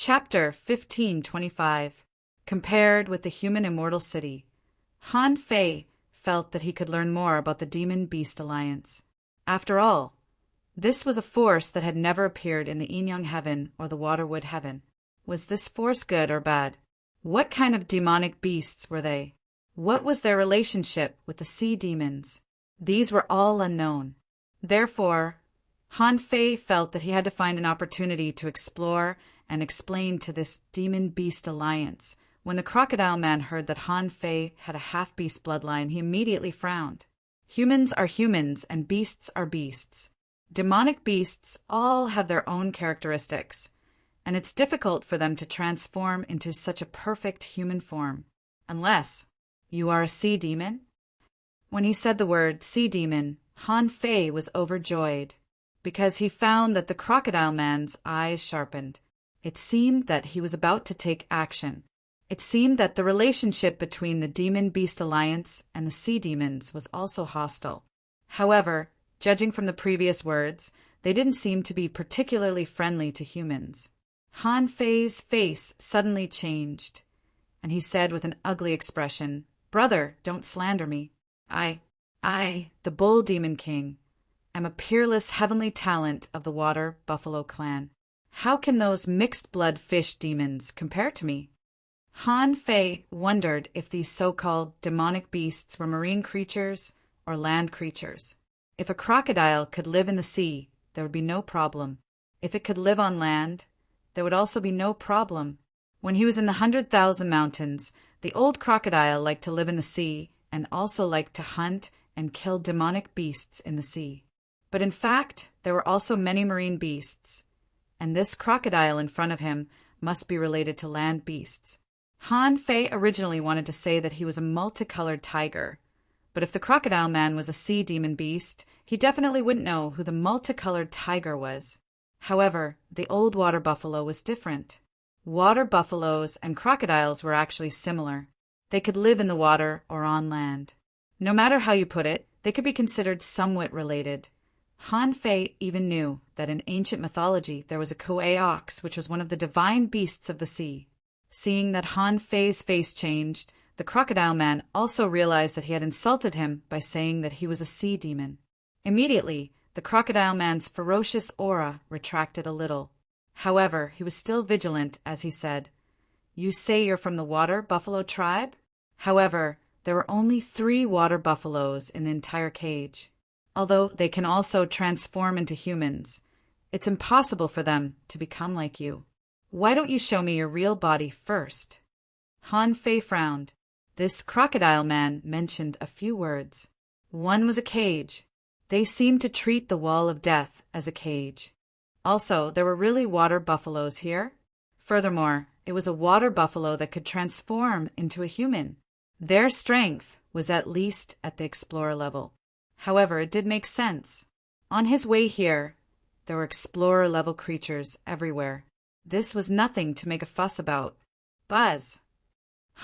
Chapter 1525. Compared with the human immortal city, Han Fei felt that he could learn more about the demon-beast alliance. After all, this was a force that had never appeared in the Yin-Yang heaven or the Waterwood heaven. Was this force good or bad? What kind of demonic beasts were they? What was their relationship with the sea demons? These were all unknown. Therefore, Han Fei felt that he had to find an opportunity to explore and explain to this demon-beast alliance. When the crocodile man heard that Han Fei had a half-beast bloodline, he immediately frowned. Humans are humans and beasts are beasts. Demonic beasts all have their own characteristics, and it's difficult for them to transform into such a perfect human form, unless you are a sea demon. When he said the word sea demon, Han Fei was overjoyed, because he found that the crocodile man's eyes sharpened. It seemed that he was about to take action. It seemed that the relationship between the demon-beast alliance and the sea demons was also hostile. However, judging from the previous words, they didn't seem to be particularly friendly to humans. Han Fei's face suddenly changed, and he said with an ugly expression, "Brother, don't slander me. I, the Bull Demon King, am a peerless heavenly talent of the Water Buffalo clan. How can those mixed-blood fish demons compare to me?" Han Fei wondered if these so-called demonic beasts were marine creatures or land creatures. If a crocodile could live in the sea, there would be no problem. If it could live on land, there would also be no problem. When he was in the 100,000 mountains, the old crocodile liked to live in the sea and also liked to hunt and kill demonic beasts in the sea. But in fact, there were also many marine beasts, and this crocodile in front of him must be related to land beasts. Han Fei originally wanted to say that he was a multicolored tiger, but if the crocodile man was a sea demon beast, he definitely wouldn't know who the multicolored tiger was. However, the old water buffalo was different. Water buffaloes and crocodiles were actually similar. They could live in the water or on land. No matter how you put it, they could be considered somewhat related. Han Fei even knew that in ancient mythology there was a koe ox, which was one of the divine beasts of the sea. Seeing that Han Fei's face changed, the crocodile man also realized that he had insulted him by saying that he was a sea demon. Immediately, the crocodile man's ferocious aura retracted a little. However, he was still vigilant as he said, "You say you're from the water buffalo tribe?" However, there were only 3 water buffaloes in the entire cage. Although they can also transform into humans, it's impossible for them to become like you. Why don't you show me your real body first? Han Fei frowned. This crocodile man mentioned a few words. One was a cage. They seemed to treat the wall of death as a cage. Also, there were really water buffaloes here. Furthermore, it was a water buffalo that could transform into a human. Their strength was at least at the explorer level. However, it did make sense. On his way here, there were explorer-level creatures everywhere. This was nothing to make a fuss about. Buzz!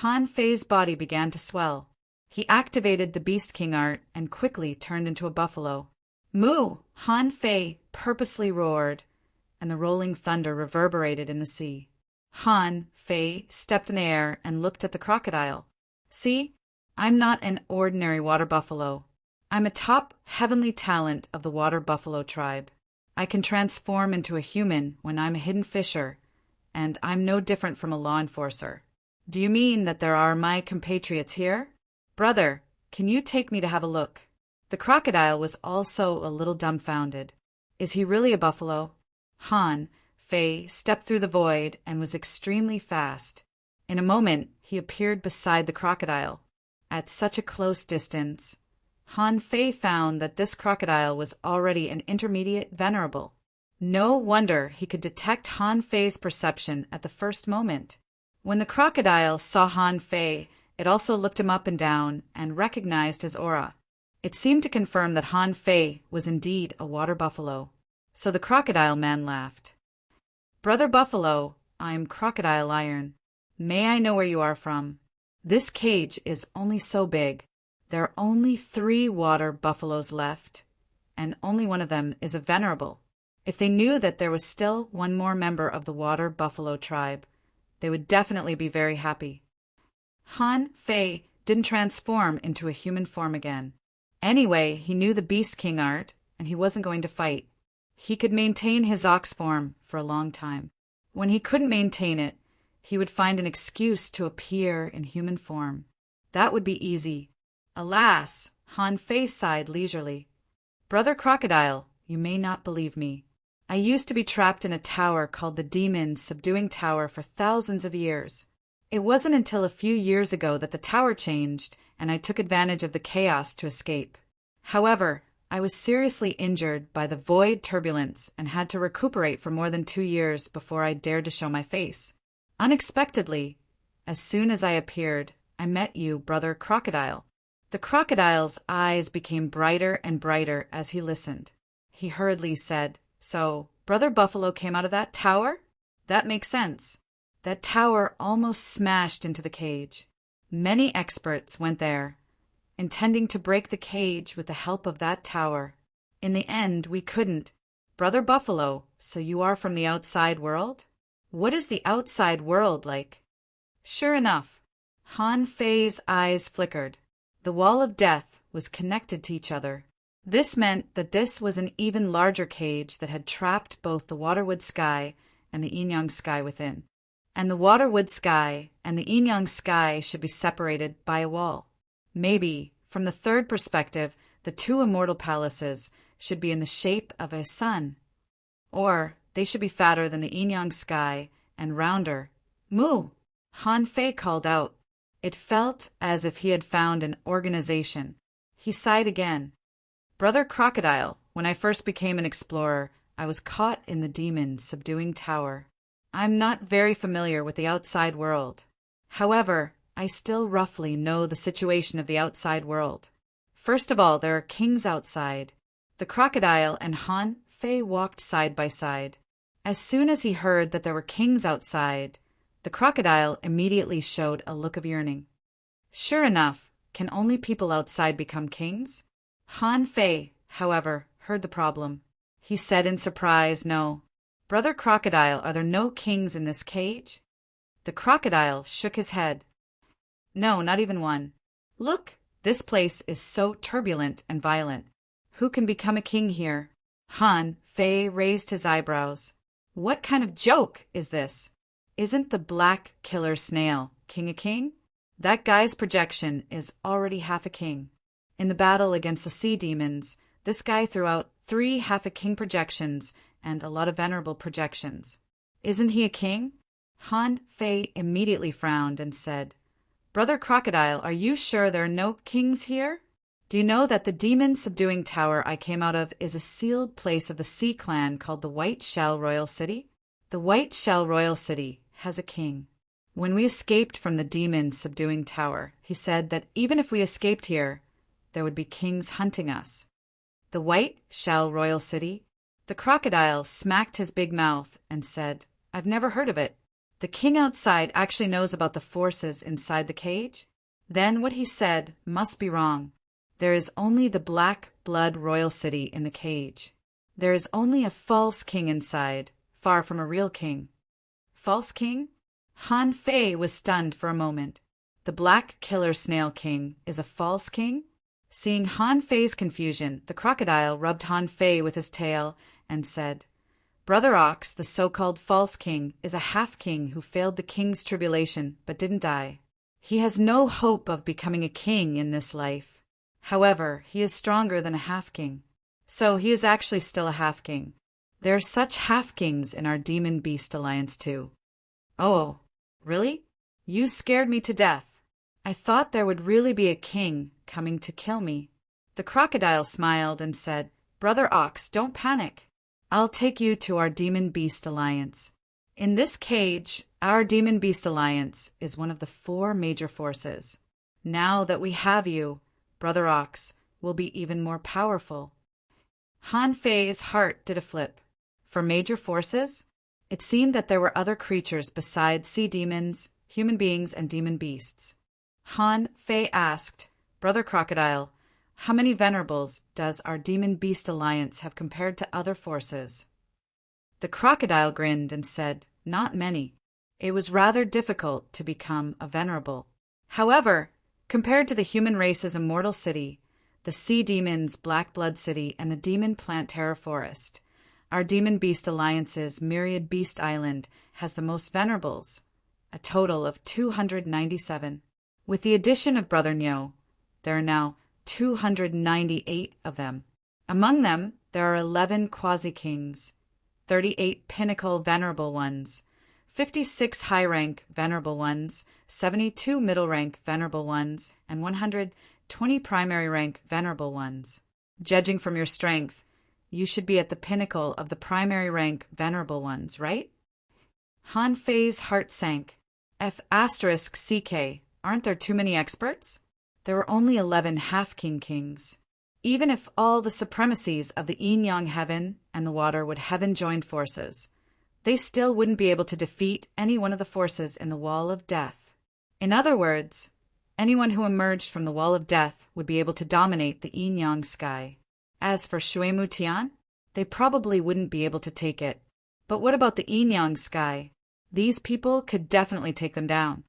Han Fei's body began to swell. He activated the Beast King art and quickly turned into a buffalo. Moo! Han Fei purposely roared, and the rolling thunder reverberated in the sea. Han Fei stepped in the air and looked at the crocodile. See, I'm not an ordinary water buffalo. I'm a top heavenly talent of the water buffalo tribe. I can transform into a human when I'm a hidden fisher, and I'm no different from a law enforcer. Do you mean that there are my compatriots here? Brother, can you take me to have a look? The crocodile was also a little dumbfounded. Is he really a buffalo? Han Fei stepped through the void and was extremely fast. In a moment, he appeared beside the crocodile. At such a close distance, Han Fei found that this crocodile was already an intermediate venerable. No wonder he could detect Han Fei's perception at the first moment. When the crocodile saw Han Fei, it also looked him up and down and recognized his aura. It seemed to confirm that Han Fei was indeed a water buffalo. So the crocodile man laughed. "Brother Buffalo, I'm Crocodile Iron. May I know where you are from? This cage is only so big. There are only 3 water buffaloes left, and only one of them is a venerable. If they knew that there was still one more member of the water buffalo tribe, they would definitely be very happy. Han Fei didn't transform into a human form again. Anyway, he knew the Beast King art, and he wasn't going to fight. He could maintain his ox form for a long time. When he couldn't maintain it, he would find an excuse to appear in human form. That would be easy. Alas, Han Fei sighed leisurely. Brother Crocodile, you may not believe me. I used to be trapped in a tower called the Demon Subduing Tower for thousands of years. It wasn't until a few years ago that the tower changed, and I took advantage of the chaos to escape. However, I was seriously injured by the void turbulence and had to recuperate for more than 2 years before I dared to show my face. Unexpectedly, as soon as I appeared, I met you, Brother Crocodile. The crocodile's eyes became brighter and brighter as he listened. He hurriedly said, So, Brother Buffalo came out of that tower? That makes sense. That tower almost smashed into the cage. Many experts went there, intending to break the cage with the help of that tower. In the end, we couldn't. Brother Buffalo, so you are from the outside world? What is the outside world like? Sure enough, Han Fei's eyes flickered. The wall of death was connected to each other. This meant that this was an even larger cage that had trapped both the waterwood sky and the yin-yang sky within. And the waterwood sky and the yin-yang sky should be separated by a wall. Maybe, from the third perspective, the two immortal palaces should be in the shape of a sun. Or they should be fatter than the yin-yang sky and rounder. Moo! Han Fei called out. It felt as if he had found an organization. He sighed again. Brother Crocodile, when I first became an explorer, I was caught in the Demon Subduing Tower. I'm not very familiar with the outside world. However, I still roughly know the situation of the outside world. First of all, there are kings outside. The crocodile and Han Fei walked side by side. As soon as he heard that there were kings outside, the crocodile immediately showed a look of yearning. Sure enough, can only people outside become kings? Han Fei, however, heard the problem. He said in surprise, No. Brother Crocodile, are there no kings in this cage? The crocodile shook his head. No, not even one. Look, this place is so turbulent and violent. Who can become a king here? Han Fei raised his eyebrows. What kind of joke is this? Isn't the black killer snail king a king? That guy's projection is already half a king. In the battle against the sea demons, this guy threw out 3 half-a-king projections and a lot of venerable projections. Isn't he a king? Han Fei immediately frowned and said, Brother Crocodile, are you sure there are no kings here? Do you know that the demon subduing tower I came out of is a sealed place of the Sea Clan called the White Shell Royal City? The White Shell Royal City has a king. When we escaped from the demon subduing tower, he said that even if we escaped here, there would be kings hunting us. The White Shell Royal City? The crocodile smacked his big mouth and said, I've never heard of it. The king outside actually knows about the forces inside the cage? Then what he said must be wrong. There is only the Black Blood Royal City in the cage. There is only a false king inside, far from a real king. False king? Han Fei was stunned for a moment. The Black Killer Snail King is a false king? Seeing Han Fei's confusion, the crocodile rubbed Han Fei with his tail and said, Brother Ox, the so-called false king, is a half-king who failed the king's tribulation but didn't die. He has no hope of becoming a king in this life. However, he is stronger than a half-king. So he is actually still a half-king. There are such half-kings in our demon-beast alliance too. Oh, really? You scared me to death. I thought there would really be a king coming to kill me. The crocodile smiled and said, Brother Ox, don't panic. I'll take you to our demon-beast alliance. In this cage, our demon-beast alliance is one of the 4 major forces. Now that we have you, Brother Ox, we'll be even more powerful. Han Fei's heart did a flip. For major forces? It seemed that there were other creatures besides sea demons, human beings, and demon beasts. Han Fei asked, Brother Crocodile, how many venerables does our demon-beast alliance have compared to other forces? The crocodile grinned and said, "Not many. It was rather difficult to become a venerable. However, compared to the human race's immortal city, the sea demon's black blood city, and the demon plant terror forest, our demon beast alliance's myriad beast island has the most venerables, a total of 297. With the addition of Brother Nyo, there are now 298 of them. Among them, there are 11 quasi-kings, 38 pinnacle venerable ones, 56 high-rank venerable ones, 72 middle-rank venerable ones, and 120 primary-rank venerable ones. Judging from your strength, you should be at the pinnacle of the primary-rank venerable ones, right?" Han Fei's heart sank. F***CK, aren't there too many experts? There were only 11 half-king kings. Even if all the supremacies of the yin-yang heaven and the water would heaven join forces, they still wouldn't be able to defeat any one of the forces in the Wall of Death. In other words, anyone who emerged from the Wall of Death would be able to dominate the yin-yang sky. As for Shui Mu Tian, they probably wouldn't be able to take it. But what about the yin-yang sky? These people could definitely take them down.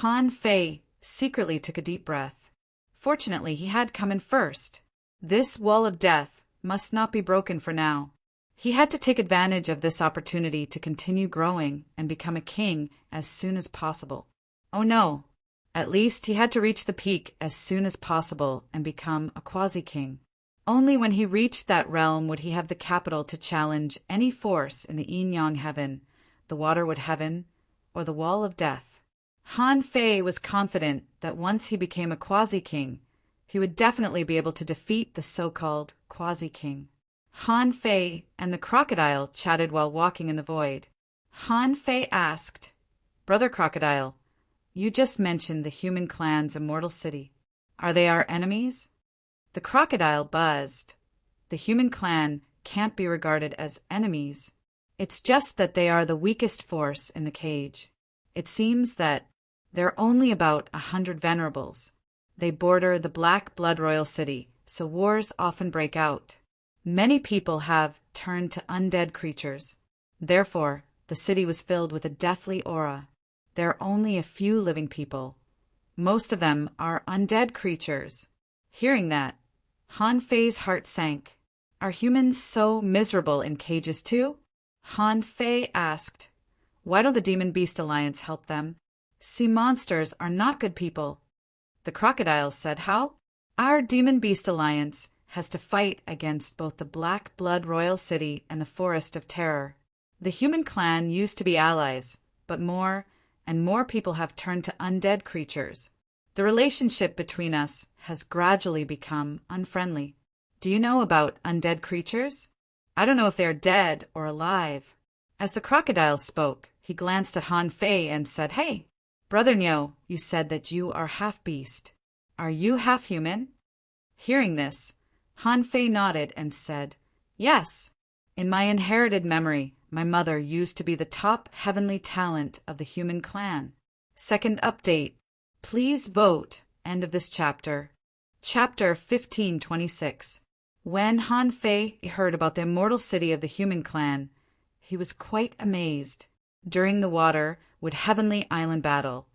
Han Fei secretly took a deep breath. Fortunately, he had come in first. This Wall of Death must not be broken for now. He had to take advantage of this opportunity to continue growing and become a king as soon as possible. Oh no! At least he had to reach the peak as soon as possible and become a quasi-king. Only when he reached that realm would he have the capital to challenge any force in the yin-yang heaven, the waterwood heaven, or the Wall of Death. Han Fei was confident that once he became a quasi-king, he would definitely be able to defeat the so-called quasi-king. Han Fei and the crocodile chatted while walking in the void. Han Fei asked, "Brother Crocodile, you just mentioned the human clan's immortal city. Are they our enemies?" The crocodile buzzed. The human clan can't be regarded as enemies. It's just that they are the weakest force in the cage. It seems that there are only about 100 venerables. They border the Black Blood Royal City, so wars often break out. Many people have turned to undead creatures. Therefore, the city was filled with a deathly aura. There are only a few living people. Most of them are undead creatures. Hearing that, Han Fei's heart sank. Are humans so miserable in cages too? Han Fei asked. Why don't the Demon Beast Alliance help them? Sea monsters are not good people. The crocodile said, "How? Our Demon Beast Alliance has to fight against both the Black Blood Royal City and the Forest of Terror. The human clan used to be allies, but more and more people have turned to undead creatures. The relationship between us has gradually become unfriendly. Do you know about undead creatures? I don't know if they are dead or alive." As the crocodile spoke, he glanced at Han Fei and said, "Hey, Brother Nyo, you said that you are half-beast. Are you half-human?" Hearing this, Han Fei nodded and said, "Yes. In my inherited memory, my mother used to be the top heavenly talent of the human clan." Second update. Please vote. End of this chapter. Chapter 1526. When Han Fei heard about the immortal city of the human clan, he was quite amazed. During the Waterwood Heavenly Island battle,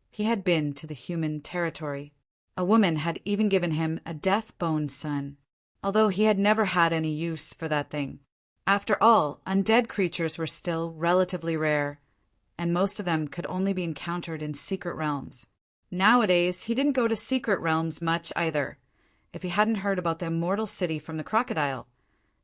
he had been to the human territory. A woman had even given him a death-bone son, although he had never had any use for that thing. After all, undead creatures were still relatively rare, and most of them could only be encountered in secret realms. Nowadays, he didn't go to secret realms much either. If he hadn't heard about the immortal city from the crocodile,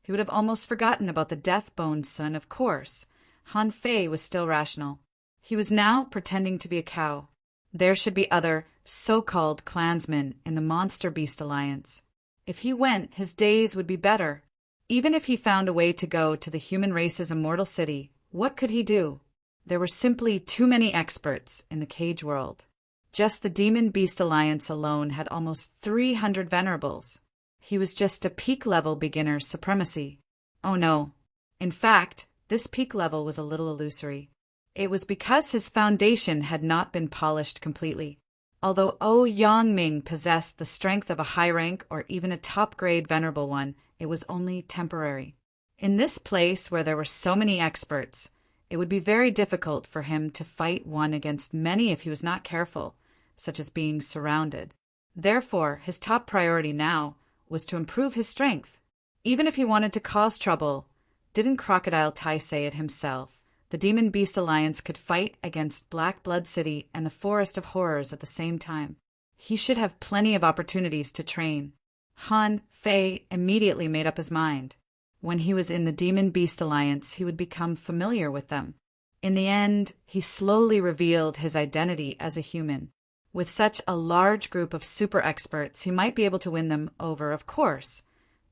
he would have almost forgotten about the death-bone son. Of course, Han Fei was still rational. He was now pretending to be a cow. There should be other so-called clansmen in the Monster Beast Alliance. If he went, his days would be better. Even if he found a way to go to the human race's immortal city, what could he do? There were simply too many experts in the cage world. Just the Demon Beast Alliance alone had almost 300 venerables. He was just a peak-level beginner's supremacy. Oh no. In fact, this peak level was a little illusory. It was because his foundation had not been polished completely. Although Yangming possessed the strength of a high rank or even a top-grade venerable one, it was only temporary. In this place where there were so many experts, it would be very difficult for him to fight one against many if he was not careful, such as being surrounded. Therefore, his top priority now was to improve his strength. Even if he wanted to cause trouble, didn't Crocodile Tai say it himself? The Demon Beast Alliance could fight against Black Blood City and the Forest of Horrors at the same time. He should have plenty of opportunities to train. Han Fei immediately made up his mind. When he was in the Demon Beast Alliance, he would become familiar with them. In the end, he slowly revealed his identity as a human. With such a large group of super experts, he might be able to win them over, of course.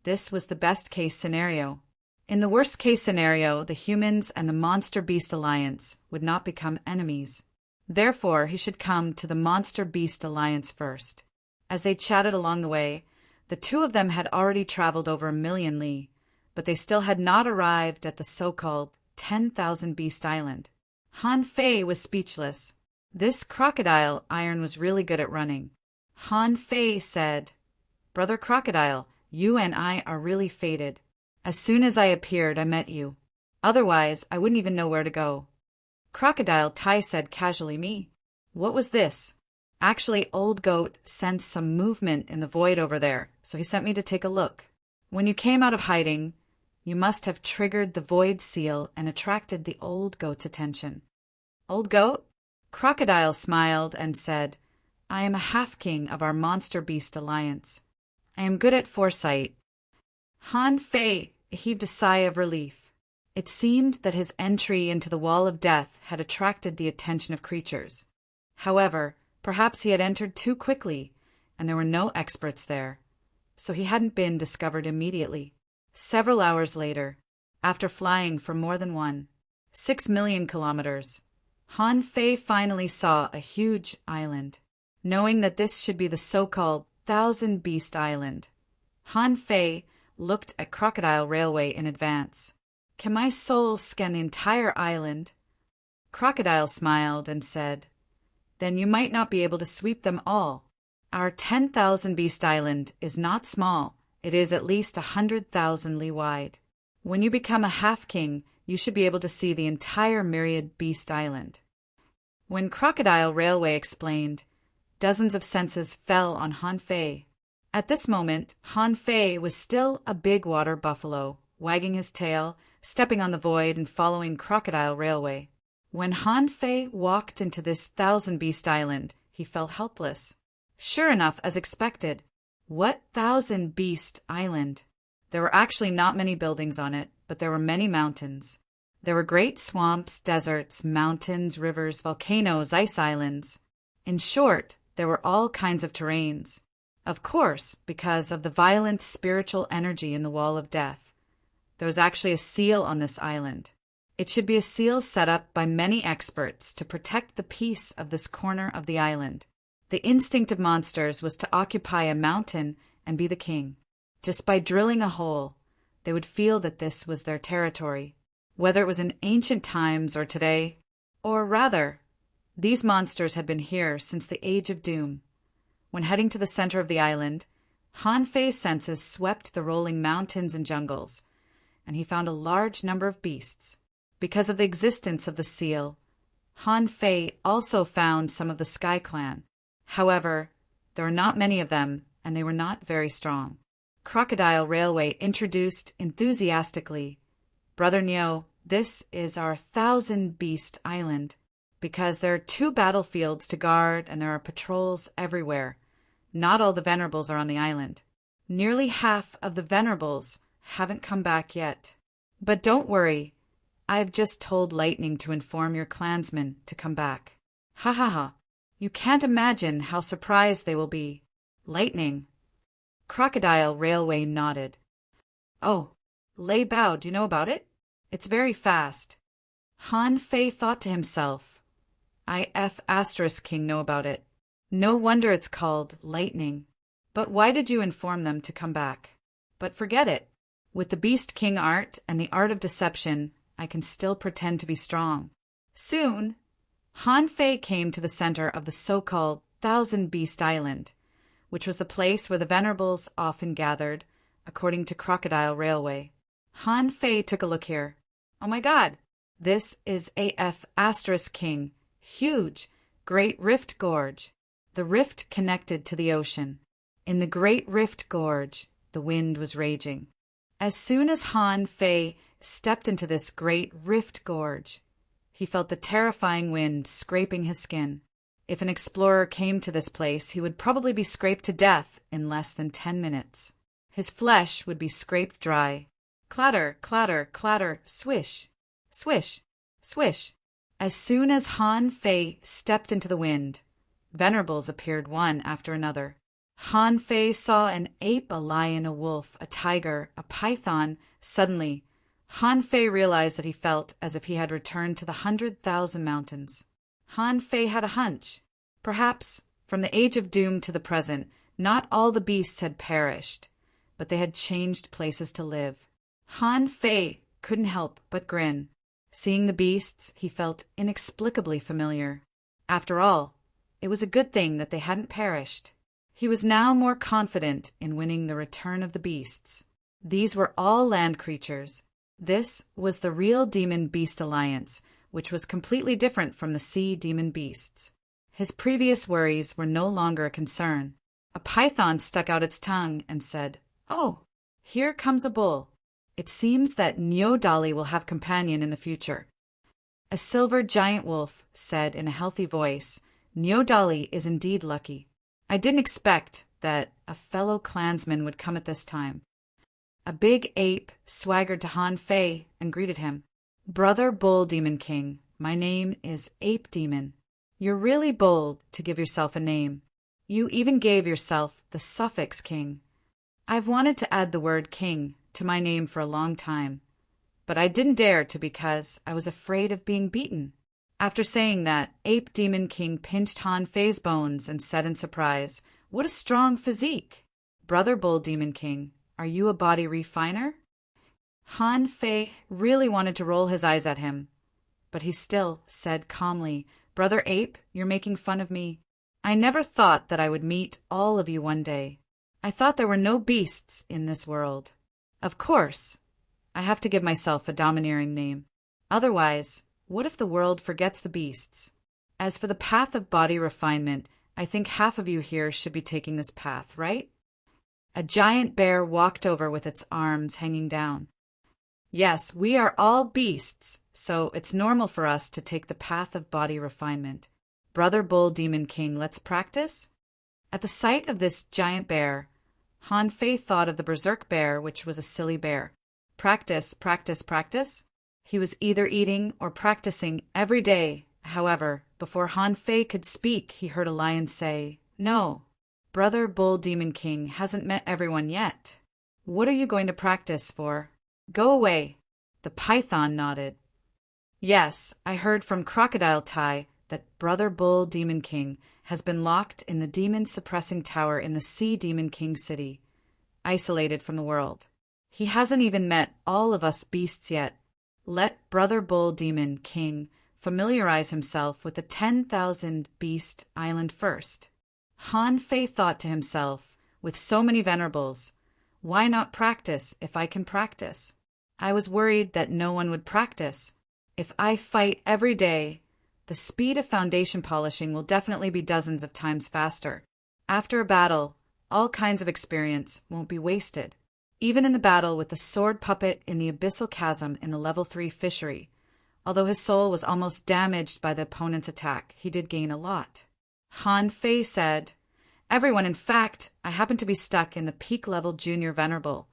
This was the best-case scenario. In the worst-case scenario, the humans and the Monster Beast Alliance would not become enemies. Therefore, he should come to the Monster Beast Alliance first. As they chatted along the way, the two of them had already traveled over 1,000,000 li, but they still had not arrived at the so-called 10,000 Beast Island. Han Fei was speechless. This crocodile Iron was really good at running. Han Fei said, "Brother Crocodile, you and I are really fated. As soon as I appeared, I met you. Otherwise, I wouldn't even know where to go." Crocodile Tai said casually, "Me? What was this?" "Actually, Old Goat sensed some movement in the void over there, so he sent me to take a look. When you came out of hiding, you must have triggered the void seal and attracted the Old Goat's attention." "Old Goat?" Crocodile smiled and said, "I am a half-king of our Monster Beast Alliance. I am good at foresight." Han Fei heaved a sigh of relief. It seemed that his entry into the Wall of Death had attracted the attention of creatures. However, perhaps he had entered too quickly, and there were no experts there, so he hadn't been discovered immediately. Several hours later, after flying for more than 6,000,000 kilometers, Han Fei finally saw a huge island. Knowing that this should be the so-called 1,000 Beast Island, Han Fei looked at Crocodile Railway in advance. "Can my soul scan the entire island?" Crocodile smiled and said, "Then you might not be able to sweep them all. Our 10,000 Beast Island is not small. It is at least 100,000 li wide. When you become a half-king, you should be able to see the entire myriad Beast Island." When Crocodile Railway explained, dozens of senses fell on Han Fei. At this moment, Han Fei was still a big water buffalo, wagging his tail, stepping on the void and following Crocodile Railway. When Han Fei walked into this 1,000 Beast Island, he felt helpless. Sure enough, as expected. What 1,000 Beast Island? There were actually not many buildings on it, but there were many mountains. There were great swamps, deserts, mountains, rivers, volcanoes, ice islands. In short, there were all kinds of terrains. Of course, because of the violent spiritual energy in the Wall of Death. There was actually a seal on this island. It should be a seal set up by many experts to protect the peace of this corner of the island. The instinct of monsters was to occupy a mountain and be the king. Just by drilling a hole, they would feel that this was their territory, whether it was in ancient times or today. Or rather, these monsters had been here since the Age of Doom. When heading to the center of the island, Han Fei's senses swept the rolling mountains and jungles, and he found a large number of beasts. Because of the existence of the seal, Han Fei also found some of the Sky Clan. However, there were not many of them, and they were not very strong. Crocodile Railway introduced enthusiastically, "Brother Neo, this is our 1,000 Beast Island, because there are 2 battlefields to guard and there are patrols everywhere. Not all the Venerables are on the island. Nearly half of the Venerables haven't come back yet. But don't worry, I've just told Lightning to inform your clansmen to come back. Ha ha ha. You can't imagine how surprised they will be." "Lightning?" Crocodile Railway nodded. "Oh, Lei Bao, do you know about it? It's very fast." Han Fei thought to himself, "IF King know about it. No wonder it's called Lightning. But why did you inform them to come back? But forget it. With the Beast King art and the art of deception, I can still pretend to be strong." Soon, Han Fei came to the center of the so-called 1,000 Beast Island, which was the place where the Venerables often gathered, according to Crocodile Railway. Han Fei took a look here. Oh my god! This is AF Asterisk King. Huge. Great Rift Gorge. The rift connected to the ocean. In the Great Rift Gorge, the wind was raging. As soon as Han Fei stepped into this Great Rift Gorge, he felt the terrifying wind scraping his skin. If an explorer came to this place, he would probably be scraped to death in less than 10 minutes. His flesh would be scraped dry. Clatter, clatter, clatter, swish, swish, swish. As soon as Han Fei stepped into the wind, venerables appeared one after another. Han Fei saw an ape, a lion, a wolf, a tiger, a python. Suddenly, Han Fei realized that he felt as if he had returned to the 100,000 mountains. Han Fei had a hunch. Perhaps, from the age of doom to the present, not all the beasts had perished, but they had changed places to live. Han Fei couldn't help but grin. Seeing the beasts, he felt inexplicably familiar. After all, it was a good thing that they hadn't perished. He was now more confident in winning the return of the beasts. These were all land creatures. This was the real demon-beast alliance, which was completely different from the sea demon beasts. His previous worries were no longer a concern. A python stuck out its tongue and said, "Oh, here comes a bull. It seems that Nyodali will have companion in the future." A silver giant wolf said in a healthy voice, "Nyodali is indeed lucky. I didn't expect that a fellow clansman would come at this time." A big ape swaggered to Han Fei and greeted him. "Brother Bull Demon King, my name is Ape Demon. You're really bold to give yourself a name. You even gave yourself the suffix king. I've wanted to add the word king to my name for a long time, but I didn't dare to because I was afraid of being beaten." After saying that, Ape Demon King pinched Han Fei's bones and said in surprise, "What a strong physique! Brother Bull Demon King, are you a body refiner?" Han Fei really wanted to roll his eyes at him, but he still said calmly, "Brother Ape, you're making fun of me. I never thought that I would meet all of you one day. I thought there were no beasts in this world. Of course, I have to give myself a domineering name. Otherwise, what if the world forgets the beasts? As for the path of body refinement, I think half of you here should be taking this path, right?" A giant bear walked over with its arms hanging down. "Yes, we are all beasts, so it's normal for us to take the path of body refinement. Brother Bull Demon King, let's practice?" At the sight of this giant bear, Han Fei thought of the berserk bear, which was a silly bear. Practice, practice, practice. He was either eating or practicing every day. However, before Han Fei could speak, he heard a lion say, "No, Brother Bull Demon King hasn't met everyone yet. What are you going to practice for? Go away." The python nodded. "Yes, I heard from Crocodile Tai that Brother Bull Demon King has been locked in the demon-suppressing tower in the Sea Demon King city, isolated from the world. He hasn't even met all of us beasts yet. Let Brother Bull Demon King familiarize himself with the 10,000 beast island first." Han Fei thought to himself, with so many venerables, why not practice if I can practice? I was worried that no one would practice. If I fight every day, the speed of foundation polishing will definitely be dozens of times faster. After a battle, all kinds of experience won't be wasted. Even in the battle with the sword puppet in the abyssal chasm in the level 3 fishery, although his soul was almost damaged by the opponent's attack, he did gain a lot. Han Fei said, "Everyone, in fact, I happen to be stuck in the peak level junior venerable,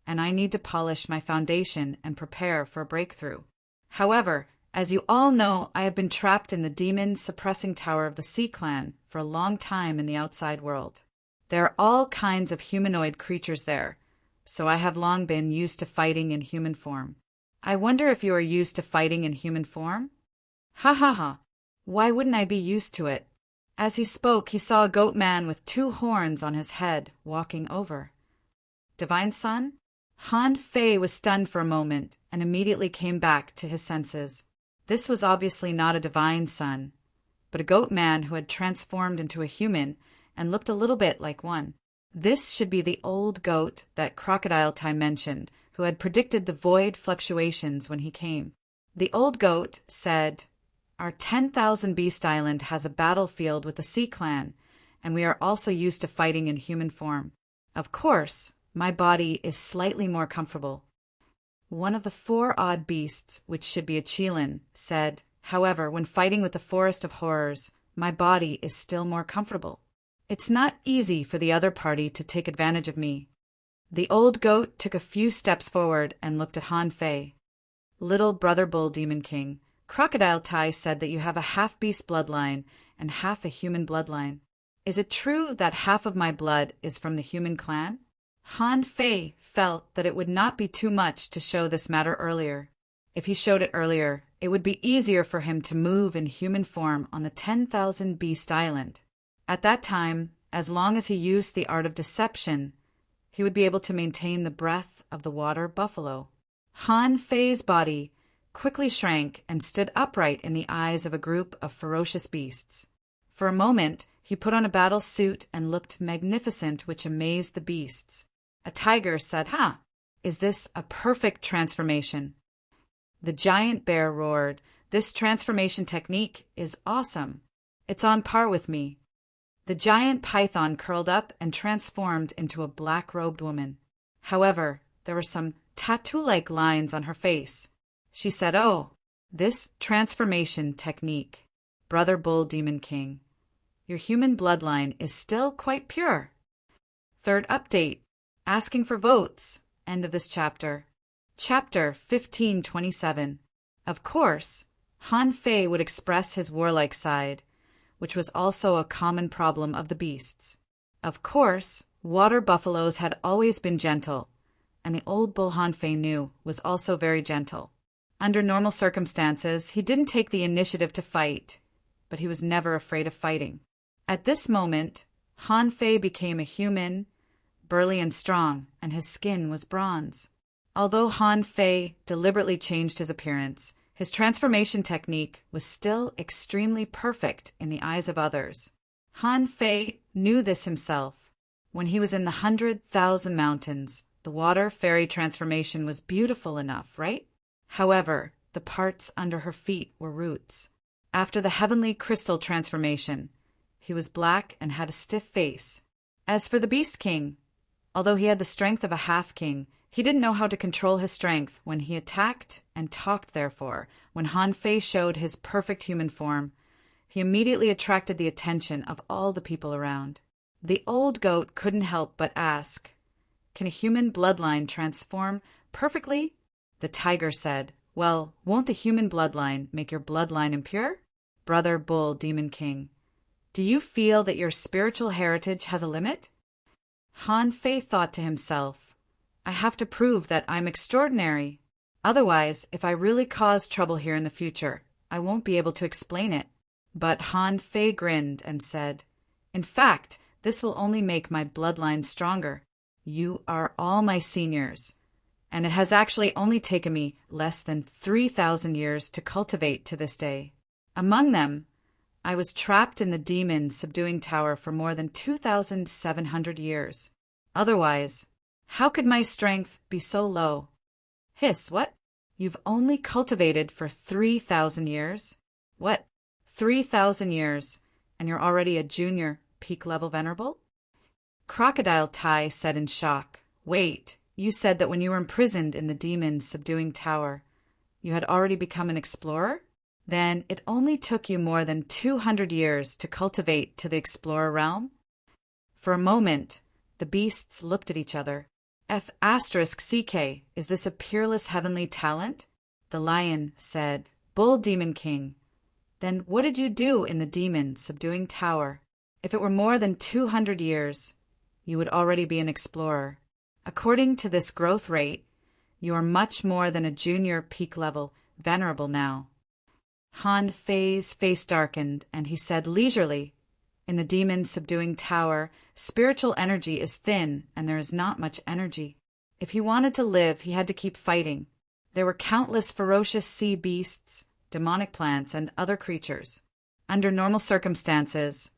and I need to polish my foundation and prepare for a breakthrough. However, as you all know, I have been trapped in the demon-suppressing tower of the Sea Clan for a long time in the outside world. There are all kinds of humanoid creatures there, so I have long been used to fighting in human form. I wonder if you are used to fighting in human form?" "Ha ha ha! Why wouldn't I be used to it?" As he spoke, he saw a goat man with 2 horns on his head walking over. "Divine Son?" Han Fei was stunned for a moment and immediately came back to his senses. This was obviously not a divine son, but a goat man who had transformed into a human and looked a little bit like one. This should be the old goat that Crocodile Tai mentioned, who had predicted the void fluctuations when he came. The old goat said, "Our 10,000 Beast Island has a battlefield with the Sea Clan, and we are also used to fighting in human form. Of course, my body is slightly more comfortable." One of the 4 odd beasts, which should be a Qilin, said, "However, when fighting with the Forest of Horrors, my body is still more comfortable. It's not easy for the other party to take advantage of me." The old goat took a few steps forward and looked at Han Fei. "Little brother Bull Demon King, Crocodile Tai said that you have a half-beast bloodline and half a human bloodline. Is it true that half of my blood is from the human clan?" Han Fei felt that it would not be too much to show this matter earlier. If he showed it earlier, it would be easier for him to move in human form on the 10,000 Beast Island. At that time, as long as he used the art of deception, he would be able to maintain the breath of the water buffalo. Han Fei's body quickly shrank and stood upright in the eyes of a group of ferocious beasts. For a moment, he put on a battle suit and looked magnificent, which amazed the beasts. A tiger said, "Ha! Is this a perfect transformation?" The giant bear roared, "This transformation technique is awesome. It's on par with me." The giant python curled up and transformed into a black-robed woman. However, there were some tattoo-like lines on her face. She said, "Oh, this transformation technique, Brother Bull Demon King, your human bloodline is still quite pure." Third update, asking for votes, end of this chapter. Chapter 1527. Of course, Han Fei would express his warlike side, which was also a common problem of the beasts. Of course, water buffaloes had always been gentle, and the old bull Han Fei knew was also very gentle. Under normal circumstances, he didn't take the initiative to fight, but he was never afraid of fighting. At this moment, Han Fei became a human, burly and strong, and his skin was bronze. Although Han Fei deliberately changed his appearance, his transformation technique was still extremely perfect in the eyes of others. Han Fei knew this himself. When he was in the 100,000 mountains, the water fairy transformation was beautiful enough, right? However, the parts under her feet were roots. After the heavenly crystal transformation, he was black and had a stiff face. As for the Beast King, although he had the strength of a half-king, he didn't know how to control his strength when he attacked and talked. Therefore, when Han Fei showed his perfect human form, he immediately attracted the attention of all the people around. The old goat couldn't help but ask, "Can a human bloodline transform perfectly?" The tiger said, "Well, won't the human bloodline make your bloodline impure? Brother Bull Demon King, do you feel that your spiritual heritage has a limit?" Han Fei thought to himself, "I have to prove that I'm extraordinary. Otherwise, if I really cause trouble here in the future, I won't be able to explain it." But Han Fei grinned and said, "In fact, this will only make my bloodline stronger. You are all my seniors, and it has actually only taken me less than 3,000 years to cultivate to this day. Among them, I was trapped in the demon subduing tower for more than 2,700 years. Otherwise, how could my strength be so low?" "Hiss, what? You've only cultivated for 3,000 years? What, 3,000 years, and you're already a junior peak-level venerable?" Crocodile Tai said in shock, "Wait, you said that when you were imprisoned in the demon subduing tower, you had already become an explorer? Then it only took you more than 200 years to cultivate to the explorer realm?" For a moment, the beasts looked at each other. F***CK, is this a peerless heavenly talent? The lion said, "Bull Demon King, then what did you do in the demon subduing tower? If it were more than 200 years, you would already be an explorer. According to this growth rate, you are much more than a junior peak level venerable now." Han Fei's face darkened, and he said leisurely, "In the demon subduing tower, spiritual energy is thin, and there is not much energy. If he wanted to live, he had to keep fighting. There were countless ferocious sea beasts, demonic plants, and other creatures. Under normal circumstances,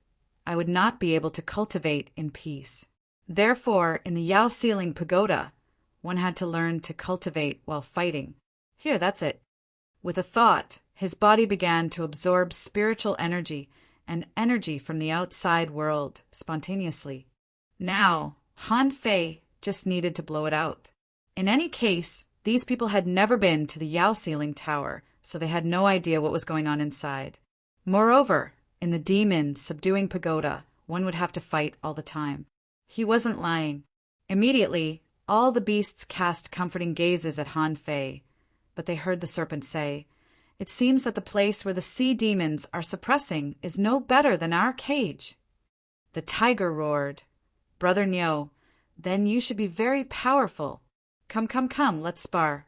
I would not be able to cultivate in peace. Therefore, in the Yao Ceiling Pagoda, one had to learn to cultivate while fighting. Here, that's it. With a thought, his body began to absorb spiritual energy and energy from the outside world spontaneously. Now, Han Fei just needed to blow it out. In any case, these people had never been to the Yao Ceiling Tower, so they had no idea what was going on inside. Moreover, in the demon subduing pagoda, one would have to fight all the time. He wasn't lying. Immediately, all the beasts cast comforting gazes at Han Fei, but they heard the serpent say, "It seems that the place where the sea demons are suppressing is no better than our cage." The tiger roared, "Brother Niu, then you should be very powerful. Come, let's spar."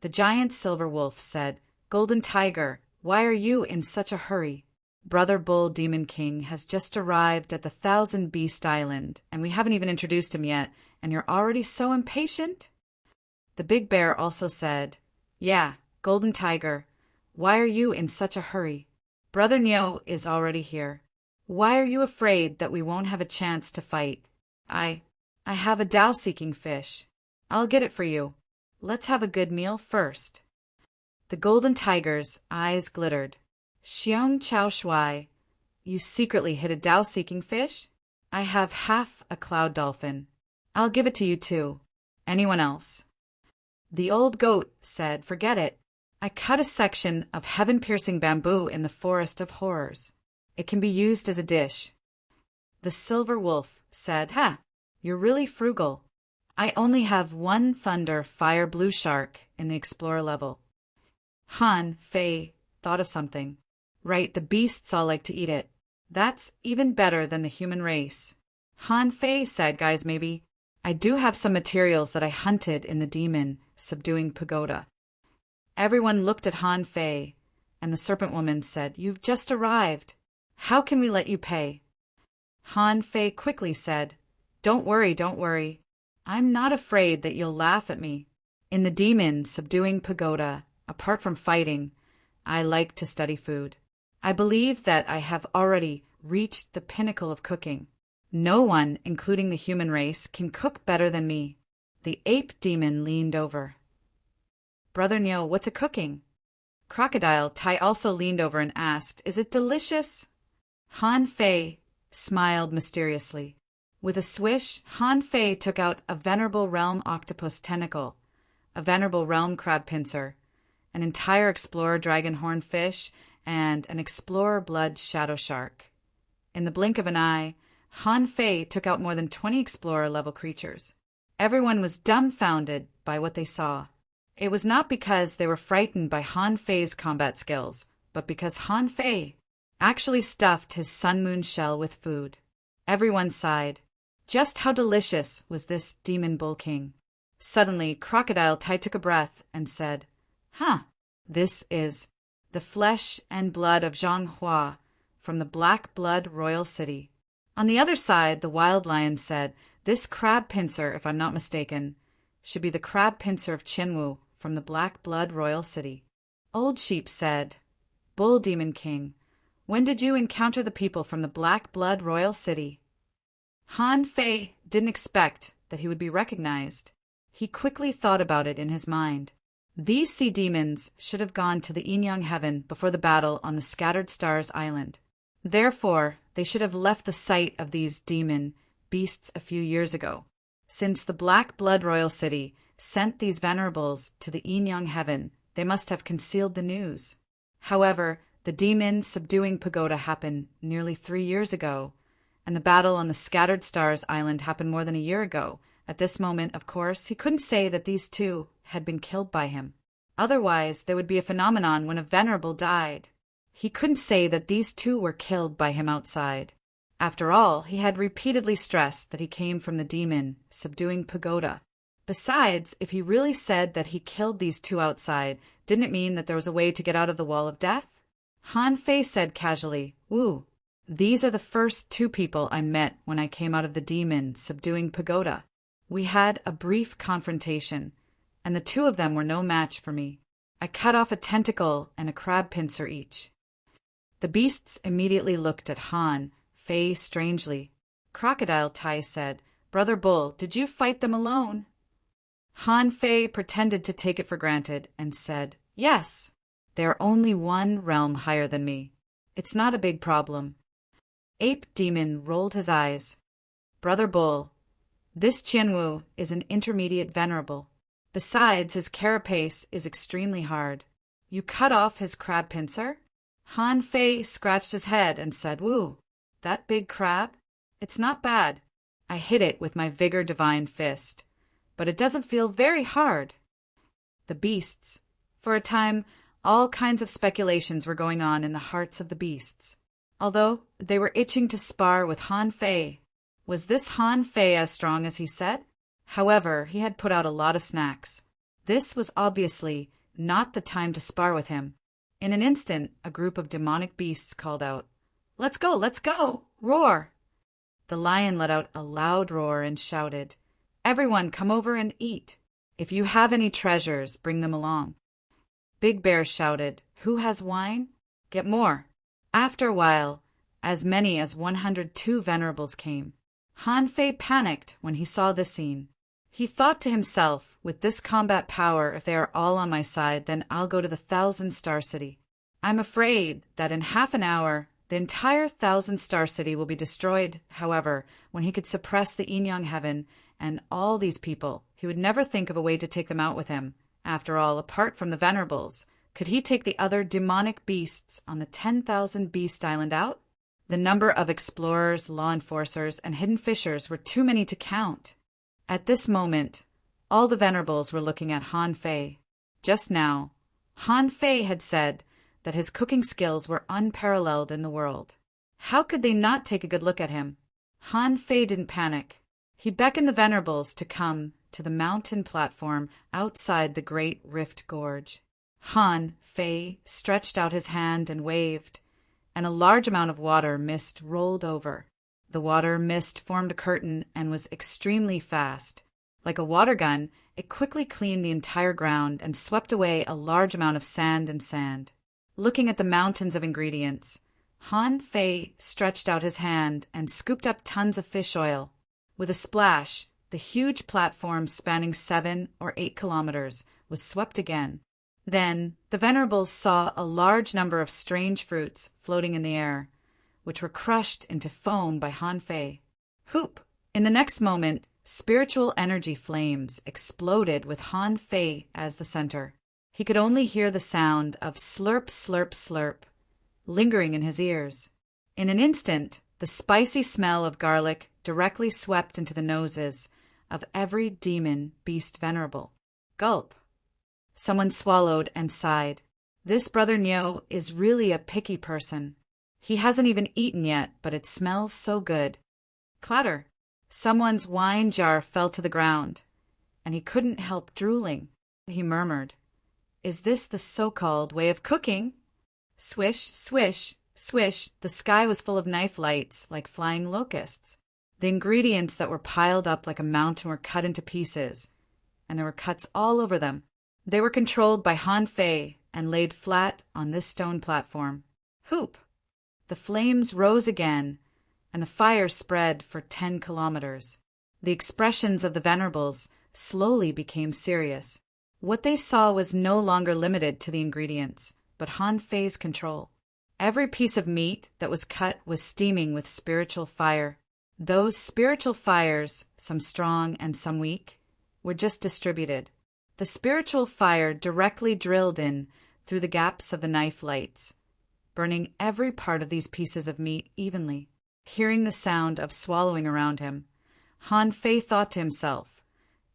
The giant silver wolf said, "Golden tiger, why are you in such a hurry? Brother Bull Demon King has just arrived at the Thousand Beast Island, and we haven't even introduced him yet, and you're already so impatient?" The big bear also said, "Yeah, Golden Tiger, why are you in such a hurry? Brother Niu is already here. Why are you afraid that we won't have a chance to fight? I have a Tao-seeking fish. I'll get it for you. Let's have a good meal first." The Golden Tiger's eyes glittered. "Xiong Chao Shui, you secretly hid a Tao-seeking fish? I have half a cloud dolphin. I'll give it to you too. Anyone else?" The old goat said, "Forget it. I cut a section of heaven-piercing bamboo in the forest of horrors. It can be used as a dish." The silver wolf said, "Ha, you're really frugal. I only have one thunder fire blue shark in the explorer level." Han Fei thought of something. "Right, the beasts all like to eat it. That's even better than the human race." Han Fei said, "Guys, maybe I do have some materials that I hunted in the demon subduing pagoda." Everyone looked at Han Fei, and the serpent woman said, "You've just arrived. How can we let you pay?" Han Fei quickly said, Don't worry. I'm not afraid that you'll laugh at me. In the demon subduing pagoda, apart from fighting, I like to study food. I believe that I have already reached the pinnacle of cooking. No one, including the human race, can cook better than me." The ape demon leaned over. "Brother Niu, what's a cooking?" Crocodile Tai also leaned over and asked, "Is it delicious?" Han Fei smiled mysteriously. With a swish, Han Fei took out a venerable realm octopus tentacle, a venerable realm crab pincer, an entire explorer dragon horn fish, and an explorer blood shadow shark. In the blink of an eye, Han Fei took out more than 20 explorer-level creatures. Everyone was dumbfounded by what they saw. It was not because they were frightened by Han Fei's combat skills, but because Han Fei actually stuffed his sun-moon shell with food. Everyone sighed. Just how delicious was this demon bull king? Suddenly, Crocodile Tai took a breath and said, This is the flesh and blood of Zhang Hua from the Black Blood Royal City." On the other side, the wild lion said, "This crab pincer, if I'm not mistaken, should be the crab pincer of Qinwu from the Black Blood Royal City." Old Sheep said, "Bull Demon King, when did you encounter the people from the Black Blood Royal City?" Han Fei didn't expect that he would be recognized. He quickly thought about it in his mind. These sea demons should have gone to the Yin-Yang Heaven before the battle on the Scattered Stars Island. Therefore, they should have left the site of these demon beasts a few years ago. Since the Black Blood Royal City sent these venerables to the Yin-Yang Heaven, they must have concealed the news. However, the demon subduing pagoda happened nearly 3 years ago, and the battle on the Scattered Stars Island happened more than a year ago. At this moment, of course, he couldn't say that these two had been killed by him. Otherwise, there would be a phenomenon when a venerable died. He couldn't say that these two were killed by him outside. After all, he had repeatedly stressed that he came from the demon subduing pagoda. Besides, if he really said that he killed these two outside, didn't it mean that there was a way to get out of the wall of death? Han Fei said casually, "Woo, these are the first 2 people I met when I came out of the demon subduing pagoda. We had a brief confrontation, and the 2 of them were no match for me. I cut off a tentacle and a crab pincer each." The beasts immediately looked at Han Fei strangely. Crocodile Tai said, Brother Bull, did you fight them alone? Han Fei pretended to take it for granted and said, Yes, they are only one realm higher than me. It's not a big problem. Ape Demon rolled his eyes. Brother Bull, this Qianwu is an intermediate venerable. Besides, his carapace is extremely hard. You cut off his crab pincer? Han Fei scratched his head and said, Woo, that big crab? It's not bad. I hit it with my vigor divine fist, but it doesn't feel very hard. The beasts. For a time, all kinds of speculations were going on in the hearts of the beasts. Although they were itching to spar with Han Fei. Was this Han Fei as strong as he said? However, he had put out a lot of snacks. This was obviously not the time to spar with him. In an instant, a group of demonic beasts called out, Let's go, let's go! Roar! The lion let out a loud roar and shouted, Everyone come over and eat. If you have any treasures, bring them along. Big Bear shouted, Who has wine? Get more. After a while, as many as 102 venerables came. Han Fei panicked when he saw this scene. He thought to himself, with this combat power, if they are all on my side, then I'll go to the 1,000-star city. I'm afraid that in half an hour, the entire 1,000-star city will be destroyed. However, when he could suppress the Yin-Yang heaven and all these people, he would never think of a way to take them out with him. After all, apart from the venerables, could he take the other demonic beasts on the 10,000 Beast Island out? The number of explorers, law enforcers, and hidden fishers were too many to count. At this moment, all the venerables were looking at Han Fei. Just now, Han Fei had said that his cooking skills were unparalleled in the world. How could they not take a good look at him? Han Fei didn't panic. He beckoned the venerables to come to the mountain platform outside the Great Rift Gorge. Han Fei stretched out his hand and waved, and a large amount of water mist rolled over. The water mist formed a curtain and was extremely fast. Like a water gun, it quickly cleaned the entire ground and swept away a large amount of sand and sand. Looking at the mountains of ingredients, Han Fei stretched out his hand and scooped up tons of fish oil. With a splash, the huge platform spanning 7 or 8 kilometers was swept again. Then the venerables saw a large number of strange fruits floating in the air, which were crushed into foam by Han Fei. Hoop! In the next moment, spiritual energy flames exploded with Han Fei as the center. He could only hear the sound of slurp, slurp, slurp, lingering in his ears. In an instant, the spicy smell of garlic directly swept into the noses of every demon beast venerable. Gulp! Someone swallowed and sighed. This Brother Nyo is really a picky person. He hasn't even eaten yet, but it smells so good. Clatter! Someone's wine jar fell to the ground, and he couldn't help drooling. He murmured, Is this the so-called way of cooking? Swish, swish, swish, the sky was full of knife lights like flying locusts. The ingredients that were piled up like a mountain were cut into pieces, and there were cuts all over them. They were controlled by Han Fei and laid flat on this stone platform. Hoop! The flames rose again, and the fire spread for 10 kilometers. The expressions of the venerables slowly became serious. What they saw was no longer limited to the ingredients, but Han Fei's control. Every piece of meat that was cut was steaming with spiritual fire. Those spiritual fires, some strong and some weak, were just distributed. The spiritual fire directly drilled in through the gaps of the knife lights, burning every part of these pieces of meat evenly. Hearing the sound of swallowing around him, Han Fei thought to himself,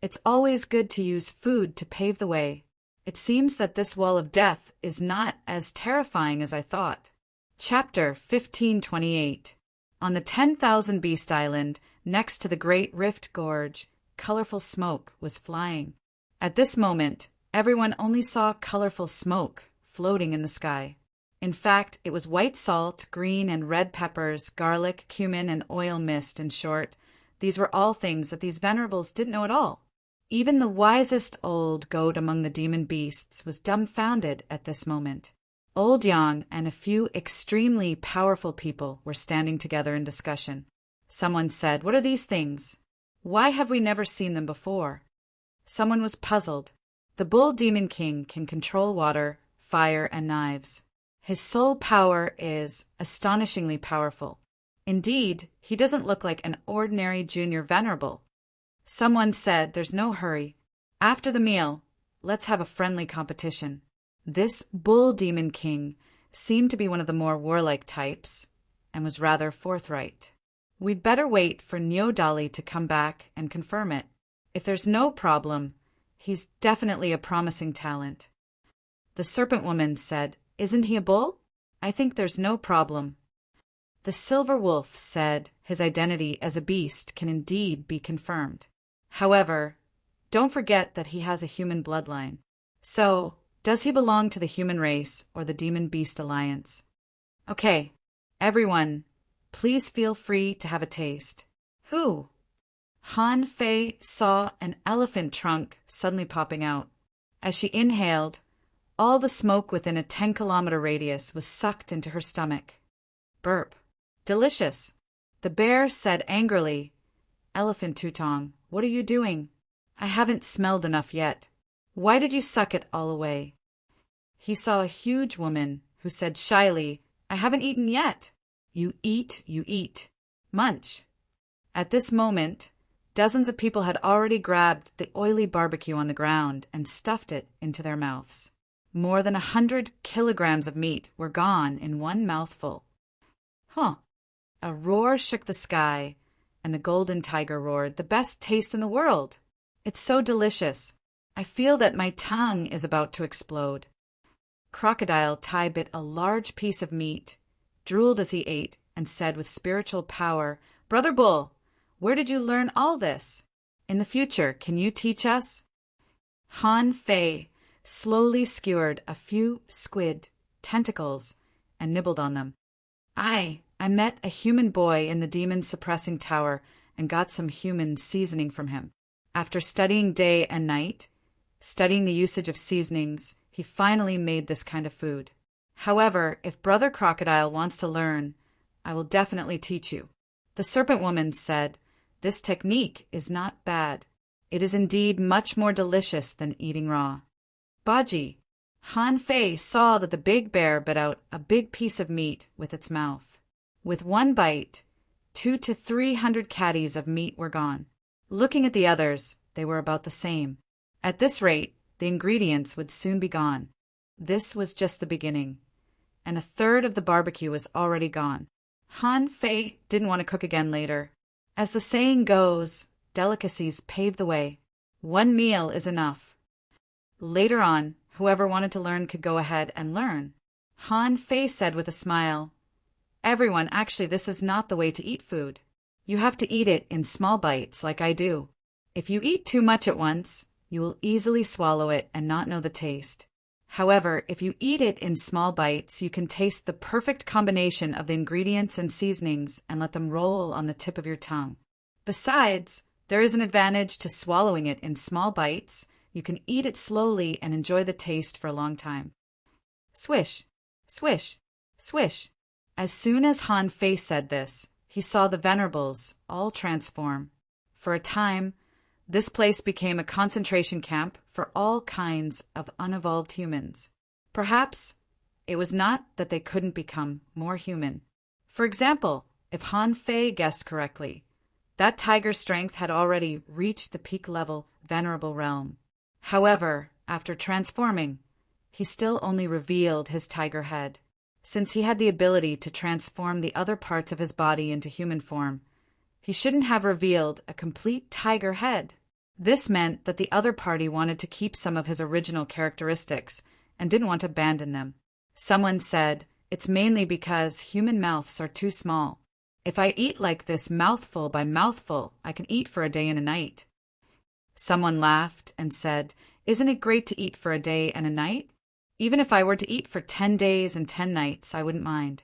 It's always good to use food to pave the way. It seems that this wall of death is not as terrifying as I thought. Chapter 1528. On the 10,000 Beast Island, next to the Great Rift Gorge, colorful smoke was flying. At this moment, everyone only saw colorful smoke floating in the sky. In fact, it was white salt, green and red peppers, garlic, cumin, and oil mist. In short, these were all things that these venerables didn't know at all. Even the wisest old goat among the demon beasts was dumbfounded at this moment. Old Yang and a few extremely powerful people were standing together in discussion. Someone said, What are these things? Why have we never seen them before? Someone was puzzled. The Bull Demon King can control water, fire, and knives. His soul power is astonishingly powerful. Indeed, he doesn't look like an ordinary junior venerable. Someone said there's no hurry. After the meal, let's have a friendly competition. This Bull Demon King seemed to be one of the more warlike types, and was rather forthright. We'd better wait for Neodali to come back and confirm it. If there's no problem, he's definitely a promising talent. The Serpent Woman said, "Isn't he a bull? I think there's no problem." The Silver Wolf said his identity as a beast can indeed be confirmed. However, don't forget that he has a human bloodline. So, does he belong to the human race or the Demon-Beast Alliance? Okay, everyone, please feel free to have a taste. Who? Han Fei saw an elephant trunk suddenly popping out. As she inhaled, all the smoke within a 10-kilometer radius was sucked into her stomach. Burp. Delicious. The bear said angrily, "Elephant Tutong, what are you doing? I haven't smelled enough yet. Why did you suck it all away?" He saw a huge woman who said shyly, "I haven't eaten yet." You eat. Munch. At this moment, dozens of people had already grabbed the oily barbecue on the ground and stuffed it into their mouths. More than 100 kilograms of meat were gone in one mouthful. Huh. A roar shook the sky, and the golden tiger roared, "The best taste in the world! It's so delicious. I feel that my tongue is about to explode." Crocodile Tai bit a large piece of meat, drooled as he ate, and said with spiritual power, "Brother Bull, where did you learn all this? In the future, can you teach us?" Han Fei slowly skewered a few squid tentacles and nibbled on them. I met a human boy in the demon-suppressing tower and got some human seasoning from him. After studying day and night, studying the usage of seasonings, he finally made this kind of food. However, if Brother Crocodile wants to learn, I will definitely teach you. The Serpent Woman said, "This technique is not bad. It is indeed much more delicious than eating raw." Baji. Han Fei saw that the big bear bit out a big piece of meat with its mouth. With one bite, 200 to 300 caddies of meat were gone. Looking at the others, they were about the same. At this rate, the ingredients would soon be gone. This was just the beginning, and a third of the barbecue was already gone. Han Fei didn't want to cook again later. As the saying goes, delicacies pave the way. One meal is enough. Later on, whoever wanted to learn could go ahead and learn. Han Fei said with a smile, "Everyone, actually, this is not the way to eat food. You have to eat it in small bites like I do. If you eat too much at once, you will easily swallow it and not know the taste. However, if you eat it in small bites, you can taste the perfect combination of the ingredients and seasonings and let them roll on the tip of your tongue. Besides, there is an advantage to swallowing it in small bites. You can eat it slowly and enjoy the taste for a long time." Swish, swish, swish. As soon as Han Fei said this, he saw the venerables all transform. For a time, this place became a concentration camp for all kinds of unevolved humans. Perhaps it was not that they couldn't become more human. For example, if Han Fei guessed correctly, that tiger's strength had already reached the peak level venerable realm. However, after transforming, he still only revealed his tiger head. Since he had the ability to transform the other parts of his body into human form, he shouldn't have revealed a complete tiger head. This meant that the other party wanted to keep some of his original characteristics and didn't want to abandon them. Someone said, "It's mainly because human mouths are too small. If I eat like this mouthful by mouthful, I can eat for a day and a night." Someone laughed and said, "Isn't it great to eat for a day and a night? Even if I were to eat for 10 days and 10 nights, I wouldn't mind."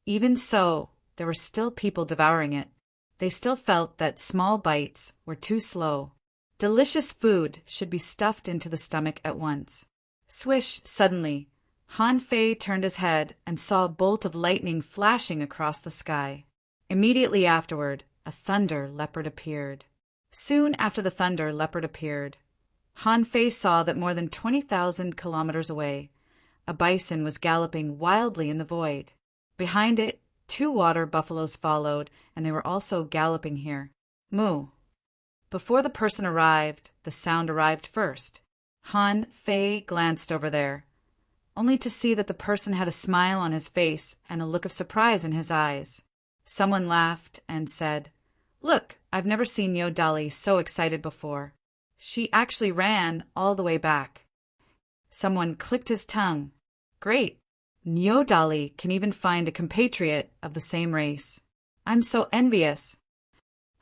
Even so, there were still people devouring it. They still felt that small bites were too slow. Delicious food should be stuffed into the stomach at once. Swish, suddenly, Han Fei turned his head and saw a bolt of lightning flashing across the sky. Immediately afterward, a thunder leopard appeared. Soon after the thunder, Leopard appeared. Han Fei saw that more than 20,000 kilometers away, a bison was galloping wildly in the void. Behind it, 2 water buffaloes followed, and they were also galloping here. Moo. Before the person arrived, the sound arrived first. Han Fei glanced over there, only to see that the person had a smile on his face and a look of surprise in his eyes. Someone laughed and said, "Look, I've never seen Niu Dali so excited before. She actually ran all the way back." Someone clicked his tongue. "Great. Niu Dali can even find a compatriot of the same race. I'm so envious."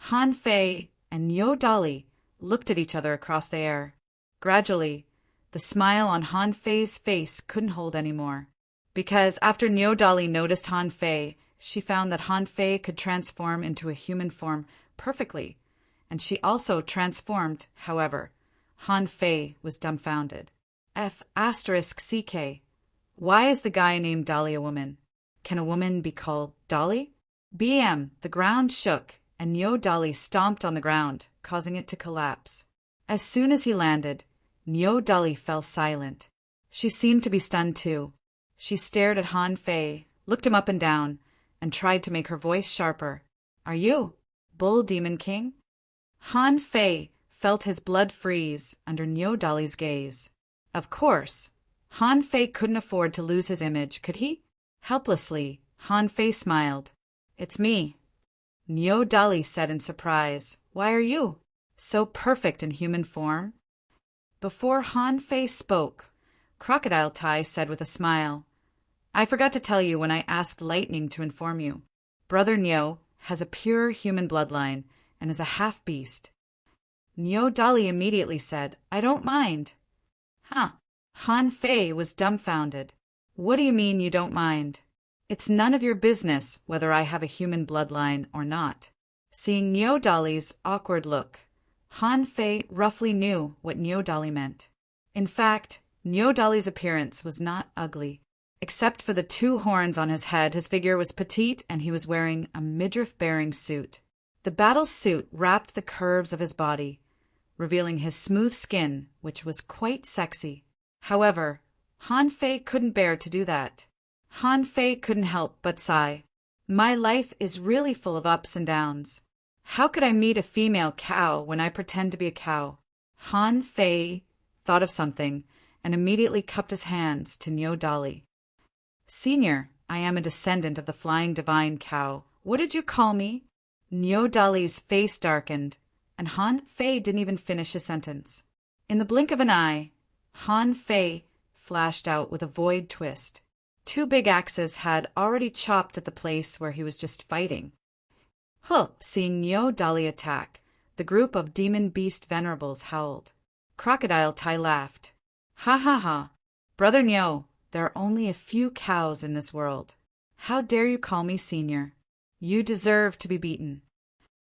Han Fei and Niu Dali looked at each other across the air. Gradually, the smile on Han Fei's face couldn't hold any more, because after Niu Dali noticed Han Fei, she found that Han Fei could transform into a human form perfectly, and she also transformed. However, Han Fei was dumbfounded. F***CK. Why is the guy named Dali a woman? Can a woman be called Dali? BM, the ground shook, and Niu Dali stomped on the ground, causing it to collapse. As soon as he landed, Niu Dali fell silent. She seemed to be stunned too. She stared at Han Fei, looked him up and down, and tried to make her voice sharper. "Are you Bull Demon King?" Han Fei felt his blood freeze under Niu Dali's gaze. Of course, Han Fei couldn't afford to lose his image, could he? Helplessly, Han Fei smiled. "It's me," Niu Dali said in surprise. "Why are you so perfect in human form?" Before Han Fei spoke, Crocodile Tai said with a smile, "I forgot to tell you when I asked Lightning to inform you. Brother Niu has a pure human bloodline and is a half-beast." Niu Dali immediately said, "I don't mind." Huh. Han Fei was dumbfounded. "What do you mean you don't mind? It's none of your business whether I have a human bloodline or not." Seeing Niu Dali's awkward look, Han Fei roughly knew what Niu Dali meant. In fact, Niu Dali's appearance was not ugly. Except for the 2 horns on his head, his figure was petite and he was wearing a midriff-bearing suit. The battle suit wrapped the curves of his body, revealing his smooth skin, which was quite sexy. However, Han Fei couldn't bear to do that. Han Fei couldn't help but sigh. "My life is really full of ups and downs. How could I meet a female cow when I pretend to be a cow?" Han Fei thought of something and immediately cupped his hands to Niu Dali. "Senior, I am a descendant of the flying divine cow. What did you call me?" Niu Dali's face darkened, and Han Fei didn't even finish his sentence. In the blink of an eye, Han Fei flashed out with a void twist. 2 big axes had already chopped at the place where he was just fighting. Seeing Niu Dali attack, the group of demon beast venerables howled. Crocodile Tai laughed. "Ha ha ha. Brother Niu, there are only a few cows in this world. How dare you call me senior? You deserve to be beaten."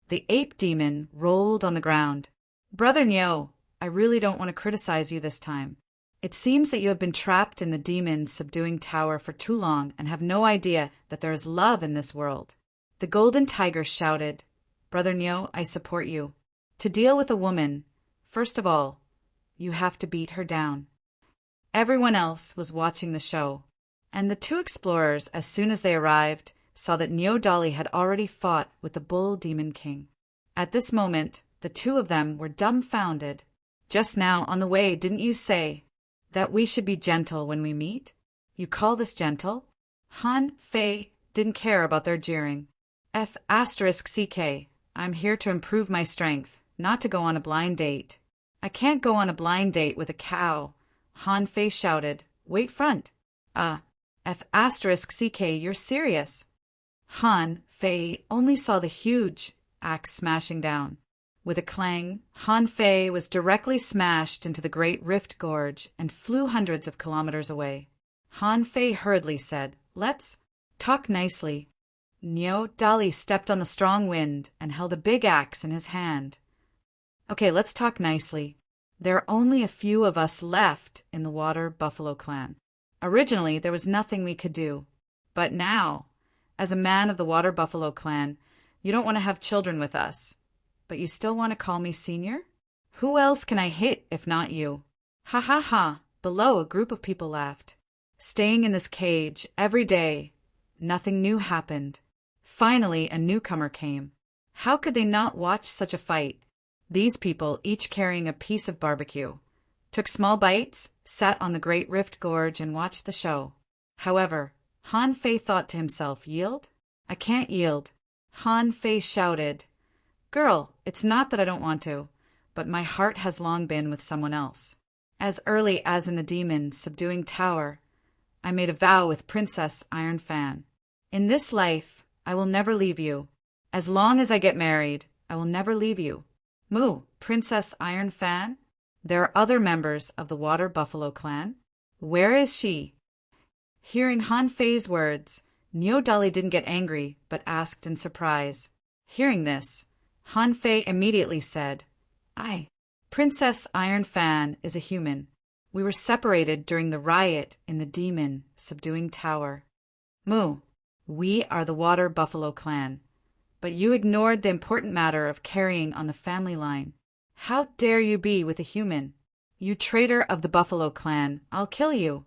The ape demon rolled on the ground. "Brother Niu, I really don't want to criticize you this time. It seems that you have been trapped in the demon subduing tower for too long and have no idea that there is love in this world." The golden tiger shouted, "Brother Niu, I support you. To deal with a woman, first of all, you have to beat her down." Everyone else was watching the show, and the 2 explorers, as soon as they arrived, saw that Niu Dali had already fought with the Bull Demon King. At this moment, the 2 of them were dumbfounded. "Just now, on the way, didn't you say that we should be gentle when we meet? You call this gentle?" Han Fei didn't care about their jeering. F***CK. I'm here to improve my strength, not to go on a blind date. "I can't go on a blind date with a cow," Han Fei shouted. "Wait front." F***CK. You're serious?" Han Fei only saw the huge axe smashing down. With a clang, Han Fei was directly smashed into the great rift gorge and flew hundreds of kilometers away. Han Fei hurriedly said, "Let's talk nicely." Niu Dali stepped on the strong wind and held a big axe in his hand. "Okay, let's talk nicely. There are only a few of us left in the Water Buffalo clan. Originally, there was nothing we could do. But now, as a man of the Water Buffalo clan, you don't want to have children with us. But you still want to call me senior? Who else can I hit if not you? Ha ha ha. Below, a group of people laughed. Staying in this cage every day, nothing new happened. Finally, a newcomer came. How could they not watch such a fight? These people, each carrying a piece of barbecue, took small bites, sat on the Great Rift Gorge, and watched the show. However, Han Fei thought to himself, yield? I can't yield. Han Fei shouted, Girl, it's not that I don't want to, but my heart has long been with someone else. As early as in the demon subduing tower, I made a vow with Princess Iron Fan. In this life, I will never leave you. As long as I get married, I will never leave you. Moo, Princess Iron Fan? There are other members of the Water Buffalo clan. Where is she? Hearing Han Fei's words, Niodali didn't get angry, but asked in surprise. Hearing this, Han Fei immediately said, Princess Iron Fan is a human. We were separated during the riot in the demon subduing tower. Moo, we are the Water Buffalo clan, but you ignored the important matter of carrying on the family line. How dare you be with a human? You traitor of the Buffalo clan, I'll kill you.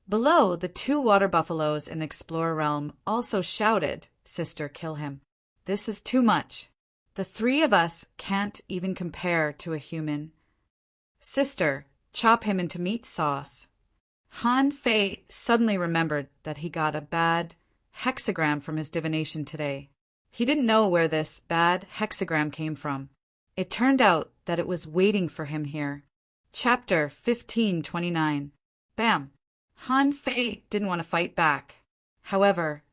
Below, the 2 water buffaloes in the Explorer realm also shouted, Sister, kill him. This is too much. The 3 of us can't even compare to a human. Sister, chop him into meat sauce. Han Fei suddenly remembered that he got a bad hexagram from his divination today. He didn't know where this bad hexagram came from. It turned out that it was waiting for him here. Chapter 1529. Bam! Han Fei didn't want to fight back. However,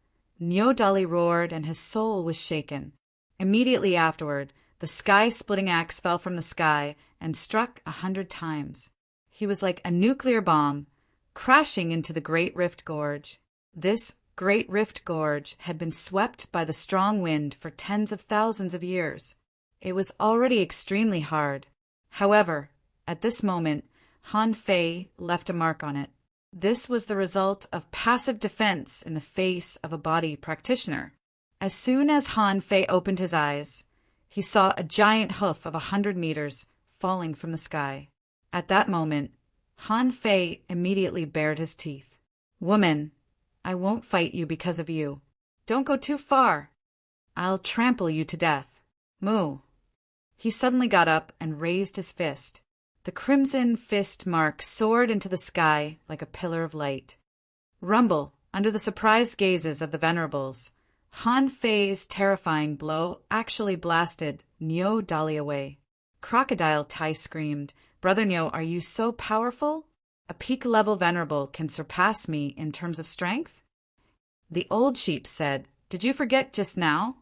Niodali roared and his soul was shaken. Immediately afterward, the sky-splitting axe fell from the sky and struck 100 times. He was like a nuclear bomb, crashing into the Great Rift Gorge. This Great Rift Gorge had been swept by the strong wind for tens of thousands of years. It was already extremely hard. However, at this moment, Han Fei left a mark on it. This was the result of passive defense in the face of a body practitioner. As soon as Han Fei opened his eyes, he saw a giant hoof of 100 meters falling from the sky. At that moment, Han Fei immediately bared his teeth. Woman, I won't fight you because of you. Don't go too far. I'll trample you to death. Moo. He suddenly got up and raised his fist. The crimson fist mark soared into the sky like a pillar of light. Rumble, under the surprised gazes of the venerables, Han Fei's terrifying blow actually blasted Niodali away. Crocodile Tai screamed, Brother Nio, are you so powerful? A peak-level venerable can surpass me in terms of strength? The old sheep said, Did you forget just now?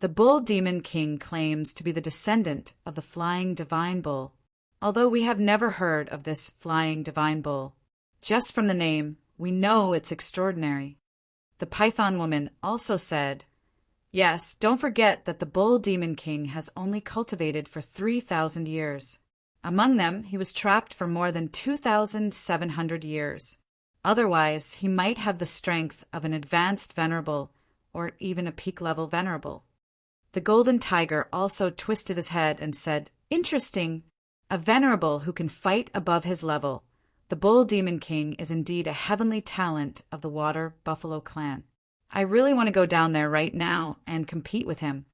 The Bull Demon King claims to be the descendant of the Flying Divine Bull, although we have never heard of this Flying Divine Bull. Just from the name, we know it's extraordinary. The Python woman also said, Yes, don't forget that the Bull Demon King has only cultivated for 3,000 years. Among them, he was trapped for more than 2,700 years. Otherwise, he might have the strength of an advanced venerable or even a peak-level venerable. The Golden Tiger also twisted his head and said, Interesting. A venerable who can fight above his level. The Bull Demon King is indeed a heavenly talent of the Water Buffalo clan. I really want to go down there right now and compete with him.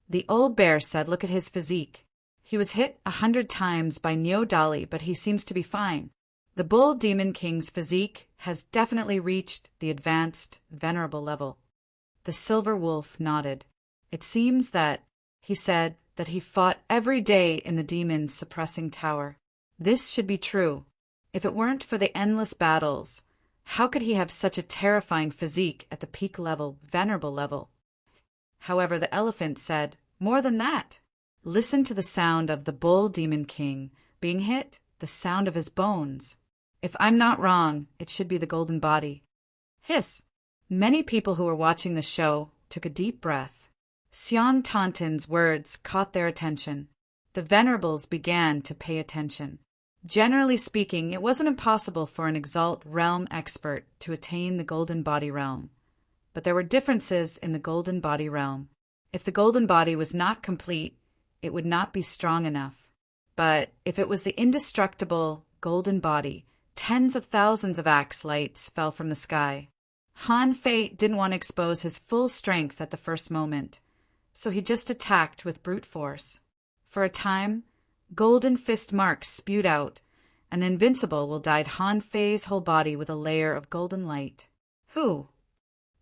The old bear said, Look at his physique. He was hit 100 times by Niodali, but he seems to be fine. The Bull Demon King's physique has definitely reached the advanced, venerable level. The Silver Wolf nodded. It seems that, he said, that he fought every day in the demon's suppressing tower. This should be true. If it weren't for the endless battles, how could he have such a terrifying physique at the peak level, venerable level? However, the elephant said, More than that. Listen to the sound of the Bull Demon King being hit, the sound of his bones. If I'm not wrong, it should be the golden body. Hiss! Many people who were watching the show took a deep breath. Sion Taunton's words caught their attention. The venerables began to pay attention. Generally speaking, it wasn't impossible for an Exalt realm expert to attain the Golden Body realm. But there were differences in the Golden Body realm. If the Golden Body was not complete, it would not be strong enough. But if it was the indestructible golden body, tens of thousands of axe lights fell from the sky. Han Fei didn't want to expose his full strength at the first moment, so he just attacked with brute force. For a time, golden fist marks spewed out, and the invincible will dyed Han Fei's whole body with a layer of golden light. Who?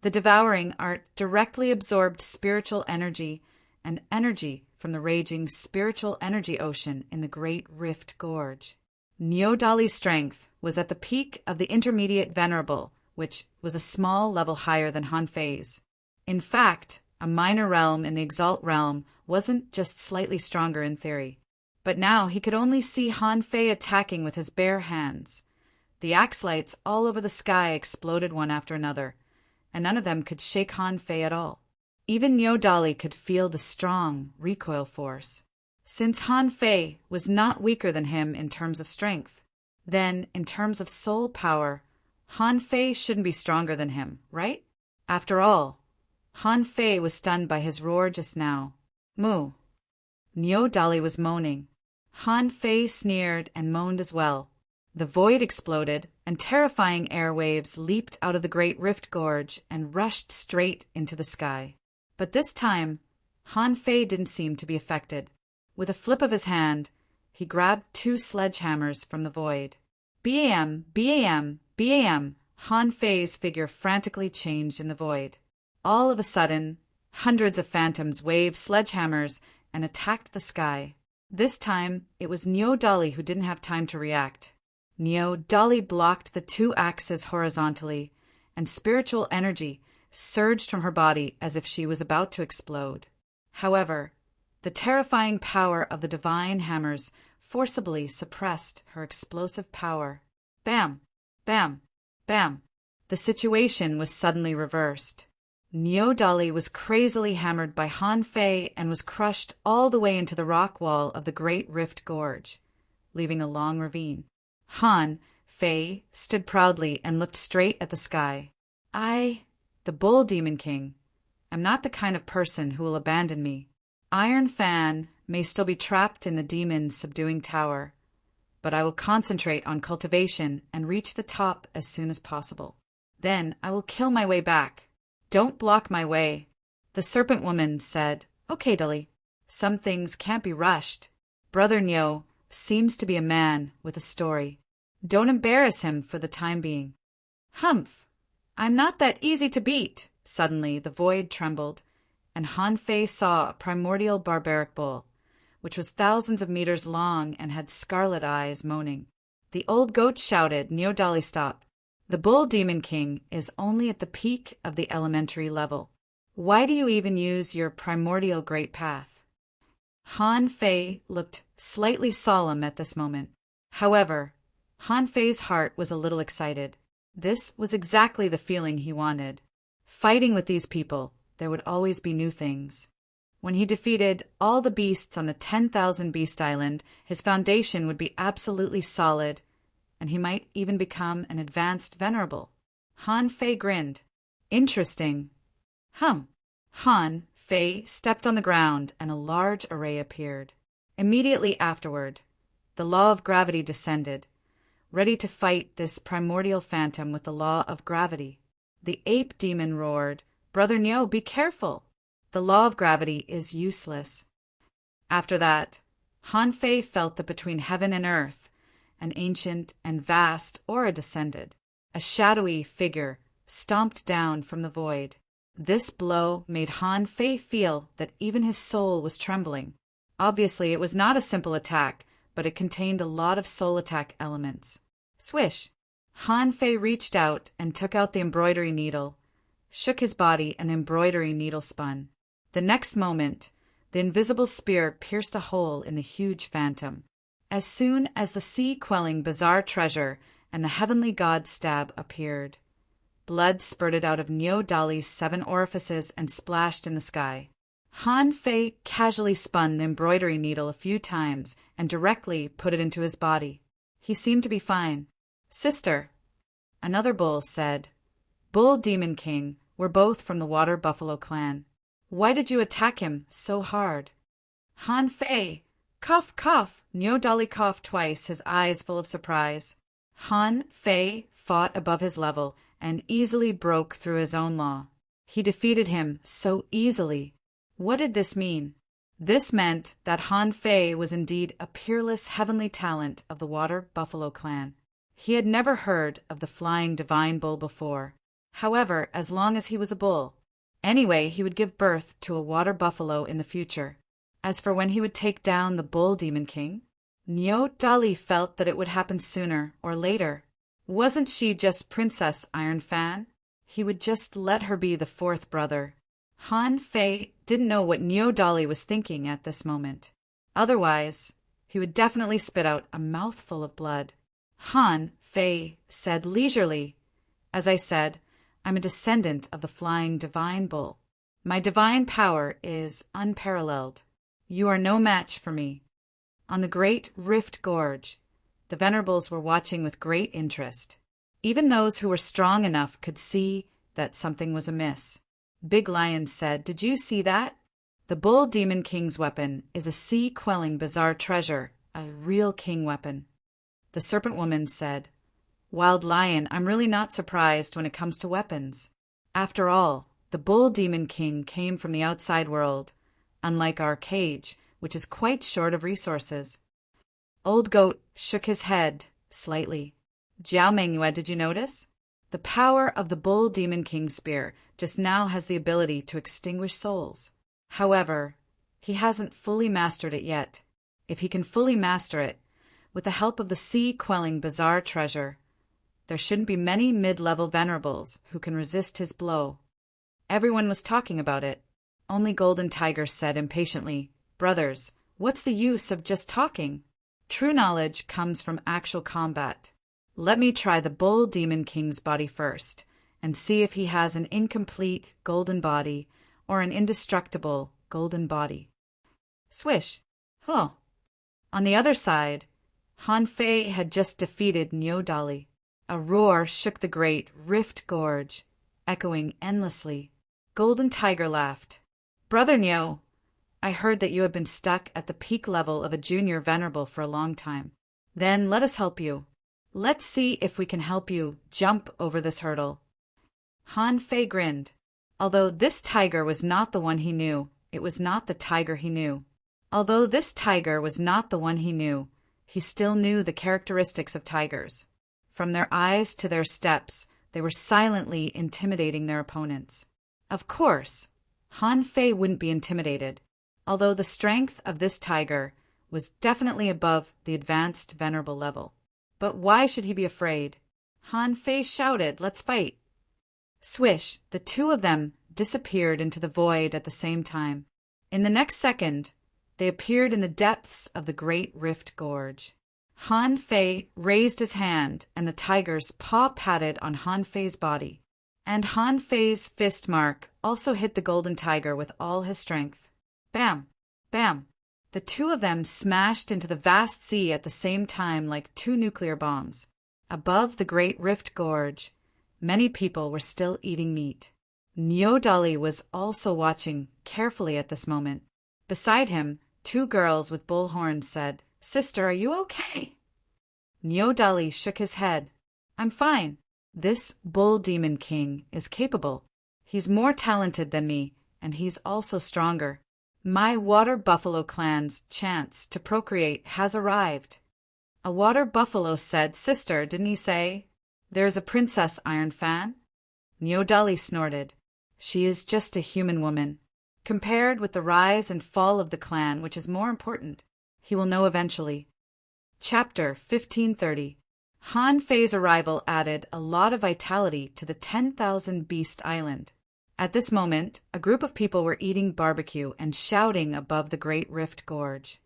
The devouring art directly absorbed spiritual energy and energy from the raging spiritual energy ocean in the Great Rift Gorge. Niu Dali's strength was at the peak of the intermediate venerable, which was a small level higher than Han Fei's. In fact, a minor realm in the Exalt realm wasn't just slightly stronger in theory. But now he could only see Han Fei attacking with his bare hands. The axe lights all over the sky exploded one after another, and none of them could shake Han Fei at all. Even Niu Dali could feel the strong recoil force. Since Han Fei was not weaker than him in terms of strength, then in terms of soul power, Han Fei shouldn't be stronger than him, right? After all, Han Fei was stunned by his roar just now. Moo. Niu Dali was moaning. Han Fei sneered and moaned as well. The void exploded, and terrifying air waves leaped out of the Great Rift Gorge and rushed straight into the sky. But this time, Han Fei didn't seem to be affected. With a flip of his hand, he grabbed 2 sledgehammers from the void. BAM, BAM, BAM, Han Fei's figure frantically changed in the void. All of a sudden, hundreds of phantoms waved sledgehammers and attacked the sky. This time, it was Niu Dali who didn't have time to react. Niu Dali blocked the 2 axes horizontally, and spiritual energy surged from her body as if she was about to explode. However, the terrifying power of the divine hammers forcibly suppressed her explosive power. Bam! Bam! Bam! The situation was suddenly reversed. Niu Dali was crazily hammered by Han Fei and was crushed all the way into the rock wall of the Great Rift Gorge, leaving a long ravine. Han Fei stood proudly and looked straight at the sky. I, the Bull Demon King, am not the kind of person who will abandon me. Iron Fan may still be trapped in the demon's subduing tower, but I will concentrate on cultivation and reach the top as soon as possible. Then I will kill my way back. Don't block my way. The serpent woman said, Okay, Dali. Some things can't be rushed. Brother Niu seems to be a man with a story. Don't embarrass him for the time being. Humph! I'm not that easy to beat. Suddenly the void trembled, and Han Fei saw a primordial barbaric bull, which was thousands of meters long and had scarlet eyes, moaning. The old goat shouted, Niu Dali, stop. The Bull Demon King is only at the peak of the elementary level. Why do you even use your primordial great path? Han Fei looked slightly solemn at this moment. However, Han Fei's heart was a little excited. This was exactly the feeling he wanted. Fighting with these people, there would always be new things. When he defeated all the beasts on the 10,000 Beast Island, his foundation would be absolutely solid, and he might even become an advanced venerable. Han Fei grinned. Interesting. Han Fei stepped on the ground and a large array appeared. Immediately afterward, the law of gravity descended, ready to fight this primordial phantom with the law of gravity. The ape demon roared, Brother Niu, be careful. The law of gravity is useless. After that, Han Fei felt that between heaven and earth, an ancient and vast aura descended. A shadowy figure stomped down from the void. This blow made Han Fei feel that even his soul was trembling. Obviously, it was not a simple attack, but it contained a lot of soul attack elements. Swish! Han Fei reached out and took out the embroidery needle, shook his body, and the embroidery needle spun. The next moment, the invisible spear pierced a hole in the huge phantom. As soon as the sea-quelling bizarre treasure and the heavenly god stab appeared, blood spurted out of Niu Dali's 7 orifices and splashed in the sky. Han Fei casually spun the embroidery needle a few times and directly put it into his body. He seemed to be fine. Sister, another bull said, Bull Demon King, we're both from the Water Buffalo clan. Why did you attack him so hard? Han Fei! Cough, cough! Niodali coughed twice, his eyes full of surprise. Han Fei fought above his level and easily broke through his own law. He defeated him so easily. What did this mean? This meant that Han Fei was indeed a peerless heavenly talent of the Water Buffalo clan. He had never heard of the flying divine bull before. However, as long as he was a bull. Anyway, he would give birth to a water buffalo in the future. As for when he would take down the bull demon king, Niodali felt that it would happen sooner or later. Wasn't she just Princess Iron Fan? He would just let her be the fourth brother. Han Fei didn't know what Niodali was thinking at this moment. Otherwise, he would definitely spit out a mouthful of blood. Han Fei said leisurely, "As I said, I'm a descendant of the flying divine bull. My divine power is unparalleled. You are no match for me." On the great Rift Gorge, the Venerables were watching with great interest. Even those who were strong enough could see that something was amiss. Big Lion said, "Did you see that? The Bull Demon King's weapon is a sea-quelling bizarre treasure, a real king weapon." The Serpent Woman said, "Wild Lion, I'm really not surprised when it comes to weapons. After all, the Bull Demon King came from the outside world, unlike our cage, which is quite short of resources." Old Goat shook his head slightly. "Jiao Mengyue, did you notice? The power of the Bull Demon King's spear just now has the ability to extinguish souls. However, he hasn't fully mastered it yet. If he can fully master it, with the help of the sea-quelling bizarre treasure, there shouldn't be many mid-level venerables who can resist his blow." Everyone was talking about it. Only Golden Tiger said impatiently, "Brothers, what's the use of just talking? True knowledge comes from actual combat. Let me try the Bull Demon King's body first, and see if he has an incomplete golden body or an indestructible golden body." Swish! Huh! On the other side, Han Fei had just defeated Niodali. A roar shook the great Rift Gorge, echoing endlessly. Golden Tiger laughed. "Brother Nio, I heard that you have been stuck at the peak level of a junior venerable for a long time. Then let us help you. Let's see if we can help you jump over this hurdle." Han Fei grinned. Although this tiger was not the one he knew, it was not the tiger he knew. Although this tiger was not the one he knew, he still knew the characteristics of tigers. From their eyes to their steps, they were silently intimidating their opponents. Of course, Han Fei wouldn't be intimidated, although the strength of this tiger was definitely above the advanced venerable level. But why should he be afraid? Han Fei shouted, "Let's fight!" Swish! The two of them disappeared into the void at the same time. In the next second, they appeared in the depths of the great Rift Gorge. Han Fei raised his hand, and the tiger's paw patted on Han Fei's body. And Han Fei's fist mark also hit the golden tiger with all his strength. Bam! Bam! The two of them smashed into the vast sea at the same time like two nuclear bombs. Above the great Rift Gorge, many people were still eating meat. Niodali was also watching carefully at this moment. Beside him, two girls with bull horns said, "Sister, are you okay?" Niodali shook his head. "I'm fine. This Bull Demon King is capable. He's more talented than me, and he's also stronger. My Water Buffalo clan's chance to procreate has arrived." A water buffalo said, "Sister, didn't he say there's a Princess Iron Fan?" Niodali snorted. "She is just a human woman. Compared with the rise and fall of the clan, which is more important, he will know eventually." Chapter 1530. Han Fei's arrival added a lot of vitality to the 10,000 Beast Island. At this moment, a group of people were eating barbecue and shouting above the great Rift Gorge.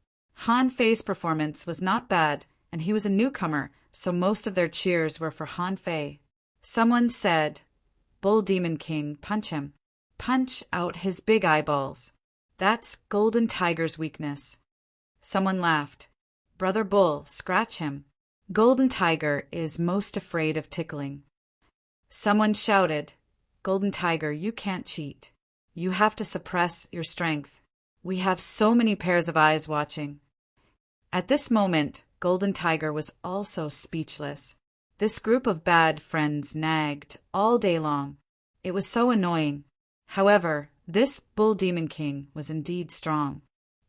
Han Fei's performance was not bad, and he was a newcomer, so most of their cheers were for Han Fei. Someone said, "Bull Demon King, punch him. Punch out his big eyeballs. That's Golden Tiger's weakness." Someone laughed. "Brother Bull, scratch him. Golden Tiger is most afraid of tickling." Someone shouted, "Golden Tiger, you can't cheat. You have to suppress your strength. We have so many pairs of eyes watching. At this moment, Golden Tiger was also speechless. This group of bad friends nagged all day long. It was so annoying. However, this Bull Demon King was indeed strong.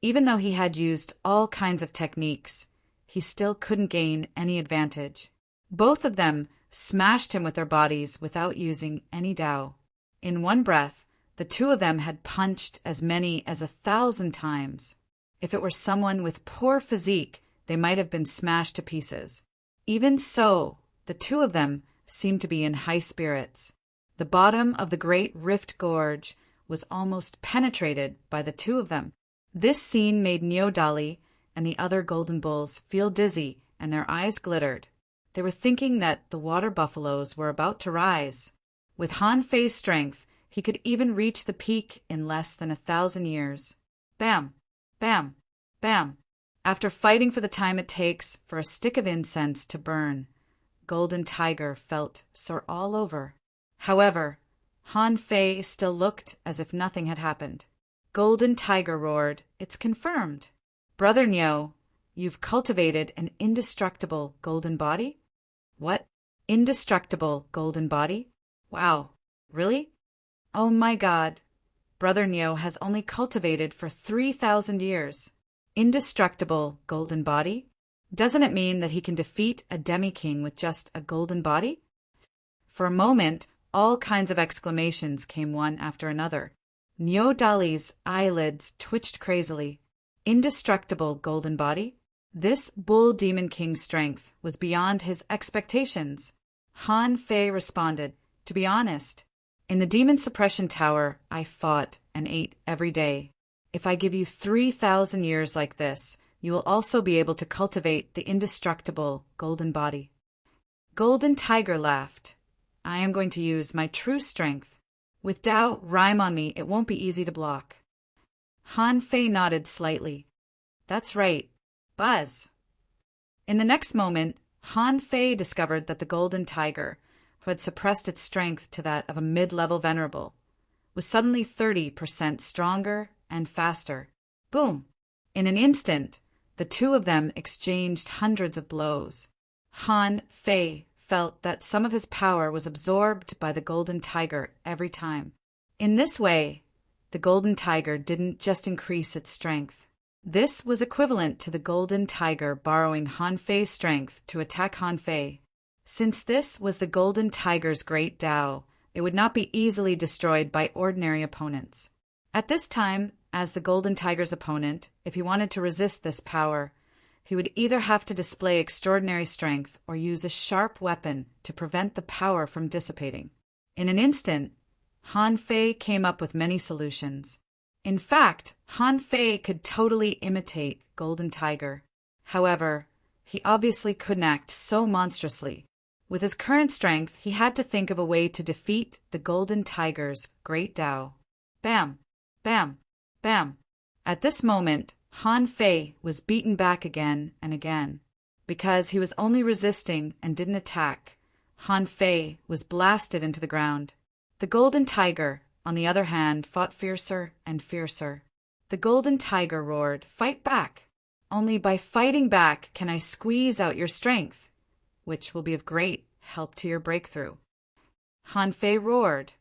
Even though he had used all kinds of techniques, he still couldn't gain any advantage. Both of them smashed him with their bodies without using any Tao. In one breath, the two of them had punched as many as 1,000 times. If it were someone with poor physique, they might have been smashed to pieces. Even so, the two of them seemed to be in high spirits. The bottom of the great rift gorge was almost penetrated by the two of them. This scene made Neodali and the other golden bulls feel dizzy, and their eyes glittered. They were thinking that the water buffaloes were about to rise. With Han Fei's strength, he could even reach the peak in less than 1,000 years. Bam! Bam! Bam! After fighting for the time it takes for a stick of incense to burn, Golden Tiger felt sore all over. However, Han Fei still looked as if nothing had happened. Golden Tiger roared, "It's confirmed. Brother Nyo, you've cultivated an indestructible golden body?" "What? Indestructible golden body? Wow, really? Oh my God. Brother Nyo has only cultivated for 3,000 years. Indestructible golden body? Doesn't it mean that he can defeat a demi-king with just a golden body?" For a moment, all kinds of exclamations came one after another. Nyo Dali's eyelids twitched crazily. Indestructible golden body? This Bull Demon King's strength was beyond his expectations. Han Fei responded, "To be honest, in the Demon Suppression Tower, I fought and ate every day. If I give you 3,000 years like this, you will also be able to cultivate the indestructible golden body." Golden Tiger laughed. "I am going to use my true strength. With Tao rhyme on me, it won't be easy to block." Han Fei nodded slightly. "That's right. Buzz." In the next moment, Han Fei discovered that the Golden Tiger, who had suppressed its strength to that of a mid-level venerable, was suddenly 30% stronger and faster. Boom! In an instant, the two of them exchanged hundreds of blows. Han Fei felt that some of his power was absorbed by the Golden Tiger every time. In this way, the Golden Tiger didn't just increase its strength. This was equivalent to the Golden Tiger borrowing Han Fei's strength to attack Han Fei. Since this was the Golden Tiger's great Tao, it would not be easily destroyed by ordinary opponents. At this time, as the Golden Tiger's opponent, if he wanted to resist this power, he would either have to display extraordinary strength or use a sharp weapon to prevent the power from dissipating. In an instant, Han Fei came up with many solutions. In fact, Han Fei could totally imitate Golden Tiger. However, he obviously couldn't act so monstrously. With his current strength, he had to think of a way to defeat the Golden Tiger's great Tao. Bam! Bam! Bam! At this moment, Han Fei was beaten back again and again. Because he was only resisting and didn't attack, Han Fei was blasted into the ground. The Golden Tiger, on the other hand, fought fiercer and fiercer. The Golden Tiger roared, "Fight back! Only by fighting back can I squeeze out your strength, which will be of great help to your breakthrough." Han Fei roared,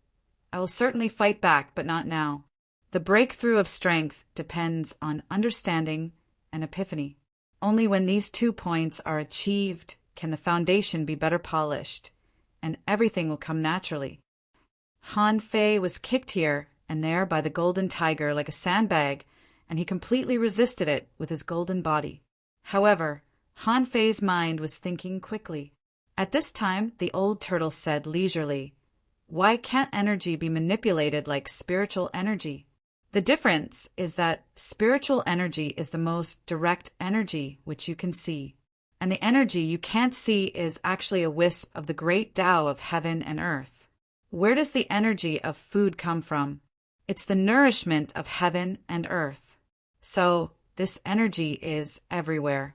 "I will certainly fight back, but not now. The breakthrough of strength depends on understanding and epiphany. Only when these 2 points are achieved can the foundation be better polished, and everything will come naturally." Han Fei was kicked here and there by the Golden Tiger like a sandbag, and he completely resisted it with his golden body. However, Han Fei's mind was thinking quickly. At this time, the old turtle said leisurely, "Why can't energy be manipulated like spiritual energy? The difference is that spiritual energy is the most direct energy which you can see, and the energy you can't see is actually a wisp of the great Tao of heaven and earth. Where does the energy of food come from? It's the nourishment of heaven and earth. So this energy is everywhere."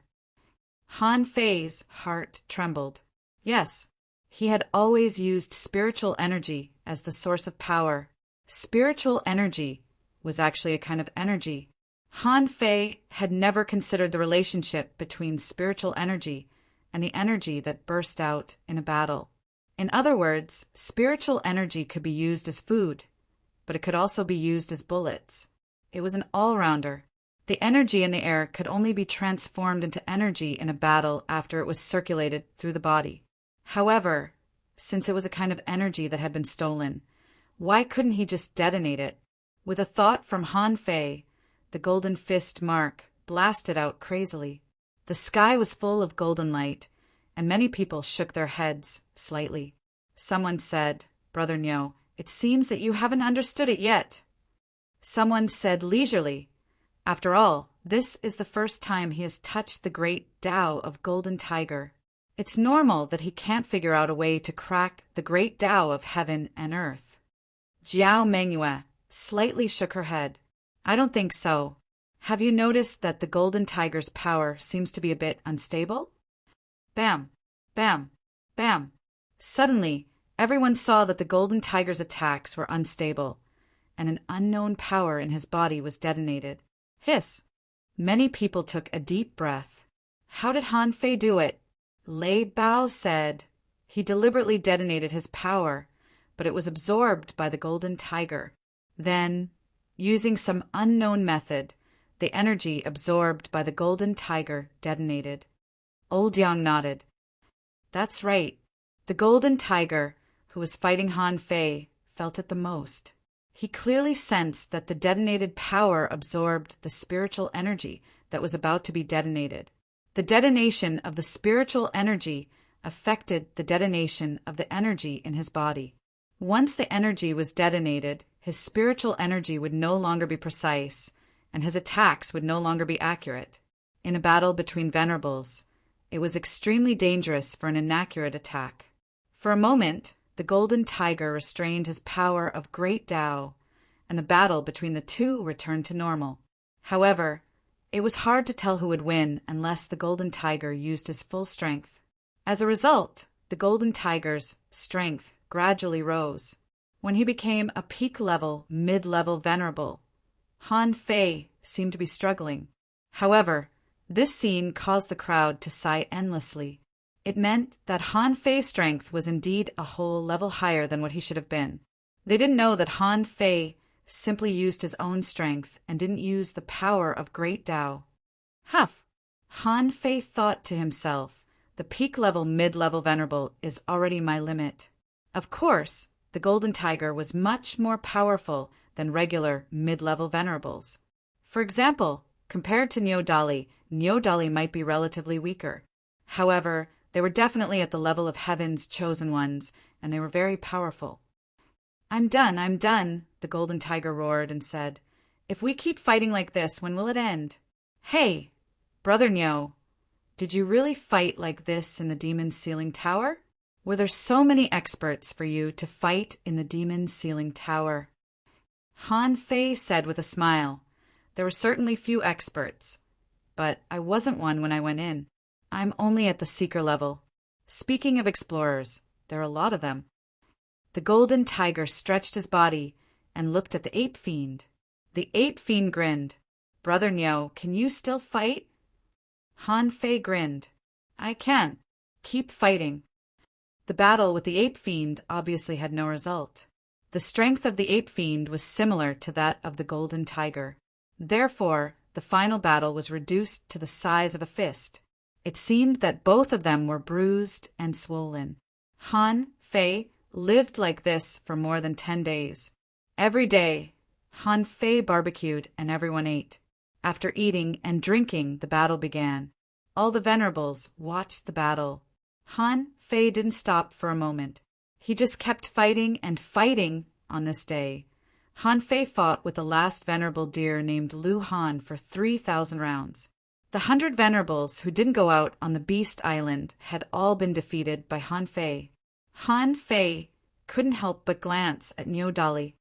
Han Fei's heart trembled. Yes, he had always used spiritual energy as the source of power. Spiritual energy was actually a kind of energy. Han Fei had never considered the relationship between spiritual energy and the energy that burst out in a battle. In other words, spiritual energy could be used as food, but it could also be used as bullets. It was an all-rounder. The energy in the air could only be transformed into energy in a battle after it was circulated through the body. However, since it was a kind of energy that had been stolen, why couldn't he just detonate it? With a thought from Han Fei, the golden fist mark blasted out crazily. The sky was full of golden light, and many people shook their heads slightly. Someone said, "Brother Nyo, it seems that you haven't understood it yet." Someone said leisurely, "After all, this is the first time he has touched the great Tao of Golden Tiger. It's normal that he can't figure out a way to crack the great Tao of heaven and earth." Jiao Mengyue slightly shook her head. "I don't think so. Have you noticed that the Golden Tiger's power seems to be a bit unstable?" Bam! Bam! Bam! Suddenly, everyone saw that the Golden Tiger's attacks were unstable, and an unknown power in his body was detonated. Hiss! Many people took a deep breath. How did Han Fei do it? Lei Bao said he deliberately detonated his power, but it was absorbed by the Golden Tiger. Then, using some unknown method, the energy absorbed by the Golden Tiger detonated. Old Yang nodded. That's right. The Golden Tiger, who was fighting Han Fei, felt it the most. He clearly sensed that the detonated power absorbed the spiritual energy that was about to be detonated. The detonation of the spiritual energy affected the detonation of the energy in his body. Once the energy was detonated, his spiritual energy would no longer be precise, and his attacks would no longer be accurate. In a battle between venerables, it was extremely dangerous for an inaccurate attack. For a moment, the Golden Tiger restrained his power of great Tao, and the battle between the two returned to normal. However, it was hard to tell who would win unless the Golden Tiger used his full strength. As a result, the Golden Tiger's strength gradually rose. When he became a peak-level, mid-level venerable, Han Fei seemed to be struggling. However, this scene caused the crowd to sigh endlessly. It meant that Han Fei's strength was indeed a whole level higher than what he should have been. They didn't know that Han Fei simply used his own strength and didn't use the power of great Tao. Huff! Han Fei thought to himself, the peak-level, mid-level venerable is already my limit. Of course, the Golden Tiger was much more powerful than regular mid-level venerables. For example, compared to Nyo Dali might be relatively weaker. However, they were definitely at the level of heaven's chosen ones, and they were very powerful. I'm done, the Golden Tiger roared and said. If we keep fighting like this, when will it end? Hey, Brother Nyo, did you really fight like this in the Demon's Ceiling Tower? Were there so many experts for you to fight in the Demon's Ceiling Tower? Han Fei said with a smile. There were certainly few experts, but I wasn't one when I went in. I'm only at the seeker level. Speaking of explorers, there are a lot of them. The Golden Tiger stretched his body and looked at the Ape Fiend. The Ape Fiend grinned. Brother Nyo, can you still fight? Han Fei grinned. I can. Keep fighting. The battle with the Ape Fiend obviously had no result. The strength of the Ape Fiend was similar to that of the Golden Tiger. Therefore, the final battle was reduced to the size of a fist. It seemed that both of them were bruised and swollen. Han Fei lived like this for more than 10 days. Every day, Han Fei barbecued and everyone ate. After eating and drinking, the battle began. All the venerables watched the battle. Han Fei didn't stop for a moment. He just kept fighting and fighting on this day. Han Fei fought with the last venerable deer named Lu Han for 3,000 rounds. The 100 venerables who didn't go out on the Beast Island had all been defeated by Han Fei. Han Fei couldn't help but glance at Nyo Dali.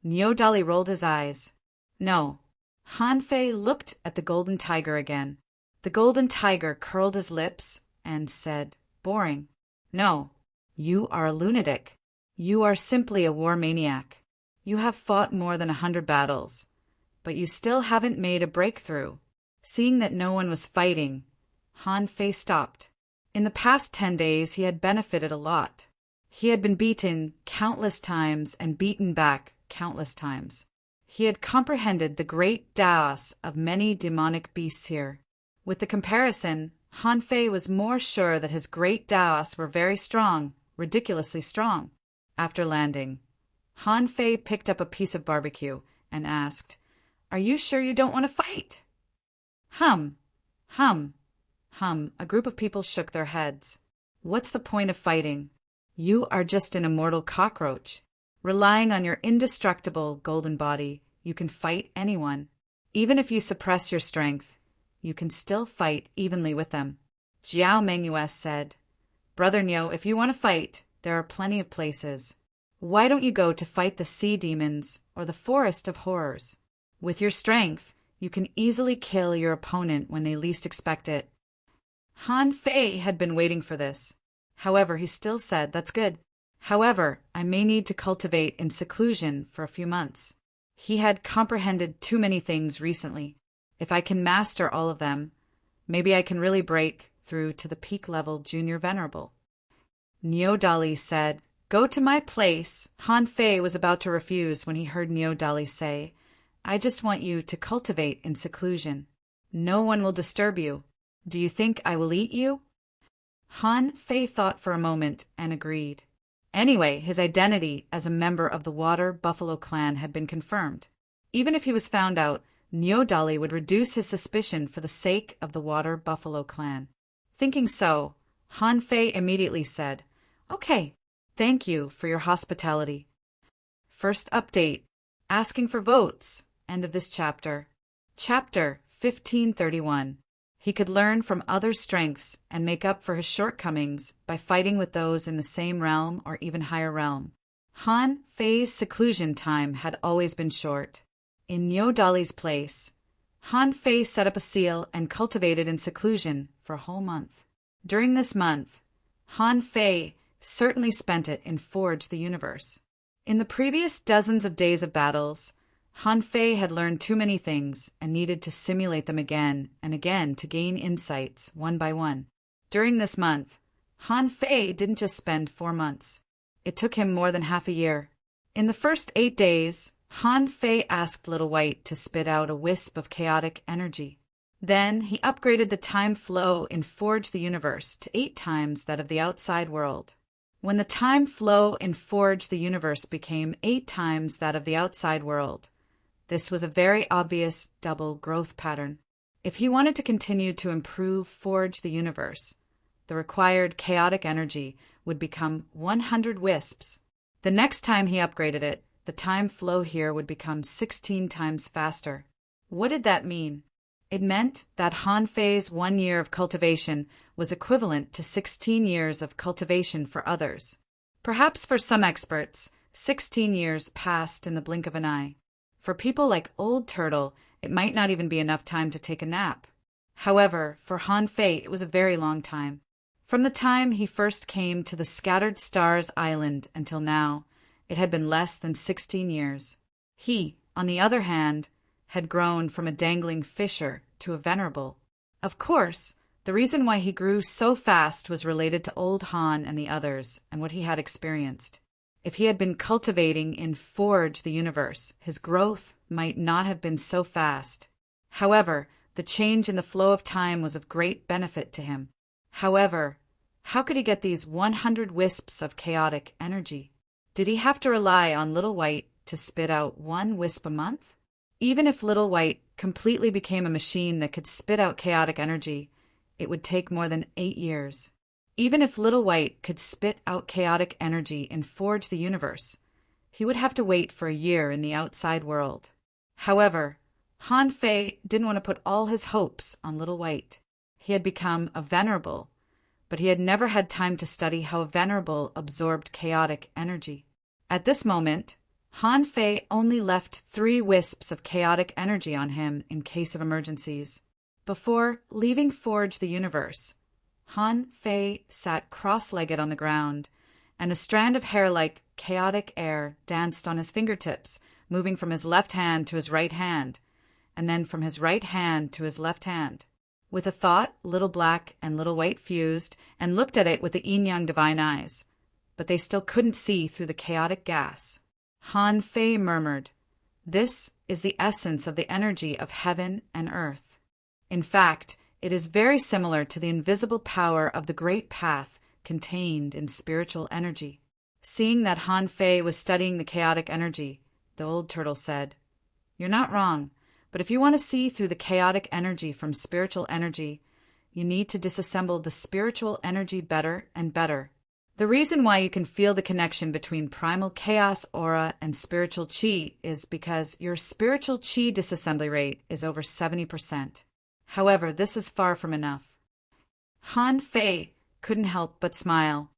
Nyo Dali rolled his eyes. No. Han Fei looked at the Golden Tiger again. The Golden Tiger curled his lips and said, boring. No, you are a lunatic. You are simply a war maniac. You have fought more than 100 battles, but you still haven't made a breakthrough. Seeing that no one was fighting, Han Fei stopped. In the past 10 days, he had benefited a lot. He had been beaten countless times and beaten back countless times. He had comprehended the great Taos of many demonic beasts here. With the comparison, Han Fei was more sure that his great Taos were very strong, ridiculously strong. After landing, Han Fei picked up a piece of barbecue and asked, "Are you sure you don't want to fight?" Hum, hum, hum. A group of people shook their heads. What's the point of fighting? You are just an immortal cockroach. Relying on your indestructible golden body, you can fight anyone. Even if you suppress your strength, you can still fight evenly with them. Jiao Mengyues said, "Brother Niu, if you want to fight, there are plenty of places. Why don't you go to fight the sea demons or the forest of horrors? With your strength, you can easily kill your opponent when they least expect it." Han Fei had been waiting for this. However, he still said, "That's good. However, I may need to cultivate in seclusion for a few months." He had comprehended too many things recently. If I can master all of them, maybe I can really break through to the peak level Junior Venerable. Niu Dali said, "Go to my place." Han Fei was about to refuse when he heard Niu Dali say, "I just want you to cultivate in seclusion. No one will disturb you. Do you think I will eat you?" Han Fei thought for a moment and agreed. Anyway, his identity as a member of the Water Buffalo clan had been confirmed. Even if he was found out, Niu Dali would reduce his suspicion for the sake of the Water Buffalo clan. Thinking so, Han Fei immediately said, "Okay, thank you for your hospitality." First update, asking for votes. End of this chapter. Chapter 1531. He could learn from others' strengths and make up for his shortcomings by fighting with those in the same realm or even higher realm. Han Fei's seclusion time had always been short. In Niu Dali's place, Han Fei set up a seal and cultivated in seclusion for a whole month. During this month, Han Fei certainly spent it in Forge the Universe. In the previous dozens of days of battles, Han Fei had learned too many things and needed to simulate them again and again to gain insights one by one. During this month, Han Fei didn't just spend 4 months. It took him more than half a year. In the first 8 days, Han Fei asked Little White to spit out a wisp of chaotic energy. Then he upgraded the time flow in Forge the Universe to 8 times that of the outside world. When the time flow in Forge the Universe became 8 times that of the outside world, this was a very obvious double growth pattern. If he wanted to continue to improve Forge the Universe, the required chaotic energy would become 100 wisps. The next time he upgraded it, the time flow here would become 16 times faster. What did that mean? It meant that Han Fei's 1 year of cultivation was equivalent to 16 years of cultivation for others. Perhaps for some experts, 16 years passed in the blink of an eye. For people like Old Turtle, it might not even be enough time to take a nap. However, for Han Fei, it was a very long time. From the time he first came to the Scattered Stars Island until now, it had been less than 16 years. He, on the other hand, had grown from a dangling fisher to a venerable. Of course, the reason why he grew so fast was related to Old Han and the others and what he had experienced. If he had been cultivating in Forge the Universe, his growth might not have been so fast. However, the change in the flow of time was of great benefit to him. However, how could he get these 100 wisps of chaotic energy? Did he have to rely on Little White to spit out 1 wisp a month? Even if Little White completely became a machine that could spit out chaotic energy, it would take more than 8 years. Even if Little White could spit out chaotic energy and Forge the Universe, he would have to wait for a year in the outside world. However, Han Fei didn't want to put all his hopes on Little White. He had become a venerable, but he had never had time to study how a venerable absorbed chaotic energy. At this moment, Han Fei only left 3 wisps of chaotic energy on him in case of emergencies. Before leaving Forge the Universe, Han Fei sat cross-legged on the ground, and a strand of hair like chaotic air danced on his fingertips, moving from his left hand to his right hand, and then from his right hand to his left hand. With a thought, Little Black and Little White fused and looked at it with the yin-yang divine eyes, but they still couldn't see through the chaotic gas. Han Fei murmured, "This is the essence of the energy of heaven and earth. In fact, it is very similar to the invisible power of the great path contained in spiritual energy." Seeing that Han Fei was studying the chaotic energy, the old turtle said, "You're not wrong, but if you want to see through the chaotic energy from spiritual energy, you need to disassemble the spiritual energy better and better. The reason why you can feel the connection between primal chaos aura and spiritual chi is because your spiritual chi disassembly rate is over 70%. However, this is far from enough." Han Fei couldn't help but smile.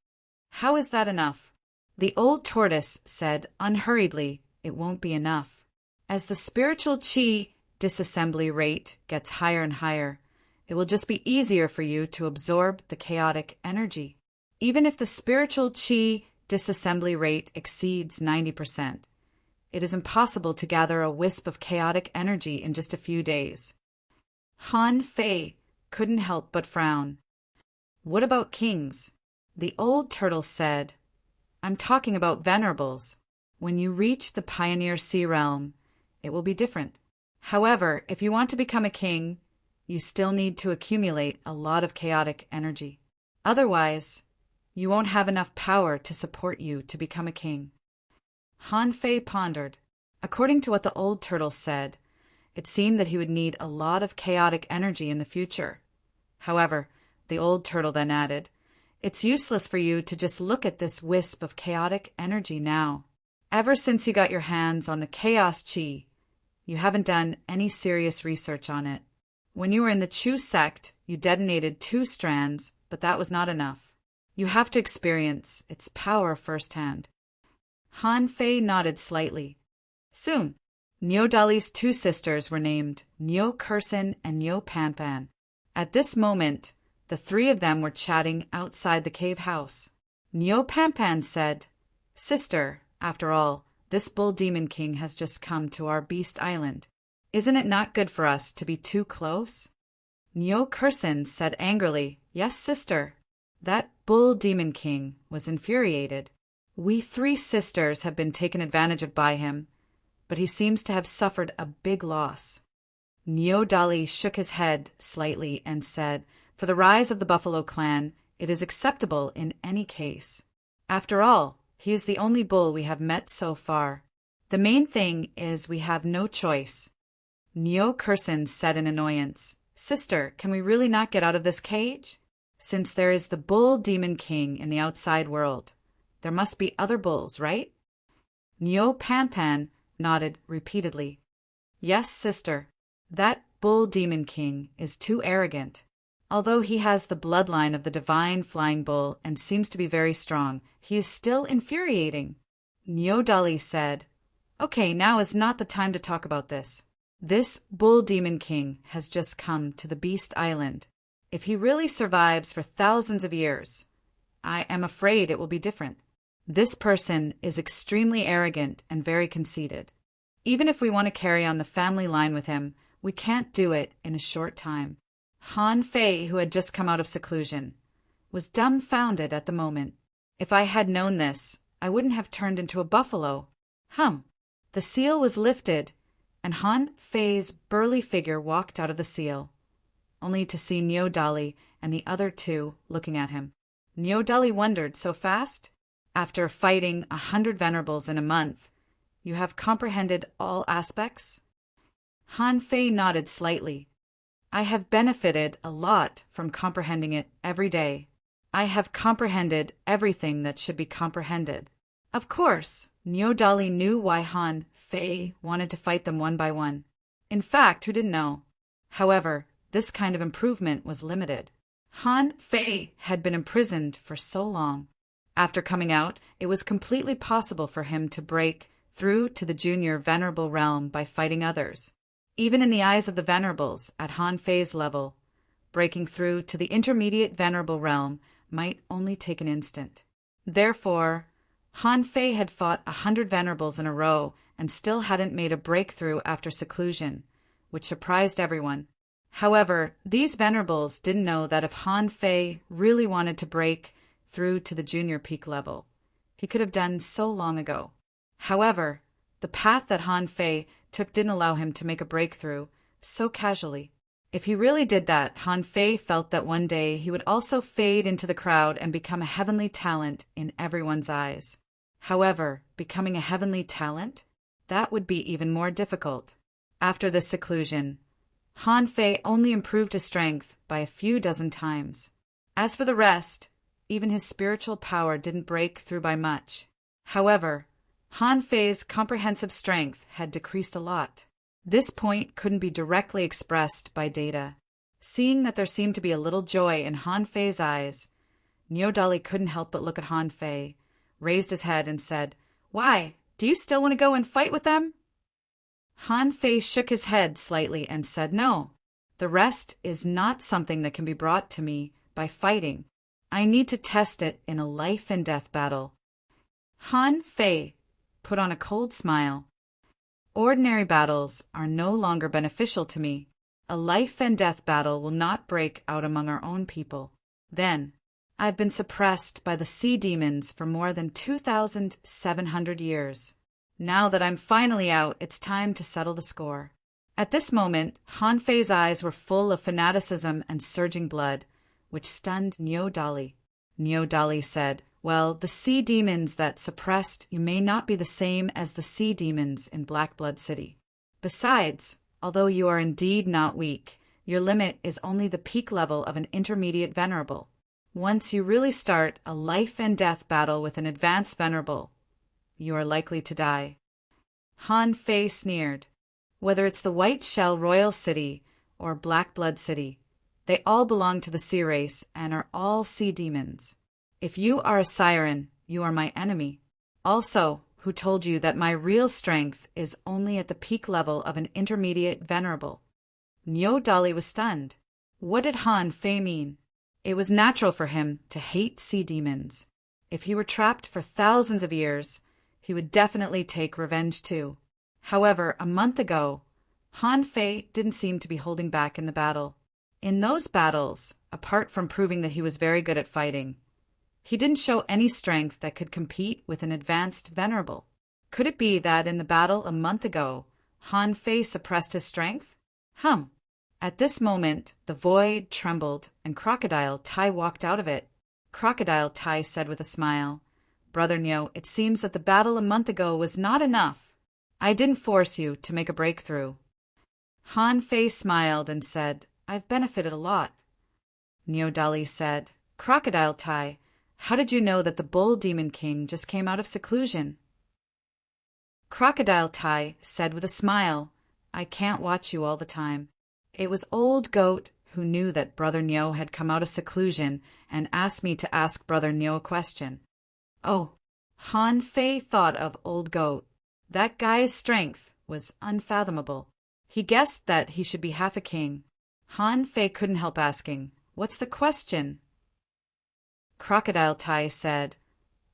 "How is that enough?" The old tortoise said unhurriedly, "It won't be enough. As the spiritual chi disassembly rate gets higher and higher, it will just be easier for you to absorb the chaotic energy. Even if the spiritual chi disassembly rate exceeds 90%, it is impossible to gather a wisp of chaotic energy in just a few days." Han Fei couldn't help but frown. "What about kings?" The old turtle said, "I'm talking about venerables. When you reach the Pioneer Sea Realm, it will be different. However, if you want to become a king, you still need to accumulate a lot of chaotic energy. Otherwise, you won't have enough power to support you to become a king." Han Fei pondered. According to what the old turtle said, it seemed that he would need a lot of chaotic energy in the future. However, the old turtle then added, "It's useless for you to just look at this wisp of chaotic energy now. Ever since you got your hands on the chaos chi, you haven't done any serious research on it. When you were in the Chu sect, you detonated 2 strands, but that was not enough. You have to experience its power firsthand." Han Fei nodded slightly. Soon, Niu Dali's 2 sisters were named Niu Kursin and Niu Panpan. At this moment, the 3 of them were chatting outside the cave house. Niu Panpan said, "Sister, after all, this bull demon king has just come to our beast island. Isn't it not good for us to be too close?" Niu Kursin said angrily, "Yes, sister." That bull demon king was infuriated. "We 3 sisters have been taken advantage of by him, but he seems to have suffered a big loss." Niu Dali shook his head slightly and said, "For the rise of the Buffalo clan, it is acceptable in any case. After all, he is the only bull we have met so far. The main thing is we have no choice." Niu Kursin said in annoyance, "Sister, can we really not get out of this cage? Since there is the bull demon king in the outside world, there must be other bulls, right?" Niu Panpan nodded repeatedly. "Yes, sister. That bull demon king is too arrogant. Although he has the bloodline of the divine flying bull and seems to be very strong, he is still infuriating." Niu Dali said, "Okay, now is not the time to talk about this. This bull demon king has just come to the Beast Island. If he really survives for thousands of years, I am afraid it will be different. This person is extremely arrogant and very conceited. Even if we want to carry on the family line with him, we can't do it in a short time." Han Fei, who had just come out of seclusion, was dumbfounded at the moment. "If I had known this, I wouldn't have turned into a buffalo." The seal was lifted, and Han Fei's burly figure walked out of the seal, only to see Niu Dali and the other 2 looking at him. Niu Dali wondered, "So fast? After fighting 100 venerables in a month, you have comprehended all aspects?" Han Fei nodded slightly. "I have benefited a lot from comprehending it every day. I have comprehended everything that should be comprehended." Of course, Niu Dali knew why Han Fei wanted to fight them one by one. In fact, who didn't know? However, this kind of improvement was limited. Han Fei had been imprisoned for so long. After coming out, it was completely possible for him to break through to the junior venerable realm by fighting others. Even in the eyes of the venerables at Han Fei's level, breaking through to the intermediate venerable realm might only take an instant. Therefore, Han Fei had fought 100 venerables in a row and still hadn't made a breakthrough after seclusion, which surprised everyone. However, these venerables didn't know that if Han Fei really wanted to break through to the junior peak level, he could have done so long ago. However, the path that Han Fei took didn't allow him to make a breakthrough so casually. If he really did that, Han Fei felt that one day he would also fade into the crowd and become a heavenly talent in everyone's eyes. However, becoming a heavenly talent? That would be even more difficult. After this seclusion, Han Fei only improved his strength by a few dozen times. As for the rest, even his spiritual power didn't break through by much. However, Han Fei's comprehensive strength had decreased a lot. This point couldn't be directly expressed by data. Seeing that there seemed to be a little joy in Han Fei's eyes, Niodali couldn't help but look at Han Fei, raised his head and said, "Why, do you still want to go and fight with them?" Han Fei shook his head slightly and said, "No, the rest is not something that can be brought to me by fighting. I need to test it in a life and death battle." Han Fei put on a cold smile. "Ordinary battles are no longer beneficial to me. A life and death battle will not break out among our own people. Then, I've been suppressed by the sea demons for more than 2,700 years. Now that I'm finally out, it's time to settle the score." At this moment, Han Fei's eyes were full of fanaticism and surging blood, which stunned Niodali. Niodali said, "Well, the sea demons that suppressed you may not be the same as the sea demons in Black Blood City. Besides, although you are indeed not weak, your limit is only the peak level of an intermediate venerable. Once you really start a life and death battle with an advanced venerable, you are likely to die." Han Fei sneered. "Whether it's the White Shell Royal City or Black Blood City, they all belong to the sea race and are all sea demons. If you are a siren, you are my enemy. Also, who told you that my real strength is only at the peak level of an intermediate venerable?" Niodali was stunned. What did Han Fei mean? It was natural for him to hate sea demons. If he were trapped for thousands of years, he would definitely take revenge too. However, a month ago, Han Fei didn't seem to be holding back in the battle. In those battles, apart from proving that he was very good at fighting, he didn't show any strength that could compete with an advanced venerable. Could it be that in the battle a month ago, Han Fei suppressed his strength? At this moment, the void trembled, and Crocodile Tai walked out of it. Crocodile Tai said with a smile, "Brother Nyo, it seems that the battle a month ago was not enough. I didn't force you to make a breakthrough." Han Fei smiled and said, "I've benefited a lot." Niodali said, "Crocodile Tai, how did you know that the Bull Demon King just came out of seclusion?" Crocodile Tai said with a smile, "I can't watch you all the time. It was Old Goat who knew that Brother Nyo had come out of seclusion and asked me to ask Brother Nyo a question." Oh, Han Fei thought of Old Goat. That guy's strength was unfathomable. He guessed that he should be half a king. Han Fei couldn't help asking, "What's the question?" Crocodile Tai said,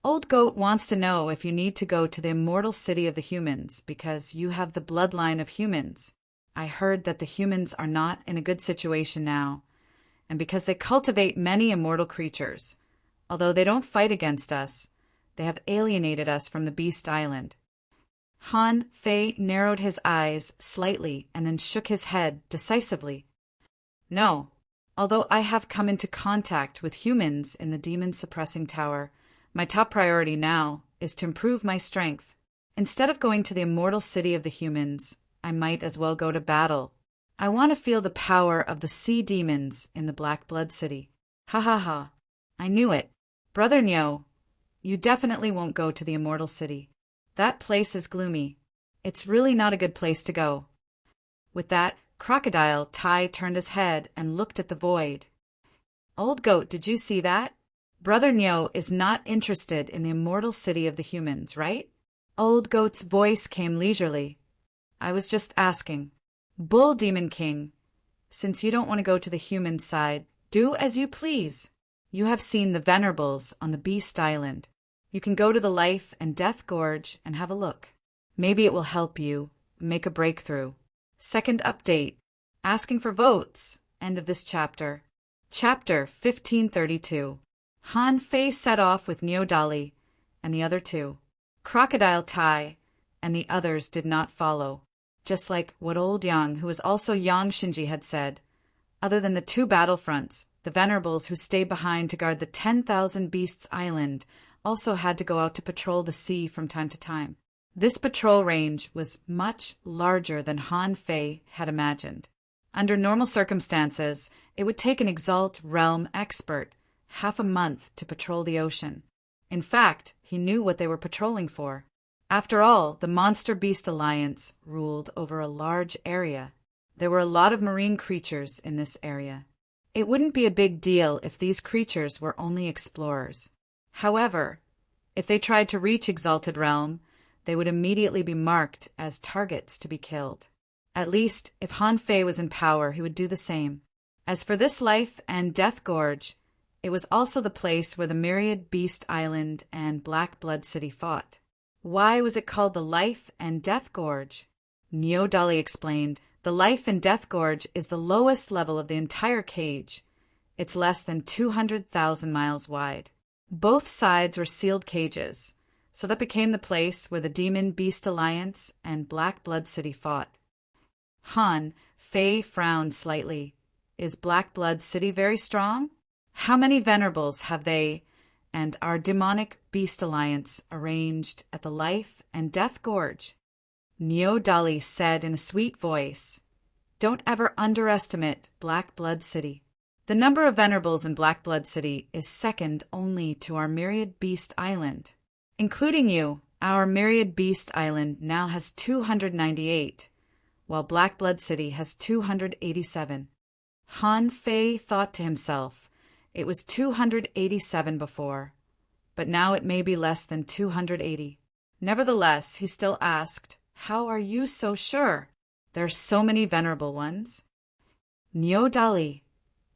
"Old Goat wants to know if you need to go to the immortal city of the humans because you have the bloodline of humans. I heard that the humans are not in a good situation now, and because they cultivate many immortal creatures, although they don't fight against us, they have alienated us from the Beast Island." Han Fei narrowed his eyes slightly and then shook his head decisively. "No, although I have come into contact with humans in the demon suppressing tower, my top priority now is to improve my strength. Instead of going to the immortal city of the humans, I might as well go to battle. I want to feel the power of the sea demons in the Black Blood City." Ha ha ha. I knew it. Brother Nyo, you definitely won't go to the immortal city. That place is gloomy. It's really not a good place to go. With that, Crocodile Tai turned his head and looked at the void. "Old Goat, did you see that? Brother Nyo is not interested in the immortal city of the humans, right?" Old Goat's voice came leisurely. "I was just asking. Bull Demon King, since you don't want to go to the human side, do as you please. You have seen the venerables on the Beast Island. You can go to the Life and Death Gorge and have a look. Maybe it will help you make a breakthrough." Second update. Asking for votes. End of this chapter. Chapter 1532. Han Fei set off with Neodali and the other two. Crocodile Tai and the others did not follow. Just like what old Yang, who was also Yang Shinji, had said. Other than the two battlefronts, the Venerables who stayed behind to guard the 10,000 Beasts Island also had to go out to patrol the sea from time to time. This patrol range was much larger than Han Fei had imagined. Under normal circumstances, it would take an Exalt Realm expert half a month to patrol the ocean. In fact, he knew what they were patrolling for. After all, the Monster Beast Alliance ruled over a large area. There were a lot of marine creatures in this area. It wouldn't be a big deal if these creatures were only explorers. However, if they tried to reach Exalted Realm, they would immediately be marked as targets to be killed. At least, if Han Fei was in power, he would do the same. As for this Life and Death Gorge, it was also the place where the Myriad Beast Island and Black Blood City fought. Why was it called the Life and Death Gorge? Neodali explained, the Life and Death Gorge is the lowest level of the entire cage. It's less than 200,000 miles wide. Both sides were sealed cages, so that became the place where the Demon Beast Alliance and Black Blood City fought. Han Fei frowned slightly. Is Black Blood City very strong? How many Venerables have they and our Demonic Beast Alliance arranged at the Life and Death Gorge? Neodali said in a sweet voice, Don't ever underestimate Black Blood City. The number of Venerables in Black Blood City is second only to our Myriad Beast Island. Including you, our Myriad Beast Island now has 298, while Black Blood City has 287. Han Fei thought to himself, it was 287 before, but now it may be less than 280. Nevertheless, he still asked, How are you so sure? There are so many venerable ones. Neodali,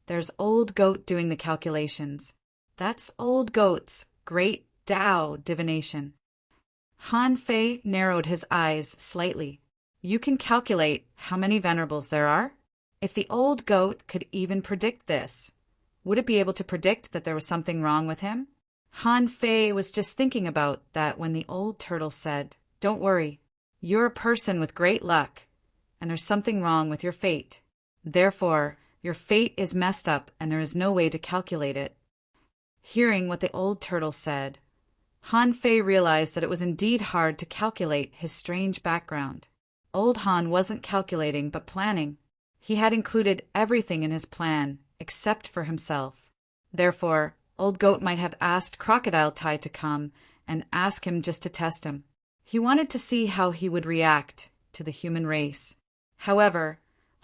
there's Old Goat doing the calculations. That's Old Goat's great Tao divination. Han Fei narrowed his eyes slightly. You can calculate how many venerables there are? If the Old Goat could even predict this, would it be able to predict that there was something wrong with him? Han Fei was just thinking about that when the old turtle said, Don't worry, you're a person with great luck, and there's something wrong with your fate. Therefore, your fate is messed up and there is no way to calculate it. Hearing what the old turtle said, Han Fei realized that it was indeed hard to calculate his strange background. Old Han wasn't calculating but planning. He had included everything in his plan except for himself. Therefore, Old Goat might have asked Crocodile Tai to come and ask him just to test him. He wanted to see how he would react to the human race. However,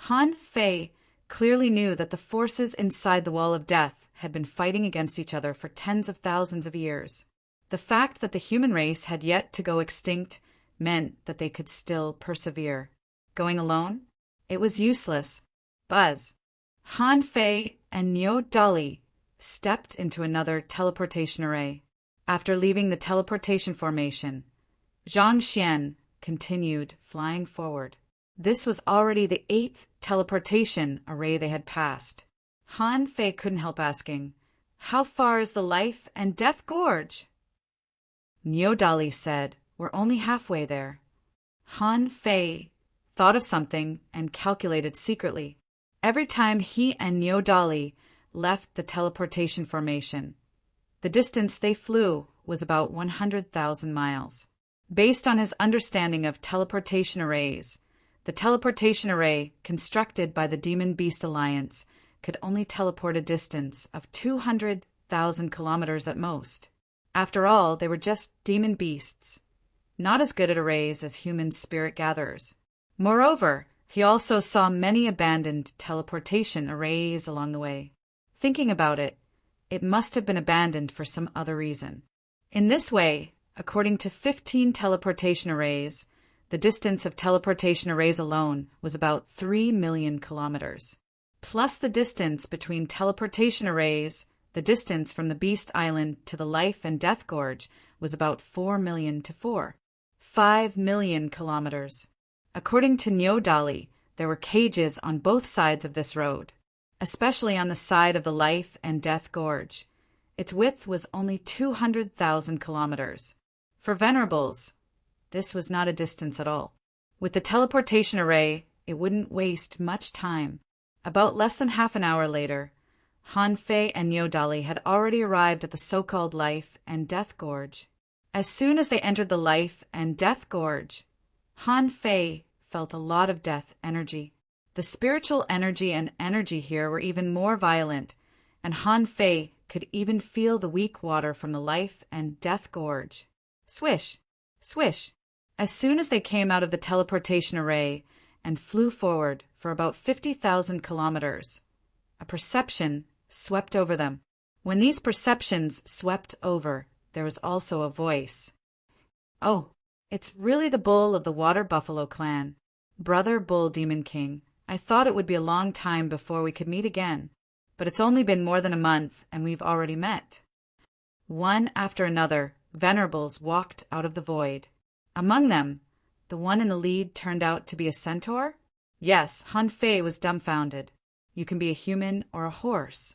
Han Fei clearly knew that the forces inside the Wall of Death had been fighting against each other for tens of thousands of years. The fact that the human race had yet to go extinct meant that they could still persevere. Going alone? It was useless. Buzz. Han Fei and Neodali stepped into another teleportation array. After leaving the teleportation formation, Zhang Xian continued flying forward. This was already the 8th teleportation array they had passed. Han Fei couldn't help asking, How far is the Life and Death Gorge? Neodali said, We're only halfway there. Han Fei thought of something and calculated secretly. Every time he and Neodali left the teleportation formation, the distance they flew was about 100,000 miles. Based on his understanding of teleportation arrays, the teleportation array constructed by the Demon Beast Alliance could only teleport a distance of 200,000 kilometers at most. After all, they were just demon beasts, not as good at arrays as human spirit gatherers. Moreover, he also saw many abandoned teleportation arrays along the way. Thinking about it, it must have been abandoned for some other reason. In this way, according to 15 teleportation arrays, the distance of teleportation arrays alone was about 3 million kilometers. Plus the distance between teleportation arrays, the distance from the Beast Island to the Life and Death Gorge was about 4 million to 5 million kilometers. According to Neodali, There were cages on both sides of this road, especially on the side of the Life and Death Gorge. Its width was only 200,000 kilometers. For Venerables, this was not a distance at all. With the teleportation array, it wouldn't waste much time. About less than half an hour later, Han Fei and Yodali had already arrived at the so-called Life and Death Gorge. As soon as they entered the Life and Death Gorge, Han Fei felt a lot of death energy. The spiritual energy and energy here were even more violent, and Han Fei could even feel the weak water from the Life and Death Gorge. Swish! Swish! As soon as they came out of the teleportation array and flew forward for about 50,000 kilometers, a perception swept over them. When these perceptions swept over, there was also a voice. "Oh, it's really the bull of the Water Buffalo clan. Brother Bull Demon King, I thought it would be a long time before we could meet again, but it's only been more than a month and we've already met." One after another, Venerables walked out of the void. Among them, the one in the lead turned out to be a centaur? Yes, Han Fei was dumbfounded. You can be a human or a horse.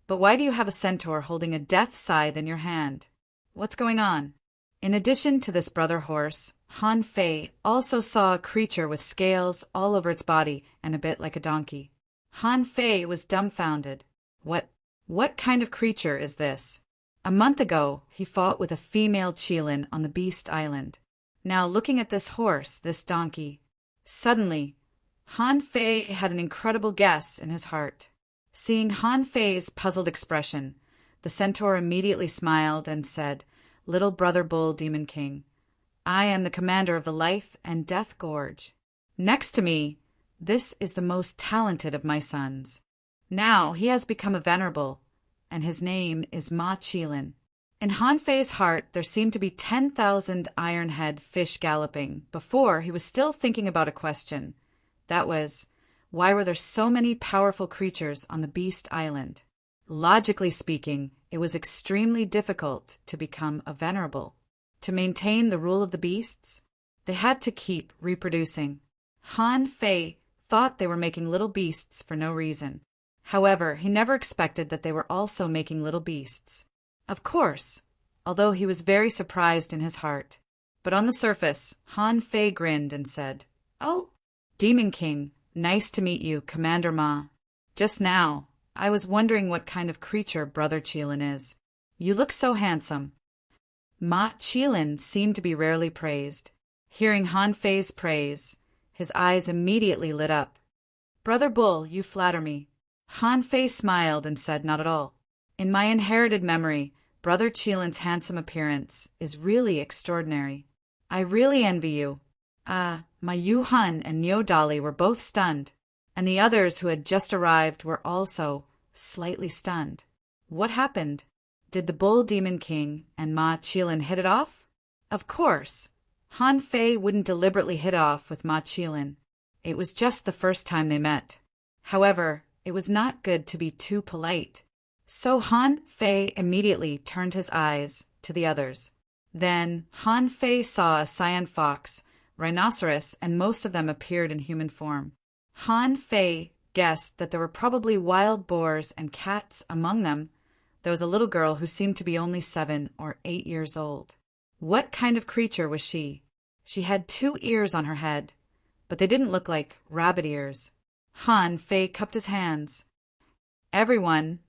But why do you have a centaur holding a death scythe in your hand? What's going on? In addition to this brother horse, Han Fei also saw a creature with scales all over its body and a bit like a donkey. Han Fei was dumbfounded. What kind of creature is this? A month ago, he fought with a female Qilin on the Beast Island. Now looking at this horse, this donkey, suddenly, Han Fei had an incredible guess in his heart. Seeing Han Fei's puzzled expression, the centaur immediately smiled and said, "Little brother Bull Demon King, I am the commander of the Life and Death Gorge. Next to me, this is the most talented of my sons. Now he has become a venerable, and his name is Ma Qilin." In Han Fei's heart there seemed to be 10,000 iron-head fish galloping before he was still thinking about a question. That was, why were there so many powerful creatures on the Beast Island? Logically speaking, it was extremely difficult to become a venerable. To maintain the rule of the beasts, they had to keep reproducing. Han Fei thought they were making little beasts for no reason. However, he never expected that they were also making little beasts. Of course, although he was very surprised in his heart. But on the surface, Han Fei grinned and said, "Oh, Demon King, nice to meet you, Commander Ma. Just now, I was wondering what kind of creature Brother Qilin is. You look so handsome." Ma Qilin seemed to be rarely praised. Hearing Han Fei's praise, his eyes immediately lit up. "Brother Bull, you flatter me." Han Fei smiled and said, "Not at all. In my inherited memory, Brother Qilin's handsome appearance is really extraordinary. I really envy you." My Yu Han and Nyo Dali were both stunned, and the others who had just arrived were also slightly stunned. What happened? Did the Bull Demon King and Ma Qilin hit it off? Of course. Han Fei wouldn't deliberately hit off with Ma Qilin. It was just the first time they met. However, it was not good to be too polite. So Han Fei immediately turned his eyes to the others. Then Han Fei saw a cyan fox, rhinoceros, and most of them appeared in human form. Han Fei guessed that there were probably wild boars and cats among them. There was a little girl who seemed to be only 7 or 8 years old. What kind of creature was she? She had 2 ears on her head, but they didn't look like rabbit ears. Han Fei cupped his hands. "Everyone,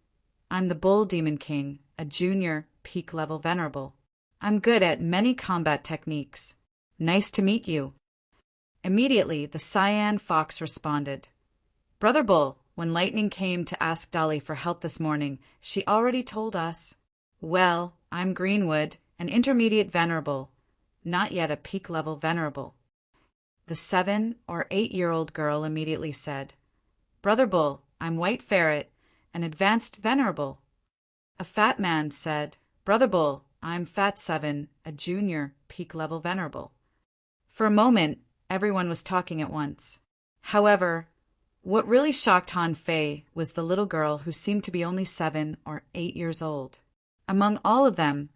I'm the Bull Demon King, a junior peak-level venerable. I'm good at many combat techniques. Nice to meet you." Immediately, the cyan fox responded. "Brother Bull, when Lightning came to ask Dolly for help this morning, she already told us." "Well, I'm Greenwood, an intermediate venerable, not yet a peak-level venerable." The 7 or 8-year-old girl immediately said, "Brother Bull, I'm White Ferret, an advanced venerable." A fat man said, "Brother Bull, I'm Fat 7, a junior peak-level venerable." For a moment, everyone was talking at once. However, what really shocked Han Fei was the little girl who seemed to be only 7 or 8 years old. Among all of them,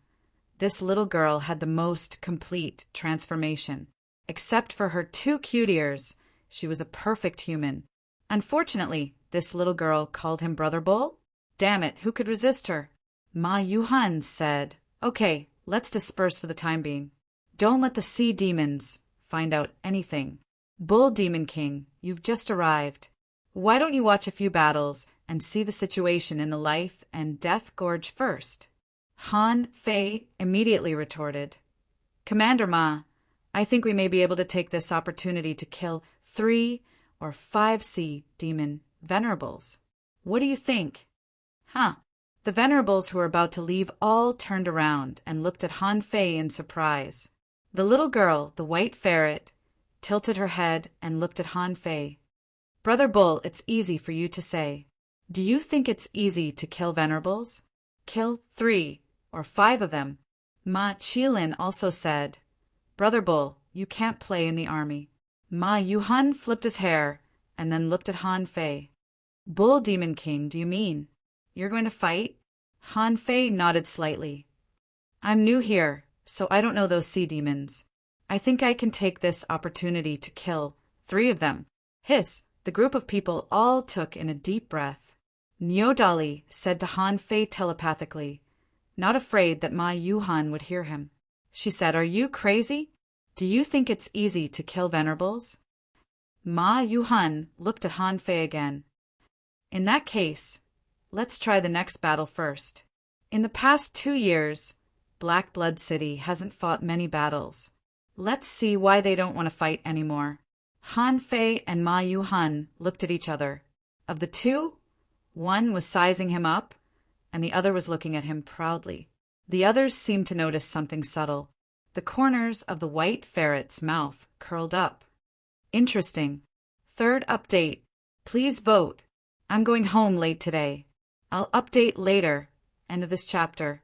this little girl had the most complete transformation. Except for her 2 cute ears, she was a perfect human. Unfortunately, this little girl called him Brother Bull. Damn it, who could resist her? Ma Yuhan said, "Okay, let's disperse for the time being. Don't let the sea demons find out anything. Bull Demon King, you've just arrived. Why don't you watch a few battles and see the situation in the life and death gorge first?" Han Fei immediately retorted, "Commander Ma, I think we may be able to take this opportunity to kill 3 or 5 sea demon venerables. What do you think?" Huh. The venerables who were about to leave all turned around and looked at Han Fei in surprise. The little girl, the white ferret, tilted her head and looked at Han Fei. "Brother Bull, it's easy for you to say. Do you think it's easy to kill venerables? Kill 3 or 5 of them." Ma Qilin also said, "Brother Bull, you can't play in the army." Ma Yuhan flipped his hair and then looked at Han Fei. "Bull Demon King, do you mean you're going to fight?" Han Fei nodded slightly. "I'm new here, so I don't know those sea demons. I think I can take this opportunity to kill 3 of them." Hiss! The group of people all took in a deep breath. Niodali said to Han Fei telepathically, not afraid that Ma Yuhan would hear him. She said, "Are you crazy? Do you think it's easy to kill venerables?" Ma Yuhan looked at Han Fei again. "In that case, let's try the next battle first. In the past 2 years, Black Blood City hasn't fought many battles. Let's see why they don't want to fight anymore." Han Fei and Ma Yuhan looked at each other. Of the 2, one was sizing him up, and the other was looking at him proudly. The others seemed to notice something subtle. The corners of the white ferret's mouth curled up. "Interesting. 3rd update. Please vote. I'm going home late today. I'll update later." End of this chapter.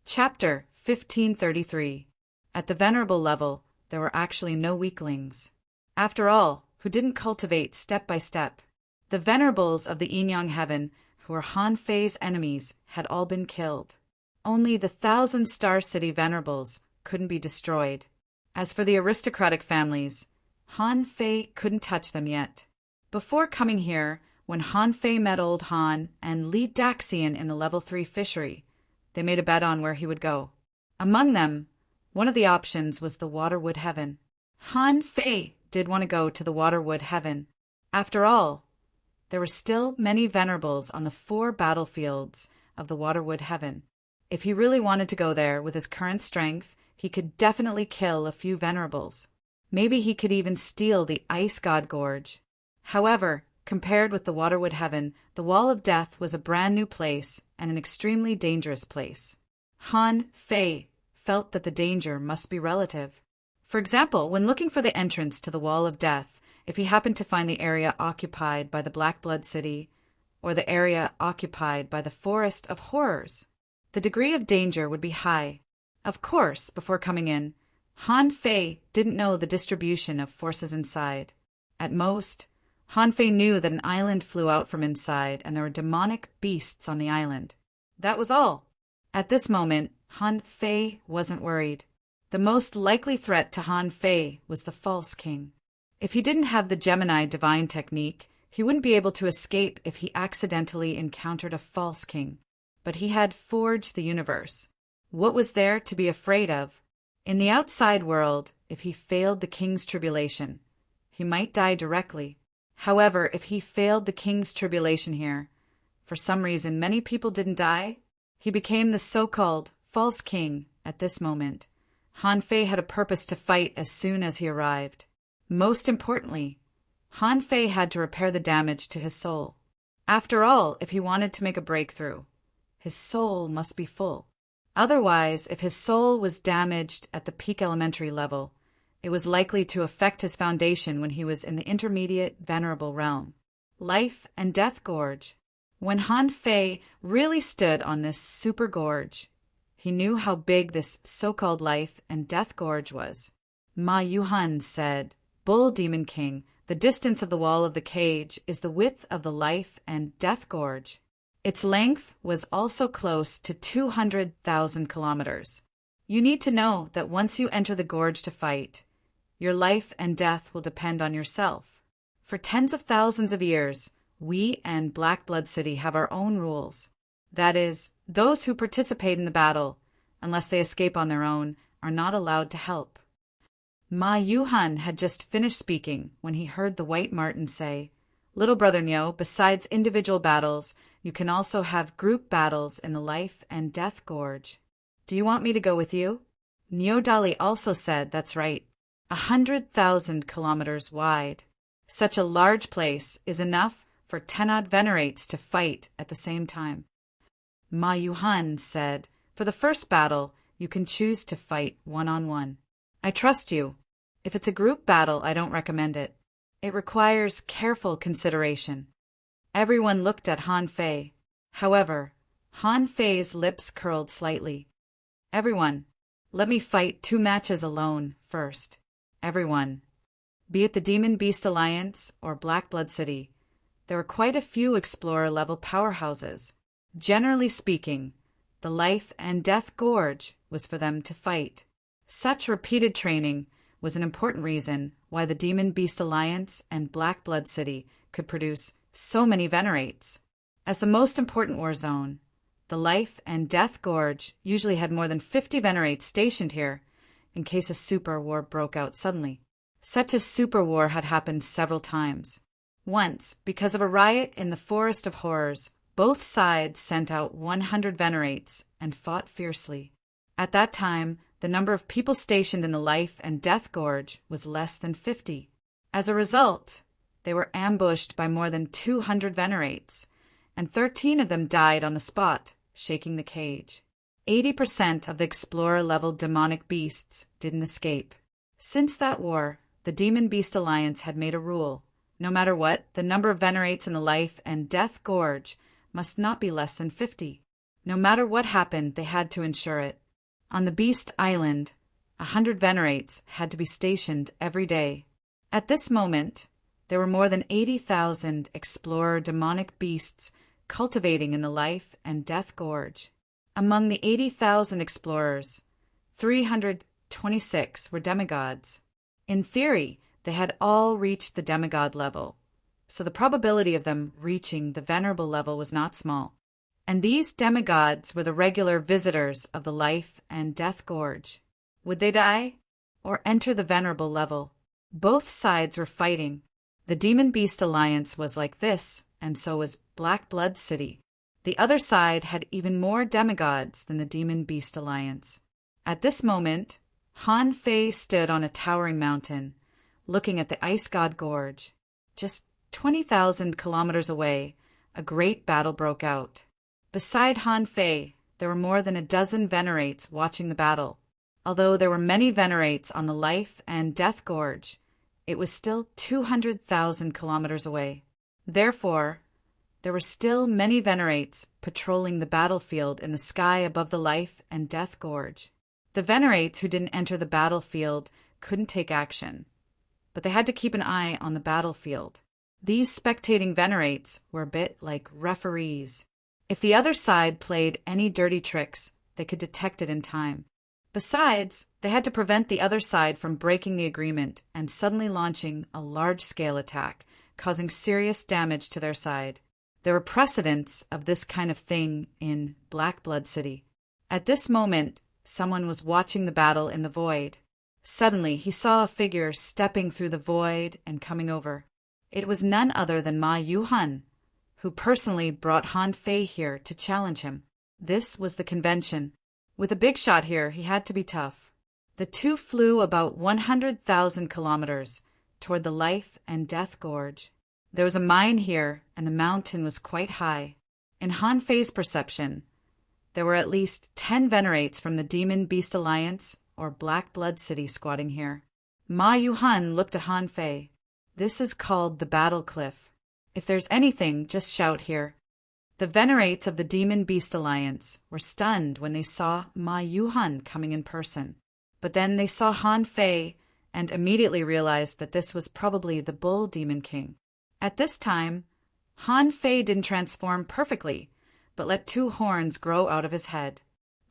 Chapter 1533. At the venerable level, there were actually no weaklings. After all, who didn't cultivate step by step? The venerables of the Yin-Yang Heaven, who were Han Fei's enemies, had all been killed. Only the 1,000 Star City venerables couldn't be destroyed. As for the aristocratic families, Han Fei couldn't touch them yet. Before coming here, when Han Fei met old Han and Li Daxian in the level 3 fishery, they made a bet on where he would go. Among them, one of the options was the Waterwood Heaven. Han Fei did want to go to the Waterwood Heaven. After all, there were still many venerables on the 4 battlefields of the Waterwood Heaven. If he really wanted to go there with his current strength, he could definitely kill a few venerables. Maybe he could even steal the Ice God Gorge. However, compared with the Waterwood Heaven, the Wall of Death was a brand new place and an extremely dangerous place. Han Fei felt that the danger must be relative. For example, when looking for the entrance to the Wall of Death, if he happened to find the area occupied by the Black Blood City or the area occupied by the Forest of Horrors, the degree of danger would be high. Of course, before coming in, Han Fei didn't know the distribution of forces inside. At most, Han Fei knew that an island flew out from inside and there were demonic beasts on the island. That was all. At this moment, Han Fei wasn't worried. The most likely threat to Han Fei was the False King. If he didn't have the Gemini divine technique, he wouldn't be able to escape if he accidentally encountered a False King. But he had forged the universe. What was there to be afraid of? In the outside world, if he failed the King's tribulation, he might die directly. However, if he failed the King's tribulation here, for some reason many people didn't die, he became the so-called False King at this moment. Han Fei had a purpose to fight as soon as he arrived. Most importantly, Han Fei had to repair the damage to his soul. After all, if he wanted to make a breakthrough, his soul must be full. Otherwise, if his soul was damaged at the peak elementary level, it was likely to affect his foundation when he was in the intermediate venerable realm. Life and Death Gorge. When Han Fei really stood on this super gorge, he knew how big this so-called Life and Death Gorge was. Ma Yuhan said, "Bull Demon King, the distance of the wall of the cage is the width of the Life and Death Gorge. Its length was also close to 200,000 kilometers. You need to know that once you enter the gorge to fight, your life and death will depend on yourself. For tens of thousands of years, we and Black Blood City have our own rules. That is, those who participate in the battle, unless they escape on their own, are not allowed to help. Ma Yuhan had just finished speaking when he heard the White Marten say, "Little brother Nyo, besides individual battles, you can also have group battles in the Life and Death Gorge. Do you want me to go with you?" Nyo Dali also said, "That's right, 100,000 kilometers wide. Such a large place is enough for 10 odd Venerates to fight at the same time." Ma Yuhan said, "For the first battle, you can choose to fight one-on-one. I trust you. If it's a group battle, I don't recommend it. It requires careful consideration." Everyone looked at Han Fei. However, Han Fei's lips curled slightly. "Everyone, let me fight 2 matches alone first. Everyone. Be it the Demon Beast Alliance or Black Blood City, there were quite a few Explorer-level powerhouses. Generally speaking, the Life and Death Gorge was for them to fight. Such repeated training was an important reason why the Demon Beast Alliance and Black Blood City could produce so many Venerates. As the most important war zone, the Life and Death Gorge usually had more than 50 Venerates stationed here in case a super war broke out suddenly. Such a super war had happened several times. Once, because of a riot in the Forest of Horrors, both sides sent out 100 Venerates and fought fiercely. At that time, the number of people stationed in the Life and Death Gorge was less than 50. As a result, they were ambushed by more than 200 Venerates, and 13 of them died on the spot, shaking the cage. 80% of the Explorer-level demonic beasts didn't escape. Since that war, the Demon Beast Alliance had made a rule. No matter what, the number of Venerates in the Life and Death Gorge must not be less than 50. No matter what happened, they had to ensure it. On the Beast Island, 100 Venerates had to be stationed every day. At this moment, there were more than 80,000 Explorer demonic beasts cultivating in the Life and Death Gorge. Among the 80,000 explorers, 326 were demigods. In theory, they had all reached the demigod level, so the probability of them reaching the venerable level was not small. And these demigods were the regular visitors of the Life and Death Gorge. Would they die or enter the venerable level? Both sides were fighting. The Demon Beast Alliance was like this, and so was Black Blood City. The other side had even more demigods than the Demon Beast Alliance. At this moment, Han Fei stood on a towering mountain, looking at the Ice God Gorge. Just 20,000 kilometers away, a great battle broke out. Beside Han Fei, there were more than a dozen Venerates watching the battle. Although there were many Venerates on the Life and Death Gorge, it was still 200,000 kilometers away. Therefore, there were still many Venerates patrolling the battlefield in the sky above the Life and Death Gorge. The Venerates who didn't enter the battlefield couldn't take action, but they had to keep an eye on the battlefield. These spectating Venerates were a bit like referees. If the other side played any dirty tricks, they could detect it in time. Besides, they had to prevent the other side from breaking the agreement and suddenly launching a large-scale attack, causing serious damage to their side. There were precedents of this kind of thing in Black Blood City. At this moment, someone was watching the battle in the void. Suddenly, he saw a figure stepping through the void and coming over. It was none other than Ma Yuhan, who personally brought Han Fei here to challenge him. This was the convention. With a big shot here, he had to be tough. The two flew about 100,000 kilometers toward the Life and Death Gorge. There was a mine here, and the mountain was quite high. In Han Fei's perception, there were at least 10 Venerates from the Demon Beast Alliance or Black Blood City squatting here. Ma Yuhan looked at Han Fei. "This is called the Battle Cliff. If there's anything, just shout here." The Venerates of the Demon Beast Alliance were stunned when they saw Ma Yuhan coming in person. But then they saw Han Fei and immediately realized that this was probably the Bull Demon King. At this time, Han Fei didn't transform perfectly, but let 2 horns grow out of his head.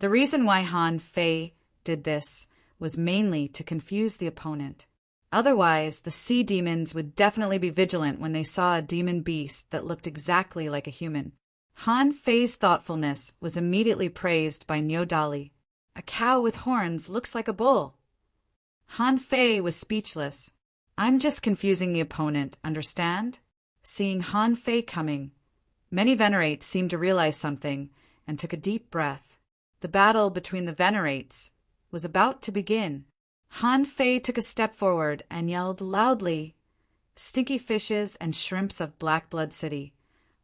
The reason why Han Fei did this was mainly to confuse the opponent. Otherwise, the sea demons would definitely be vigilant when they saw a demon beast that looked exactly like a human. Han Fei's thoughtfulness was immediately praised by Niu Dali. A cow with horns looks like a bull. Han Fei was speechless. I'm just confusing the opponent, understand? Seeing Han Fei coming, many Venerates seemed to realize something and took a deep breath. The battle between the Venerates was about to begin. Han Fei took a step forward and yelled loudly, "Stinky fishes and shrimps of Black Blood City,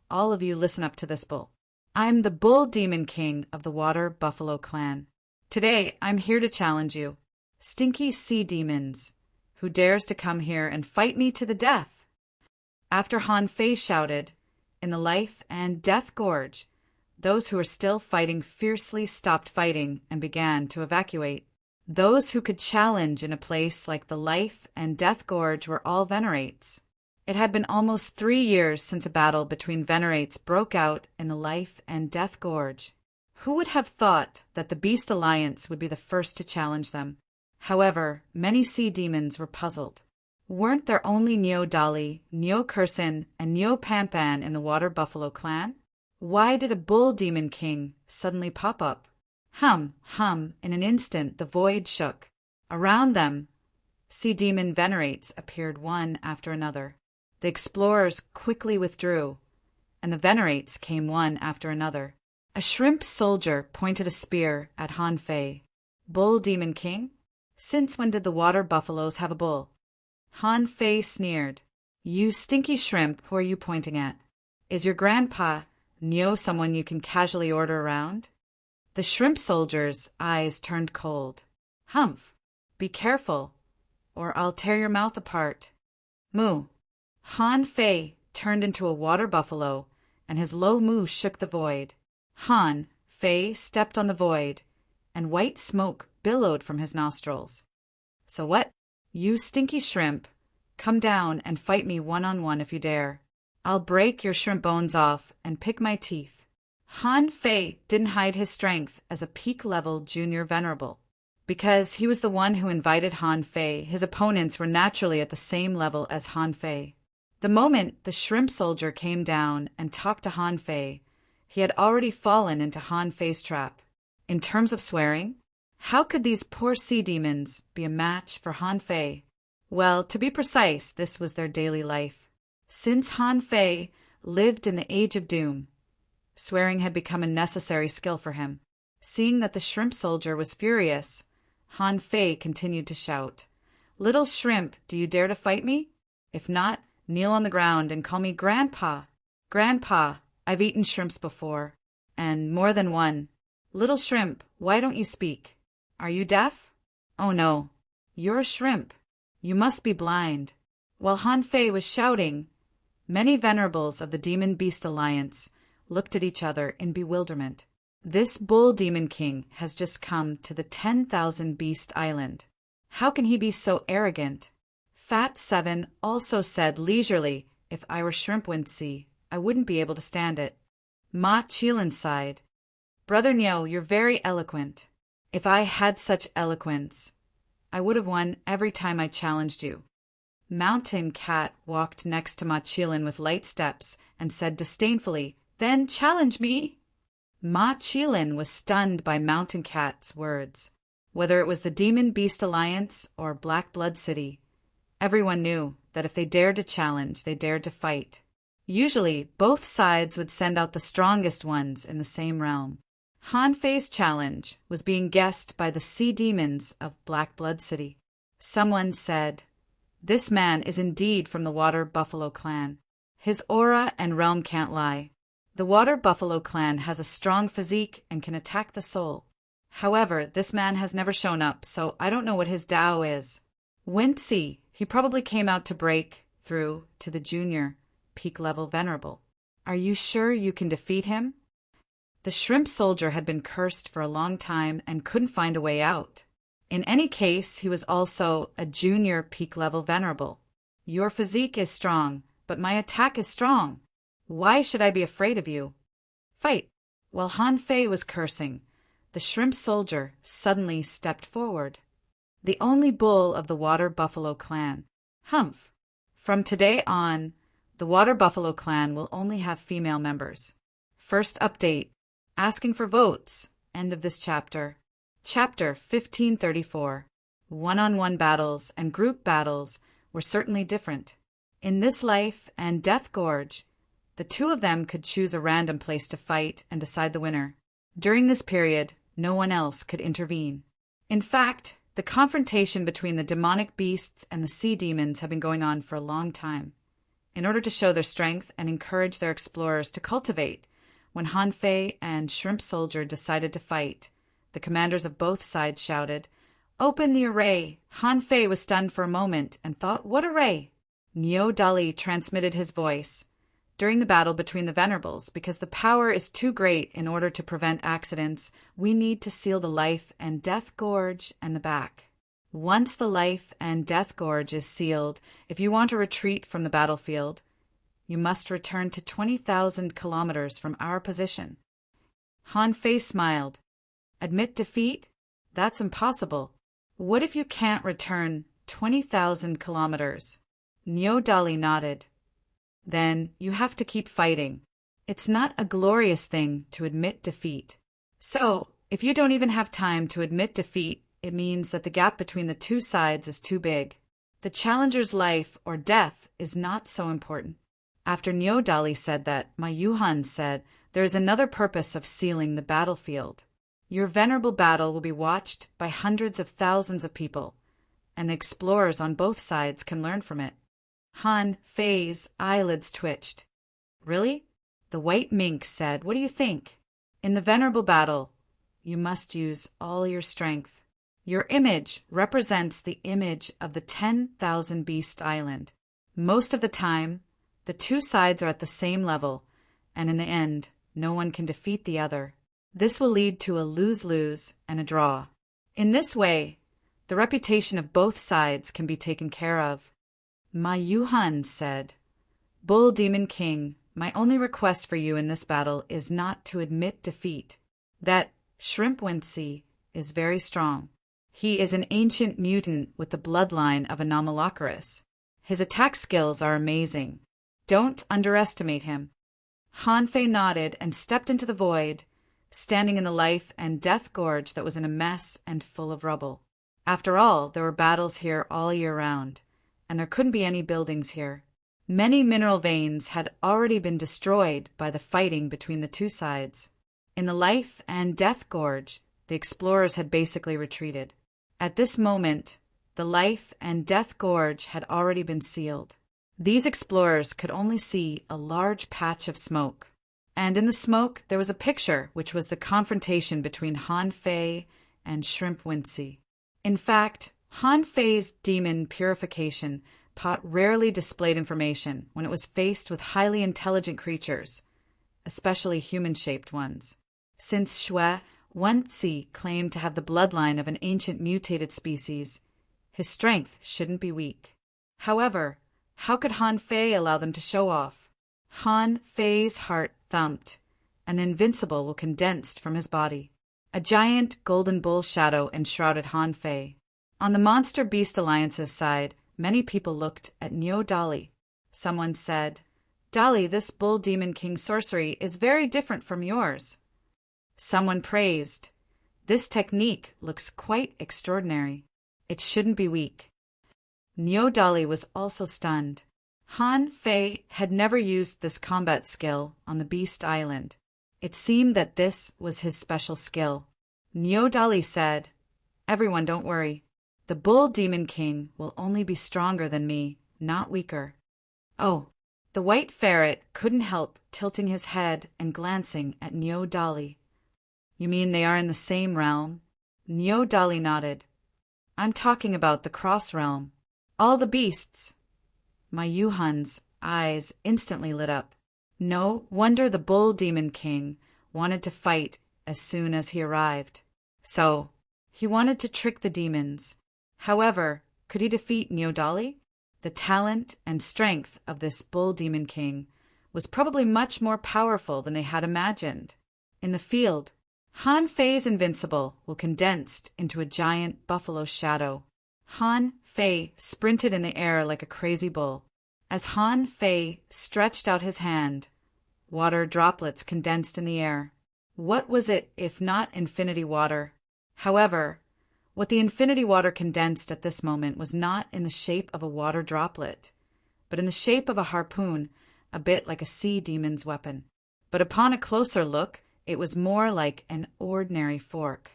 all of you listen up to this bull. I'm the Bull Demon King of the Water Buffalo Clan. Today I'm here to challenge you, stinky sea demons. Who dares to come here and fight me to the death?" After Han Fei shouted, in the life and death gorge, those who were still fighting fiercely stopped fighting and began to evacuate. Those who could challenge in a place like the life and death gorge were all Venerates. It had been almost 3 years since a battle between Venerates broke out in the life and death gorge. Who would have thought that the Beast Alliance would be the first to challenge them? However, many sea demons were puzzled. Weren't there only Niu Dali, Niu Kursin, and Niu Pampan in the Water Buffalo Clan? Why did a Bull Demon King suddenly pop up? Hum, in an instant the void shook. Around them, sea demon Venerates appeared one after another. The explorers quickly withdrew, and the Venerates came one after another. A shrimp soldier pointed a spear at Han Fei. Bull Demon King? Since when did the water buffaloes have a bull? Han Fei sneered. You stinky shrimp, who are you pointing at? Is your grandpa Niu someone you can casually order around? The shrimp soldier's eyes turned cold. Humph! Be careful, or I'll tear your mouth apart. Moo! Han Fei turned into a water buffalo, and his low moo shook the void. Han Fei stepped on the void, and white smoke billowed from his nostrils. So what? You stinky shrimp, come down and fight me one-on-one if you dare. I'll break your shrimp bones off and pick my teeth. Han Fei didn't hide his strength as a peak-level junior venerable. Because he was the one who invited Han Fei, his opponents were naturally at the same level as Han Fei. The moment the shrimp soldier came down and talked to Han Fei, he had already fallen into Han Fei's trap. In terms of swearing, how could these poor sea demons be a match for Han Fei? Well, to be precise, this was their daily life. Since Han Fei lived in the Age of Doom, swearing had become a necessary skill for him. Seeing that the shrimp soldier was furious, Han Fei continued to shout, "Little shrimp, do you dare to fight me? If not, kneel on the ground and call me Grandpa. Grandpa, I've eaten shrimps before, and more than one. Little shrimp, why don't you speak? Are you deaf? Oh no, you're a shrimp. You must be blind." While Han Fei was shouting, many venerables of the Demon Beast Alliance looked at each other in bewilderment. This Bull Demon King has just come to the 10,000 Beast Island. How can he be so arrogant? Fat Seven also said leisurely, "If I were Shrimp Wincy, I wouldn't be able to stand it." Ma Chilin sighed. "Brother Niu, you're very eloquent. If I had such eloquence, I would have won every time I challenged you." Mountain Cat walked next to Ma Chilin with light steps and said disdainfully, "Then challenge me." Ma Chilin was stunned by Mountain Cat's words. Whether it was the Demon Beast Alliance or Black Blood City, everyone knew that if they dared to challenge, they dared to fight. Usually, both sides would send out the strongest ones in the same realm. Han Fei's challenge was being guessed by the sea demons of Black Blood City. Someone said, "This man is indeed from the Water Buffalo Clan. His aura and realm can't lie. The Water Buffalo Clan has a strong physique and can attack the soul. However, this man has never shown up, so I don't know what his Tao is. Wincy, he probably came out to break through to the junior, peak-level venerable. Are you sure you can defeat him?" The shrimp soldier had been cursed for a long time and couldn't find a way out. In any case, he was also a junior peak-level venerable. "Your physique is strong, but my attack is strong. Why should I be afraid of you? Fight!" While Han Fei was cursing, the shrimp soldier suddenly stepped forward. the only bull of the Water Buffalo clan. Humph! From today on, the Water Buffalo clan will only have female members. First update. Asking for votes. End of this chapter. Chapter 1534. One-on-one battles and group battles were certainly different. In this life and Death Gorge, the two of them could choose a random place to fight and decide the winner. During this period, no one else could intervene. In fact, the confrontation between the demonic beasts and the sea demons had been going on for a long time. In order to show their strength and encourage their explorers to cultivate, when Han Fei and Shrimp Soldier decided to fight, the commanders of both sides shouted, "Open the array!" Han Fei was stunned for a moment and thought, "What array?" Neo Dali transmitted his voice during the battle between the Venerables. Because the power is too great in order to prevent accidents, we need to seal the Life and Death Gorge and the back. Once the Life and Death Gorge is sealed, if you want to retreat from the battlefield, you must return to 20,000 kilometers from our position. Han Fei smiled. Admit defeat? That's impossible. What if you can't return 20,000 kilometers? Neo Dali nodded. Then you have to keep fighting. It's not a glorious thing to admit defeat. So, if you don't even have time to admit defeat, it means that the gap between the two sides is too big. The challenger's life or death is not so important. After Neo Dali said that, Ma Yuhan said, "There is another purpose of sealing the battlefield. Your venerable battle will be watched by hundreds of thousands of people, and the explorers on both sides can learn from it." Han Fei's eyelids twitched. "Really?" The white mink said, "What do you think? In the venerable battle, you must use all your strength. Your image represents the image of the 10,000 Beast Island. Most of the time, the two sides are at the same level, and in the end, no one can defeat the other. This will lead to a lose-lose and a draw. In this way, the reputation of both sides can be taken care of." Ma Yuhan said, "Bull Demon King, my only request for you in this battle is not to admit defeat. That Shrimpwency is very strong. He is an ancient mutant with the bloodline of Anomalocaris. His attack skills are amazing. Don't underestimate him." Han Fei nodded and stepped into the void, standing in the Life and Death Gorge that was in a mess and full of rubble. After all, there were battles here all year round, and there couldn't be any buildings here. Many mineral veins had already been destroyed by the fighting between the two sides. In the Life and Death Gorge, the explorers had basically retreated. At this moment, the Life and Death Gorge had already been sealed. These explorers could only see a large patch of smoke, and in the smoke there was a picture which was the confrontation between Han Fei and Shrimpwency. In fact, Han Fei's demon purification pot rarely displayed information when it was faced with highly intelligent creatures, especially human-shaped ones. Since Shui Wenzi claimed to have the bloodline of an ancient mutated species, his strength shouldn't be weak. However, how could Han Fei allow them to show off? Han Fei's heart thumped, and the invincible will condensed from his body. A giant golden bull shadow enshrouded Han Fei. On the Monster Beast Alliance's side, many people looked at Neo Dali. Someone said, "Dali, this Bull Demon King sorcery is very different from yours." Someone praised, "This technique looks quite extraordinary. It shouldn't be weak." Neo Dali was also stunned. Han Fei had never used this combat skill on the Beast Island. It seemed that this was his special skill. Neo Dali said, "Everyone, don't worry. The Bull Demon King will only be stronger than me, not weaker." Oh, the white ferret couldn't help tilting his head and glancing at Neo Dali. "You mean they are in the same realm?" Neo Dali nodded. "I'm talking about the Cross Realm. All the beasts." Ma Yuhan's eyes instantly lit up. No wonder the Bull Demon King wanted to fight as soon as he arrived. So, he wanted to trick the demons. However, could he defeat Neo Dali? The talent and strength of this Bull Demon King was probably much more powerful than they had imagined. In the field, Han Fei's invincible will condensed into a giant buffalo shadow. Han Fei sprinted in the air like a crazy bull. As Han Fei stretched out his hand, water droplets condensed in the air. What was it if not infinity water? However, what the infinity water condensed at this moment was not in the shape of a water droplet, but in the shape of a harpoon, a bit like a sea demon's weapon. But upon a closer look, it was more like an ordinary fork.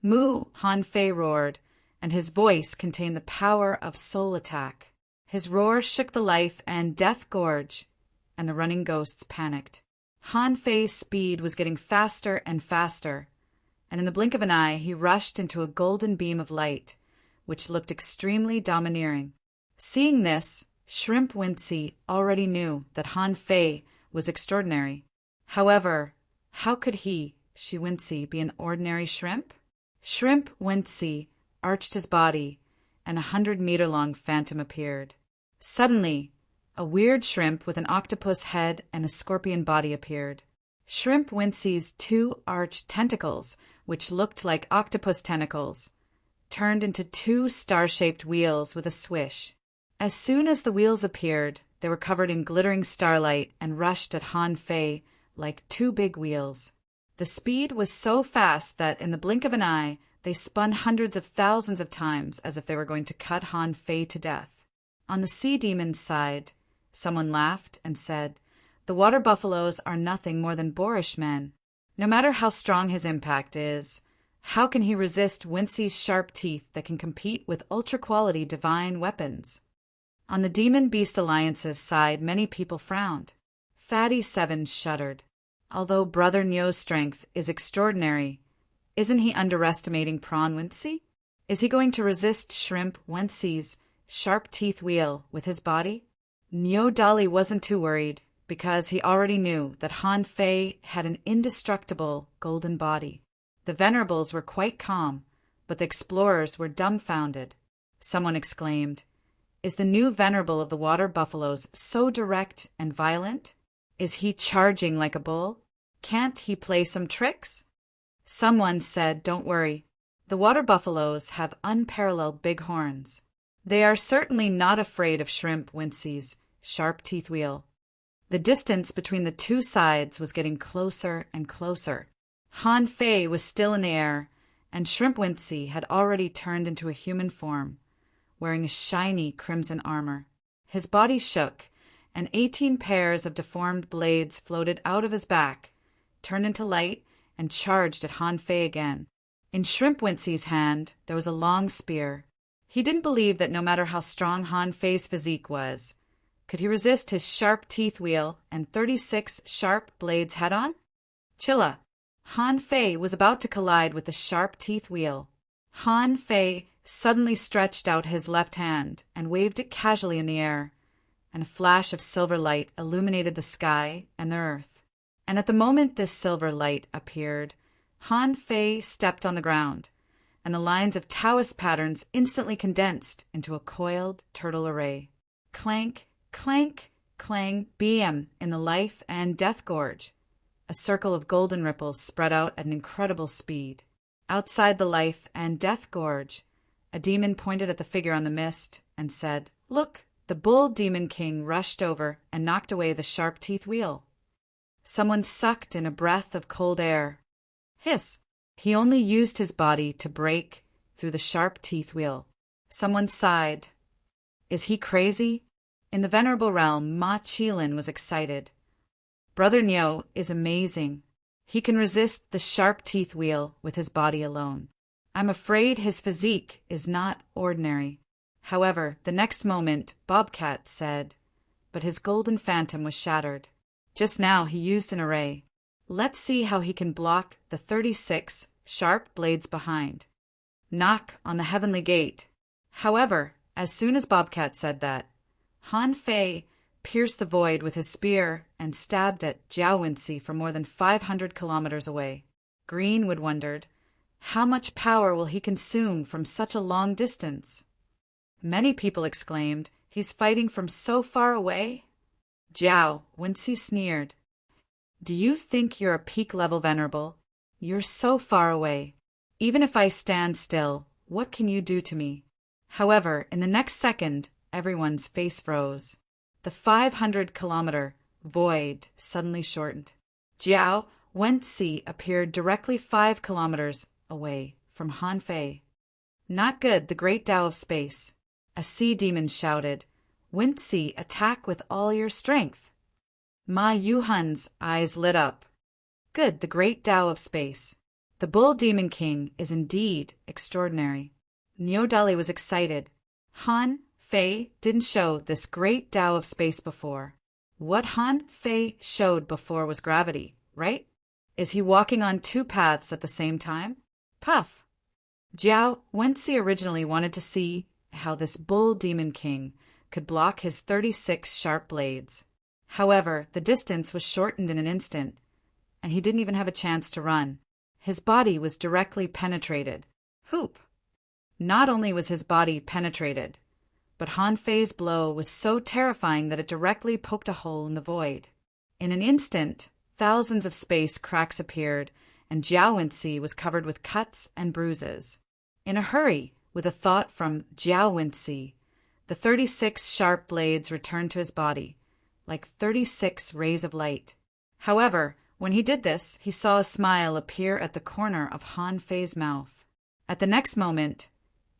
"Moo!" Han Fei roared, and his voice contained the power of soul attack. His roar shook the life and death gorge, and the running ghosts panicked. Han Fei's speed was getting faster and faster, and in the blink of an eye he rushed into a golden beam of light, which looked extremely domineering. Seeing this, Shrimp Wincy already knew that Han Fei was extraordinary. However, how could he, Shi Wincy, be an ordinary shrimp? Shrimp Wincy arched his body, and 100-meter-long phantom appeared. Suddenly, a weird shrimp with an octopus head and a scorpion body appeared. Shrimp Wincy's two arched tentacles, which looked like octopus tentacles, turned into two star-shaped wheels with a swish. As soon as the wheels appeared, they were covered in glittering starlight and rushed at Han Fei like two big wheels. The speed was so fast that in the blink of an eye, they spun hundreds of thousands of times as if they were going to cut Han Fei to death. On the sea demon's side, someone laughed and said, "The water buffaloes are nothing more than boorish men. No matter how strong his impact is, how can he resist Wincy's sharp teeth that can compete with ultra-quality divine weapons?" On the Demon Beast Alliance's side, many people frowned. Fatty Seven shuddered. Although Brother Nyo's strength is extraordinary, isn't he underestimating Prawn Wincy? Is he going to resist Shrimp Wincy's sharp teeth wheel with his body? Nyo Dali wasn't too worried, because he already knew that Han Fei had an indestructible golden body. The Venerables were quite calm, but the explorers were dumbfounded. Someone exclaimed, "Is the new Venerable of the water buffaloes so direct and violent? Is he charging like a bull? Can't he play some tricks?" Someone said, "Don't worry. The water buffaloes have unparalleled big horns. They are certainly not afraid of Shrimp Wincy's sharp teeth wheel." The distance between the two sides was getting closer and closer. Han Fei was still in the air, and Shrimp Wincy had already turned into a human form, wearing a shiny crimson armor. His body shook, and 18 pairs of deformed blades floated out of his back, turned into light, and charged at Han Fei again. In Shrimp Wincy's hand there was a long spear. He didn't believe that no matter how strong Han Fei's physique was, could he resist his sharp teeth wheel and 36 sharp blades head-on? Chilla! Han Fei was about to collide with the sharp teeth wheel. Han Fei suddenly stretched out his left hand and waved it casually in the air, and a flash of silver light illuminated the sky and the earth. And at the moment this silver light appeared, Han Fei stepped on the ground, and the lines of Taoist patterns instantly condensed into a coiled turtle array. Clank, clank, clang, BM in the life and death gorge. A circle of golden ripples spread out at an incredible speed. Outside the life and death gorge, a demon pointed at the figure on the mist and said, "Look!" The bull demon king rushed over and knocked away the sharp teeth wheel. Someone sucked in a breath of cold air. Hiss! He only used his body to break through the sharp teeth wheel. Someone sighed. Is he crazy? In the venerable realm, Ma Qilin was excited. Brother Nyo is amazing. He can resist the sharp teeth wheel with his body alone. I'm afraid his physique is not ordinary. However, the next moment, Bobcat said, but his golden phantom was shattered. Just now he used an array. Let's see how he can block the 36 sharp blades behind. Knock on the heavenly gate. However, as soon as Bobcat said that, Han Fei pierced the void with his spear and stabbed at Jiao Wincy from more than 500 kilometers away. Greenwood wondered, how much power will he consume from such a long distance? Many people exclaimed, he's fighting from so far away. Jiao Wincy sneered. Do you think you're a peak-level venerable? You're so far away. Even if I stand still, what can you do to me? However, in the next second, everyone's face froze. The 500-kilometer void suddenly shortened. Jiao Wenci appeared directly 5 kilometers away from Han Fei. Not good, the great Tao of space. A sea demon shouted, Wenci, attack with all your strength. Ma Yuhan's eyes lit up. Good, the great Tao of space. The Bull Demon King is indeed extraordinary. Niodali was excited. Han Fei didn't show this great Tao of space before. What Han Fei showed before was gravity, right? Is he walking on 2 paths at the same time? Puff! Jiao Wenci originally wanted to see how this Bull Demon King could block his 36 sharp blades. However, the distance was shortened in an instant, and he didn't even have a chance to run. His body was directly penetrated. Whoop! Not only was his body penetrated, but Han Fei's blow was so terrifying that it directly poked a hole in the void. In an instant, thousands of space cracks appeared, and Jiao Wenci was covered with cuts and bruises. In a hurry, with a thought from Jiao Wenci, the 36 sharp blades returned to his body, like 36 rays of light. However, when he did this, he saw a smile appear at the corner of Han Fei's mouth. At the next moment,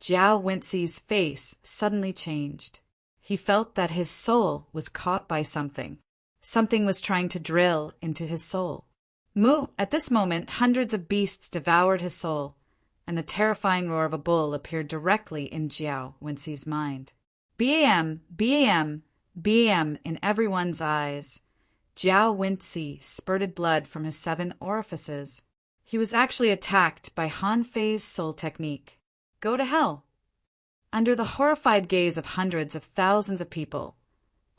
Jiao Wenci's face suddenly changed. He felt that his soul was caught by something. Something was trying to drill into his soul. Moo! At this moment, hundreds of beasts devoured his soul, and the terrifying roar of a bull appeared directly in Jiao Wenci's mind. BAM! BAM! BAM! In everyone's eyes. Jiao Wenci spurted blood from his 7 orifices. He was actually attacked by Han Fei's soul technique. Go to hell! Under the horrified gaze of hundreds of thousands of people,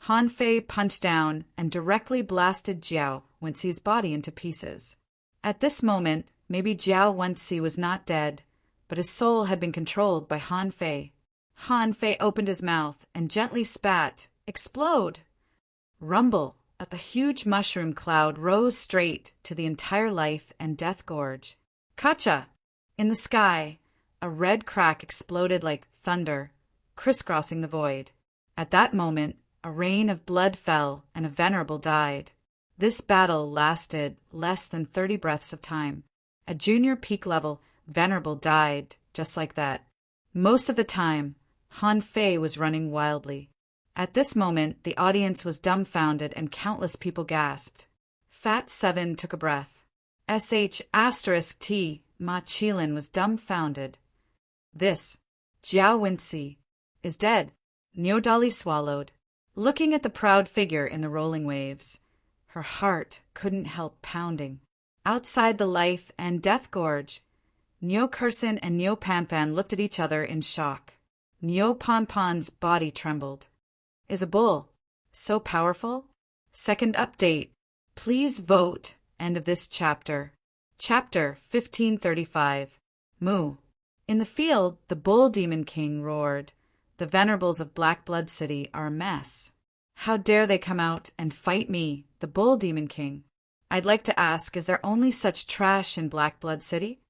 Han Fei punched down and directly blasted Jiao Wenci's body into pieces. At this moment, maybe Jiao Wenci was not dead, but his soul had been controlled by Han Fei. Han Fei opened his mouth and gently spat. Explode! Rumble! A huge mushroom cloud rose straight to the entire life and death gorge. Kacha! In the sky, a red crack exploded like thunder, crisscrossing the void. At that moment, a rain of blood fell and a venerable died. This battle lasted less than 30 breaths of time. At junior peak level, venerable died just like that. Most of the time, Han Fei was running wildly. At this moment, the audience was dumbfounded and countless people gasped. Fat 7 took a breath. *T. Ma Qilin was dumbfounded. This, Jiao Wenci, is dead. Niodali swallowed. Looking at the proud figure in the rolling waves, her heart couldn't help pounding. Outside the life and death gorge, Nyo Kursin and Nyo Panpan looked at each other in shock. Nyo Panpan's body trembled. Is a bull so powerful? Second update. Please vote. End of this chapter. Chapter 1535. Moo. In the field, the Bull Demon King roared. The venerables of Black Blood City are a mess. How dare they come out and fight me, the Bull Demon King? I'd like to ask, is there only such trash in Black Blood City?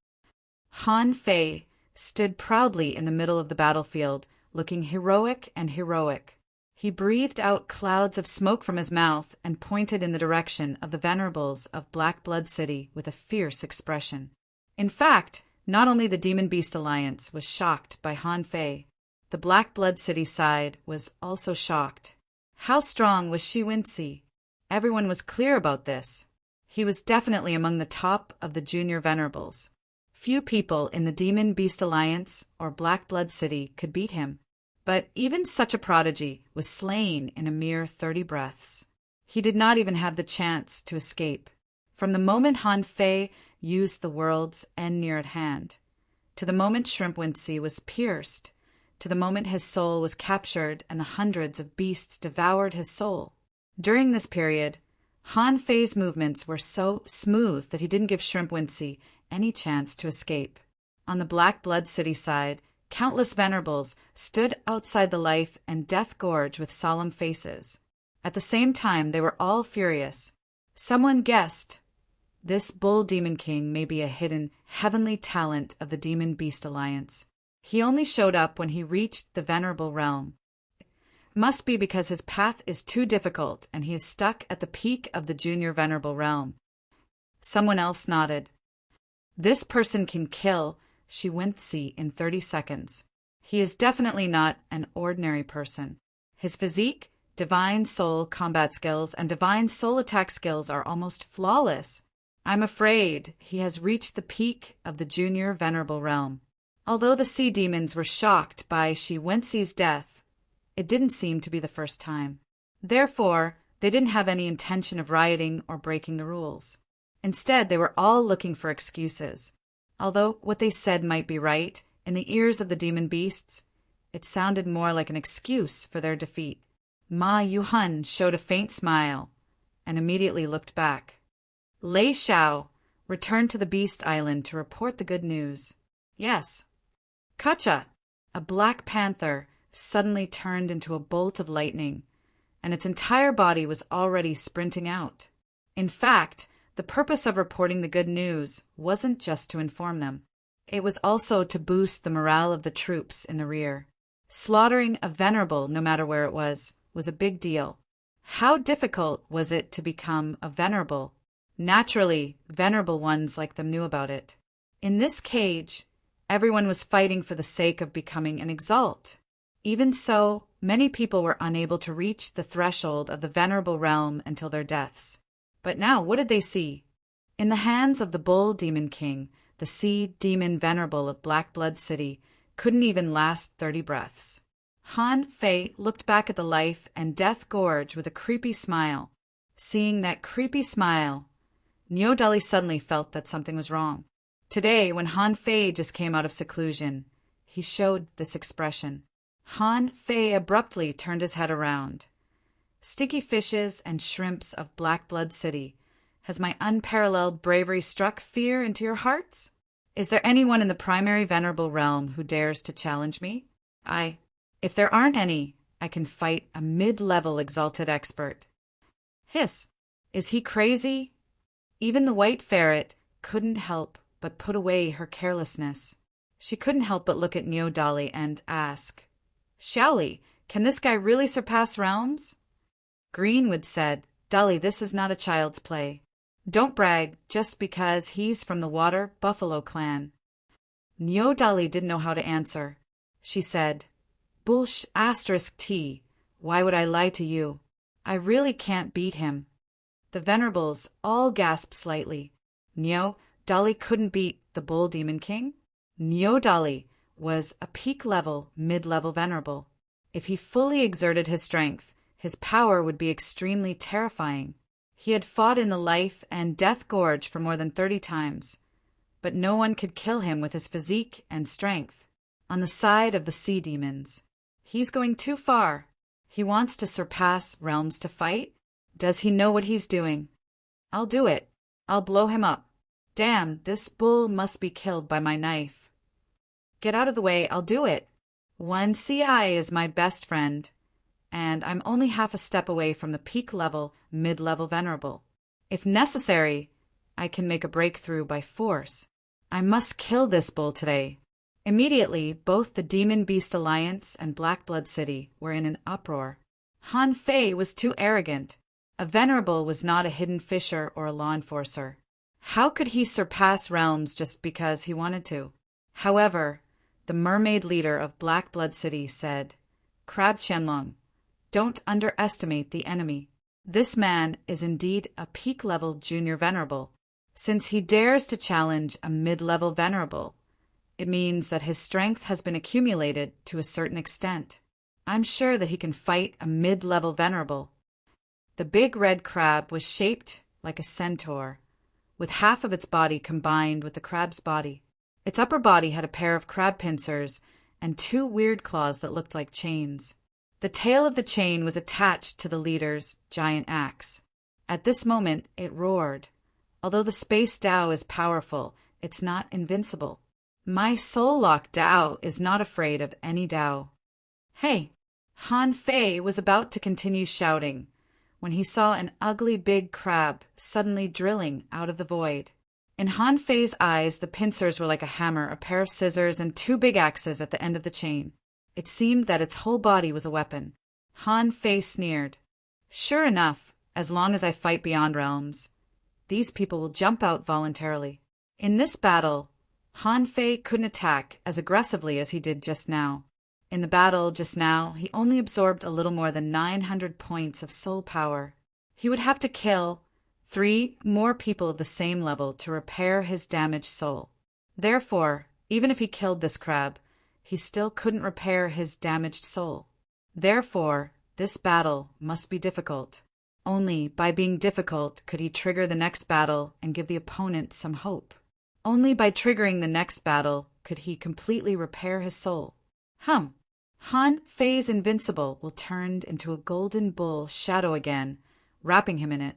Han Fei stood proudly in the middle of the battlefield, looking heroic and heroic. He breathed out clouds of smoke from his mouth and pointed in the direction of the venerables of Black Blood City with a fierce expression. In fact, not only the Demon Beast Alliance was shocked by Han Fei, the Black Blood City side was also shocked. How strong was Shi Wenci? Everyone was clear about this. He was definitely among the top of the junior venerables. Few people in the Demon Beast Alliance or Black Blood City could beat him. But even such a prodigy was slain in a mere 30 breaths. He did not even have the chance to escape. From the moment Han Fei used the world's end near at hand, to the moment Shrimp Wenci was pierced, to the moment his soul was captured and the hundreds of beasts devoured his soul. During this period, Han Fei's movements were so smooth that he didn't give Shrimp Wenci any chance to escape. On the Black Blood City side, countless venerables stood outside the life and death gorge with solemn faces. At the same time, they were all furious. Someone guessed, this Bull Demon King may be a hidden heavenly talent of the Demon Beast Alliance. He only showed up when he reached the venerable realm. Must be because his path is too difficult and he is stuck at the peak of the junior venerable realm. Someone else nodded. This person can kill Shiwentsi in 30 seconds. He is definitely not an ordinary person. His physique, divine soul combat skills, and divine soul attack skills are almost flawless. I'm afraid he has reached the peak of the junior venerable realm. Although the sea demons were shocked by Shiwentsi's death, it didn't seem to be the first time. Therefore, they didn't have any intention of rioting or breaking the rules. Instead, they were all looking for excuses. Although what they said might be right, in the ears of the demon beasts, it sounded more like an excuse for their defeat. Ma Yuhun showed a faint smile and immediately looked back. Lei Xiao returned to the Beast Island to report the good news. Yes. Kacha, a black panther, suddenly turned into a bolt of lightning, and its entire body was already sprinting out. In fact, the purpose of reporting the good news wasn't just to inform them. It was also to boost the morale of the troops in the rear. Slaughtering a venerable, no matter where it was a big deal. How difficult was it to become a venerable? Naturally, venerable ones like them knew about it. In this cage, everyone was fighting for the sake of becoming an exalt. Even so, many people were unable to reach the threshold of the venerable realm until their deaths. But now, what did they see? In the hands of the Bull Demon King, the Sea Demon Venerable of Black Blood City couldn't even last 30 breaths. Han Fei looked back at the life and death gorge with a creepy smile. Seeing that creepy smile, Niodali suddenly felt that something was wrong. Today, when Han Fei just came out of seclusion, he showed this expression. Han Fei abruptly turned his head around. Sticky fishes and shrimps of Black Blood City, has my unparalleled bravery struck fear into your hearts? Is there anyone in the primary venerable realm who dares to challenge me? If there aren't any, I can fight a mid-level exalted expert. Hiss! Is he crazy? Even the white ferret couldn't help but put away her carelessness. She couldn't help but look at Niodali and ask, Xiaoli, can this guy really surpass realms? Greenwood said, Dolly, this is not a child's play. Don't brag just because he's from the Water Buffalo clan. Niodali didn't know how to answer. She said, Bullsh *T, why would I lie to you? I really can't beat him. The venerables all gasped slightly. Niodali couldn't beat the Bull Demon King? Niodali was a peak-level, mid-level venerable. If he fully exerted his strength, his power would be extremely terrifying. He had fought in the life and death gorge for more than 30 times, but no one could kill him with his physique and strength. On the side of the sea demons, he's going too far. He wants to surpass realms to fight? Does he know what he's doing? I'll do it. I'll blow him up. Damn, this bull must be killed by my knife. Get out of the way, I'll do it. 1CI is my best friend, and I'm only half a step away from the peak-level, mid-level venerable. If necessary, I can make a breakthrough by force. I must kill this bull today. Immediately, both the Demon Beast Alliance and Black Blood City were in an uproar. Han Fei was too arrogant. A venerable was not a hidden fisher or a law enforcer. How could he surpass realms just because he wanted to? However, the mermaid leader of Black Blood City said, Crab Qianlong, don't underestimate the enemy. This man is indeed a peak-level junior venerable. Since he dares to challenge a mid-level venerable, it means that his strength has been accumulated to a certain extent. I'm sure that he can fight a mid-level venerable. The big red crab was shaped like a centaur, with half of its body combined with the crab's body. Its upper body had a pair of crab pincers and 2 weird claws that looked like chains. The tail of the chain was attached to the leader's giant axe. At this moment, it roared. Although the space Tao is powerful, it's not invincible. My soul lock Tao is not afraid of any Tao. Hey! Han Fei was about to continue shouting when he saw an ugly big crab suddenly drilling out of the void. In Han Fei's eyes, the pincers were like a hammer, a pair of scissors, and two big axes at the end of the chain. It seemed that its whole body was a weapon. Han Fei sneered. Sure enough, as long as I fight beyond realms, these people will jump out voluntarily. In this battle, Han Fei couldn't attack as aggressively as he did just now. In the battle just now, he only absorbed a little more than 900 points of soul power. He would have to kill 3 more people of the same level to repair his damaged soul. Therefore, even if he killed this crab, he still couldn't repair his damaged soul. Therefore, this battle must be difficult. Only by being difficult could he trigger the next battle and give the opponent some hope. Only by triggering the next battle could he completely repair his soul. Han Fei's invincible will turned into a golden bull shadow again, wrapping him in it.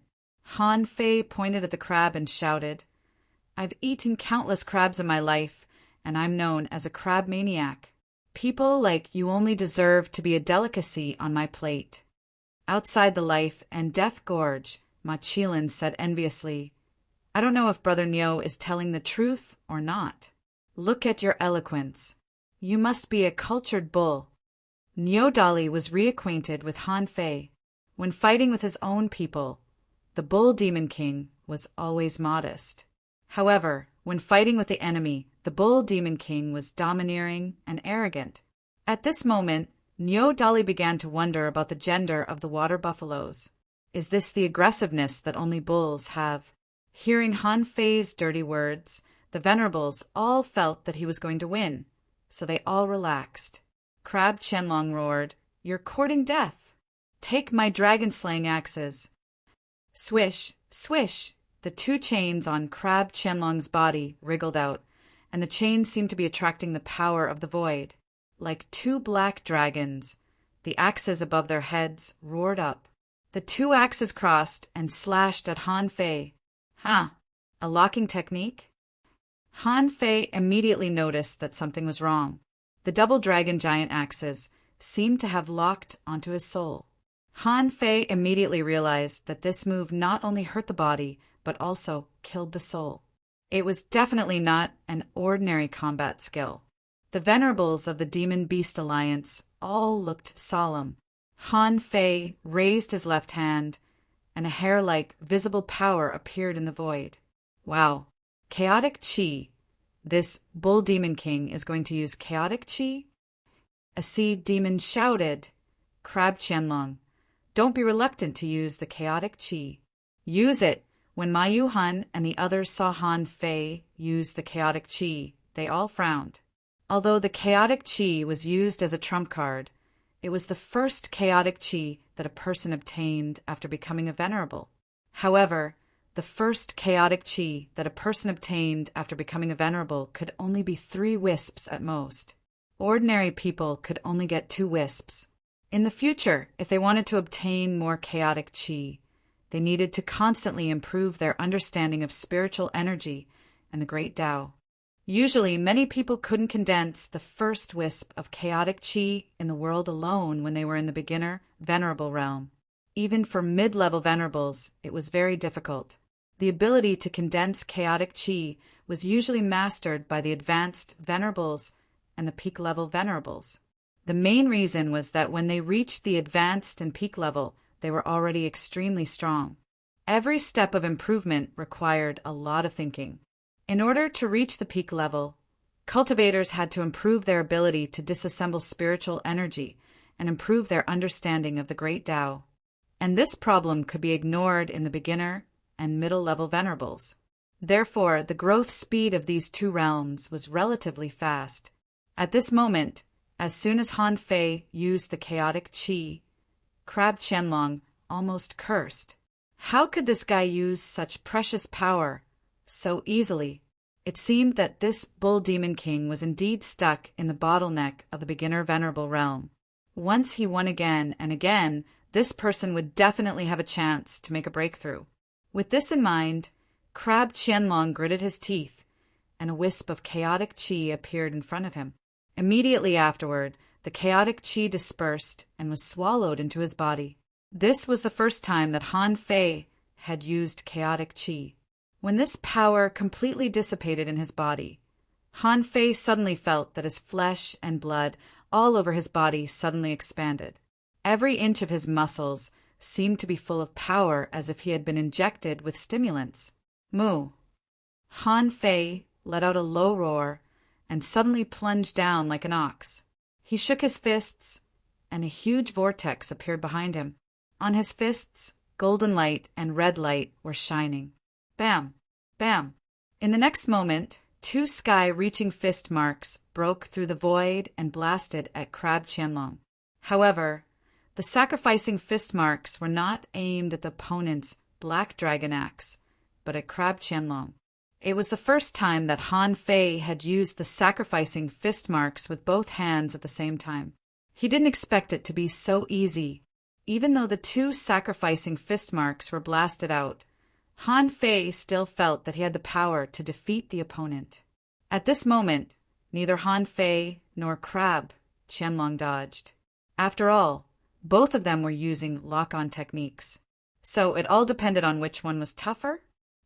Han Fei pointed at the crab and shouted, I've eaten countless crabs in my life, and I'm known as a crab maniac. People like you only deserve to be a delicacy on my plate. Outside the life and death gorge, Ma Qilin said enviously, I don't know if Brother Niu is telling the truth or not. Look at your eloquence. You must be a cultured bull. Niu Dali was reacquainted with Han Fei. When fighting with his own people, the Bull Demon King was always modest. However, when fighting with the enemy, the Bull Demon King was domineering and arrogant. At this moment, Niu Dali began to wonder about the gender of the water buffaloes. Is this the aggressiveness that only bulls have? Hearing Han Fei's dirty words, the venerables all felt that he was going to win, so they all relaxed. Crab Qianlong roared, You're courting death. Take my dragon-slaying axes. Swish, swish, the 2 chains on Crab Qianlong's body wriggled out, and the chains seemed to be attracting the power of the void. Like 2 black dragons, the axes above their heads roared up. The 2 axes crossed and slashed at Han Fei. A locking technique? Han Fei immediately noticed that something was wrong. The double dragon giant axes seemed to have locked onto his soul. Han Fei immediately realized that this move not only hurt the body, but also killed the soul. It was definitely not an ordinary combat skill. The venerables of the Demon Beast Alliance all looked solemn. Han Fei raised his left hand, and a hair-like visible power appeared in the void. Wow, chaotic chi. This Bull Demon King is going to use chaotic chi? A sea demon shouted, Crab Qianlong, don't be reluctant to use the chaotic chi. Use it. When Ma Yuhan and the others saw Han Fei use the chaotic chi, they all frowned. Although the chaotic chi was used as a trump card, it was the first chaotic chi that a person obtained after becoming a venerable. However, the first chaotic chi that a person obtained after becoming a venerable could only be 3 wisps at most. Ordinary people could only get 2 wisps. In the future, if they wanted to obtain more chaotic chi, they needed to constantly improve their understanding of spiritual energy and the Great Tao. Usually, many people couldn't condense the first wisp of chaotic chi in the world alone when they were in the beginner, venerable realm. Even for mid-level venerables, it was very difficult. The ability to condense chaotic chi was usually mastered by the advanced venerables and the peak-level venerables. The main reason was that when they reached the advanced and peak level, they were already extremely strong. Every step of improvement required a lot of thinking. In order to reach the peak level, cultivators had to improve their ability to disassemble spiritual energy and improve their understanding of the Great Tao. And this problem could be ignored in the beginner and middle-level venerables. Therefore, the growth speed of these 2 realms was relatively fast. At this moment, as soon as Han Fei used the chaotic chi, Crab Qianlong almost cursed. How could this guy use such precious power so easily? It seemed that this Bull Demon King was indeed stuck in the bottleneck of the beginner venerable realm. Once he won again and again, this person would definitely have a chance to make a breakthrough. With this in mind, Crab Qianlong gritted his teeth, and a wisp of chaotic chi appeared in front of him. Immediately afterward, the chaotic chi dispersed and was swallowed into his body. This was the first time that Han Fei had used chaotic chi. When this power completely dissipated in his body, Han Fei suddenly felt that his flesh and blood all over his body suddenly expanded. Every inch of his muscles seemed to be full of power, as if he had been injected with stimulants. Moo! Han Fei let out a low roar and suddenly plunged down like an ox. He shook his fists, and a huge vortex appeared behind him. On his fists, golden light and red light were shining. Bam! Bam! In the next moment, two sky-reaching fist marks broke through the void and blasted at Crab Qianlong. However, the sacrificing fist marks were not aimed at the opponent's black dragon axe, but at Crab Qianlong. It was the first time that Han Fei had used the sacrificing fist marks with both hands at the same time. He didn't expect it to be so easy. Even though the two sacrificing fist marks were blasted out, Han Fei still felt that he had the power to defeat the opponent. At this moment, neither Han Fei nor Crab Qianlong dodged. After all, both of them were using lock-on techniques. So it all depended on which one was tougher.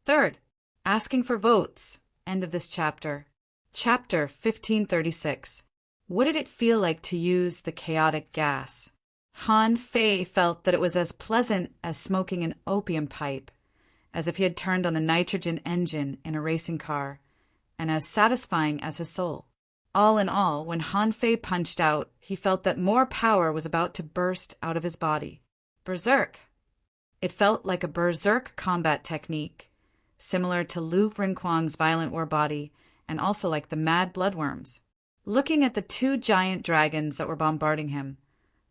Third, asking for votes. End of this chapter. Chapter 1536. What did it feel like to use the chaotic gas? Han Fei felt that it was as pleasant as smoking an opium pipe, as if he had turned on the nitrogen engine in a racing car, and as satisfying as his soul. All in all, when Han Fei punched out, he felt that more power was about to burst out of his body. Berserk! It felt like a berserk combat technique, similar to Lu Rinquang's violent war body, and also like the mad bloodworms. Looking at the two giant dragons that were bombarding him,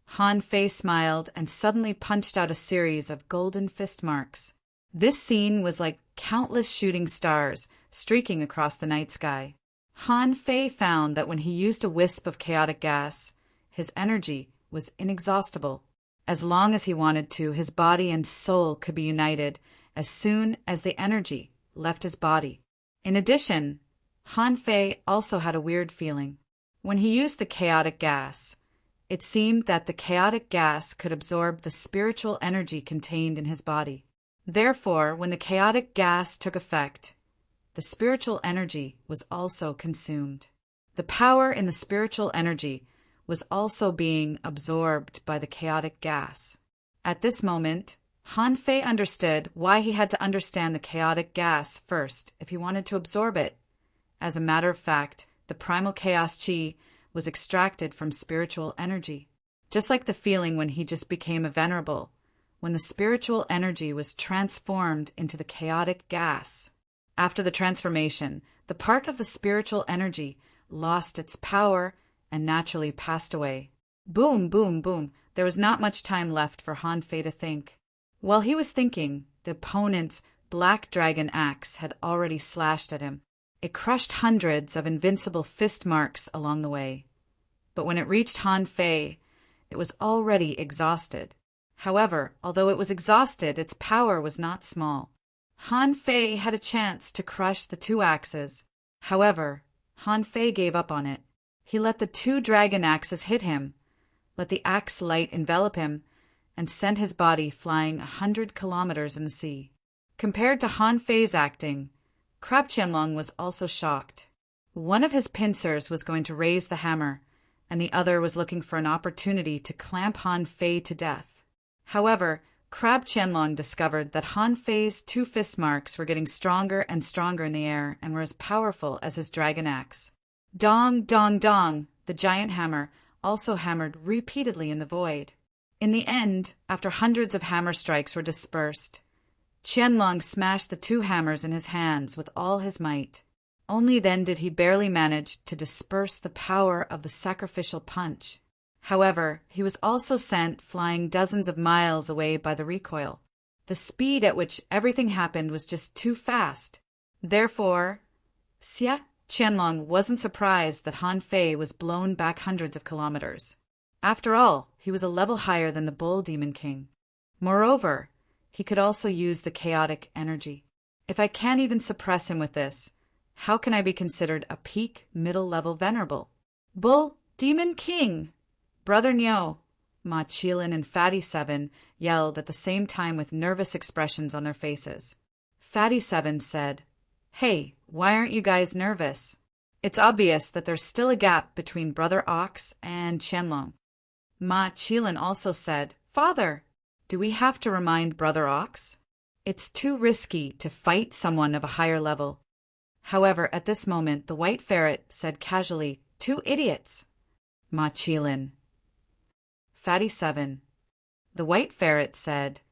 Han Fei smiled and suddenly punched out a series of golden fist marks. This scene was like countless shooting stars streaking across the night sky. Han Fei found that when he used a wisp of chaotic gas, his energy was inexhaustible. As long as he wanted to, his body and soul could be united as soon as the energy left his body. In addition, Han Fei also had a weird feeling. When he used the chaotic gas, it seemed that the chaotic gas could absorb the spiritual energy contained in his body. Therefore, when the chaotic gas took effect, the spiritual energy was also consumed. The power in the spiritual energy was also being absorbed by the chaotic gas. At this moment, Han Fei understood why he had to understand the chaotic gas first if he wanted to absorb it. As a matter of fact, the primal chaos chi was extracted from spiritual energy, just like the feeling when he just became a venerable, when the spiritual energy was transformed into the chaotic gas. After the transformation, the part of the spiritual energy lost its power and naturally passed away. Boom, boom, boom. There was not much time left for Han Fei to think. While he was thinking, the opponent's black dragon axe had already slashed at him. It crushed hundreds of invincible fist marks along the way. But when it reached Han Fei, it was already exhausted. However, although it was exhausted, its power was not small. Han Fei had a chance to crush the two axes. However, Han Fei gave up on it. He let the two dragon axes hit him, let the axe light envelop him, and sent his body flying 100 kilometers in the sea. Compared to Han Fei's acting, Crab Qianlong was also shocked. One of his pincers was going to raise the hammer, and the other was looking for an opportunity to clamp Han Fei to death. However, Crab Qianlong discovered that Han Fei's two fist marks were getting stronger and stronger in the air and were as powerful as his dragon axe. Dong, dong, dong, the giant hammer also hammered repeatedly in the void. In the end, after hundreds of hammer strikes were dispersed, Qianlong smashed the two hammers in his hands with all his might. Only then did he barely manage to disperse the power of the sacrificial punch. However, he was also sent flying dozens of miles away by the recoil. The speed at which everything happened was just too fast. Therefore, Qianlong wasn't surprised that Han Fei was blown back hundreds of kilometers. After all, he was a level higher than the Bull Demon King. Moreover, he could also use the chaotic energy. If I can't even suppress him with this, how can I be considered a peak middle-level venerable? Bull Demon King! Brother Niu, Ma Qilin and Fatty 7 yelled at the same time with nervous expressions on their faces. Fatty Seven said, "Hey, why aren't you guys nervous? It's obvious that there's still a gap between Brother Ox and Qianlong." Ma Qilin also said, "Father, do we have to remind Brother Ox? It's too risky to fight someone of a higher level." However, at this moment, the white ferret said casually, "Two idiots." Ma Qilin. Fatty Seven. The white ferret said,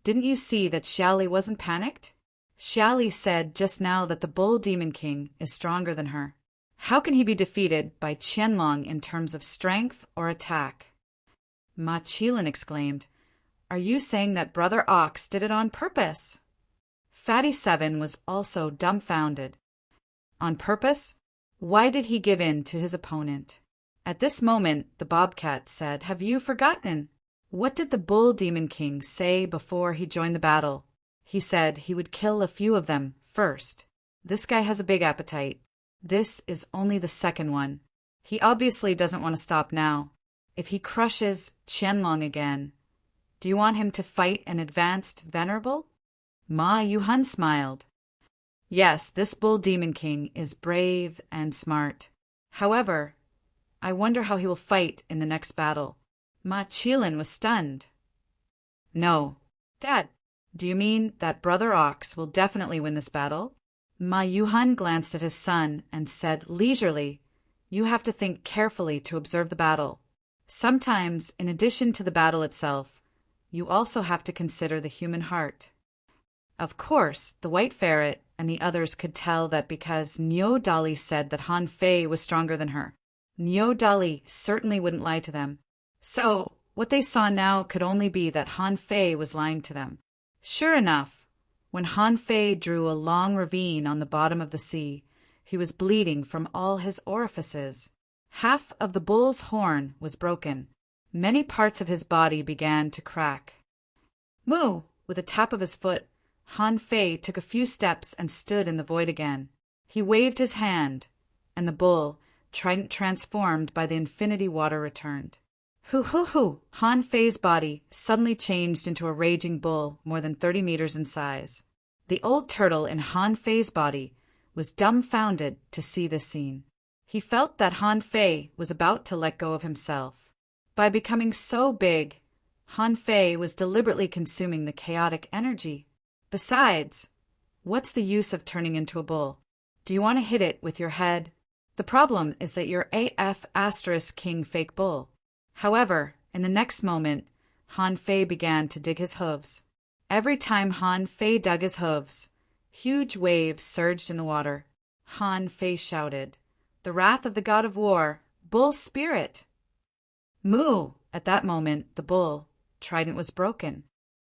"Didn't you see that Xiaoli wasn't panicked? Xiaoli said just now that the Bull Demon King is stronger than her. How can he be defeated by Qianlong in terms of strength or attack?" Ma Qilin exclaimed, "Are you saying that Brother Ox did it on purpose?" Fatty Seven was also dumbfounded. On purpose? Why did he give in to his opponent? At this moment, the bobcat said, "Have you forgotten? What did the Bull Demon King say before he joined the battle? He said he would kill a few of them first. This guy has a big appetite. This is only the second one. He obviously doesn't want to stop now. If he crushes Qianlong again, do you want him to fight an advanced venerable?" Ma Yuhan smiled. "Yes, this Bull Demon King is brave and smart. However, I wonder how he will fight in the next battle." Ma Qilin was stunned. "No. Dad, do you mean that Brother Ox will definitely win this battle?" Ma Yuhan glanced at his son and said leisurely, "You have to think carefully to observe the battle. Sometimes, in addition to the battle itself, you also have to consider the human heart." Of course, the white ferret and the others could tell that because Niu Dali said that Han Fei was stronger than her. Niu Dali certainly wouldn't lie to them. So, what they saw now could only be that Han Fei was lying to them. Sure enough, when Han Fei drew a long ravine on the bottom of the sea, he was bleeding from all his orifices. Half of the bull's horn was broken. Many parts of his body began to crack. "Moo!" With a tap of his foot, Han Fei took a few steps and stood in the void again. He waved his hand, and the bull, transformed by the infinity water, returned. Hoo hoo hoo! Han Fei's body suddenly changed into a raging bull more than 30 meters in size. The old turtle in Han Fei's body was dumbfounded to see this scene. He felt that Han Fei was about to let go of himself. By becoming so big, Han Fei was deliberately consuming the chaotic energy. Besides, what's the use of turning into a bull? Do you want to hit it with your head? The problem is that you're AF * King Fake Bull. However, in the next moment, Han Fei began to dig his hooves. Every time Han Fei dug his hooves, huge waves surged in the water. Han Fei shouted, "The wrath of the god of war, bull spirit!" Moo! At that moment, the bull trident was broken.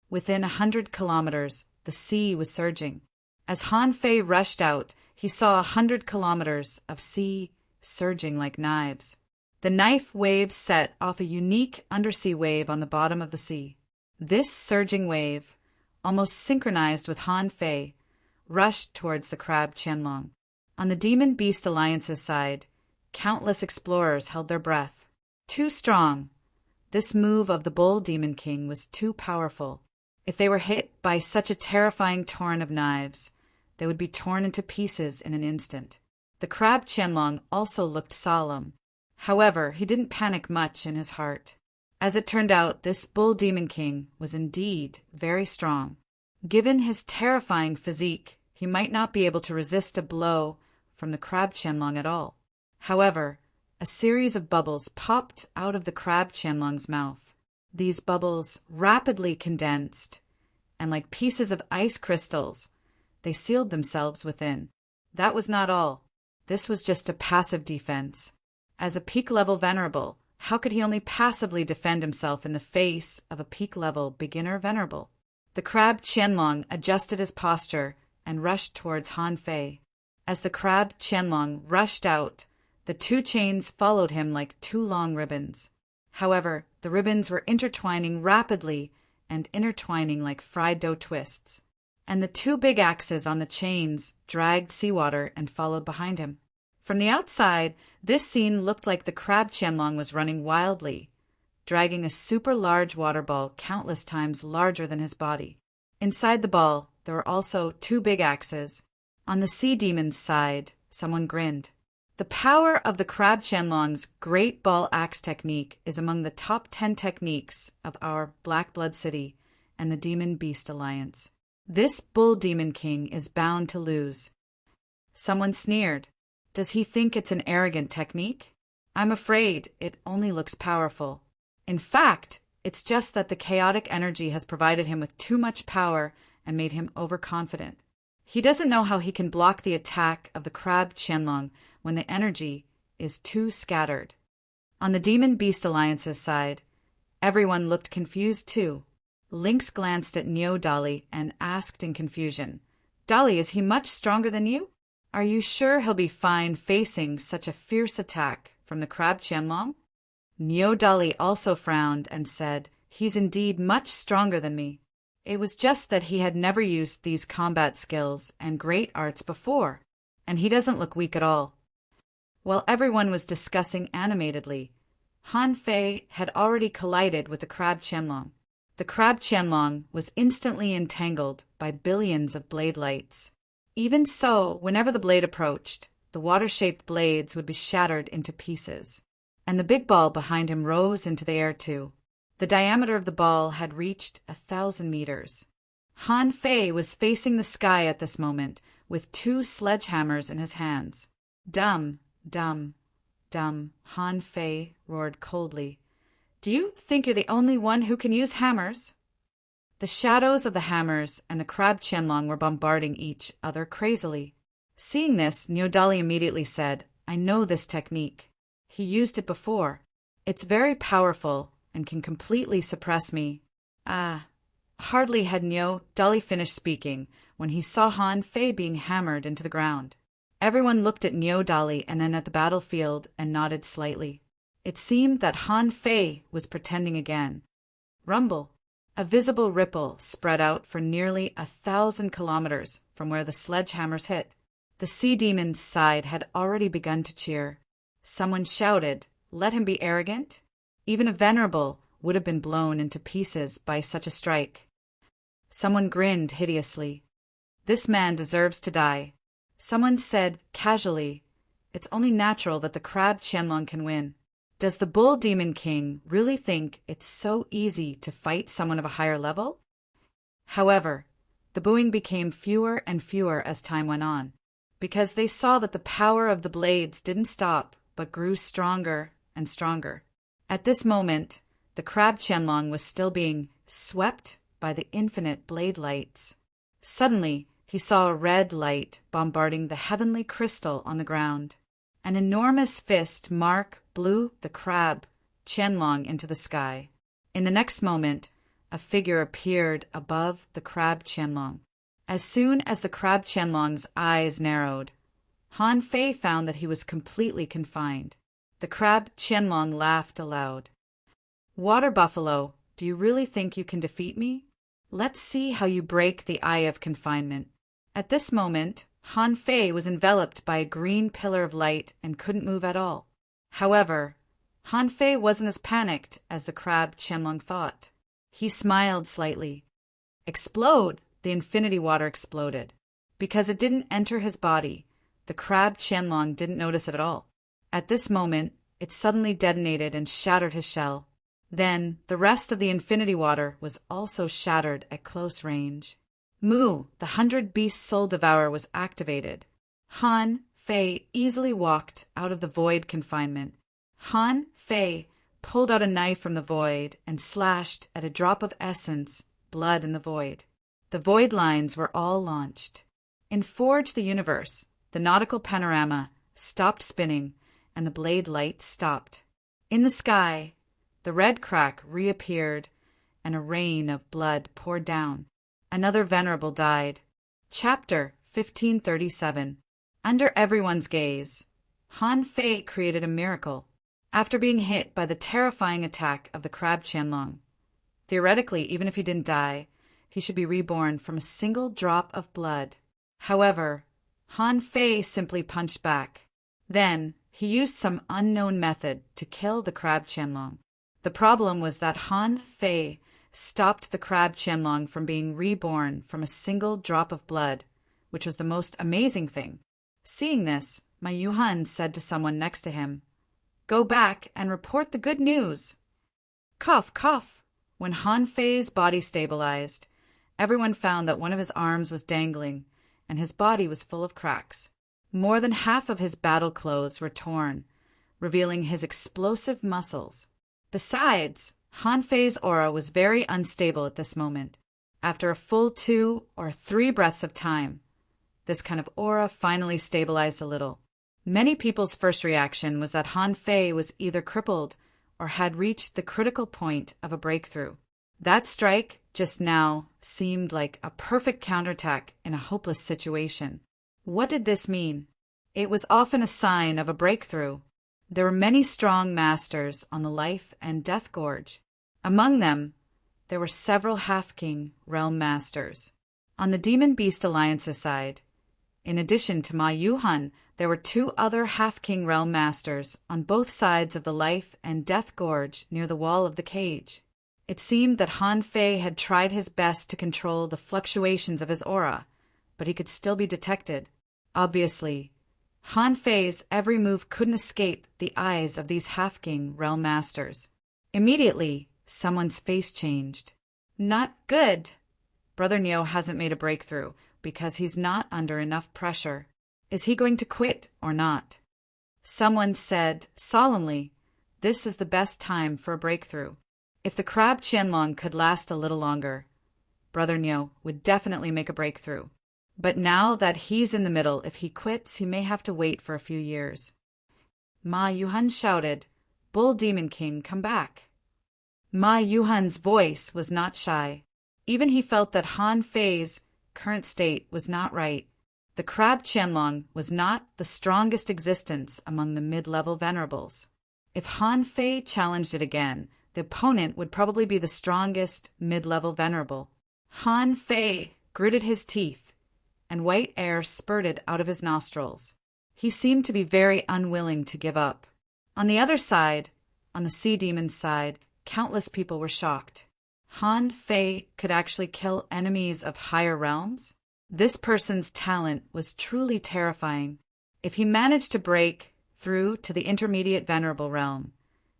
Within 100 kilometers, the sea was surging. As Han Fei rushed out, he saw 100 kilometers of sea surging like knives. The knife waves set off a unique undersea wave on the bottom of the sea. This surging wave, almost synchronized with Han Fei, rushed towards the crab Qianlong. On the Demon Beast Alliance's side, countless explorers held their breath. Too strong. This move of the Bull Demon King was too powerful. If they were hit by such a terrifying torrent of knives, they would be torn into pieces in an instant. The crab Qianlong also looked solemn. However, he didn't panic much in his heart. As it turned out, this Bull Demon King was indeed very strong. Given his terrifying physique, he might not be able to resist a blow from the crab Qianlong at all. However, a series of bubbles popped out of the crab Qianlong's mouth. These bubbles rapidly condensed, and like pieces of ice crystals, they sealed themselves within. That was not all. This was just a passive defense. As a peak-level venerable, how could he only passively defend himself in the face of a peak-level beginner venerable? The crab Qianlong adjusted his posture and rushed towards Han Fei. As the crab Qianlong rushed out, the two chains followed him like two long ribbons. However, the ribbons were intertwining rapidly and intertwining like fried dough twists. And the two big axes on the chains dragged seawater and followed behind him. From the outside, this scene looked like the crab Qianlong was running wildly, dragging a super large water ball countless times larger than his body. Inside the ball, there were also 2 big axes. On the sea demon's side, someone grinned. The power of the Crab Chanlong's Great Ball Axe technique is among the top 10 techniques of our Black Blood City and the Demon Beast Alliance. This Bull Demon King is bound to lose. Someone sneered. Does he think it's an arrogant technique? I'm afraid it only looks powerful. In fact, it's just that the chaotic energy has provided him with too much power and made him overconfident. He doesn't know how he can block the attack of the Crab Chanlong when the energy is too scattered. On the Demon Beast Alliance's side, everyone looked confused too. Lynx glanced at Neo Dolly and asked in confusion, Dolly, is he much stronger than you? Are you sure he'll be fine facing such a fierce attack from the Crab Chanlong? Neo Dolly also frowned and said, he's indeed much stronger than me. It was just that he had never used these combat skills and great arts before, and he doesn't look weak at all. While everyone was discussing animatedly, Han Fei had already collided with the Crab Chanlong. The Crab Chanlong was instantly entangled by billions of blade lights. Even so, whenever the blade approached, the water-shaped blades would be shattered into pieces. And the big ball behind him rose into the air too. The diameter of the ball had reached 1,000 meters. Han Fei was facing the sky at this moment with 2 sledgehammers in his hands. Dumb, dumb, dumb, Han Fei roared coldly. Do you think you're the only one who can use hammers? The shadows of the hammers and the Crab Chanlong were bombarding each other crazily. Seeing this, Neodali immediately said, I know this technique. He used it before. It's very powerful and can completely suppress me. Hardly had Neodali finished speaking when he saw Han Fei being hammered into the ground. Everyone looked at Neodali and then at the battlefield and nodded slightly. It seemed that Han Fei was pretending again. Rumble. A visible ripple spread out for nearly 1,000 kilometers from where the sledgehammers hit. The sea demon's side had already begun to cheer. Someone shouted, let him be arrogant? Even a venerable would have been blown into pieces by such a strike. Someone grinned hideously. This man deserves to die. Someone said casually, it's only natural that the Crab Chanlong can win. Does the Bull Demon King really think it's so easy to fight someone of a higher level? However, the booing became fewer and fewer as time went on, because they saw that the power of the blades didn't stop but grew stronger and stronger. At this moment, the Crab Chanlong was still being swept by the infinite blade lights. Suddenly, he saw a red light bombarding the heavenly crystal on the ground. An enormous fist mark blew the Crab Chanlong into the sky. In the next moment, a figure appeared above the Crab Chanlong. As soon as the Crab Chanlong's eyes narrowed, Han Fei found that he was completely confined. The Crab Chanlong laughed aloud. Water Buffalo, do you really think you can defeat me? Let's see how you break the eye of confinement. At this moment, Han Fei was enveloped by a green pillar of light and couldn't move at all. However, Han Fei wasn't as panicked as the Crab Chanlong thought. He smiled slightly. Explode! The infinity water exploded. Because it didn't enter his body, the Crab Chanlong didn't notice it at all. At this moment, it suddenly detonated and shattered his shell. Then, the rest of the infinity water was also shattered at close range. Mu, the 100-beast soul devourer, was activated. Han Fei easily walked out of the void confinement. Han Fei pulled out a knife from the void and slashed at a drop of essence, blood in the void. The void lines were all launched. In Forge the Universe, the nautical panorama stopped spinning and the blade light stopped. In the sky, the red crack reappeared and a rain of blood poured down. Another venerable died. Chapter 1537. Under everyone's gaze, Han Fei created a miracle. After being hit by the terrifying attack of the Crab Chanlong, theoretically, even if he didn't die, he should be reborn from a single drop of blood. However, Han Fei simply punched back. Then, he used some unknown method to kill the Crab Chanlong. The problem was that Han Fei stopped the crab Qianlong from being reborn from a single drop of blood, which was the most amazing thing. Seeing this, Ma Yuhan said to someone next to him, "Go back and report the good news." Cough, cough. When Han Fei's body stabilized, everyone found that one of his arms was dangling, and his body was full of cracks. More than half of his battle clothes were torn, revealing his explosive muscles. Besides, Han Fei's aura was very unstable at this moment. After a full 2 or 3 breaths of time, this kind of aura finally stabilized a little. Many people's first reaction was that Han Fei was either crippled or had reached the critical point of a breakthrough. That strike just now seemed like a perfect counterattack in a hopeless situation. What did this mean? It was often a sign of a breakthrough. There were many strong masters on the life and death gorge. Among them, there were several half-king realm masters. On the Demon Beast Alliance's side, in addition to Ma Yuhan, there were 2 other half-king realm masters on both sides of the life and death gorge near the wall of the cage. It seemed that Han Fei had tried his best to control the fluctuations of his aura, but he could still be detected. Obviously, Han Fei's every move couldn't escape the eyes of these half-king realm masters. Immediately, someone's face changed. Not good. Brother Neo hasn't made a breakthrough because he's not under enough pressure. Is he going to quit or not? Someone said solemnly, "This is the best time for a breakthrough." If the crab Qianlong could last a little longer, Brother Neo would definitely make a breakthrough. But now that he's in the middle, if he quits, he may have to wait for a few years. Ma Yuhan shouted, "Bull Demon King, come back." Ma Yuhan's voice was not shy. Even he felt that Han Fei's current state was not right. The crab Qianlong was not the strongest existence among the mid-level venerables. If Han Fei challenged it again, the opponent would probably be the strongest mid-level venerable. Han Fei gritted his teeth, and white air spurted out of his nostrils. He seemed to be very unwilling to give up. On the other side, on the sea demon's side, countless people were shocked. Han Fei could actually kill enemies of higher realms? This person's talent was truly terrifying. If he managed to break through to the intermediate venerable realm,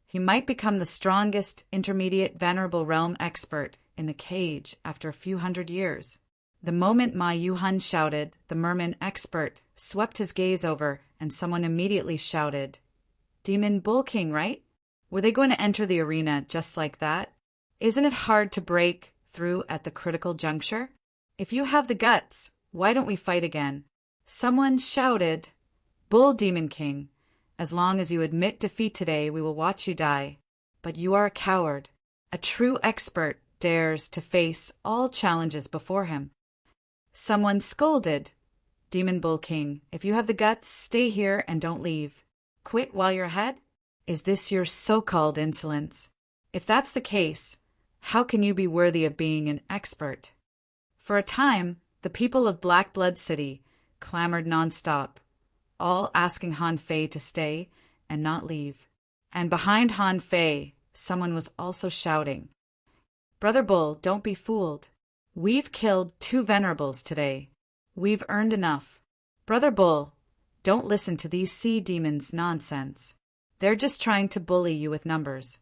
he might become the strongest intermediate venerable realm expert in the cage after a few hundred years. The moment Ma Yuhan shouted, the merman expert swept his gaze over, and someone immediately shouted, "Demon Bull King, right?" Were they going to enter the arena just like that? Isn't it hard to break through at the critical juncture? If you have the guts, why don't we fight again? Someone shouted, "Bull Demon King, as long as you admit defeat today, we will watch you die. But you are a coward. A true expert dares to face all challenges before him." Someone scolded, "Demon Bull King, if you have the guts, stay here and don't leave. Quit while you're ahead? Is this your so-called insolence? If that's the case, how can you be worthy of being an expert?" For a time, the people of Black Blood City clamored nonstop, all asking Han Fei to stay and not leave. And behind Han Fei, someone was also shouting, "Brother Bull, don't be fooled. We've killed 2 venerables today. We've earned enough. Brother Bull, don't listen to these sea demons' nonsense. They're just trying to bully you with numbers.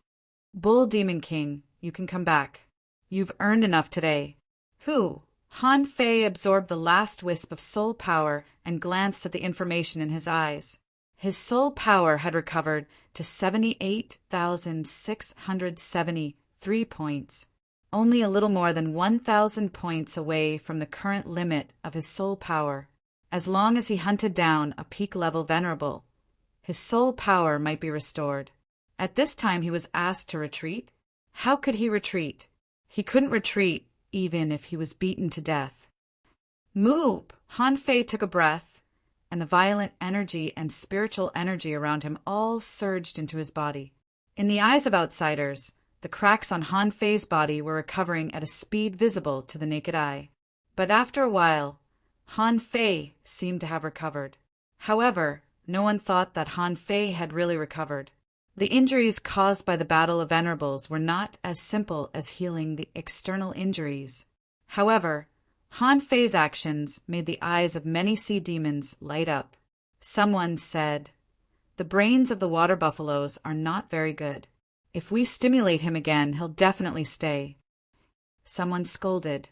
Bull Demon King, you can come back. You've earned enough today." Who? Han Fei absorbed the last wisp of soul power and glanced at the information in his eyes. His soul power had recovered to 78,673 points, only a little more than 1,000 points away from the current limit of his soul power. As long as he hunted down a peak-level venerable, his soul power might be restored. At this time he was asked to retreat. How could he retreat? He couldn't retreat even if he was beaten to death. Move! Han Fei took a breath, and the violent energy and spiritual energy around him all surged into his body. In the eyes of outsiders, the cracks on Han Fei's body were recovering at a speed visible to the naked eye. But after a while, Han Fei seemed to have recovered. However, no one thought that Han Fei had really recovered. The injuries caused by the Battle of Venerables were not as simple as healing the external injuries. However, Han Fei's actions made the eyes of many sea demons light up. Someone said, "The brains of the water buffaloes are not very good. If we stimulate him again, he'll definitely stay." Someone scolded,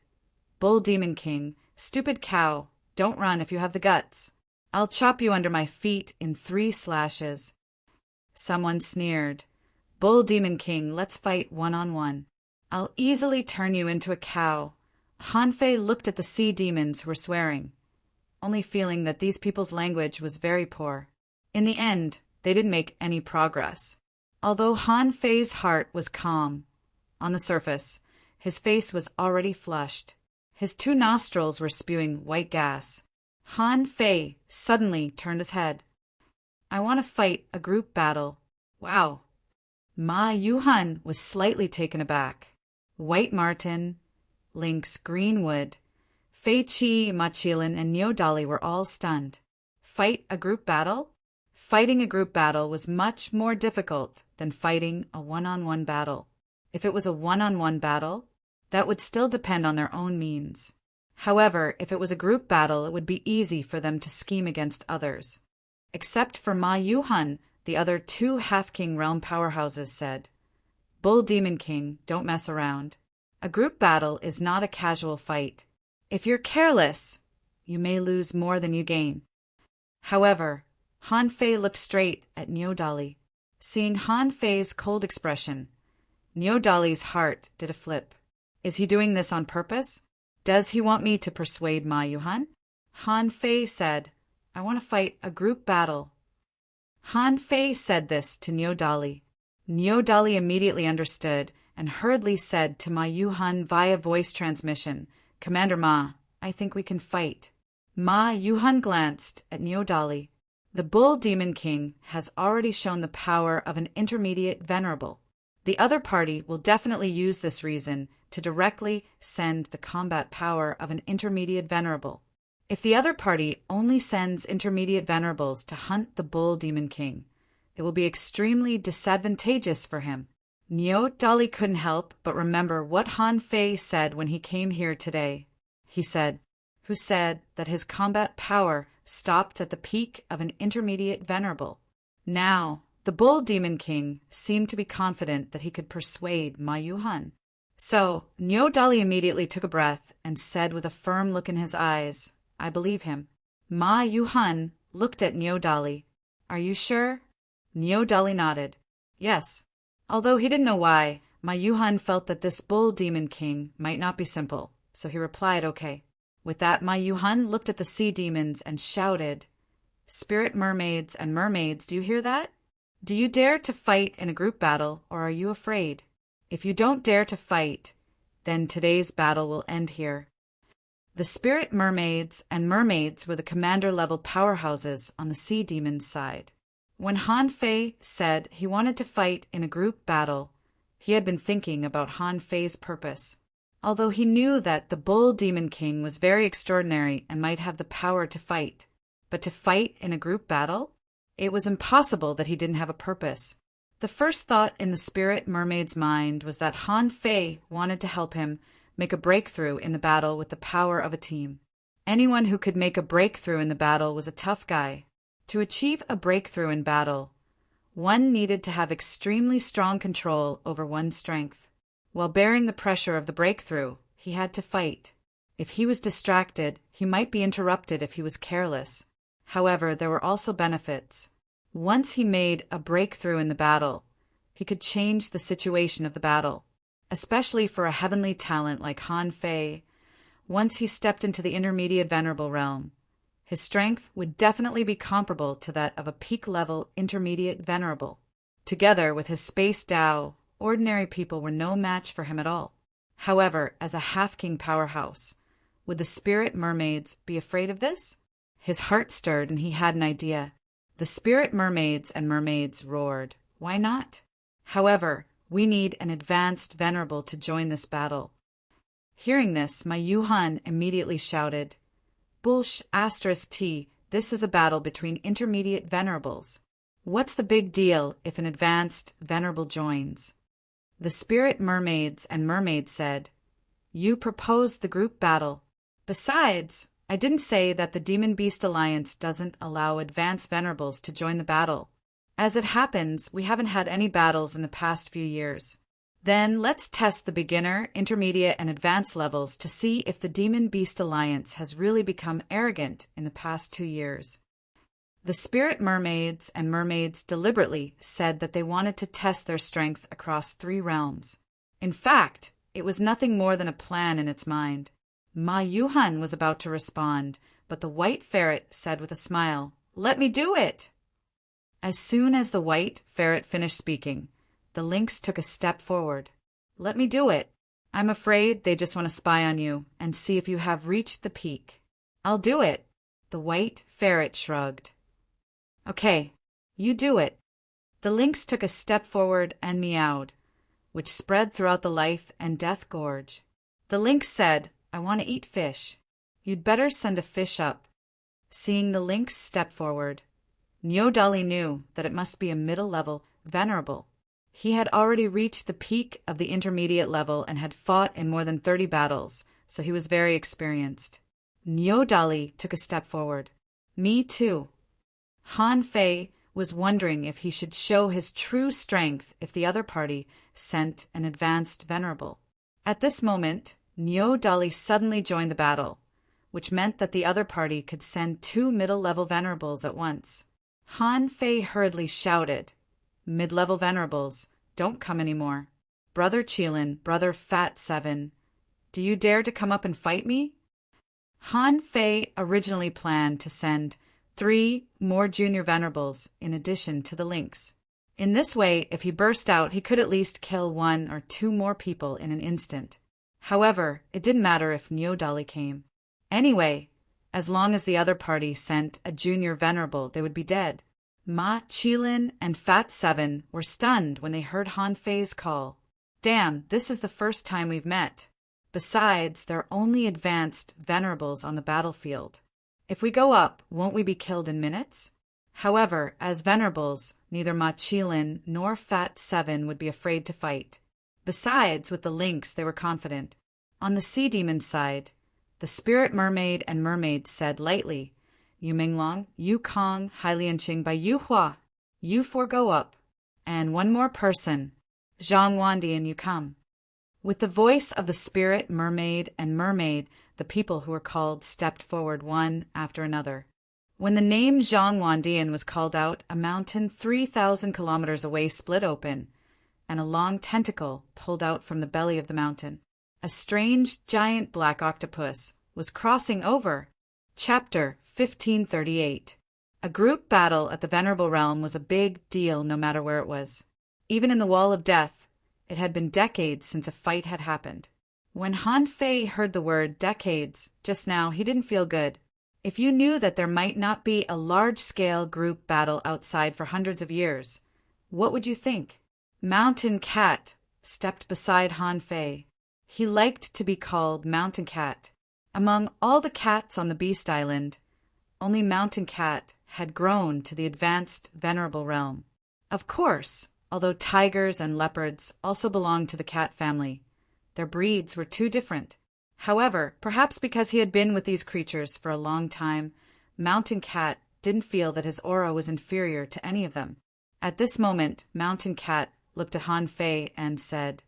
"Bull Demon King, stupid cow, don't run if you have the guts. I'll chop you under my feet in 3 slashes." Someone sneered, "Bull Demon King, let's fight one-on-one. I'll easily turn you into a cow." Han Fei looked at the sea demons who were swearing, only feeling that these people's language was very poor. In the end, they didn't make any progress. Although Han Fei's heart was calm, on the surface, his face was already flushed. His 2 nostrils were spewing white gas. Han Fei suddenly turned his head. "I want to fight a group battle." "Wow." Ma Yuhan was slightly taken aback. White Martin, Lynx Greenwood, Fei Chi, Machilin, and Neodali were all stunned. Fight a group battle? Fighting a group battle was much more difficult than fighting a one-on-one battle. If it was a one-on-one battle, that would still depend on their own means. However, if it was a group battle, it would be easy for them to scheme against others. Except for Ma Yuhan, the other 2 half-king realm powerhouses said, "Bull Demon King, don't mess around. A group battle is not a casual fight. If you're careless, you may lose more than you gain." However, Han Fei looked straight at Neodali. Seeing Han Fei's cold expression, Neodali's heart did a flip. Is he doing this on purpose? Does he want me to persuade Ma Yuhan? Han Fei said, "I want to fight a group battle." Han Fei said this to Neodali. Neodali immediately understood and hurriedly said to Ma Yuhan via voice transmission, "Commander Ma, I think we can fight." Ma Yuhan glanced at Neodali. The Bull Demon King has already shown the power of an intermediate venerable. The other party will definitely use this reason to directly send the combat power of an intermediate venerable. If the other party only sends intermediate venerables to hunt the Bull Demon King, it will be extremely disadvantageous for him. Neodali couldn't help but remember what Han Fei said when he came here today. He said, "Who said that his combat power stopped at the peak of an intermediate venerable." Now, the Bull Demon King seemed to be confident that he could persuade Ma Yuhan. So, Neodali immediately took a breath and said with a firm look in his eyes, "I believe him." Ma Yuhan looked at Neodali. "Are you sure?" Neodali nodded. "Yes." Although he didn't know why, Ma Yuhan felt that this Bull Demon King might not be simple, so he replied, "Okay." With that, Ma Yuhan looked at the sea demons and shouted, "Spirit mermaids and mermaids, do you hear that? Do you dare to fight in a group battle, or are you afraid? If you don't dare to fight, then today's battle will end here." The spirit mermaids and mermaids were the commander-level powerhouses on the sea demons' side. When Han Fei said he wanted to fight in a group battle, he had been thinking about Han Fei's purpose. Although he knew that the Bull Demon King was very extraordinary and might have the power to fight, but to fight in a group battle? It was impossible that he didn't have a purpose. The first thought in the spirit mermaid's mind was that Han Fei wanted to help him make a breakthrough in the battle with the power of a team. Anyone who could make a breakthrough in the battle was a tough guy. To achieve a breakthrough in battle, one needed to have extremely strong control over one's strength. While bearing the pressure of the breakthrough, he had to fight. If he was distracted, he might be interrupted if he was careless. However, there were also benefits. Once he made a breakthrough in the battle, he could change the situation of the battle, especially for a heavenly talent like Han Fei. Once he stepped into the intermediate venerable realm, his strength would definitely be comparable to that of a peak-level intermediate venerable. Together with his space Tao, ordinary people were no match for him at all. However, as a half-king powerhouse, would the spirit mermaids be afraid of this? His heart stirred and he had an idea. The spirit mermaids and mermaids roared, "Why not? However, we need an advanced venerable to join this battle." Hearing this, Ma Yuhan immediately shouted, "Bullsh *T, this is a battle between intermediate venerables. What's the big deal if an advanced venerable joins? The spirit mermaids and mermaids said, You proposed the group battle. Besides, I didn't say that the Demon Beast Alliance doesn't allow advanced venerables to join the battle. As it happens, we haven't had any battles in the past few years. Then let's test the beginner, intermediate, and advanced levels to see if the Demon Beast Alliance has really become arrogant in the past 2 years. The spirit mermaids and mermaids deliberately said that they wanted to test their strength across 3 realms. In fact, it was nothing more than a plan in its mind. Ma Yuhan was about to respond, but the white ferret said with a smile, Let me do it! As soon as the white ferret finished speaking, the lynx took a step forward. Let me do it. I'm afraid they just want to spy on you and see if you have reached the peak. I'll do it. The white ferret shrugged. Okay, you do it. The lynx took a step forward and meowed, which spread throughout the life and death gorge. The lynx said, I want to eat fish. You'd better send a fish up. Seeing the lynx step forward, Nyodali knew that it must be a middle-level venerable. He had already reached the peak of the intermediate level and had fought in more than 30 battles, so he was very experienced. Nyodali took a step forward. Me too. Han Fei was wondering if he should show his true strength if the other party sent an advanced venerable. At this moment, Nyodali suddenly joined the battle, which meant that the other party could send 2 middle-level venerables at once. Han Fei hurriedly shouted, Mid-level venerables, don't come anymore. Brother Qilin, Brother Fat 7, do you dare to come up and fight me? Han Fei originally planned to send 3 more junior venerables in addition to the lynx. In this way, if he burst out, he could at least kill 1 or 2 more people in an instant. However, it didn't matter if Nyodali came. Anyway, as long as the other party sent a junior venerable, they would be dead. Ma Qilin and Fat 7 were stunned when they heard Han Fei's call. Damn, this is the first time we've met. Besides, there are only advanced venerables on the battlefield. If we go up, won't we be killed in minutes? However, as venerables, neither Ma Qilin nor Fat 7 would be afraid to fight. Besides, with the lynx, they were confident. On the sea demon side, the spirit mermaid and mermaid said lightly, Yu Minglong, Yu Kong, Hailian Qing by Yu Hua, you 4 go up, and 1 more person, Zhang Wandian, you come. With the voice of the spirit mermaid and mermaid, the people who were called stepped forward one after another. When the name Zhang Wandian was called out, a mountain 3,000 kilometers away split open, and a long tentacle pulled out from the belly of the mountain. A strange giant black octopus was crossing over. Chapter 1538. A group battle at the Venerable Realm was a big deal no matter where it was. Even in the Wall of Death, it had been decades since a fight had happened. When Han Fei heard the word decades just now, he didn't feel good. If you knew that there might not be a large-scale group battle outside for hundreds of years, what would you think? Mountain Cat stepped beside Han Fei. He liked to be called Mountain Cat. Among all the cats on the Beast Island, only Mountain Cat had grown to the advanced Venerable Realm. Of course, although tigers and leopards also belonged to the cat family, their breeds were too different. However, perhaps because he had been with these creatures for a long time, Mountain Cat didn't feel that his aura was inferior to any of them. At this moment, Mountain Cat looked at Han Fei and said,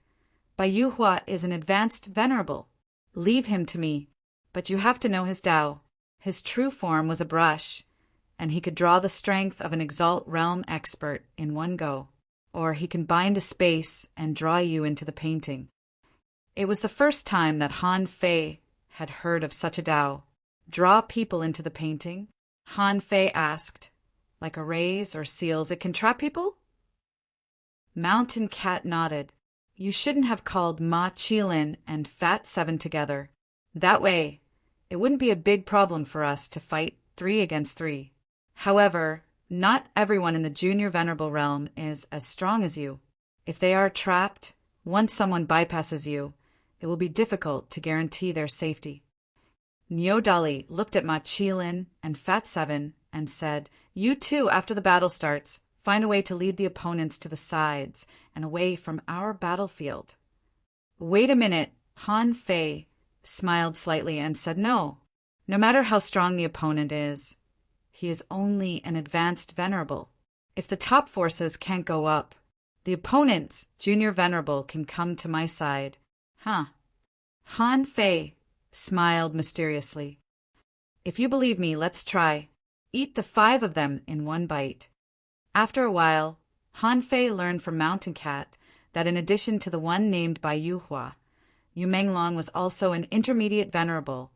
Bai Hua is an advanced venerable. Leave him to me, but you have to know his Tao. His true form was a brush, and he could draw the strength of an Exalt Realm expert in one go, or he can bind a space and draw you into the painting. It was the first time that Han Fei had heard of such a Tao. Draw people into the painting? Han Fei asked. Like arrays or seals, it can trap people? Mountain Cat nodded. You shouldn't have called Ma Qilin and Fat 7 together. That way, it wouldn't be a big problem for us to fight 3 against 3. However, not everyone in the Junior Venerable Realm is as strong as you. If they are trapped, once someone bypasses you, it will be difficult to guarantee their safety. Nyodali looked at Ma Qilin and Fat 7 and said, You too, after the battle starts, find a way to lead the opponents to the sides and away from our battlefield. Wait a minute, Han Fei smiled slightly and said no. No matter how strong the opponent is, he is only an advanced venerable. If the top forces can't go up, the opponent's junior venerable can come to my side. Huh. Han Fei smiled mysteriously. If you believe me, let's try. Eat the 5 of them in one bite. After a while, Han Fei learned from Mountain Cat that in addition to the one named by Yu Hua, Yu Menglong was also an intermediate venerable,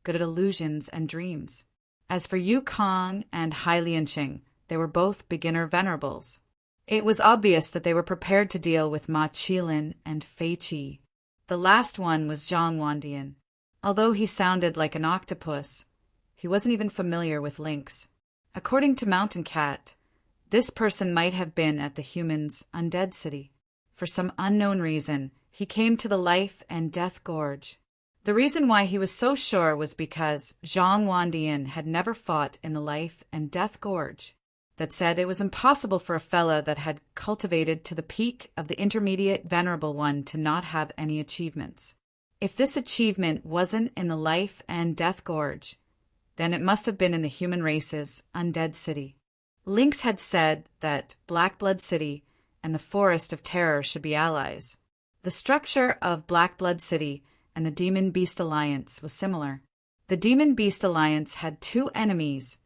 good at illusions and dreams. As for Yu Kong and Hai Lianqing, they were both beginner venerables. It was obvious that they were prepared to deal with Ma Qilin and Fei Qi. The last one was Zhang Wandian. Although he sounded like an octopus, he wasn't even familiar with lynx. According to Mountain Cat, this person might have been at the humans' undead city. For some unknown reason, he came to the Life and Death Gorge. The reason why he was so sure was because Zhang Wandian had never fought in the Life and Death Gorge. That said, it was impossible for a fella that had cultivated to the peak of the intermediate venerable one to not have any achievements. If this achievement wasn't in the Life and Death Gorge, then it must have been in the human race's undead city. Lynx had said that Black Blood City and the Forest of Terror should be allies. The structure of Black Blood City and the Demon Beast Alliance was similar. The Demon Beast Alliance had 2 enemies,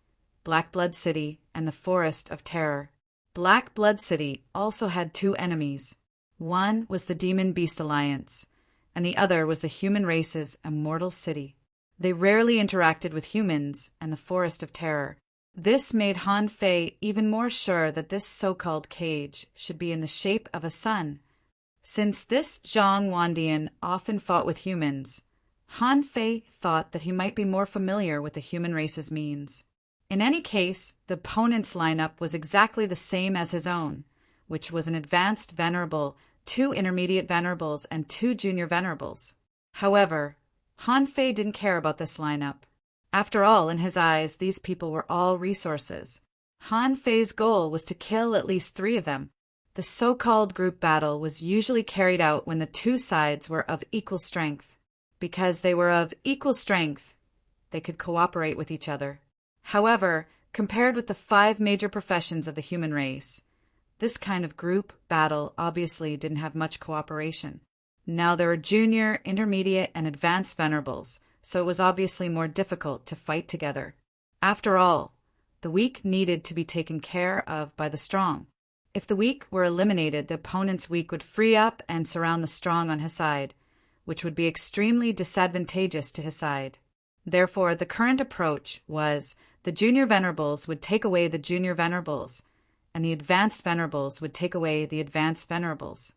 Black Blood City and the Forest of Terror. Black Blood City also had 2 enemies. One was the Demon Beast Alliance, and the other was the human race's immortal city. They rarely interacted with humans and the Forest of Terror. This made Han Fei even more sure that this so-called cage should be in the shape of a sun. Since this Zhang Wandian often fought with humans, Han Fei thought that he might be more familiar with the human race's means. In any case, the opponent's lineup was exactly the same as his own, which was an advanced venerable, 2 intermediate venerables, and 2 junior venerables. However, Han Fei didn't care about this lineup. After all, in his eyes, these people were all resources. Han Fei's goal was to kill at least 3 of them. The so-called group battle was usually carried out when the 2 sides were of equal strength. Because they were of equal strength, they could cooperate with each other. However, compared with the 5 major professions of the human race, this kind of group battle obviously didn't have much cooperation. Now there were junior, intermediate, and advanced venerables, so it was obviously more difficult to fight together. After all, the weak needed to be taken care of by the strong. If the weak were eliminated, the opponent's weak would free up and surround the strong on his side, which would be extremely disadvantageous to his side. Therefore, the current approach was the junior venerables would take away the junior venerables, and the advanced venerables would take away the advanced venerables.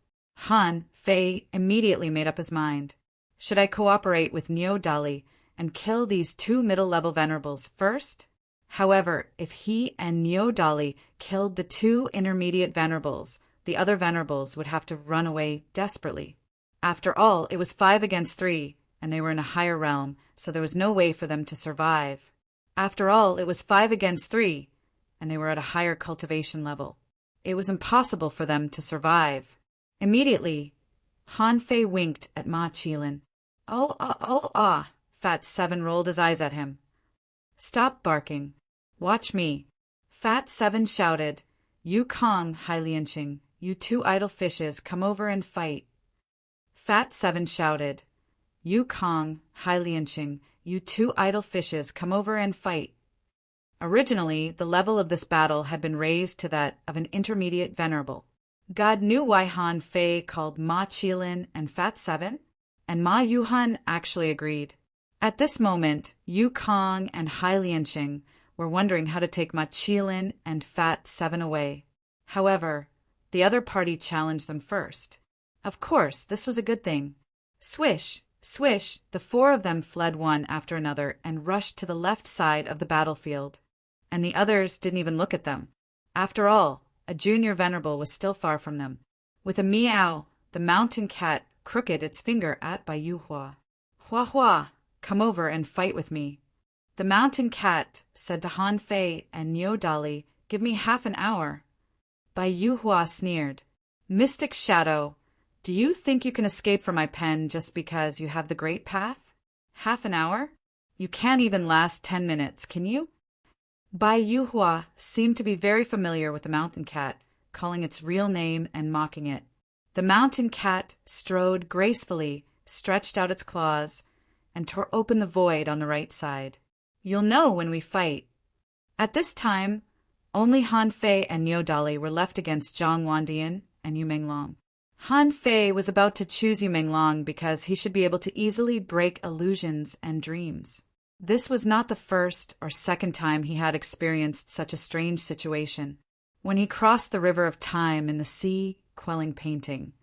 Han Fei immediately made up his mind. Should I cooperate with Neo Dali and kill these 2 middle-level venerables first? However, if he and Neo Dali killed the 2 intermediate venerables, the other venerables would have to run away desperately. After all, it was 5 against 3, and they were in a higher realm, so there was no way for them to survive. After all, it was 5 against 3, and they were at a higher cultivation level. It was impossible for them to survive. Immediately, Han Fei winked at Ma Qilin. Oh, Fat Seven rolled his eyes at him. Stop barking. Watch me. Fat Seven shouted, You Kong, Hai Lianqing, you 2 idle fishes, come over and fight. Fat Seven shouted, You Kong, Hai Lianqing, you 2 idle fishes, come over and fight. Originally, the level of this battle had been raised to that of an intermediate venerable. God knew why Han Fei called Ma Qilin and Fat Seven, and Ma Yuhan actually agreed. At this moment, Yu Kong and Hai Lianqing were wondering how to take Ma Qilin and Fat Seven away. However, the other party challenged them first. Of course, this was a good thing. Swish, swish, the 4 of them fled one after another and rushed to the left side of the battlefield. And the others didn't even look at them. After all, a junior venerable was still far from them. With a meow, the mountain cat crooked its finger at Bai Yu Hua. Hua Hua, come over and fight with me. The mountain cat said to Han Fei and Neo Dali, Give me half an hour. Bai Yuhua sneered. Mystic Shadow, do you think you can escape from my pen just because you have the Great Path? Half an hour? You can't even last 10 minutes, can you? Bai Yuhua seemed to be very familiar with the mountain cat, calling its real name and mocking it. The mountain cat strode gracefully, stretched out its claws, and tore open the void on the right side. You'll know when we fight. At this time, only Han Fei and Niu Dali were left against Zhang Wandian and Yu Menglong. Han Fei was about to choose Yu Menglong because he should be able to easily break illusions and dreams. This was not the first or second time he had experienced such a strange situation. When he crossed the river of time in the sea-quelling painting,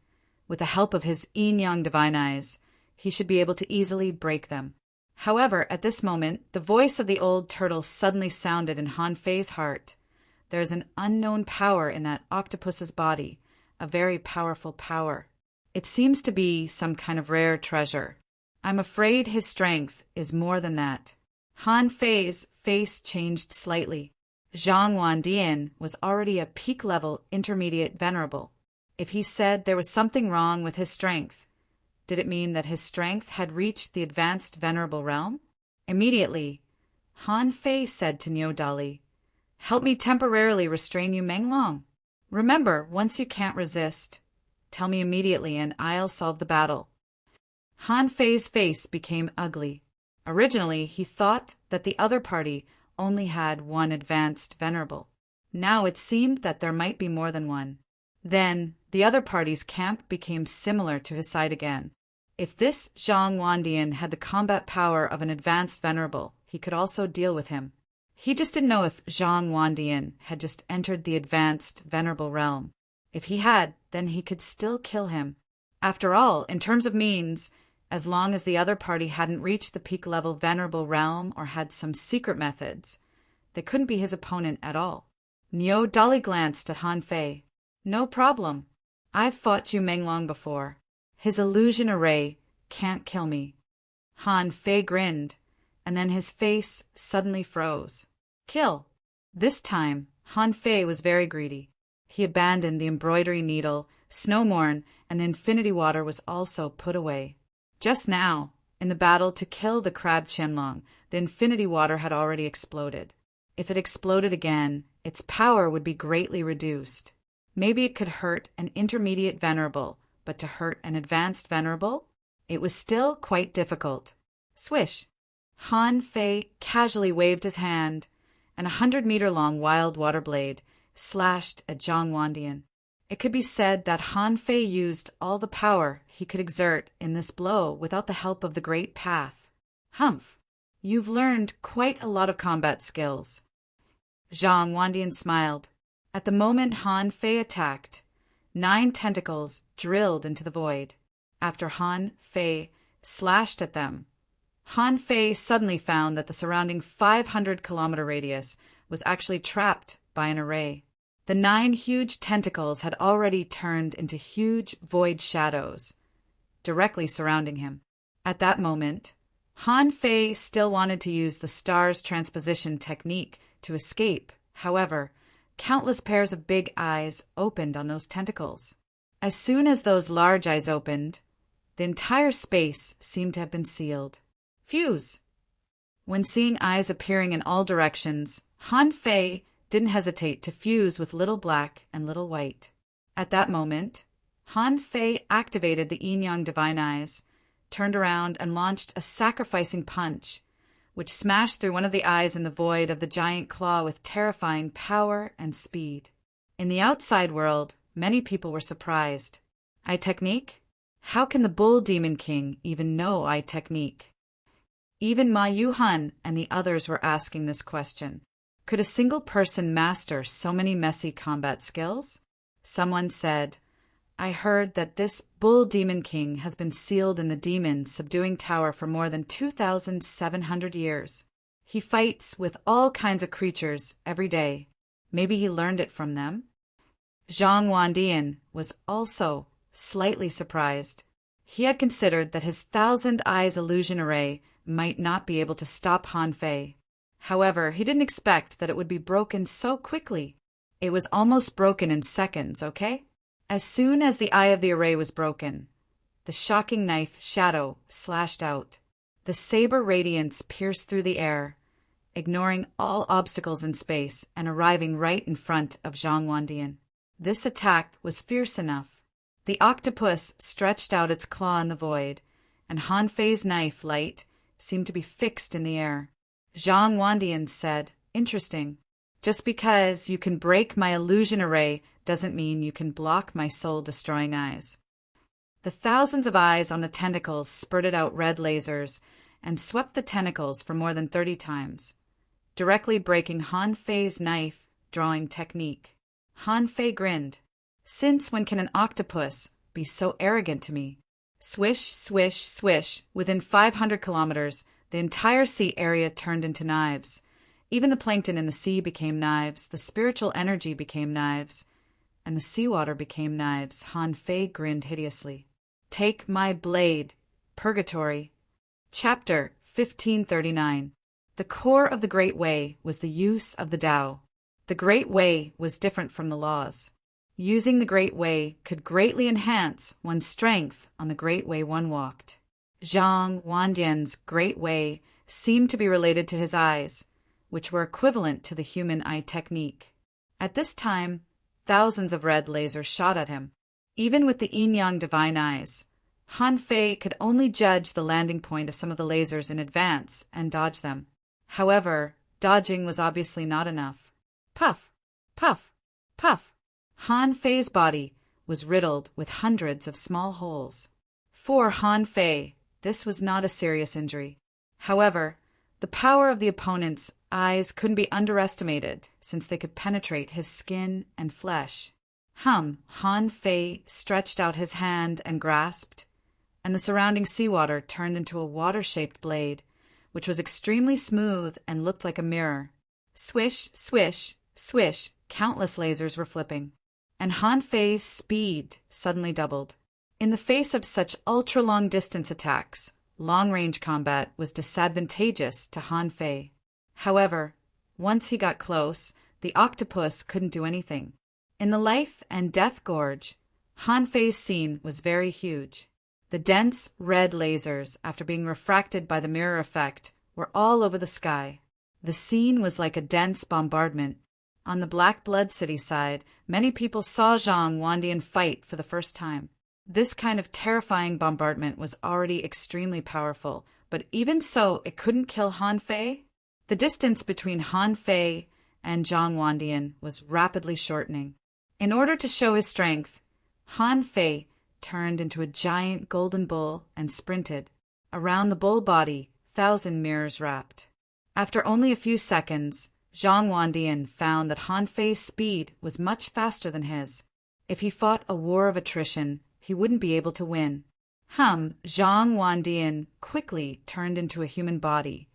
with the help of his yin-yang divine eyes, he should be able to easily break them. However, at this moment, the voice of the old turtle suddenly sounded in Han Fei's heart. There is an unknown power in that octopus's body, a very powerful power. It seems to be some kind of rare treasure. I'm afraid his strength is more than that. Han Fei's face changed slightly. Zhang Wandian was already a peak-level intermediate venerable. If he said there was something wrong with his strength, did it mean that his strength had reached the advanced venerable realm? Immediately, Han Fei said to Niu Dali, "Help me temporarily restrain Yu Menglong. Remember, once you can't resist, tell me immediately and I'll solve the battle." Han Fei's face became ugly. Originally, he thought that the other party only had one advanced venerable. Now it seemed that there might be more than one. Then, the other party's camp became similar to his side again. If this Zhang Wandian had the combat power of an advanced venerable, he could also deal with him. He just didn't know if Zhang Wandian had just entered the advanced venerable realm. If he had, then he could still kill him. After all, in terms of means, as long as the other party hadn't reached the peak-level venerable realm or had some secret methods, they couldn't be his opponent at all. Niu Dali glanced at Han Fei. "No problem. I've fought Yu Menglong before. His illusion array can't kill me." Han Fei grinned, and then his face suddenly froze. Kill. This time, Han Fei was very greedy. He abandoned the embroidery needle, Snowmorn, and the infinity water was also put away. Just now, in the battle to kill the crab Qianlong, the infinity water had already exploded. If it exploded again, its power would be greatly reduced. Maybe it could hurt an intermediate venerable, but to hurt an advanced venerable? It was still quite difficult. Swish! Han Fei casually waved his hand, and 100-meter-long wild water blade slashed at Zhang Wandian. It could be said that Han Fei used all the power he could exert in this blow without the help of the Great Path. Humph! You've learned quite a lot of combat skills. Zhang Wandian smiled. At the moment Han Fei attacked, 9 tentacles drilled into the void. After Han Fei slashed at them, Han Fei suddenly found that the surrounding 500-kilometer radius was actually trapped by an array. The 9 huge tentacles had already turned into huge void shadows, directly surrounding him. At that moment, Han Fei still wanted to use the star's transposition technique to escape. However, countless pairs of big eyes opened on those tentacles. As soon as those large eyes opened, the entire space seemed to have been sealed. Fuse! When seeing eyes appearing in all directions, Han Fei didn't hesitate to fuse with Little Black and Little White. At that moment, Han Fei activated the yin-yang divine eyes, turned around and launched a sacrificing punch, which smashed through one of the eyes in the void of the giant claw with terrifying power and speed. In the outside world, many people were surprised. Eye technique? How can the Bull Demon King even know eye technique? Even Ma Yuhan and the others were asking this question. Could a single person master so many messy combat skills? Someone said, "I heard that this Bull Demon King has been sealed in the demon subduing tower for more than 2,700 years. He fights with all kinds of creatures every day. Maybe he learned it from them." Zhang Wandian was also slightly surprised. He had considered that his 1,000 eyes illusion array might not be able to stop Han Fei. However, he didn't expect that it would be broken so quickly. It was almost broken in seconds, okay? As soon as the eye of the array was broken, the shocking knife shadow slashed out. The saber radiance pierced through the air, ignoring all obstacles in space and arriving right in front of Zhang Wandian. This attack was fierce enough. The octopus stretched out its claw in the void, and Han Fei's knife light seemed to be fixed in the air. Zhang Wandian said, "Interesting. Just because you can break my illusion array doesn't mean you can block my soul-destroying eyes." The thousands of eyes on the tentacles spurted out red lasers and swept the tentacles for more than 30 times, directly breaking Han Fei's knife-drawing technique. Han Fei grinned. "Since when can an octopus be so arrogant to me?" Swish, swish, swish. Within 500 kilometers, the entire sea area turned into knives. Even the plankton in the sea became knives, the spiritual energy became knives, and the seawater became knives. Han Fei grinned hideously. "Take my blade. Purgatory." Chapter 1539. The core of the Great Way was the use of the Tao. The Great Way was different from the laws. Using the Great Way could greatly enhance one's strength on the Great Way one walked. Zhang Wandian's Great Way seemed to be related to his eyes, which were equivalent to the human eye technique. At this time, thousands of red lasers shot at him. Even with the yin-yang divine eyes, Han Fei could only judge the landing point of some of the lasers in advance and dodge them. However, dodging was obviously not enough. Puff, puff, puff. Han Fei's body was riddled with hundreds of small holes. For Han Fei, this was not a serious injury. However, the power of the opponent's eyes couldn't be underestimated since they could penetrate his skin and flesh. Han Fei stretched out his hand and grasped, and the surrounding seawater turned into a water-shaped blade, which was extremely smooth and looked like a mirror. Swish, swish, swish, countless lasers were flipping, and Han Fei's speed suddenly doubled. In the face of such ultra-long distance attacks, long-range combat was disadvantageous to Han Fei. However, once he got close, the octopus couldn't do anything. In the life and death gorge, Han Fei's scene was very huge. The dense red lasers, after being refracted by the mirror effect, were all over the sky. The scene was like a dense bombardment. On the Black Blood City side, many people saw Zhang Wandian fight for the first time. This kind of terrifying bombardment was already extremely powerful, but even so, it couldn't kill Han Fei. The distance between Han Fei and Zhang Wandian was rapidly shortening. In order to show his strength, Han Fei turned into a giant golden bull and sprinted. Around the bull body, 1,000 mirrors wrapped. After only a few seconds, Zhang Wandian found that Han Fei's speed was much faster than his. If he fought a war of attrition, he wouldn't be able to win. Zhang Wandian quickly turned into a human body,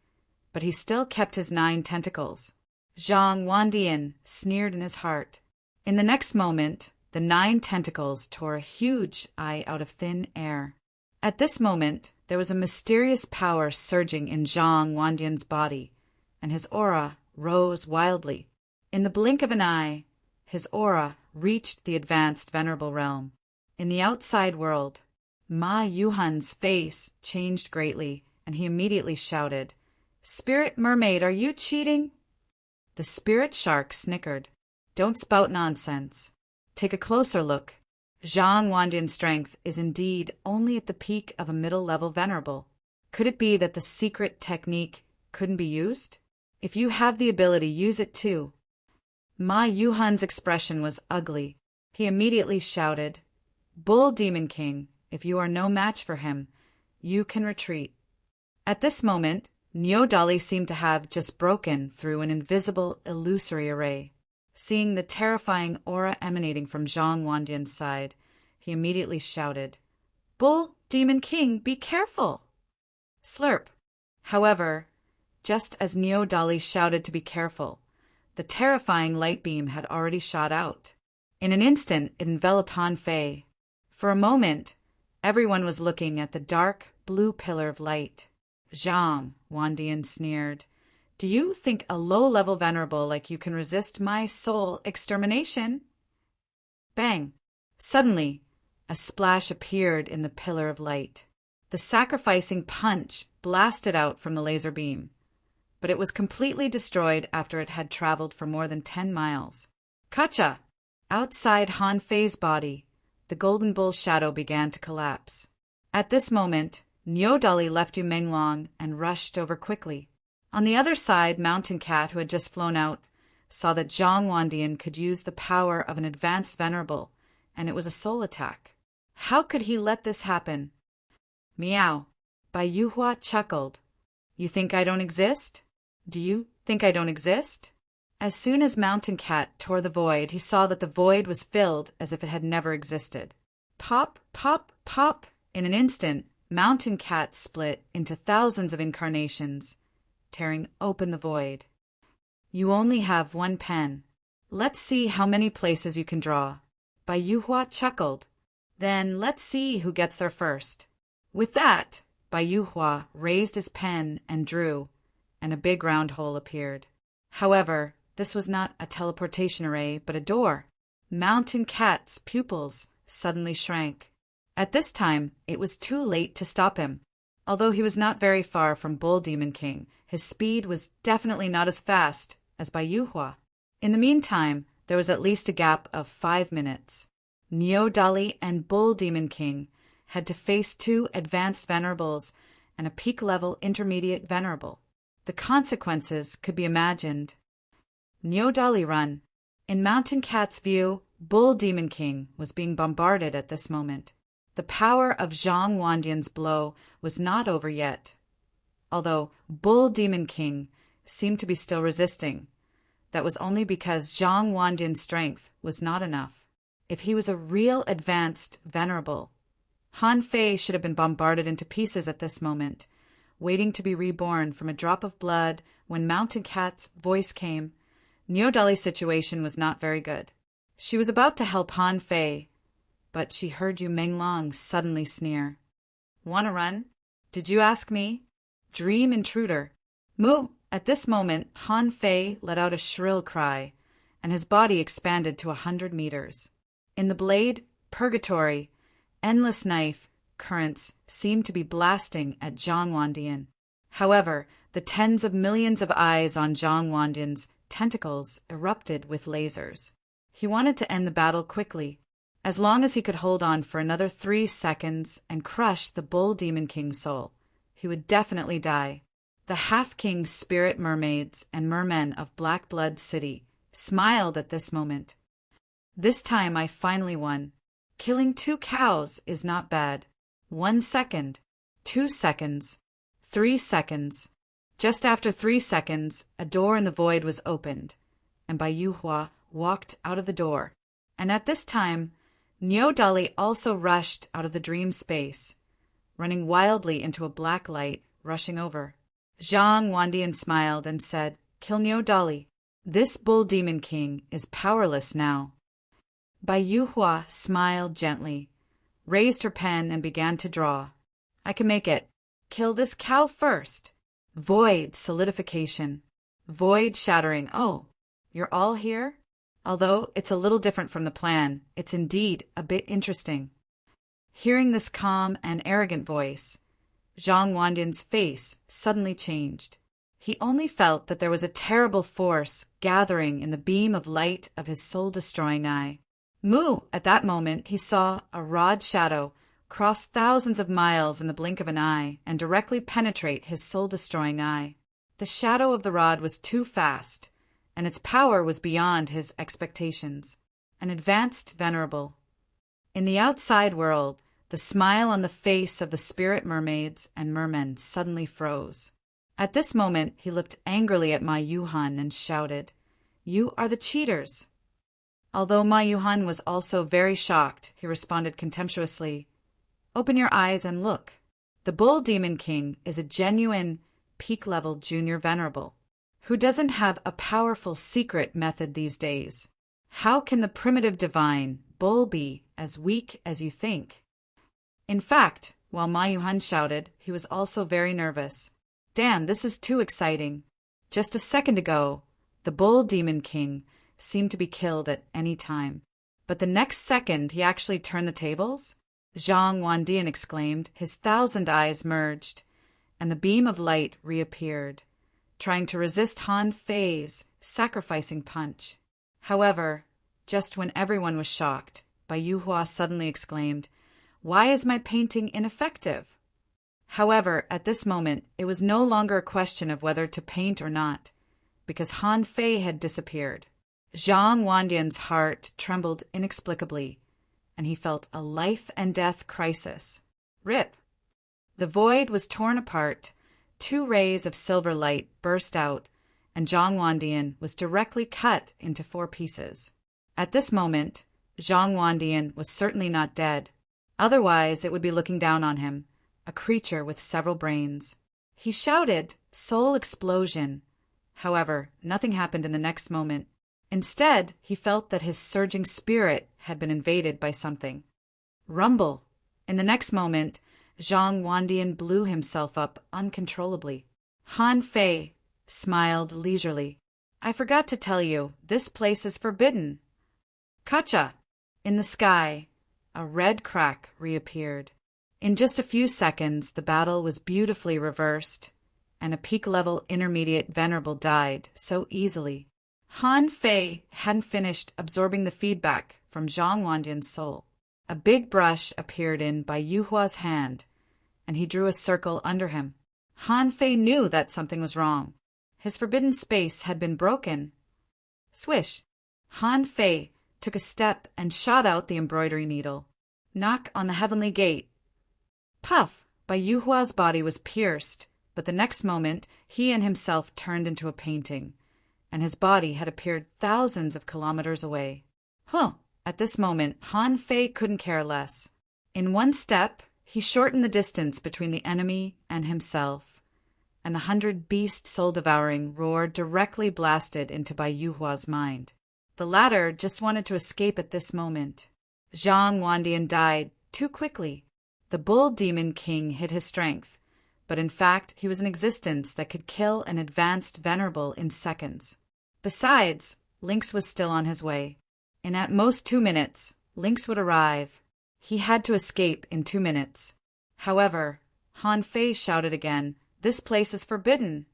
but he still kept his 9 tentacles. Zhang Wandian sneered in his heart. In the next moment, the 9 tentacles tore a huge eye out of thin air. At this moment, there was a mysterious power surging in Zhang Wandian's body, and his aura rose wildly. In the blink of an eye, his aura reached the advanced venerable realm. In the outside world, Ma Yuhan's face changed greatly, and he immediately shouted, "Spirit mermaid, are you cheating?" The spirit shark snickered. "Don't spout nonsense. Take a closer look. Zhang Wandian's strength is indeed only at the peak of a middle-level venerable. Could it be that the secret technique couldn't be used? If you have the ability, use it too." Ma Yuhan's expression was ugly. He immediately shouted, "Bull Demon King, if you are no match for him, you can retreat." At this moment, Neodali seemed to have just broken through an invisible, illusory array. Seeing the terrifying aura emanating from Zhang Wandian's side, he immediately shouted, "Bull Demon King, be careful!" Slurp. However, just as Neodali shouted to be careful, the terrifying light beam had already shot out. In an instant, it enveloped Han Fei. For a moment, everyone was looking at the dark blue pillar of light. "Zhang," Wandian sneered, Do you think a low-level venerable like you can resist my soul extermination? Bang! Suddenly, a splash appeared in the pillar of light. The sacrificing punch blasted out from the laser beam, but it was completely destroyed after it had traveled for more than 10 miles. Kacha! Outside Han Fei's body, the golden bull's shadow began to collapse. At this moment, Niodali left Yu Menglong and rushed over quickly. On the other side, Mountain Cat, who had just flown out, saw that Zhang Wandian could use the power of an advanced venerable, and it was a soul attack. How could he let this happen? Meow. Bai Yuhua chuckled. You think I don't exist? Do you think I don't exist? As soon as Mountain Cat tore the void, he saw that the void was filled as if it had never existed. Pop, pop, pop. In an instant, Mountain Cat split into thousands of incarnations, tearing open the void. You only have one pen. Let's see how many places you can draw. Bai Yuhua chuckled. Then let's see who gets there first. With that, Bai Yuhua raised his pen and drew, and a big round hole appeared. However, this was not a teleportation array, but a door. Mountain Cat's pupils suddenly shrank. At this time, it was too late to stop him. Although he was not very far from Bull Demon King, his speed was definitely not as fast as Bai Yuhua. In the meantime, there was at least a gap of 5 minutes. Niodali and Bull Demon King had to face 2 advanced venerables and a peak-level intermediate venerable. The consequences could be imagined. Niodali run. In Mountain Cat's view, Bull Demon King was being bombarded at this moment. The power of Zhang Wandian's blow was not over yet, although Bull Demon King seemed to be still resisting. That was only because Zhang Wandian's strength was not enough. If he was a real advanced venerable, Han Fei should have been bombarded into pieces at this moment, waiting to be reborn from a drop of blood. When Mountain Cat's voice came, Niodali's situation was not very good. She was about to help Han Fei, but she heard Yu Menglong suddenly sneer. "Wanna run? Did you ask me? Dream intruder." Moo! At this moment, Han Fei let out a shrill cry, and his body expanded to 100 meters. In the blade, purgatory, endless knife, currents seemed to be blasting at Zhang Wandian. However, the tens of millions of eyes on Zhang Wandian's tentacles erupted with lasers. He wanted to end the battle quickly, as long as he could hold on for another 3 seconds and crush the Bull Demon King's soul. He would definitely die. The Half-King spirit mermaids and mermen of Black Blood City smiled at this moment. This time I finally won. Killing 2 cows is not bad. 1 second, 2 seconds, 3 seconds. Just after 3 seconds, a door in the void was opened, and Bai Yuhua walked out of the door. And at this time, Niodali also rushed out of the dream space, running wildly into a black light rushing over. Zhang Wandian smiled and said, "Kill Niodali. This Bull Demon King is powerless now." Bai Yuhua smiled gently, raised her pen and began to draw. "I can make it. Kill this cow first. Void solidification. Void shattering. Oh, you're all here? Although it's a little different from the plan, it's indeed a bit interesting." Hearing this calm and arrogant voice, Zhang Wandian's face suddenly changed. He only felt that there was a terrible force gathering in the beam of light of his soul-destroying eye. Moo! At that moment, he saw a rod shadow cross thousands of miles in the blink of an eye and directly penetrate his soul-destroying eye. The shadow of the rod was too fast, and its power was beyond his expectations. An advanced venerable. In the outside world, the smile on the face of the spirit mermaids and mermen suddenly froze. At this moment, he looked angrily at Ma Yuhan and shouted, "You are the cheaters!" Although Ma Yuhan was also very shocked, he responded contemptuously, "Open your eyes and look. The Bull Demon King is a genuine peak-level junior venerable, who doesn't have a powerful secret method these days. How can the primitive divine Bull be as weak as you think?" In fact, while Ma Yuhan shouted, he was also very nervous. "Damn, this is too exciting. Just a second ago, the Bull Demon King seemed to be killed at any time. But the next second he actually turned the tables? Zhang Wandian exclaimed, his 1,000 eyes merged, and the beam of light reappeared, trying to resist Han Fei's sacrificing punch. However, just when everyone was shocked, Bai Yuhua suddenly exclaimed, "Why is my painting ineffective?" However, at this moment, it was no longer a question of whether to paint or not, because Han Fei had disappeared. Zhang Wandian's heart trembled inexplicably, and he felt a life-and-death crisis. Rip! The void was torn apart, 2 rays of silver light burst out, and Zhang Wandian was directly cut into 4 pieces. At this moment, Zhang Wandian was certainly not dead. Otherwise, it would be looking down on him, a creature with several brains. He shouted, "Soul explosion!" However, nothing happened in the next moment. Instead, he felt that his surging spirit had been invaded by something. Rumble! In the next moment, Zhang Wandian blew himself up uncontrollably. Han Fei smiled leisurely. "I forgot to tell you, this place is forbidden." Kacha! In the sky, a red crack reappeared. In just a few seconds, the battle was beautifully reversed, and a peak-level intermediate venerable died so easily. Han Fei hadn't finished absorbing the feedback from Zhang Wandian's soul. A big brush appeared in Bai Yuhua's hand, and he drew a circle under him. Han Fei knew that something was wrong. His forbidden space had been broken. Swish! Han Fei took a step and shot out the embroidery needle. Knock on the heavenly gate. Puff! Bai Yuhua's body was pierced, but the next moment he and himself turned into a painting, and his body had appeared thousands of kilometers away. At this moment, Han Fei couldn't care less. In one step, he shortened the distance between the enemy and himself, and the 100 beast soul-devouring roar directly blasted into Bai Yuhua's mind. The latter just wanted to escape at this moment. Zhang Wandian died too quickly. The Bull Demon King hid his strength, but in fact he was an existence that could kill an advanced venerable in seconds. Besides, Lynx was still on his way. In at most 2 minutes, Lynx would arrive. He had to escape in 2 minutes. However, Han Fei shouted again, "This place is forbidden."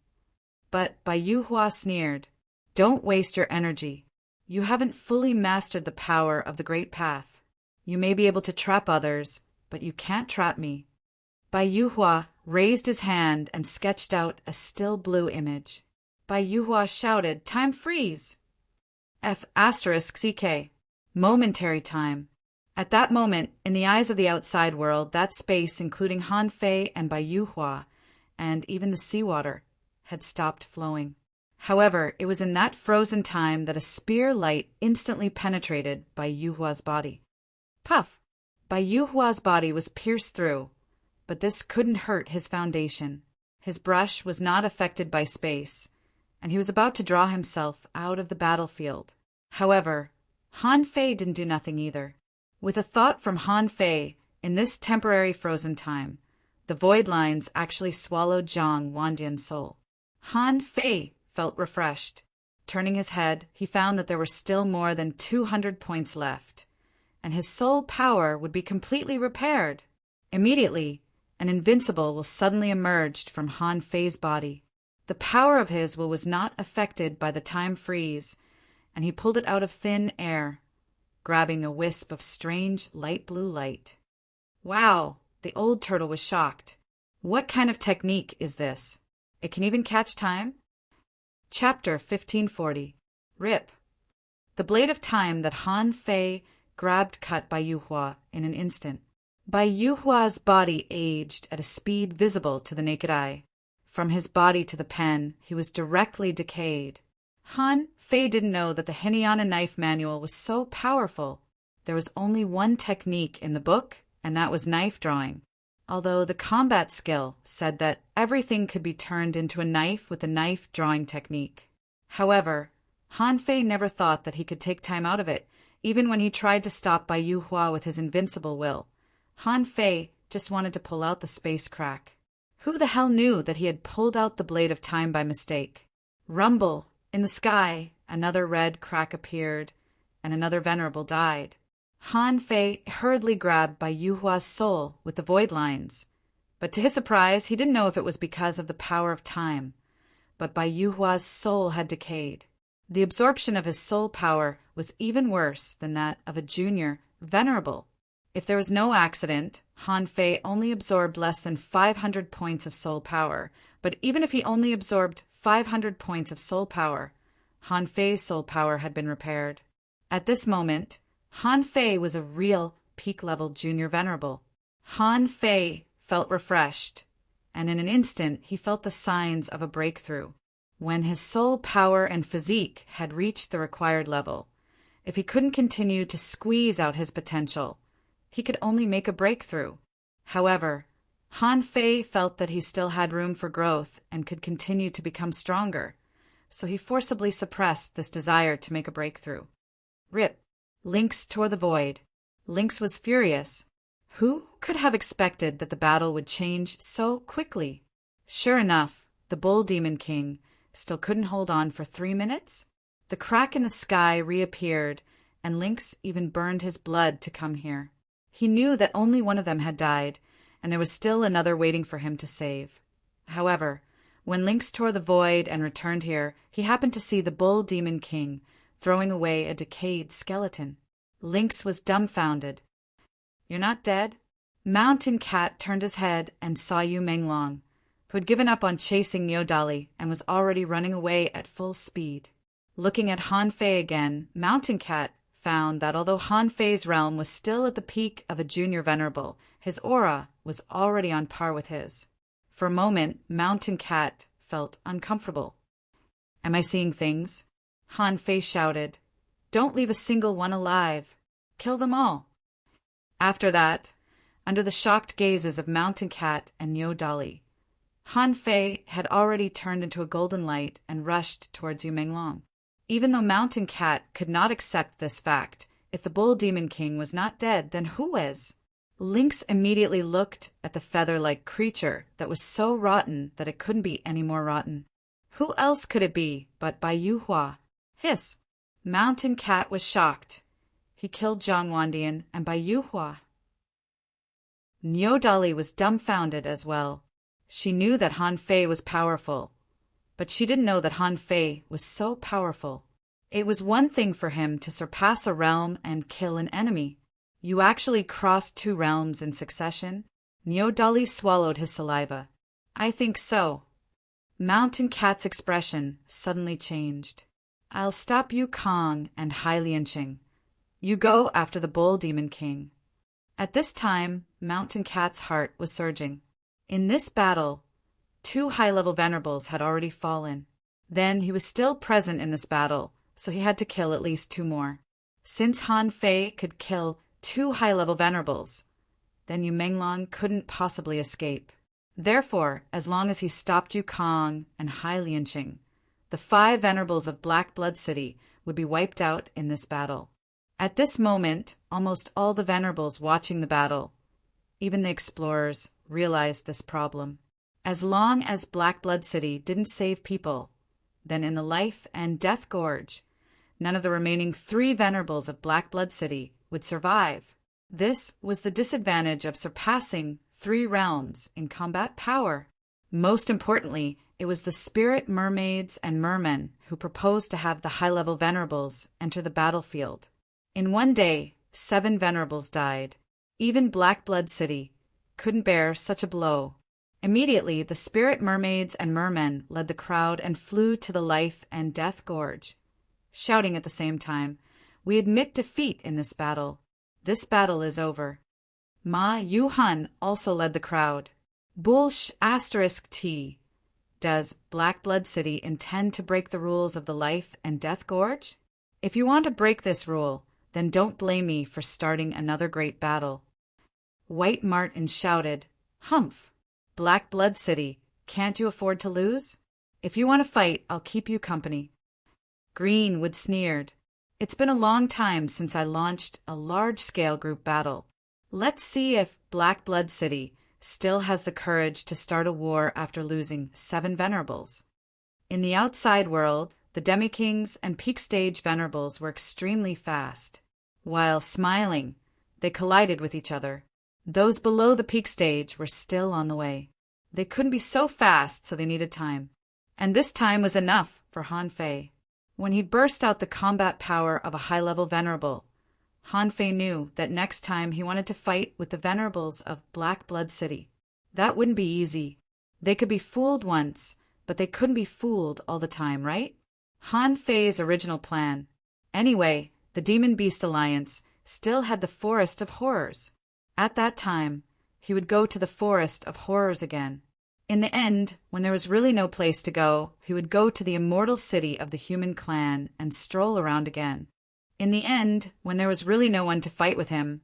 But Bai Yuhua sneered, "Don't waste your energy. You haven't fully mastered the power of the Great Path. You may be able to trap others, but you can't trap me." Bai Yuhua raised his hand and sketched out a still blue image. Bai Yuhua shouted, "Time freeze!" F***CK. Momentary time. At that moment, in the eyes of the outside world, that space, including Han Fei and Bai Yuhua, and even the seawater, had stopped flowing. However, it was in that frozen time that a spear light instantly penetrated Bai Yuhua's body. Puff! Bai Yuhua's body was pierced through, but this couldn't hurt his foundation. His brush was not affected by space, and he was about to draw himself out of the battlefield. However, Han Fei didn't do nothing either. With a thought from Han Fei, in this temporary frozen time, the void lines actually swallowed Zhang Wandian's soul. Han Fei felt refreshed. Turning his head, he found that there were still more than 200 points left, and his soul power would be completely repaired. Immediately, an invincible will suddenly emerged from Han Fei's body. The power of his will was not affected by the time freeze, and he pulled it out of thin air, grabbing a wisp of strange light blue light. Wow! The old turtle was shocked. What kind of technique is this? It can even catch time? Chapter 1540. Rip. The blade of time that Han Fei grabbed cut Bai Yuhua in an instant. Bai Yuhua's body aged at a speed visible to the naked eye. From his body to the pen, he was directly decayed. Han Fei didn't know that the Hinayana knife manual was so powerful. There was only one technique in the book, and that was knife drawing. Although the combat skill said that everything could be turned into a knife with a knife drawing technique. However, Han Fei never thought that he could take time out of it, even when he tried to stop Bai Yuhua with his invincible will. Han Fei just wanted to pull out the space crack. Who the hell knew that he had pulled out the blade of time by mistake? Rumble! In the sky, another red crack appeared, and another venerable died. Han Fei hurriedly grabbed Bai Yuhua's soul with the void lines. But to his surprise, he didn't know if it was because of the power of time. But Bai Yuhua's soul had decayed. The absorption of his soul power was even worse than that of a junior venerable. If there was no accident, Han Fei only absorbed less than 500 points of soul power. But even if he only absorbed 500 points of soul power, Han Fei's soul power had been repaired. At this moment, Han Fei was a real peak-level junior venerable. Han Fei felt refreshed, and in an instant he felt the signs of a breakthrough. When his soul power and physique had reached the required level, if he couldn't continue to squeeze out his potential, he could only make a breakthrough. However, Han Fei felt that he still had room for growth and could continue to become stronger, so he forcibly suppressed this desire to make a breakthrough. Rip! Lynx tore the void. Lynx was furious. Who could have expected that the battle would change so quickly? Sure enough, the Bull Demon King still couldn't hold on for 3 minutes. The crack in the sky reappeared, and Lynx even burned his blood to come here. He knew that only one of them had died, and there was still another waiting for him to save. However, when Lynx tore the void and returned here, he happened to see the Bull Demon King throwing away a decayed skeleton. Lynx was dumbfounded. "You're not dead?" Mountain Cat turned his head and saw Yu Menglong, who had given up on chasing Niodali and was already running away at full speed. Looking at Han Fei again, Mountain Cat found that although Han Fei's realm was still at the peak of a junior venerable, his aura was already on par with his. For a moment, Mountain Cat felt uncomfortable. "Am I seeing things?" Han Fei shouted. "Don't leave a single one alive. Kill them all." After that, under the shocked gazes of Mountain Cat and Niodali, Han Fei had already turned into a golden light and rushed towards Yu Menglong. Even though Mountain Cat could not accept this fact, if the Bull Demon King was not dead, then who was? Lynx immediately looked at the feather-like creature that was so rotten that it couldn't be any more rotten. Who else could it be but Bai Yuhua? Hiss! Mountain Cat was shocked. He killed Zhang Wandian and Bai Yuhua. Niodali was dumbfounded as well. She knew that Han Fei was powerful, but she didn't know that Han Fei was so powerful. It was one thing for him to surpass a realm and kill an enemy. You actually crossed 2 realms in succession? Niodali swallowed his saliva. "I think so." Mountain Cat's expression suddenly changed. "I'll stop you Kong and Hai Lianqing. You go after the Bull Demon King." At this time, Mountain Cat's heart was surging. In this battle, 2 high-level venerables had already fallen. Then he was still present in this battle, so he had to kill at least 2 more. Since Han Fei could kill 2 high-level venerables, then Yu Menglong couldn't possibly escape. Therefore, as long as he stopped Yukong and Hai Lianqing, the 5 venerables of Black Blood City would be wiped out in this battle. At this moment, almost all the venerables watching the battle, even the explorers, realized this problem. As long as Black Blood City didn't save people, then in the Life and Death Gorge, none of the remaining 3 venerables of Black Blood City would survive. This was the disadvantage of surpassing 3 realms in combat power. Most importantly, it was the spirit mermaids and mermen who proposed to have the high-level venerables enter the battlefield. In one day, 7 venerables died. Even Black Blood City couldn't bear such a blow. Immediately, the spirit mermaids and mermen led the crowd and flew to the Life and Death Gorge, shouting at the same time, "We admit defeat in this battle. This battle is over." Ma Yuhan also led the crowd. *T. Does Black Blood City intend to break the rules of the Life and Death Gorge? If you want to break this rule, then don't blame me for starting another great battle. White Martin shouted, "Humph! Black Blood City, can't you afford to lose? If you want to fight, I'll keep you company." Greenwood sneered, "It's been a long time since I launched a large-scale group battle. Let's see if Black Blood City still has the courage to start a war after losing 7 venerables." In the outside world, the demi-kings and peak stage venerables were extremely fast. While smiling, they collided with each other. Those below the peak stage were still on the way. They couldn't be so fast, so they needed time. And this time was enough for Han Fei. When he burst out the combat power of a high-level venerable, Han Fei knew that next time he wanted to fight with the venerables of Black Blood City. That wouldn't be easy. They could be fooled once, but they couldn't be fooled all the time, right? Han Fei's original plan. Anyway, the Demon Beast Alliance still had the Forest of Horrors. At that time, he would go to the Forest of Horrors again. In the end, when there was really no place to go, he would go to the immortal city of the human clan and stroll around again. In the end, when there was really no one to fight with him,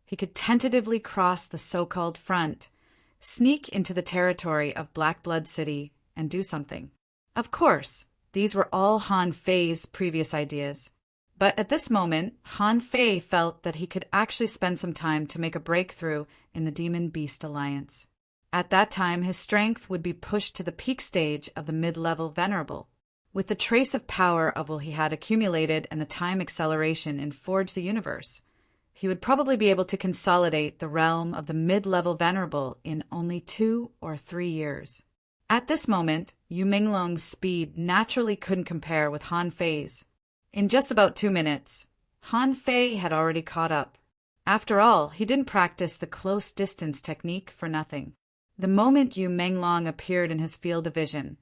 he could tentatively cross the so-called front, sneak into the territory of Black Blood City, and do something. Of course, these were all Han Fei's previous ideas. But at this moment, Han Fei felt that he could actually spend some time to make a breakthrough in the Demon Beast Alliance. At that time, his strength would be pushed to the peak stage of the mid-level venerable. With the trace of power of what he had accumulated and the time acceleration in Forge the Universe, he would probably be able to consolidate the realm of the mid-level venerable in only 2 or 3 years. At this moment, Yu Minglong's speed naturally couldn't compare with Han Fei's. In just about 2 minutes, Han Fei had already caught up. After all, he didn't practice the close distance technique for nothing. The moment Yu Minglong appeared in his field of vision,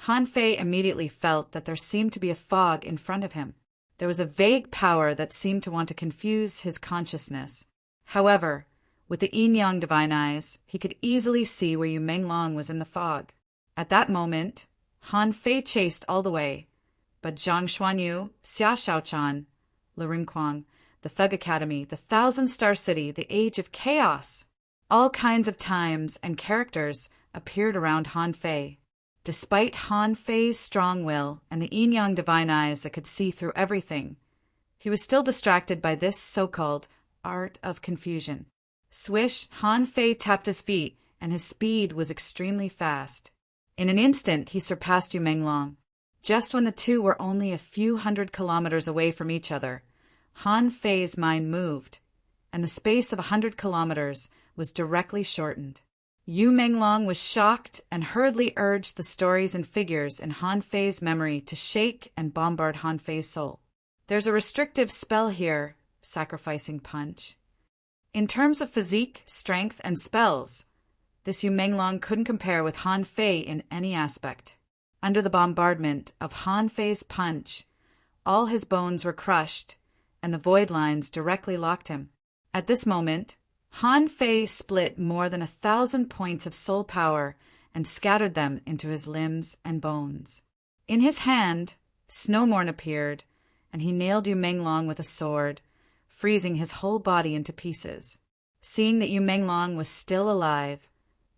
Han Fei immediately felt that there seemed to be a fog in front of him. There was a vague power that seemed to want to confuse his consciousness. However, with the yin-yang divine eyes, he could easily see where Yu Minglong was in the fog. At that moment, Han Fei chased all the way, but Zhang Xuanyu, Xia Shaochan, Le Rinquang, the Thug Academy, the Thousand-Star City, the Age of Chaos, all kinds of times and characters appeared around Han Fei. Despite Han Fei's strong will and the yin-yang divine eyes that could see through everything, he was still distracted by this so-called art of confusion. Swish, Han Fei tapped his feet, and his speed was extremely fast. In an instant, he surpassed Yu Minglong. Just when the two were only a few 100 kilometers away from each other, Han Fei's mind moved, and the space of 100 kilometers was directly shortened. Yu Minglong was shocked and hurriedly urged the stories and figures in Han Fei's memory to shake and bombard Han Fei's soul. There's a restrictive spell here, sacrificing punch. In terms of physique, strength, and spells, this Yu Minglong couldn't compare with Han Fei in any aspect. Under the bombardment of Han Fei's punch, all his bones were crushed, and the void lines directly locked him. At this moment, Han Fei split more than 1,000 points of soul power and scattered them into his limbs and bones. In his hand, Snowmorn appeared, and he nailed Yu Minglong with a sword, freezing his whole body into pieces. Seeing that Yu Minglong was still alive,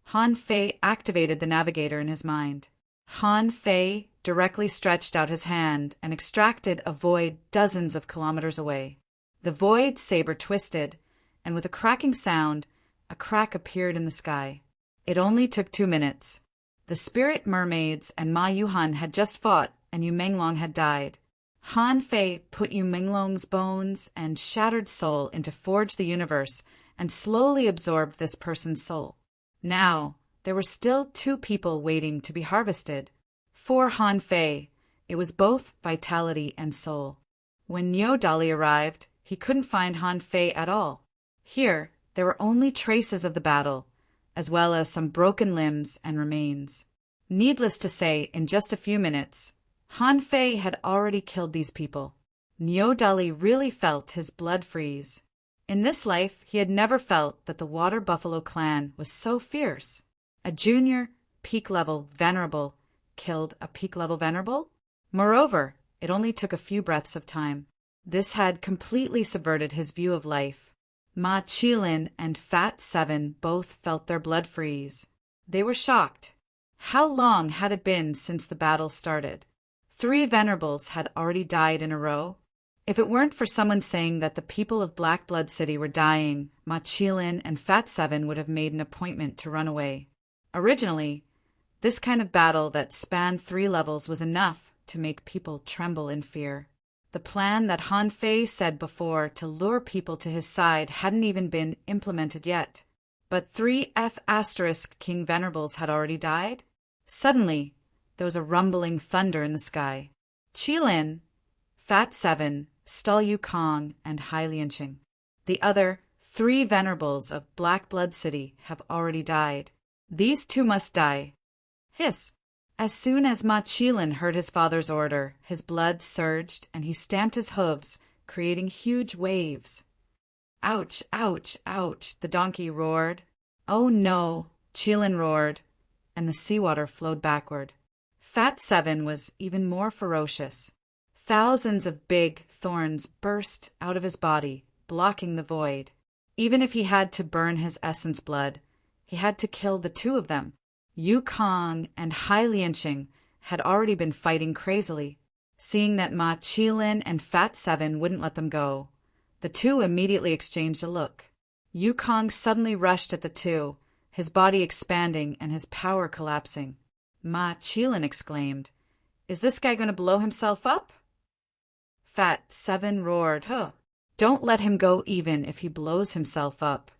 Han Fei activated the navigator in his mind. Han Fei directly stretched out his hand and extracted a void dozens of kilometers away. The void saber twisted, and with a cracking sound, a crack appeared in the sky. It only took 2 minutes. The spirit mermaids and Ma Yuhan had just fought, and Yu Minglong had died. Han Fei put Yu Minglong's bones and shattered soul into Forge the Universe and slowly absorbed this person's soul. Now, there were still 2 people waiting to be harvested. For Han Fei, it was both vitality and soul. When Niu Dali arrived, he couldn't find Han Fei at all. Here, there were only traces of the battle, as well as some broken limbs and remains. Needless to say, in just a few minutes, Han Fei had already killed these people. Niu Dali really felt his blood freeze. In this life, he had never felt that the Water Buffalo clan was so fierce. A junior, peak-level venerable killed a peak-level venerable? Moreover, it only took a few breaths of time. This had completely subverted his view of life. Ma Qilin and Fat Seven both felt their blood freeze. They were shocked. How long had it been since the battle started? 3 venerables had already died in a row. If it weren't for someone saying that the people of Black Blood City were dying, Ma Qilin and Fat Seven would have made an appointment to run away. Originally, This kind of battle that spanned 3 levels was enough to make people tremble in fear. The plan that Han Fei said before to lure people to his side hadn't even been implemented yet. But 3F** King Venerables had already died? Suddenly, there was a rumbling thunder in the sky. Qilin, Fat 7, Stall Yukong, and Hai Lianqing. The other 3 Venerables of Black Blood City have already died. These 2 must die. Hiss! As soon as Ma Qilin heard his father's order, his blood surged and he stamped his hooves, creating huge waves. Ouch, ouch, ouch, the donkey roared. Oh no, Qilin roared, and the seawater flowed backward. Fat 7 was even more ferocious. Thousands of big thorns burst out of his body, blocking the void. Even if he had to burn his essence blood, he had to kill the 2 of them. Yukong and Hai Lianqing had already been fighting crazily. Seeing that Ma Qilin and Fat 7 wouldn't let them go, the 2 immediately exchanged a look. Yukong suddenly rushed at the 2, his body expanding and his power collapsing. Ma Qilin exclaimed, "Is this guy going to blow himself up?" Fat 7 roared, "Huh, don't let him go even if he blows himself up."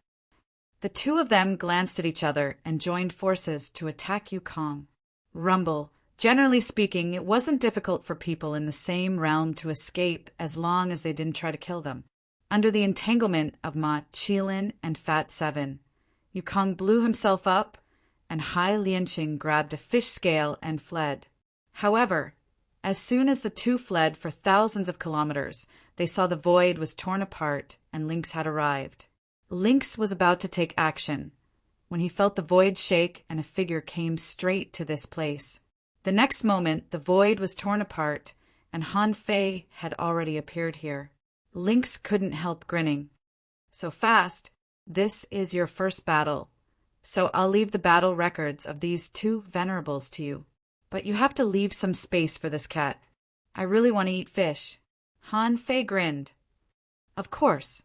The 2 of them glanced at each other and joined forces to attack Yukong. Rumble. Generally speaking, it wasn't difficult for people in the same realm to escape as long as they didn't try to kill them. Under the entanglement of Ma Qilin and Fat 7, Yukong blew himself up, and Hai Lianqing grabbed a fish scale and fled. However, as soon as the 2 fled for thousands of kilometers, they saw the void was torn apart and Lynx had arrived. Lynx was about to take action when he felt the void shake and a figure came straight to this place. The next moment, the void was torn apart and Han Fei had already appeared here. Lynx couldn't help grinning. "So fast, this is your first battle, so I'll leave the battle records of these 2 Venerables to you. But you have to leave some space for this cat. I really want to eat fish." Han Fei grinned. "Of course."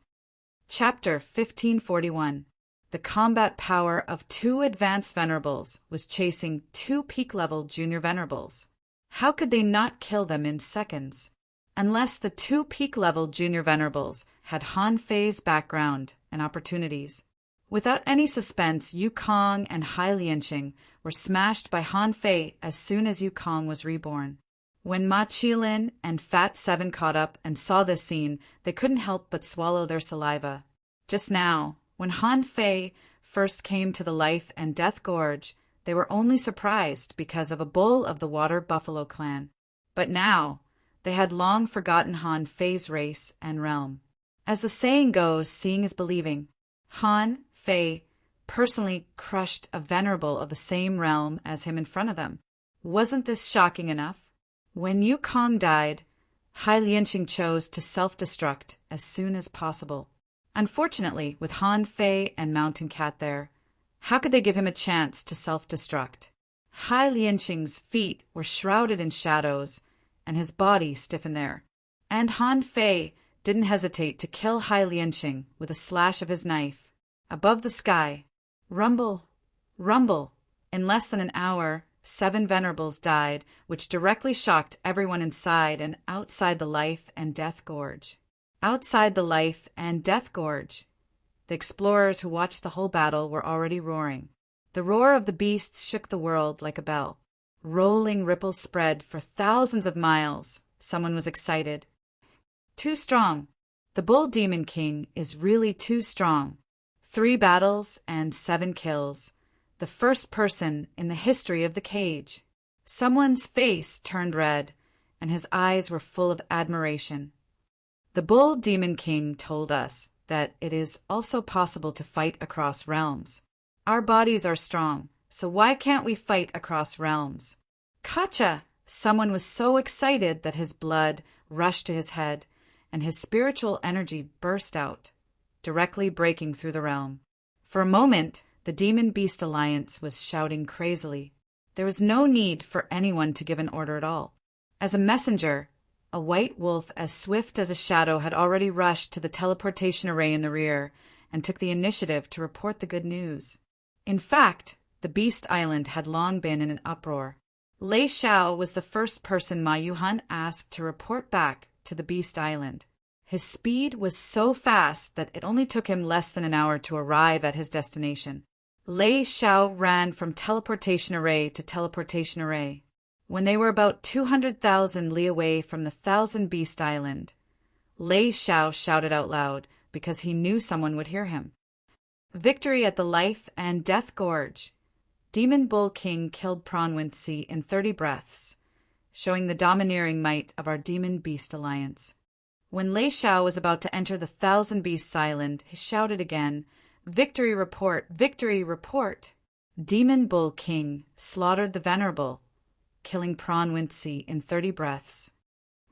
Chapter 1541. The combat power of 2 advanced Venerables was chasing 2 peak-level junior Venerables. How could they not kill them in seconds? Unless the 2 peak-level junior Venerables had Han Fei's background and opportunities. Without any suspense, Yukong and Hai Lianqing were smashed by Han Fei as soon as Yukong was reborn. When Ma Qilin and Fat 7 caught up and saw this scene, they couldn't help but swallow their saliva. Just now, when Han Fei first came to the Life and Death Gorge, they were only surprised because of a bull of the Water Buffalo clan. But now, they had long forgotten Han Fei's race and realm. As the saying goes, seeing is believing. Han Fei personally crushed a venerable of the same realm as him in front of them. Wasn't this shocking enough? When Yukong died, Hai Lianqing chose to self-destruct as soon as possible. Unfortunately, with Han Fei and Mountain Cat there, how could they give him a chance to self-destruct? Hai Lianqing's feet were shrouded in shadows, and his body stiffened there. And Han Fei didn't hesitate to kill Hai Lianqing with a slash of his knife. Above the sky, rumble, rumble. In less than an hour, 7 Venerables died, which directly shocked everyone inside and outside the Life and Death Gorge. Outside the Life and Death Gorge, the explorers who watched the whole battle were already roaring. The roar of the beasts shook the world like a bell. Rolling ripples spread for thousands of miles. Someone was excited. Too strong. The Bull Demon King is really too strong. 3 battles and 7 kills. The first person in the history of the cage. Someone's face turned red, and his eyes were full of admiration. The Bull Demon King told us that it is also possible to fight across realms. Our bodies are strong, so why can't we fight across realms? Kacha! Someone was so excited that his blood rushed to his head, and his spiritual energy burst out, directly breaking through the realm. For a moment, the Demon Beast Alliance was shouting crazily. There was no need for anyone to give an order at all. As a messenger, a white wolf as swift as a shadow had already rushed to the teleportation array in the rear and took the initiative to report the good news. In fact, The Beast Island had long been in an uproar. Lei Xiao was the first person Ma Yuhan asked to report back to the Beast Island. His speed was so fast that it only took him less than an hour to arrive at his destination. Lei Xiao ran from teleportation array to teleportation array. When they were about 200,000 li away from the Thousand Beast Island, Lei Xiao shouted out loud because he knew someone would hear him. Victory at the Life and Death Gorge. Demon Bull King killed Prawn Wincy in 30 breaths, showing the domineering might of our Demon Beast Alliance. When Lei Xiao was about to enter the Thousand Beasts Island, he shouted again, "Victory report! Victory report!" Demon Bull King slaughtered the Venerable, killing Prawn Wincy in 30 breaths.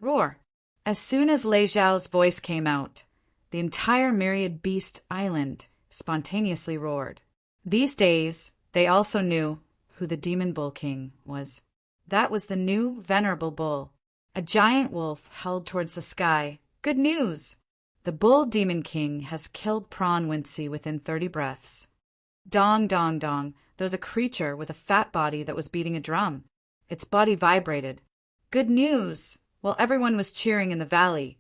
Roar! As soon as Lei Xiao's voice came out, the entire Myriad Beast Island spontaneously roared. These days, they also knew who the Demon Bull King was. That was the new Venerable Bull. A giant wolf held towards the sky. Good news! The Bull Demon King has killed Prawn Wincy within 30 breaths. Dong, dong, dong. There was a creature with a fat body that was beating a drum. Its body vibrated. Good news! While everyone was cheering in the valley,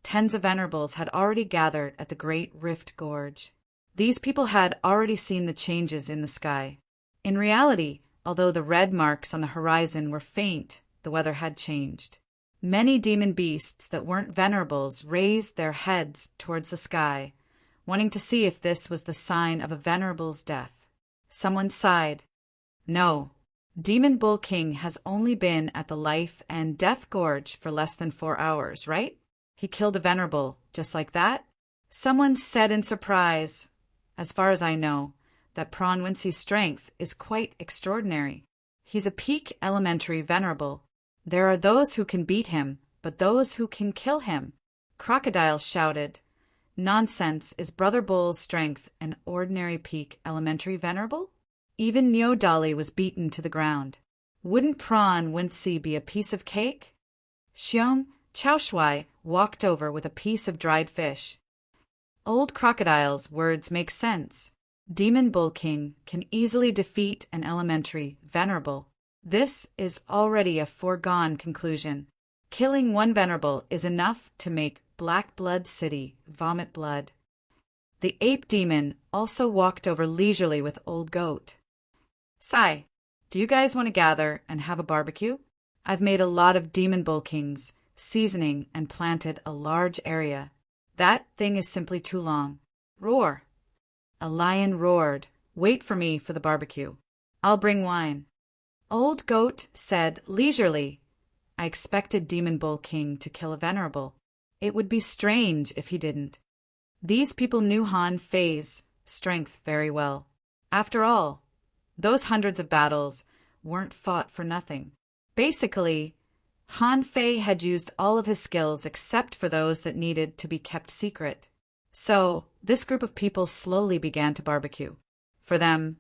tens of Venerables had already gathered at the Great Rift Gorge. These people had already seen the changes in the sky. In reality, although the red marks on the horizon were faint, the weather had changed. Many demon beasts that weren't venerables raised their heads towards the sky, wanting to see if this was the sign of a venerable's death. Someone sighed. No, Demon Bull King has only been at the Life and Death Gorge for less than 4 hours, right? He killed a venerable, just like that? Someone said in surprise, as far as I know, that Prawn Wincy's strength is quite extraordinary. He's a peak elementary venerable. There are those who can beat him, but those who can kill him. Crocodile shouted, "Nonsense, is Brother Bull's strength an ordinary peak elementary venerable?" Even Neodali was beaten to the ground. Wouldn't Prawn Wincy be a piece of cake? Xiong Chaoshui walked over with a piece of dried fish. Old Crocodile's words make sense. Demon Bull King can easily defeat an elementary venerable. This is already a foregone conclusion. Killing one venerable is enough to make Black Blood City vomit blood. The ape demon also walked over leisurely with Old Goat. Sai, do you guys want to gather and have a barbecue? I've made a lot of Demon Bull Kings, seasoning, and planted a large area. That thing is simply too long. Roar! A lion roared. Wait for me for the barbecue. I'll bring wine. Old Goat said leisurely, I expected Demon Bull King to kill a venerable. It would be strange if he didn't. These people knew Han Fei's strength very well. After all, those hundreds of battles weren't fought for nothing. Basically, Han Fei had used all of his skills except for those that needed to be kept secret. So, this group of people slowly began to barbecue. For them,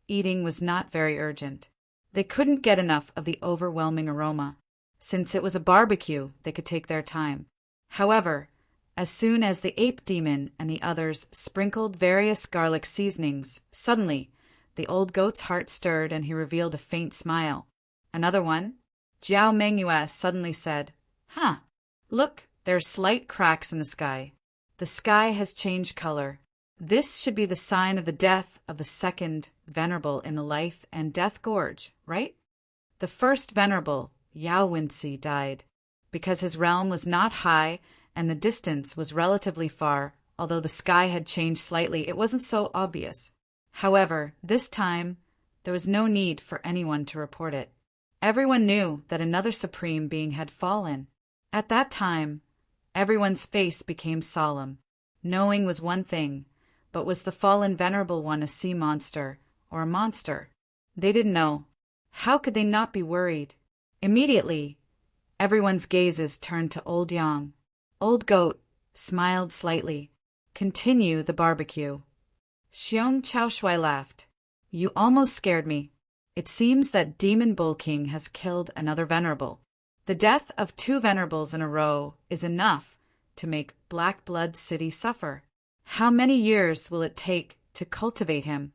eating was not very urgent. They couldn't get enough of the overwhelming aroma. Since it was a barbecue, they could take their time. However, as soon as the ape demon and the others sprinkled various garlic seasonings, suddenly, the Old Goat's heart stirred and he revealed a faint smile. Another one? Jiao Mengyue suddenly said, Huh, look, there are slight cracks in the sky. The sky has changed color. This should be the sign of the death of the second venerable in the Life and Death Gorge, right? The first venerable, Yao Wincy, died. Because his realm was not high and the distance was relatively far, although the sky had changed slightly, it wasn't so obvious. However, this time, there was no need for anyone to report it. Everyone knew that another supreme being had fallen. At that time, everyone's face became solemn. Knowing was one thing, but was the fallen venerable one a sea monster or a monster? They didn't know. How could they not be worried? Immediately, everyone's gazes turned to Old Yang. Old Goat smiled slightly. Continue the barbecue. Xiong Chaoshui laughed. You almost scared me. It seems that Demon Bull King has killed another venerable. The death of 2 venerables in a row is enough to make Black Blood City suffer. How many years will it take to cultivate him?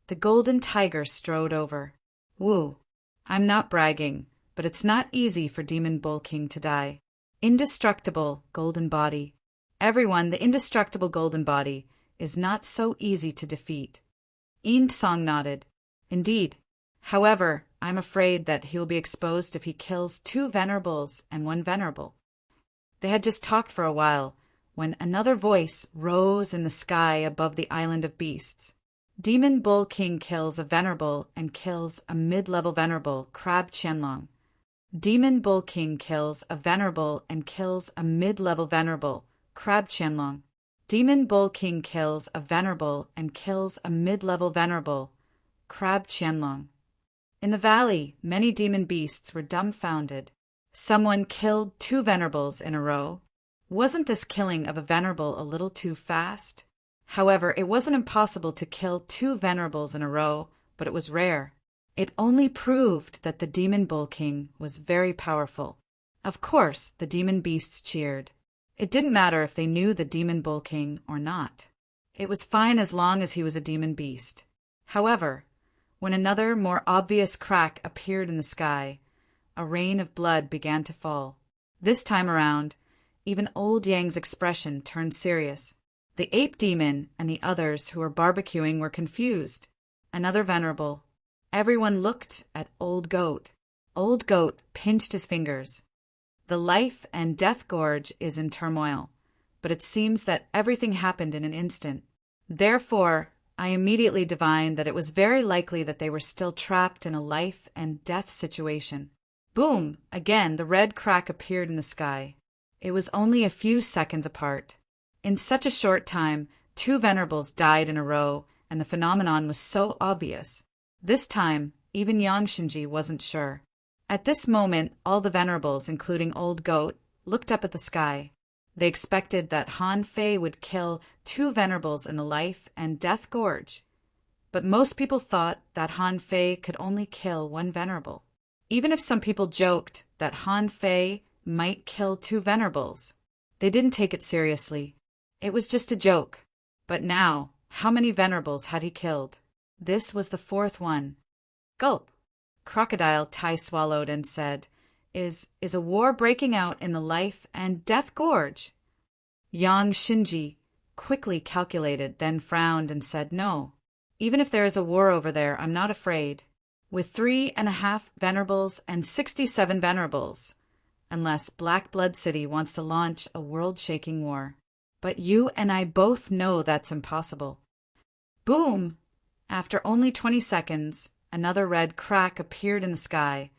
The golden tiger strode over. Woo! I'm not bragging, but it's not easy for Demon Bull King to die. Indestructible golden body. Everyone, the indestructible golden body is not so easy to defeat. Song nodded. Indeed. However, I'm afraid that he will be exposed if he kills 2 venerables and 1 venerable. They had just talked for a while when another voice rose in the sky above the island of beasts. Demon Bull King kills a venerable and kills a mid-level venerable, Crab Qianlong. Demon Bull King kills a venerable and kills a mid-level venerable, Crab Qianlong. Demon Bull King kills a venerable and kills a mid-level venerable, Crab Qianlong. In the valley, many demon beasts were dumbfounded. Someone killed 2 venerables in a row. Wasn't this killing of a venerable a little too fast? However, it wasn't impossible to kill 2 venerables in a row, but it was rare. It only proved that the Demon Bull King was very powerful. Of course, the demon beasts cheered. It didn't matter if they knew the Demon Bull King or not. It was fine as long as he was a demon beast. However, when another, more obvious crack appeared in the sky, a rain of blood began to fall. This time around, even Old Yang's expression turned serious. The ape demon and the others who were barbecuing were confused. Another venerable. Everyone looked at Old Goat. Old Goat pinched his fingers. The life and death gorge is in turmoil, but it seems that everything happened in an instant. Therefore, I immediately divined that it was very likely that they were still trapped in a life and death situation. Boom! Again, the red crack appeared in the sky. It was only a few seconds apart. In such a short time, 2 venerables died in a row, and the phenomenon was so obvious. This time, even Yang Shinji wasn't sure. At this moment, all the venerables, including Old Goat, looked up at the sky. They expected that Han Fei would kill 2 venerables in the life and death gorge. But most people thought that Han Fei could only kill 1 venerable. Even if some people joked that Han Fei might kill 2 venerables, they didn't take it seriously. It was just a joke. But now, how many venerables had he killed? This was the 4th one. Gulp! Crocodile Tai swallowed and said, Is a war breaking out in the life and death gorge? Yang Shinji quickly calculated, then frowned and said, No. Even if there is a war over there, I'm not afraid. With 3.5 venerables and 67 venerables. Unless Black Blood City wants to launch a world-shaking war. But you and I both know that's impossible. Boom! After only 20 seconds, another red crack appeared in the sky,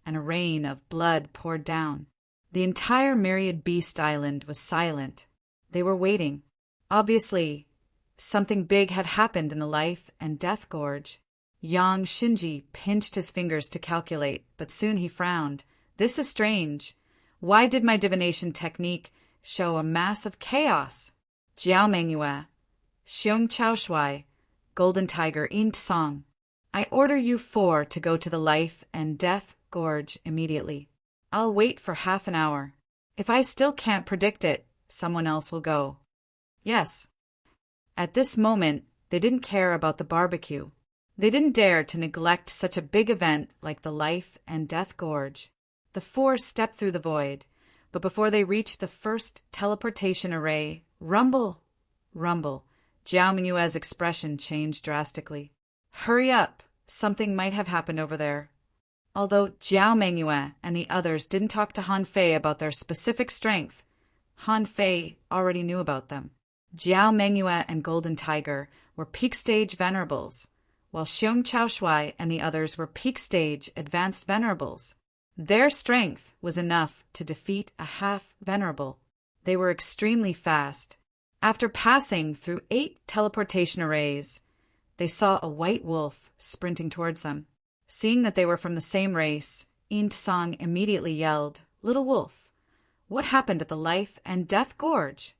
and a rain of blood poured down. The entire Myriad Beast Island was silent. They were waiting. Obviously, something big had happened in the life and death gorge. Yang Shinji pinched his fingers to calculate, but soon he frowned. This is strange. Why did my divination technique show a mass of chaos? Jiao Mengyue, Xiong Chaoshui, Golden Tiger Song. I order you 4 to go to the life and death gorge immediately. I'll wait for half an hour. If I still can't predict it, someone else will go. Yes. At this moment, they didn't care about the barbecue. They didn't dare to neglect such a big event like the life and death gorge. The 4 stepped through the void, but before they reached the first teleportation array, rumble, rumble, Jiao Mingyue's expression changed drastically. Hurry up! Something might have happened over there. Although Jiao Mengyue and the others didn't talk to Han Fei about their specific strength, Han Fei already knew about them. Jiao Mengyue and Golden Tiger were peak stage venerables, while Xiong Chaoshui and the others were peak stage advanced venerables. Their strength was enough to defeat a half venerable. They were extremely fast. After passing through 8 teleportation arrays, they saw a white wolf sprinting towards them. Seeing that they were from the same race, Song immediately yelled, Little wolf, what happened at the life and death gorge?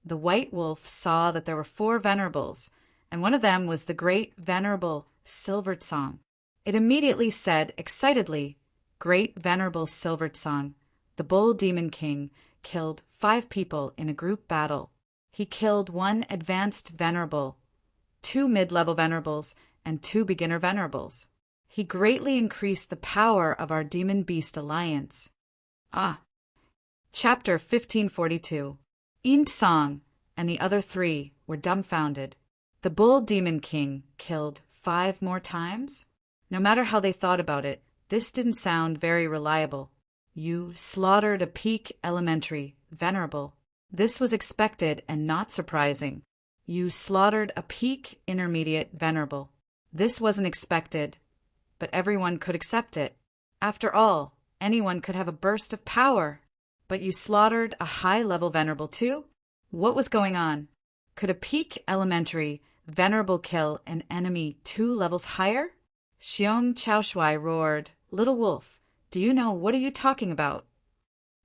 The white wolf saw that there were 4 venerables, and one of them was the great venerable Silvered Song. It immediately said excitedly, Great venerable Silvered Song, the Bull Demon King, killed 5 people in a group battle. He killed 1 advanced venerable, 2 mid-level venerables, and 2 beginner venerables. He greatly increased the power of our demon beast alliance. Chapter 1542. Song and the other 3 were dumbfounded. The bull demon king killed 5 more times? No matter how they thought about it, this didn't sound very reliable. You slaughtered a peak elementary venerable. This was expected and not surprising. You slaughtered a peak intermediate venerable. This wasn't expected, but everyone could accept it. After all, anyone could have a burst of power. But you slaughtered a high-level venerable too? What was going on? Could a peak elementary venerable kill an enemy 2 levels higher? Xiong Chaoshui roared, "Little wolf, do you know what are you talking about?"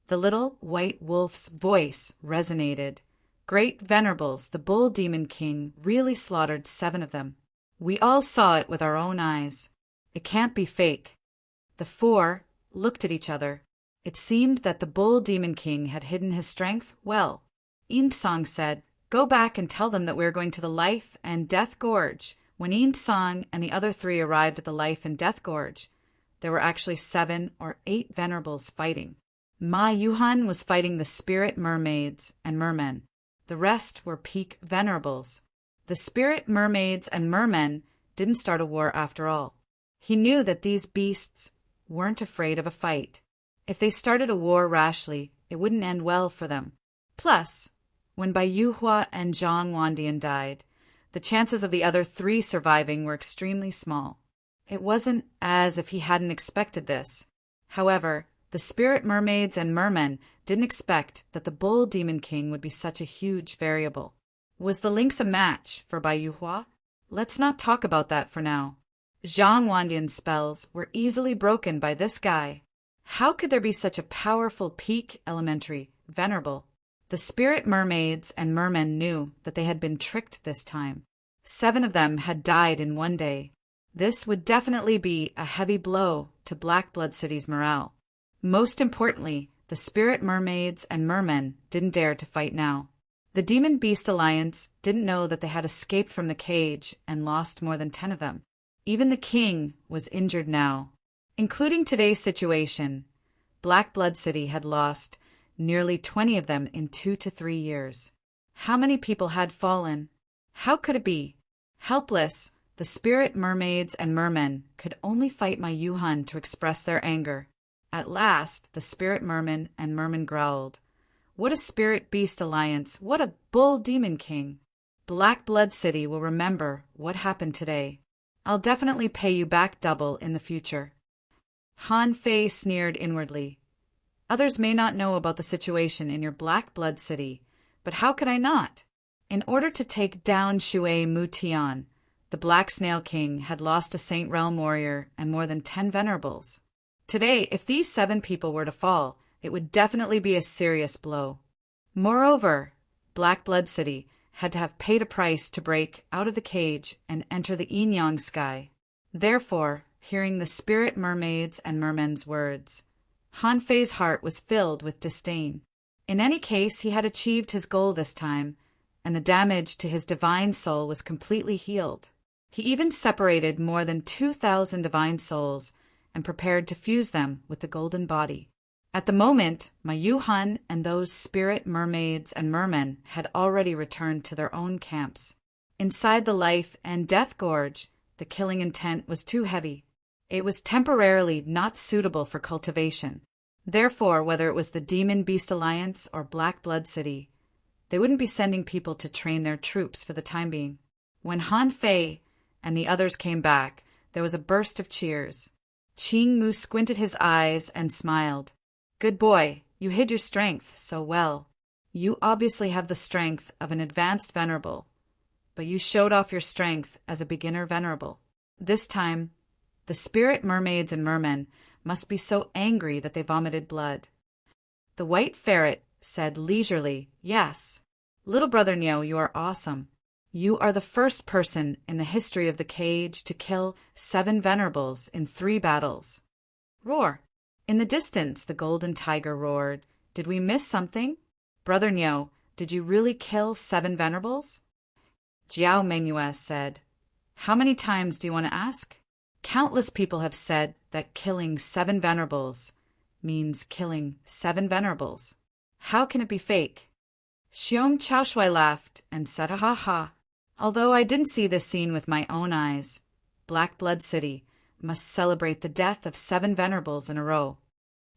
The little white wolf's voice resonated. Great venerables, the bull demon king really slaughtered 7 of them. We all saw it with our own eyes. It can't be fake. The 4 looked at each other. It seemed that the bull demon king had hidden his strength well. Song said, "Go back and tell them that we are going to the Life and Death Gorge." When Song and the other 3 arrived at the Life and Death Gorge, there were actually 7 or 8 venerables fighting. Ma Yuhan was fighting the spirit mermaids and mermen. The rest were peak venerables. The spirit mermaids and mermen didn't start a war after all. He knew that these beasts weren't afraid of a fight. If they started a war rashly, it wouldn't end well for them. Plus, when Bai Yuhua and Zhang Wandian died, the chances of the other 3 surviving were extremely small. It wasn't as if he hadn't expected this. However, the spirit mermaids and mermen didn't expect that the bull demon king would be such a huge variable. Was the lynx a match for Bai Yuhua? Let's not talk about that for now. Zhang Wandian's spells were easily broken by this guy. How could there be such a powerful peak elementary venerable? The spirit mermaids and mermen knew that they had been tricked this time. 7 of them had died in one day. This would definitely be a heavy blow to Black Blood City's morale. Most importantly, the spirit mermaids and mermen didn't dare to fight now. The Demon Beast Alliance didn't know that they had escaped from the cage and lost more than 10 of them. Even the king was injured now. Including today's situation, Black Blood City had lost nearly 20 of them in 2 to 3 years. How many people had fallen? How could it be? Helpless, the spirit mermaids and mermen could only fight my Yuhan to express their anger. At last, the spirit merman and merman growled. What a spirit beast alliance! What a bull demon king! Black Blood City will remember what happened today. I'll definitely pay you back double in the future. Han Fei sneered inwardly. Others may not know about the situation in your Black Blood City, but how could I not? In order to take down Shui Mutian, the Black Snail King had lost a Saint Realm warrior and more than 10 venerables. Today, if these 7 people were to fall, it would definitely be a serious blow. Moreover, Black Blood City had to have paid a price to break out of the cage and enter the Yin-Yang sky. Therefore, hearing the spirit mermaids and mermen's words, Han Fei's heart was filled with disdain. In any case, he had achieved his goal this time, and the damage to his divine soul was completely healed. He even separated more than 2,000 divine souls and prepared to fuse them with the golden body. At the moment, my Yuhan and those spirit mermaids and mermen had already returned to their own camps. Inside the Life and Death Gorge, the killing intent was too heavy. It was temporarily not suitable for cultivation. Therefore, whether it was the Demon Beast Alliance or Black Blood City, they wouldn't be sending people to train their troops for the time being. When Han Fei and the others came back, there was a burst of cheers. Qing Mu squinted his eyes and smiled. Good boy, you hid your strength so well. You obviously have the strength of an advanced venerable, but you showed off your strength as a beginner venerable. This time, the spirit mermaids and mermen must be so angry that they vomited blood. The white ferret said leisurely, Yes, little brother Niu, you are awesome. You are the first person in the history of the cage to kill 7 venerables in 3 battles. Roar. In the distance, the golden tiger roared. Did we miss something? Brother Niu, did you really kill 7 venerables? Jiao Mengyue said. How many times do you want to ask? Countless people have said that killing 7 venerables means killing 7 venerables. How can it be fake? Xiong Chaoshui laughed and said, ha ha. Although I didn't see this scene with my own eyes, Black Blood City must celebrate the death of 7 venerables in a row.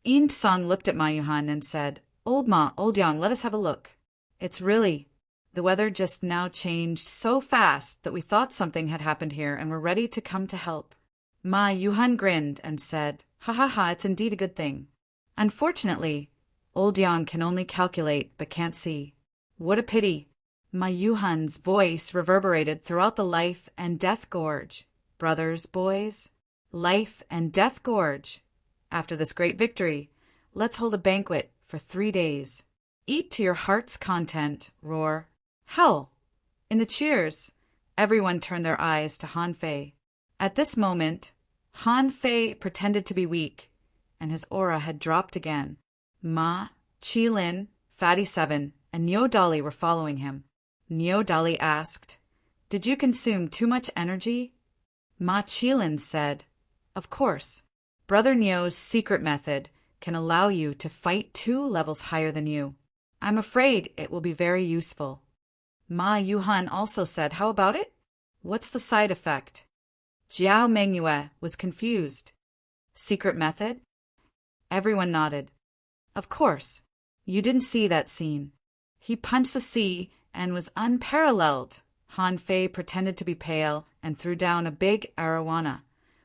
Ean Tsang looked at Ma Yuhan and said, Old Yang, let us have a look. It's really... The weather just now changed so fast that we thought something had happened here and were ready to come to help. Ma Yuhan grinned and said, ha ha ha, it's indeed a good thing. Unfortunately, Old Yang can only calculate but can't see. What a pity. Ma Yuhan's voice reverberated throughout the Life and Death Gorge. Brothers, boys, Life and Death Gorge. After this great victory, let's hold a banquet for 3 days. Eat to your heart's content, roar. Howl. In the cheers, everyone turned their eyes to Han Fei. At this moment, Han Fei pretended to be weak, and his aura had dropped again. Ma, Qi Lin, Fatty 7, and Niu Dali were following him. Niu Dali asked, Did you consume too much energy? Ma Qi Lin said, Of course. Brother Niu's secret method can allow you to fight 2 levels higher than you. I'm afraid it will be very useful. Ma Yuhan also said, How about it? What's the side effect? Jiao Mengyue was confused. Secret method? Everyone nodded. Of course. You didn't see that scene. He punched the sea and was unparalleled. Han Fei pretended to be pale and threw down a big arowana,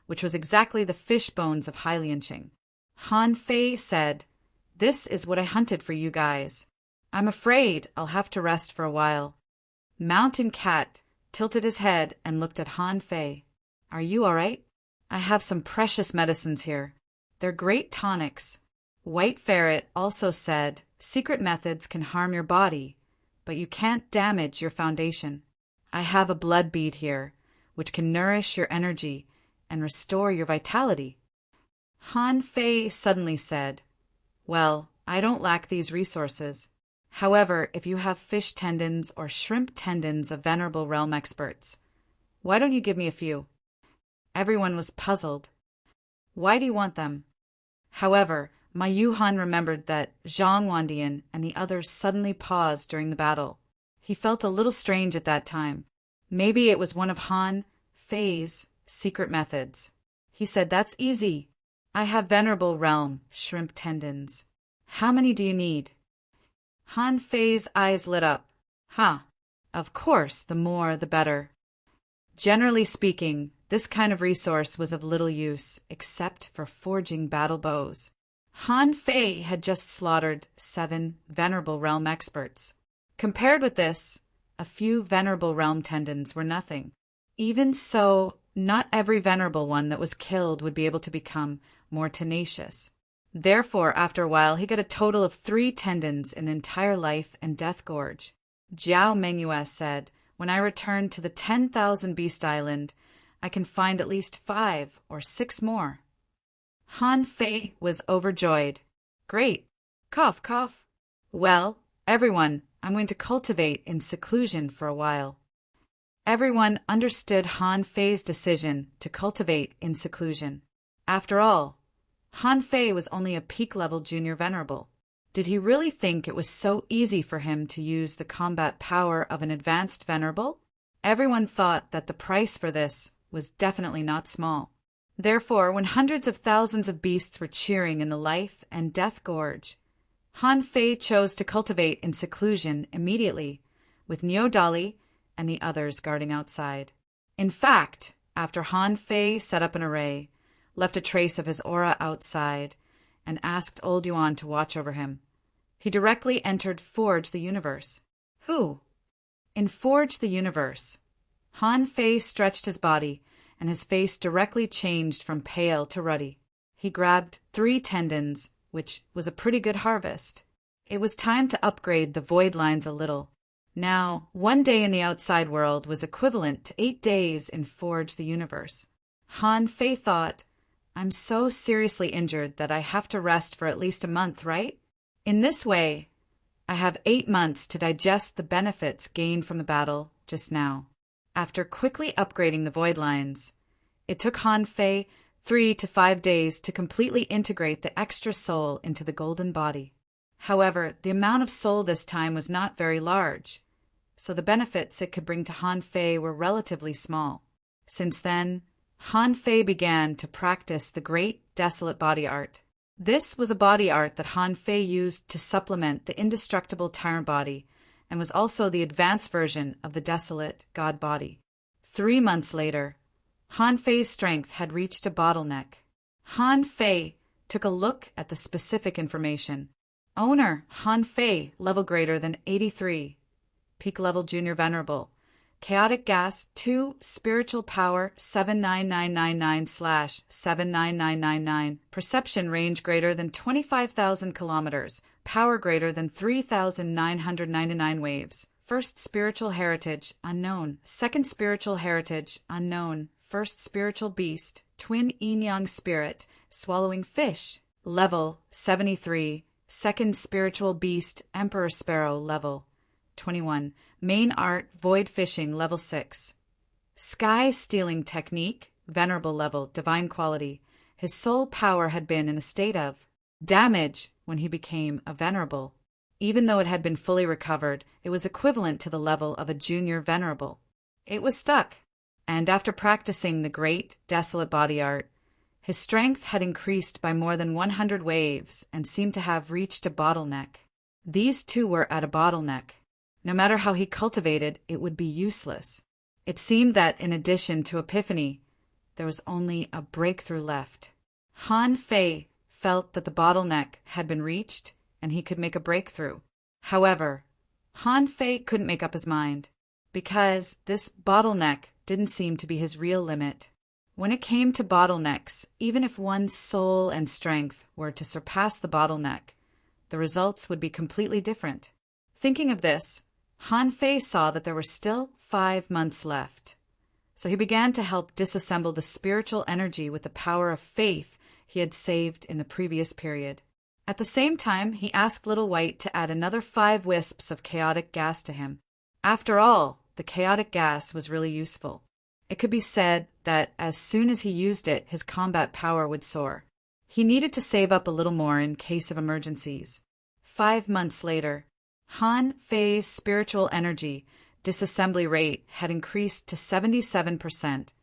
which was exactly the fish bones of Hai Lianqing. Han Fei said, This is what I hunted for you guys. I'm afraid I'll have to rest for a while. Mountain Cat tilted his head and looked at Han Fei. Are you all right? I have some precious medicines here. They're great tonics. White Ferret also said, Secret methods can harm your body, but you can't damage your foundation. I have a blood bead here, which can nourish your energy and restore your vitality. Han Fei suddenly said, Well, I don't lack these resources. However, if you have fish tendons or shrimp tendons of venerable realm experts, why don't you give me a few? Everyone was puzzled. Why do you want them? However, Ma Yuhan remembered that Zhang Wandian and the others suddenly paused during the battle. He felt a little strange at that time. Maybe it was one of Han Fei's secret methods. He said, That's easy. I have venerable realm shrimp tendons. How many do you need? Han Fei's eyes lit up. Of course, the more the better. Generally speaking, this kind of resource was of little use, except for forging battle bows. Han Fei had just slaughtered 7 venerable realm experts. Compared with this, a few venerable realm tendons were nothing. Even so, not every venerable one that was killed would be able to become more tenacious. Therefore, after a while, he got a total of 3 tendons in the entire Life and Death Gorge. Jiao Mengyue said, When I return to the 10,000 Beast Island, I can find at least 5 or 6 more. Han Fei was overjoyed. Great. Cough, cough. Well, everyone, I'm going to cultivate in seclusion for a while. Everyone understood Han Fei's decision to cultivate in seclusion. After all, Han Fei was only a peak-level junior venerable. Did he really think it was so easy for him to use the combat power of an advanced venerable? Everyone thought that the price for this was definitely not small. Therefore, when hundreds of thousands of beasts were cheering in the Life and Death Gorge, Han Fei chose to cultivate in seclusion immediately, with Niu Dali and the others guarding outside. In fact, after Han Fei set up an array, left a trace of his aura outside, and asked Old Yuan to watch over him, he directly entered Forge the Universe. Who? In Forge the Universe, Han Fei stretched his body, and his face directly changed from pale to ruddy. He grabbed 3 tendons, which was a pretty good harvest. It was time to upgrade the void lines a little. Now, 1 day in the outside world was equivalent to 8 days in Forge the Universe. Han Fei thought, I'm so seriously injured that I have to rest for at least a month, right? In this way, I have 8 months to digest the benefits gained from the battle just now. After quickly upgrading the void lines, it took Han Fei 3 to 5 days to completely integrate the extra soul into the golden body. However, the amount of soul this time was not very large, so the benefits it could bring to Han Fei were relatively small. Since then, Han Fei began to practice the great desolate body art. This was a body art that Han Fei used to supplement the indestructible tyrant body and was also the advanced version of the desolate god body. 3 months later, Han Fei's strength had reached a bottleneck. Han Fei took a look at the specific information. Owner Han Fei, level greater than 83. Peak level junior venerable. Chaotic gas 2, spiritual power 79999/79999. Perception range greater than 25,000 kilometers. Power greater than 3,999 waves. First spiritual heritage unknown. Second spiritual heritage unknown. First spiritual beast, twin yin-yang spirit, swallowing fish, level 73. Second spiritual beast, emperor sparrow, level 21. Main art, void fishing, level 6. Sky stealing technique, venerable level, divine quality. His soul power had been in a state of damage when he became a venerable. Even though it had been fully recovered, it was equivalent to the level of a junior venerable. It was stuck. And after practicing the great, desolate body art, his strength had increased by more than 100 waves and seemed to have reached a bottleneck. These two were at a bottleneck. No matter how he cultivated, it would be useless. It seemed that, in addition to epiphany, there was only a breakthrough left. Han Fei felt that the bottleneck had been reached and he could make a breakthrough. However, Han Fei couldn't make up his mind, because this bottleneck didn't seem to be his real limit. When it came to bottlenecks, even if one's soul and strength were to surpass the bottleneck, the results would be completely different. Thinking of this, Han Fei saw that there were still 5 months left. So he began to help disassemble the spiritual energy with the power of faith he had saved in the previous period. At the same time, he asked Little White to add another 5 wisps of chaotic gas to him. After all, the chaotic gas was really useful. It could be said that as soon as he used it, his combat power would soar. He needed to save up a little more in case of emergencies. 5 months later, Han Fei's spiritual energy disassembly rate had increased to 77%,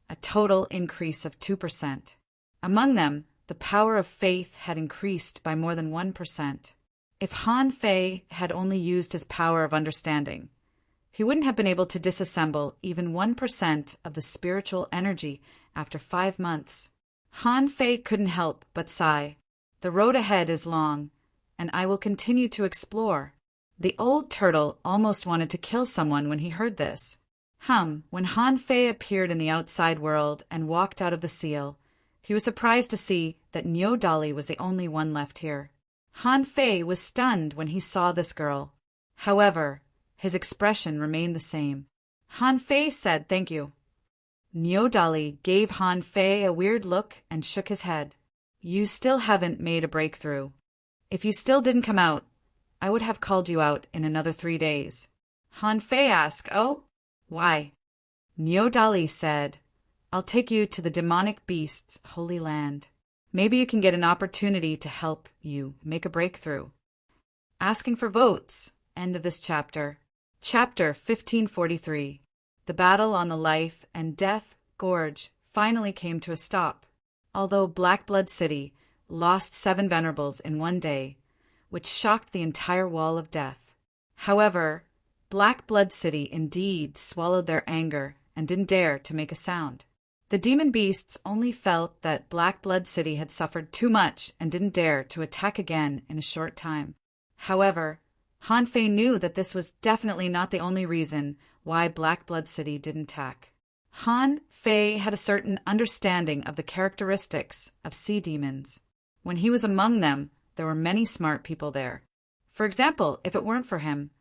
a total increase of 2%. Among them, the power of faith had increased by more than 1%. If Han Fei had only used his power of understanding, he wouldn't have been able to disassemble even 1% of the spiritual energy after 5 months. Han Fei couldn't help but sigh. The road ahead is long, and I will continue to explore. The old turtle almost wanted to kill someone when he heard this. When Han Fei appeared in the outside world and walked out of the seal, he was surprised to see that Niu Dali was the only one left here. Han Fei was stunned when he saw this girl. However, his expression remained the same. Han Fei said thank you. Niu Dali gave Han Fei a weird look and shook his head. You still haven't made a breakthrough. If you still didn't come out, I would have called you out in another 3 days. Han Fei asked, oh, why? Niu Dali said, I'll take you to the demonic beast's holy land. Maybe you can get an opportunity to help you make a breakthrough. Asking for votes. End of this chapter. Chapter 1543. The battle on the life and death gorge finally came to a stop. Although Black Blood City lost 7 venerables in 1 day, which shocked the entire wall of death. However, Black Blood City indeed swallowed their anger and didn't dare to make a sound. The demon beasts only felt that Black Blood City had suffered too much and didn't dare to attack again in a short time. However, Han Fei knew that this was definitely not the only reason why Black Blood City didn't attack. Han Fei had a certain understanding of the characteristics of sea demons. When he was among them, there were many smart people there. For example, if it weren't for him,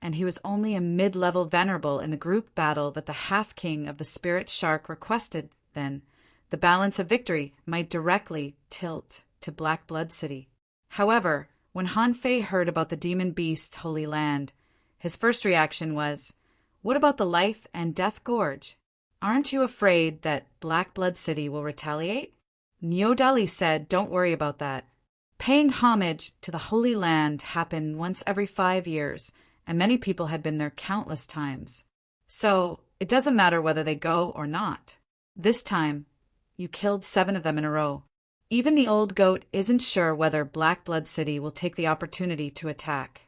and he was only a mid-level venerable in the group battle that the half-king of the spirit shark requested, then the balance of victory might directly tilt to Black Blood City. However, when Han Fei heard about the demon beast's holy land, his first reaction was, What about the Life and Death Gorge? Aren't you afraid that Black Blood City will retaliate? Nyodali said, don't worry about that. Paying homage to the Holy Land happened once every 5 years, and many people had been there countless times. So, it doesn't matter whether they go or not. This time, you killed 7 of them in a row. Even the old goat isn't sure whether Black Blood City will take the opportunity to attack.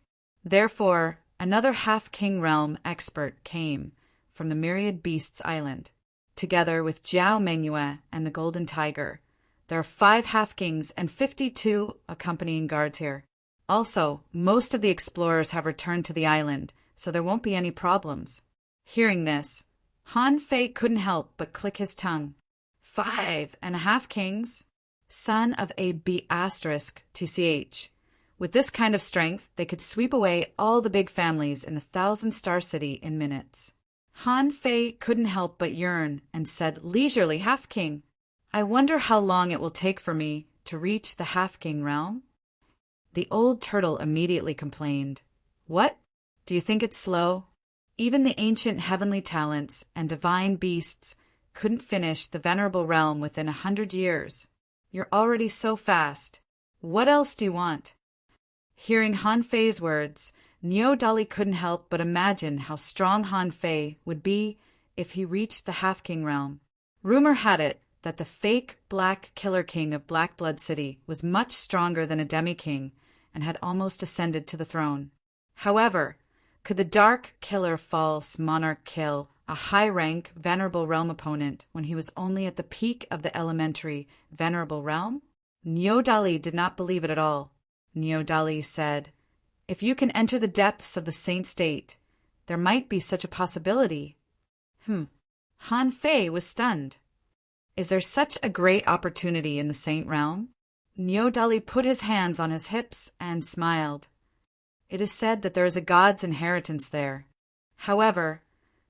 Therefore, another half-king realm expert came from the Myriad Beasts Island, together with Jiao Mengyue and the Golden Tiger. There are 5 half-kings and 52 accompanying guards here. Also, most of the explorers have returned to the island, so there won't be any problems. Hearing this, Han Fei couldn't help but click his tongue. 5 half-kings? Son of a B***TCH. With this kind of strength, they could sweep away all the big families in the 1,000-star city in minutes. Han Fei couldn't help but yearn and said leisurely, half-king. I wonder how long it will take for me to reach the half-king realm? The old turtle immediately complained. What? Do you think it's slow? Even the ancient heavenly talents and divine beasts couldn't finish the venerable realm within 100 years. You're already so fast. What else do you want? Hearing Han Fei's words, Nyodali couldn't help but imagine how strong Han Fei would be if he reached the half-king realm. Rumor had it that the fake Black Killer King of Black Blood City was much stronger than a demi-king and had almost ascended to the throne. However, could the dark killer false monarch kill a high-rank venerable realm opponent when he was only at the peak of the elementary venerable realm? Nyodali did not believe it at all. Nyodali said, if you can enter the depths of the saint state, there might be such a possibility. Han Fei was stunned. Is there such a great opportunity in the saint realm? Nyodali put his hands on his hips and smiled. It is said that there is a god's inheritance there. However,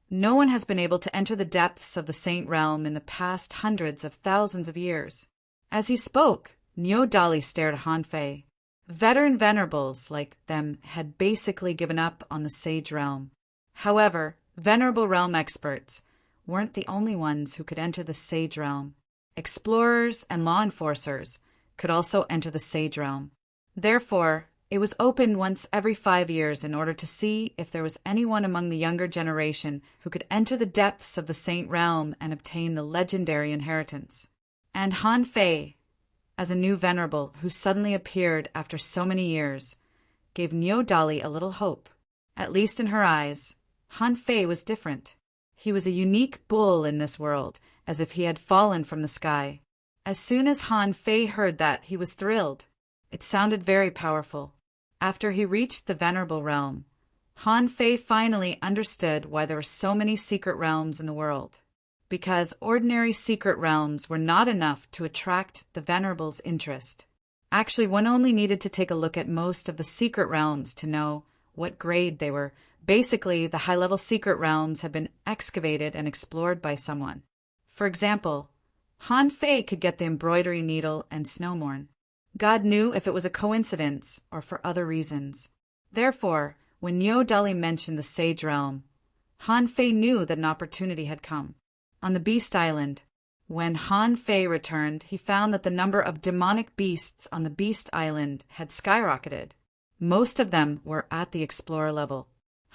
no one has been able to enter the depths of the saint realm in the past hundreds of thousands of years. As he spoke, Nyodali stared at Han Fei. Veteran venerables like them had basically given up on the sage realm. However, venerable realm experts weren't the only ones who could enter the sage realm. Explorers and law enforcers could also enter the sage realm. Therefore, it was opened once every 5 years in order to see if there was anyone among the younger generation who could enter the depths of the saint realm and obtain the legendary inheritance. And Han Fei, as a new venerable who suddenly appeared after so many years, gave Nyodali a little hope. At least in her eyes, Han Fei was different. He was a unique bull in this world, as if he had fallen from the sky. As soon as Han Fei heard that, he was thrilled. It sounded very powerful. After he reached the venerable realm, Han Fei finally understood why there were so many secret realms in the world. Because ordinary secret realms were not enough to attract the venerable's interest. Actually, one only needed to take a look at most of the secret realms to know what grade they were. Basically, the high-level secret realms had been excavated and explored by someone. For example, Han Fei could get the embroidery needle and snowmorn. God knew if it was a coincidence or for other reasons. Therefore, when Nyodali mentioned the Sage Realm, Han Fei knew that an opportunity had come. On the Beast Island, when Han Fei returned, he found that the number of demonic beasts on the Beast Island had skyrocketed. Most of them were at the Explorer level.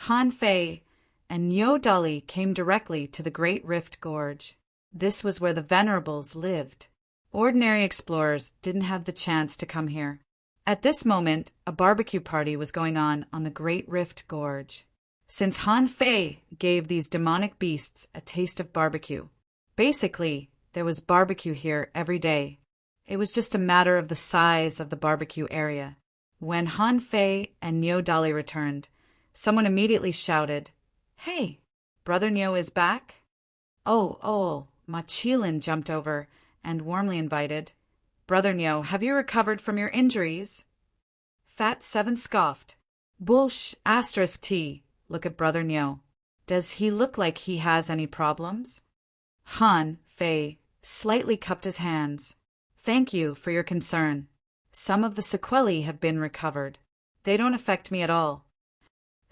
Han Fei and Nyodali came directly to the Great Rift Gorge. This was where the Venerables lived. Ordinary explorers didn't have the chance to come here. At this moment, a barbecue party was going on the Great Rift Gorge. Since Han Fei gave these demonic beasts a taste of barbecue, basically, there was barbecue here every day. It was just a matter of the size of the barbecue area. When Han Fei and Nyodali returned, someone immediately shouted, "Hey, Brother Nyo is back?" Oh, Ma Qilin jumped over and warmly invited, "Brother Nyo, have you recovered from your injuries?" Fat Seven scoffed. "Bullsh *T. Look at Brother Nyo. Does he look like he has any problems?" Han Fei slightly cupped his hands. "Thank you for your concern. Some of the sequelae have been recovered. They don't affect me at all."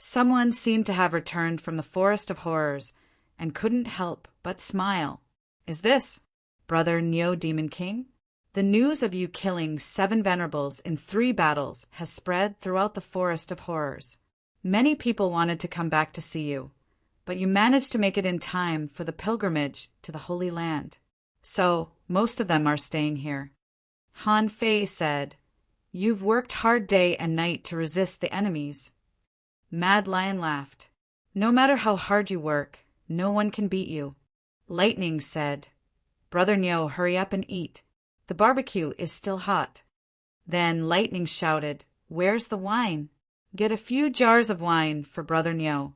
Someone seemed to have returned from the forest of horrors and couldn't help but smile. Is this Brother Neo Demon King? The news of you killing 7 venerables in 3 battles has spread throughout the forest of horrors. Many people wanted to come back to see you, but you managed to make it in time for the pilgrimage to the Holy Land. So, most of them are staying here. Han Fei said, "You've worked hard day and night to resist the enemies." Mad Lion laughed. "No matter how hard you work, no one can beat you." Lightning said, "Brother Neo, hurry up and eat. The barbecue is still hot." Then Lightning shouted, "Where's the wine? Get a few jars of wine for Brother Neo."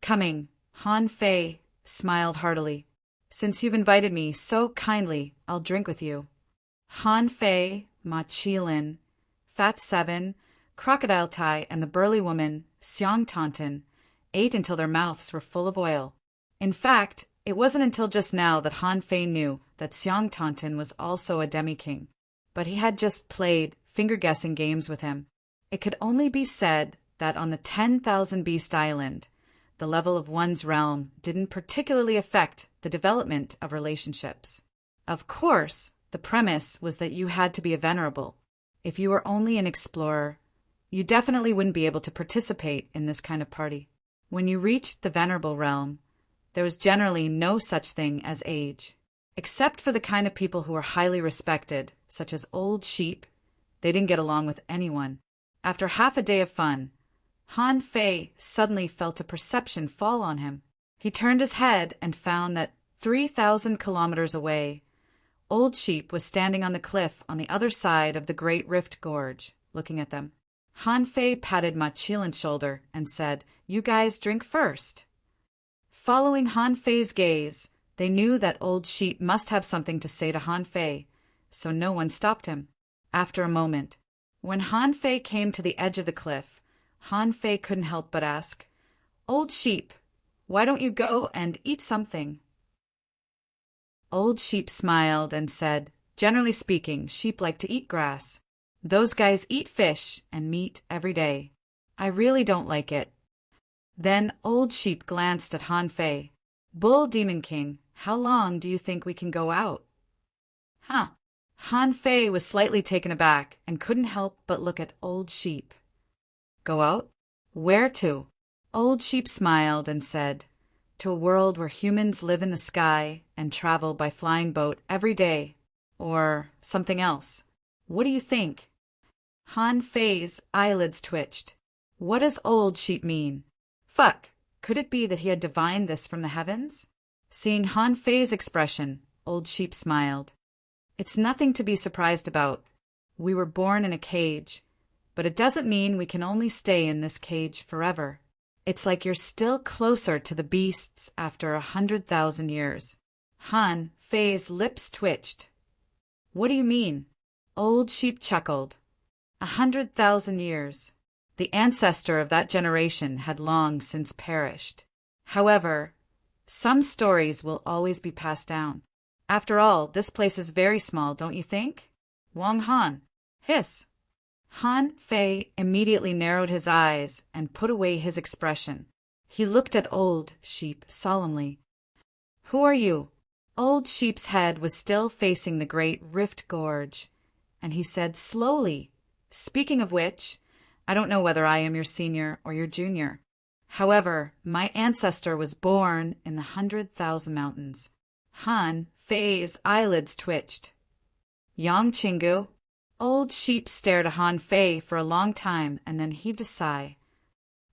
"Coming." Han Fei smiled heartily. "Since you've invited me so kindly, I'll drink with you." Han Fei, Ma Qilin, Fat Seven, Crocodile Tai, and the burly woman, Xiang Tantan, ate until their mouths were full of oil. In fact, it wasn't until just now that Han Fei knew that Xiang Tantan was also a demi-king, but he had just played finger-guessing games with him. It could only be said that on the 10,000 Beast Island, the level of one's realm didn't particularly affect the development of relationships. Of course, the premise was that you had to be a venerable. If you were only an explorer, you definitely wouldn't be able to participate in this kind of party. When you reached the venerable realm, there was generally no such thing as age. Except for the kind of people who were highly respected, such as old sheep, they didn't get along with anyone. After half a day of fun, Han Fei suddenly felt a perception fall on him. He turned his head and found that 3,000 kilometers away, Old Sheep was standing on the cliff on the other side of the Great Rift Gorge, looking at them. Han Fei patted Ma Qilin's shoulder and said, "You guys drink first." Following Han Fei's gaze, they knew that Old Sheep must have something to say to Han Fei, so no one stopped him. After a moment, when Han Fei came to the edge of the cliff, Han Fei couldn't help but ask, "Old Sheep, why don't you go and eat something?" Old Sheep smiled and said, "Generally speaking, sheep like to eat grass. Those guys eat fish and meat every day. I really don't like it." Then Old Sheep glanced at Han Fei. "Bull Demon King, how long do you think we can go out?" "Huh." Han Fei was slightly taken aback and couldn't help but look at Old Sheep. "Go out? Where to?" Old Sheep smiled and said, "To a world where humans live in the sky and travel by flying boat every day, or something else. What do you think?" Han Fei's eyelids twitched. What does Old Sheep mean? Fuck, could it be that he had divined this from the heavens? Seeing Han Fei's expression, Old Sheep smiled. "It's nothing to be surprised about. We were born in a cage, but it doesn't mean we can only stay in this cage forever. It's like you're still closer to the beasts after 100,000 years." Han Fei's lips twitched. "What do you mean?" Old Sheep chuckled. 100,000 years. The ancestor of that generation had long since perished. However, some stories will always be passed down. After all, this place is very small, don't you think? Wang Han. Hiss. Han Fei immediately narrowed his eyes and put away his expression. He looked at Old Sheep solemnly. "Who are you?" Old Sheep's head was still facing the Great Rift Gorge, and he said slowly, "Speaking of which, I don't know whether I am your senior or your junior. However, my ancestor was born in the 100,000 mountains." Han Fei's eyelids twitched. "Yang Chingu?" Old Sheep stared at Han Fei for a long time and then heaved a sigh.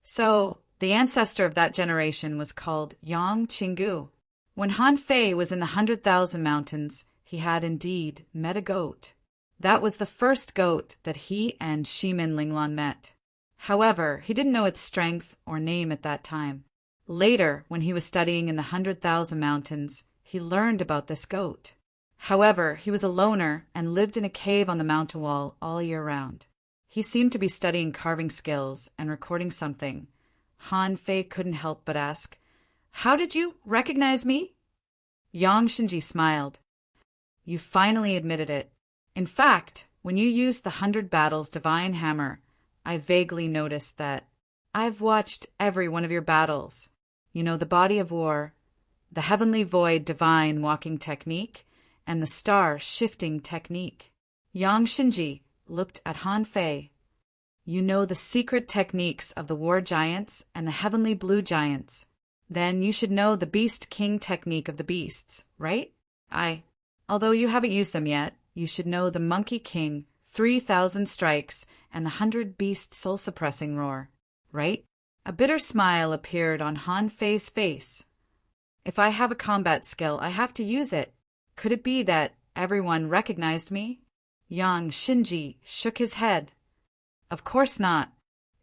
"So, the ancestor of that generation was called Yang Chingu. When Han Fei was in the 100,000 mountains, he had indeed met a goat. That was the first goat that he and Shimin Linglong met. However, he didn't know its strength or name at that time. Later, when he was studying in the 100,000 mountains, he learned about this goat. However, he was a loner and lived in a cave on the mountain wall all year round. He seemed to be studying carving skills and recording something. Han Fei couldn't help but ask, "How did you recognize me?" Yang Shinji smiled. "You finally admitted it. In fact, when you used the 100 Battles Divine Hammer, I vaguely noticed that I've watched every one of your battles. You know, the body of war, the heavenly void divine walking technique, and the star shifting technique. Yang Shinji looked at Han Fei. You know the secret techniques of the war giants and the heavenly blue giants. Then you should know the Beast King technique of the beasts, right? Although you haven't used them yet, you should know the Monkey King, 3,000 strikes, and the 100 beast soul-suppressing roar, right? A bitter smile appeared on Han Fei's face. If I have a combat skill, I have to use it. Could it be that everyone recognized me? Yang Shinji shook his head. Of course not.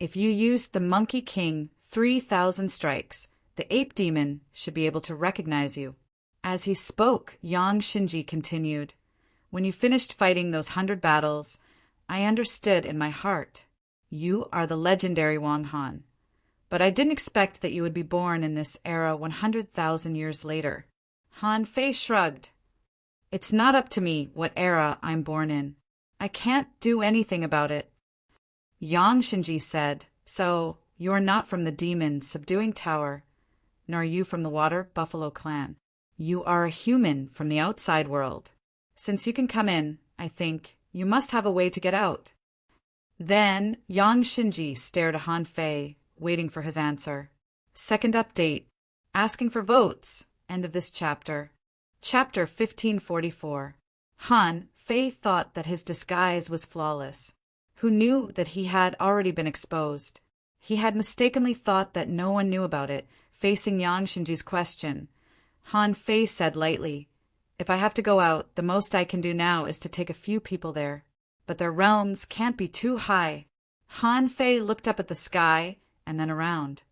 If you used the Monkey King 3,000 strikes, the ape demon should be able to recognize you. As he spoke, Yang Shinji continued, when you finished fighting those 100 battles, I understood in my heart. You are the legendary Wang Han. But I didn't expect that you would be born in this era 100,000 years later. Han Fei shrugged. It's not up to me what era I'm born in. I can't do anything about it. Yang Shinji said, so you're not from the demon subduing tower, nor are you from the water buffalo clan. You are a human from the outside world. Since you can come in, I think, you must have a way to get out. Then Yang Shinji stared at Han Fei, waiting for his answer. Second update. Asking for votes. End of this chapter. Chapter 1544. Han Fei thought that his disguise was flawless. Who knew that he had already been exposed? He had mistakenly thought that no one knew about it, facing Yang Shinji's question. Han Fei said lightly, if I have to go out, the most I can do now is to take a few people there. But their realms can't be too high. Han Fei looked up at the sky and then around.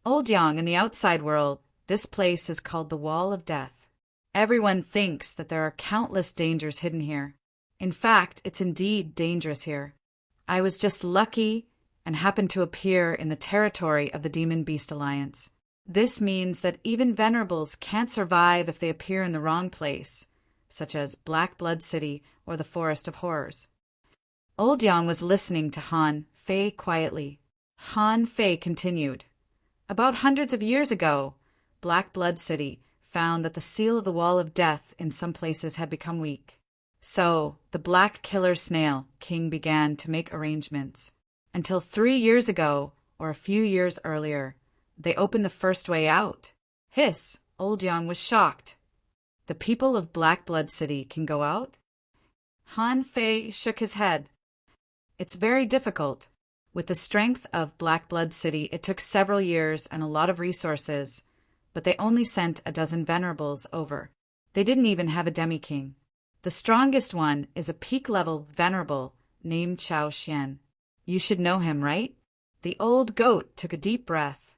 Old Yang, in the outside world, this place is called the Wall of Death. Everyone thinks that there are countless dangers hidden here. In fact, it's indeed dangerous here. I was just lucky and happened to appear in the territory of the Demon Beast Alliance. This means that even venerables can't survive if they appear in the wrong place, such as Black Blood City or the Forest of Horrors. Old Yang was listening to Han Fei quietly. Han Fei continued. About hundreds of years ago, Black Blood City found that the seal of the Wall of Death in some places had become weak. So, the Black Killer Snail King began to make arrangements. Until 3 years ago, or a few years earlier, they opened the first way out. Hiss! Old Yang was shocked. The people of Black Blood City can go out? Han Fei shook his head. It's very difficult. With the strength of Black Blood City, it took several years and a lot of resources, but they only sent a dozen venerables over. They didn't even have a demi-king. The strongest one is a peak-level venerable named Chao Xian. You should know him, right? The old goat took a deep breath.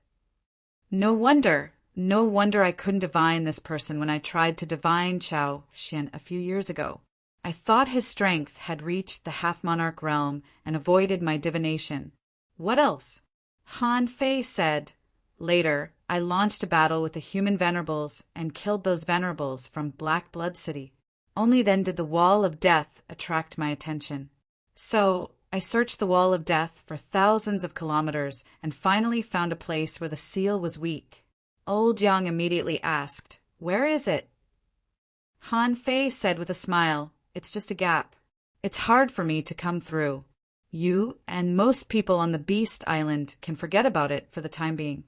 No wonder I couldn't divine this person when I tried to divine Chao Xian a few years ago. I thought his strength had reached the half-monarch realm and avoided my divination. What else? Han Fei said. Later, I launched a battle with the human venerables and killed those venerables from Black Blood City. Only then did the Wall of Death attract my attention. So, I searched the Wall of Death for thousands of kilometers and finally found a place where the seal was weak. Old Yang immediately asked, where is it? Han Fei said with a smile, it's just a gap. It's hard for me to come through. You and most people on the Beast Island can forget about it for the time being.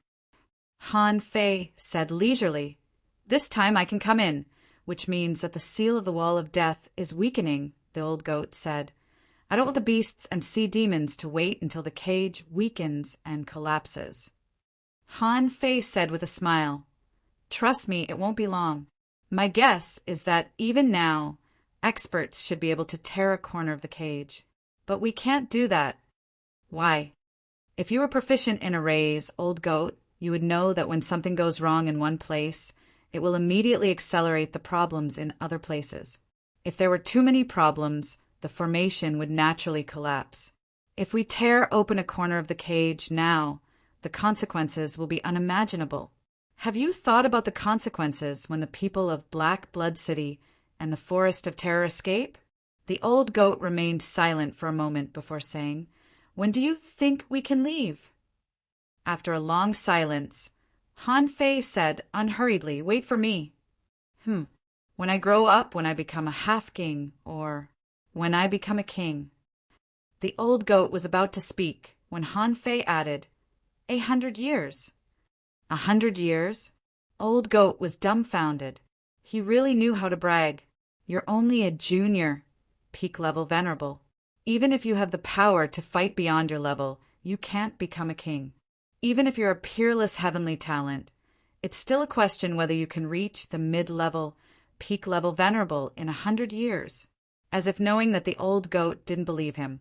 Han Fei said leisurely, this time I can come in, which means that the seal of the Wall of Death is weakening, the old goat said. I don't want the beasts and sea demons to wait until the cage weakens and collapses. Han Fei said with a smile, trust me, it won't be long. My guess is that even now, experts should be able to tear a corner of the cage. But we can't do that. Why? If you were proficient in arrays, old goat, you would know that when something goes wrong in one place, it will immediately accelerate the problems in other places. If there were too many problems, the formation would naturally collapse. If we tear open a corner of the cage now, the consequences will be unimaginable. Have you thought about the consequences when the people of Black Blood City and the Forest of Terror escape? The old goat remained silent for a moment before saying, when do you think we can leave? After a long silence, Han Fei said unhurriedly, "Wait for me." When I grow up, when I become a half-king, or when I become a king." The old goat was about to speak when Han Fei added, 100 years. 100 years? Old goat was dumbfounded. He really knew how to brag. You're only a junior, peak level venerable. Even if you have the power to fight beyond your level, you can't become a king. Even if you're a peerless heavenly talent, it's still a question whether you can reach the mid-level, peak level venerable in 100 years. As if knowing that the old goat didn't believe him,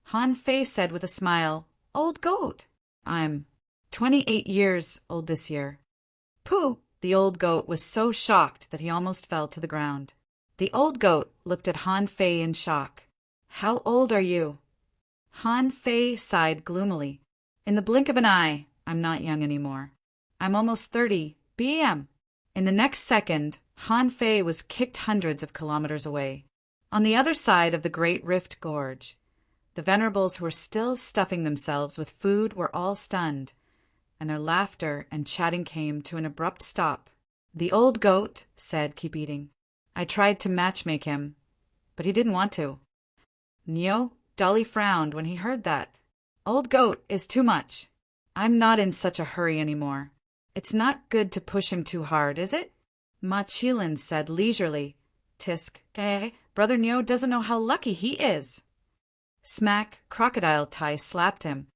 Han Fei said with a smile, "Old goat, I'm 28 years old this year." "Pooh!" The old goat was so shocked that he almost fell to the ground. The old goat looked at Han Fei in shock. "How old are you?" Han Fei sighed gloomily. "In the blink of an eye, I'm not young anymore. I'm almost 30 BM." In the next second, Han Fei was kicked hundreds of kilometers away. On the other side of the Great Rift Gorge, the venerables who were still stuffing themselves with food were all stunned, and their laughter and chatting came to an abrupt stop. The old goat said, "Keep eating. I tried to matchmake him, but he didn't want to." Neo dully frowned when he heard that. "Old goat is too much. I'm not in such a hurry anymore. It's not good to push him too hard, is it?" Ma Chilin said leisurely, "Tisk, Brother Neo doesn't know how lucky he is." Smack, Crocodile Tai slapped him.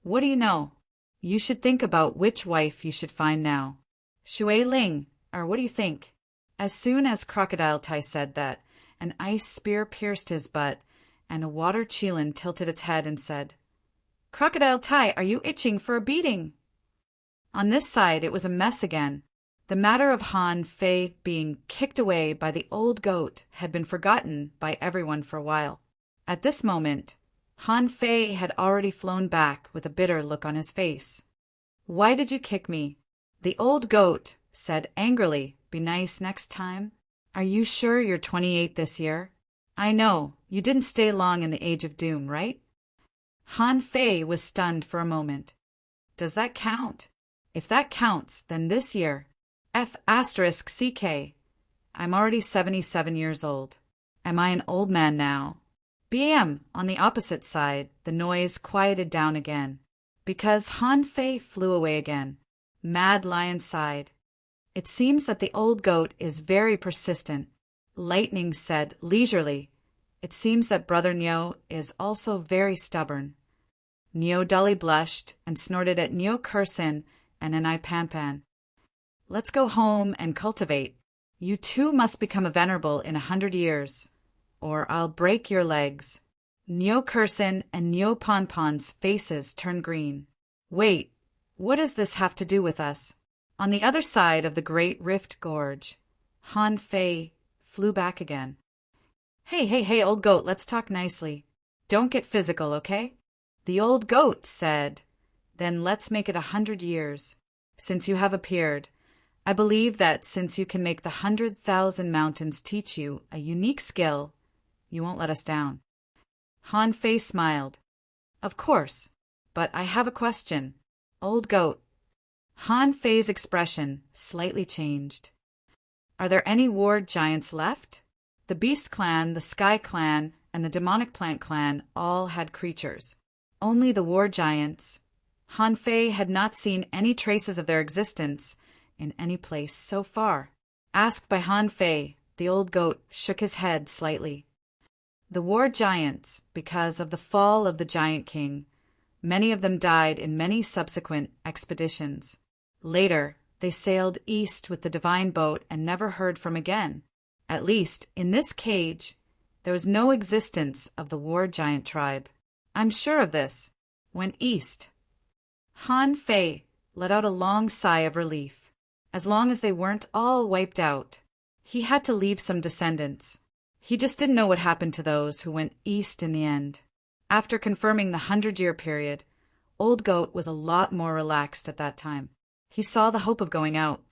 "What do you know? You should think about which wife you should find now. Shui Ling, or what do you think?" As soon as Crocodile Tai said that, an ice spear pierced his butt, and a water Chilin tilted its head and said, "Crocodile Tai, are you itching for a beating?" On this side it was a mess again. The matter of Han Fei being kicked away by the old goat had been forgotten by everyone for a while. At this moment, Han Fei had already flown back with a bitter look on his face. "Why did you kick me?" The old goat said angrily, "Be nice next time. Are you sure you're 28 this year? I know, you didn't stay long in the Age of Doom, right?" Han Fei was stunned for a moment. "Does that count? If that counts, then this year, F*CK. I'm already 77 years old. Am I an old man now?" BM, on the opposite side, the noise quieted down again, because Han Fei flew away again. Mad Lion sighed. "It seems that the old goat is very persistent." Lightning said leisurely, "It seems that Brother Neo is also very stubborn." Neo dully blushed and snorted at Neo Kursin and Anai Pampan. "Let's go home and cultivate. You too must become a venerable in 100 years, or I'll break your legs." Neo Kursin and Neo Ponpon's faces turned green. "Wait, what does this have to do with us?" On the other side of the Great Rift Gorge, Han Fei flew back again. Hey, old goat, let's talk nicely. Don't get physical, okay?" The old goat said, "Then let's make it 100 years. Since you have appeared, I believe that since you can make the 100,000 mountains teach you a unique skill, you won't let us down." Han Fei smiled. "Of course, but I have a question. Old goat." Han Fei's expression slightly changed. "Are there any ward giants left?" The Beast Clan, the Sky Clan, and the Demonic Plant Clan all had creatures. Only the war giants. Han Fei had not seen any traces of their existence in any place so far. Asked by Han Fei, the old goat shook his head slightly. The war giants, because of the fall of the Giant King, many of them died in many subsequent expeditions. Later, they sailed east with the divine boat and never heard from again. At least, in this cage, there was no existence of the war giant tribe. I'm sure of this. Went east. Han Fei let out a long sigh of relief. As long as they weren't all wiped out. He had to leave some descendants. He just didn't know what happened to those who went east in the end. After confirming the 100-year period, Old Goat was a lot more relaxed at that time. He saw the hope of going out.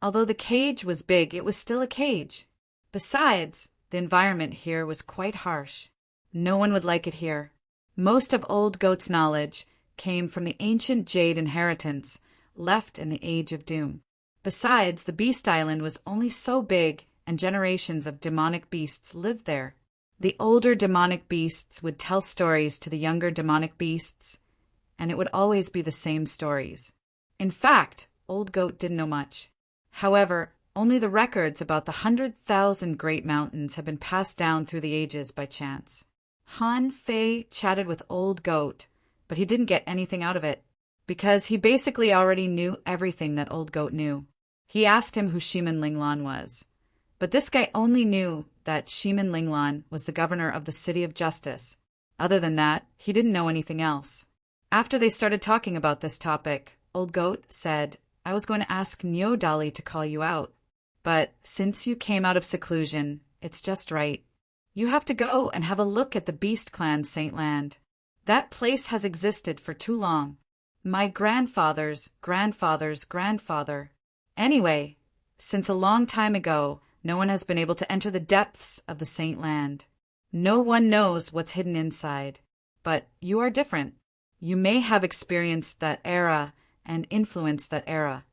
Although the cage was big, it was still a cage. Besides, the environment here was quite harsh. No one would like it here. Most of Old Goat's knowledge came from the ancient jade inheritance left in the Age of Doom. Besides, the Beast Island was only so big, and generations of demonic beasts lived there. The older demonic beasts would tell stories to the younger demonic beasts, and it would always be the same stories. In fact, Old Goat didn't know much. However, only the records about the 100,000 great mountains have been passed down through the ages by chance. Han Fei chatted with Old Goat, but he didn't get anything out of it, because he basically already knew everything that Old Goat knew. He asked him who Shimin Linglan was, but this guy only knew that Shimin Linglan was the governor of the City of Justice. Other than that, he didn't know anything else. After they started talking about this topic, Old Goat said, "I was going to ask Nyo Dali to call you out, but since you came out of seclusion, it's just right. You have to go and have a look at the Beast Clan's Saint Land. That place has existed for too long. My grandfather's grandfather's grandfather. Anyway, since a long time ago, no one has been able to enter the depths of the Saint Land. No one knows what's hidden inside. But you are different. You may have experienced that era and influenced that era."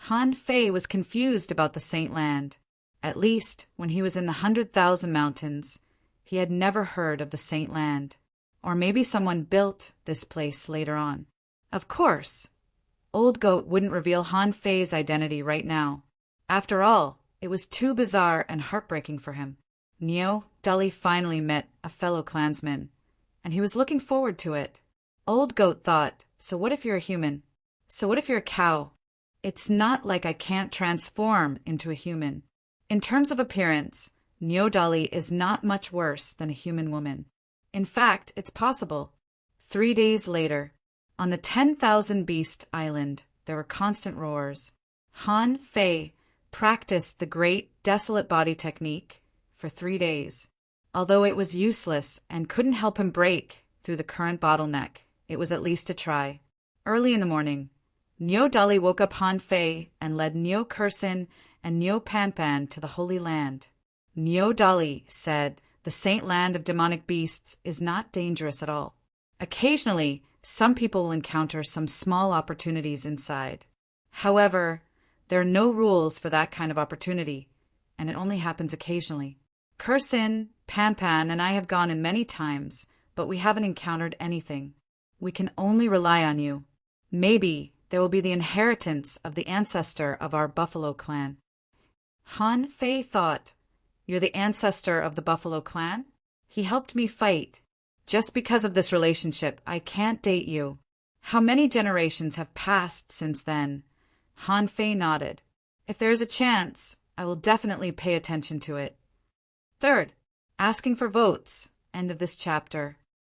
Han Fei was confused about the Saint Land. At least, when he was in the 100,000 mountains, he had never heard of the Saint Land. Or maybe someone built this place later on. Of course, Old Goat wouldn't reveal Han Fei's identity right now. After all, it was too bizarre and heartbreaking for him. Nyo Dali finally met a fellow clansman, and he was looking forward to it. Old Goat thought, so what if you're a human? So what if you're a cow? It's not like I can't transform into a human. In terms of appearance, Nyo Dali is not much worse than a human woman. In fact, it's possible. 3 days later, on the 10,000 Beast Island, there were constant roars. Han Fei practiced the great desolate body technique for 3 days. Although it was useless and couldn't help him break through the current bottleneck, it was at least a try. Early in the morning, Nyo Dali woke up Han Fei and led Nyo Kursin and Nyo Panpan to the Holy Land. Nyo Dali said the Saint Land of demonic beasts is not dangerous at all. Occasionally, some people will encounter some small opportunities inside. However, there are no rules for that kind of opportunity, and it only happens occasionally. Kursin, Panpan, and I have gone in many times, but we haven't encountered anything. We can only rely on you. Maybe there will be the inheritance of the ancestor of our Buffalo clan." Han Fei thought, "You're the ancestor of the Buffalo clan? He helped me fight. Just because of this relationship, I can't date you. How many generations have passed since then?" Han Fei nodded. "If there is a chance, I will definitely pay attention to it." Third, asking for votes. End of this chapter.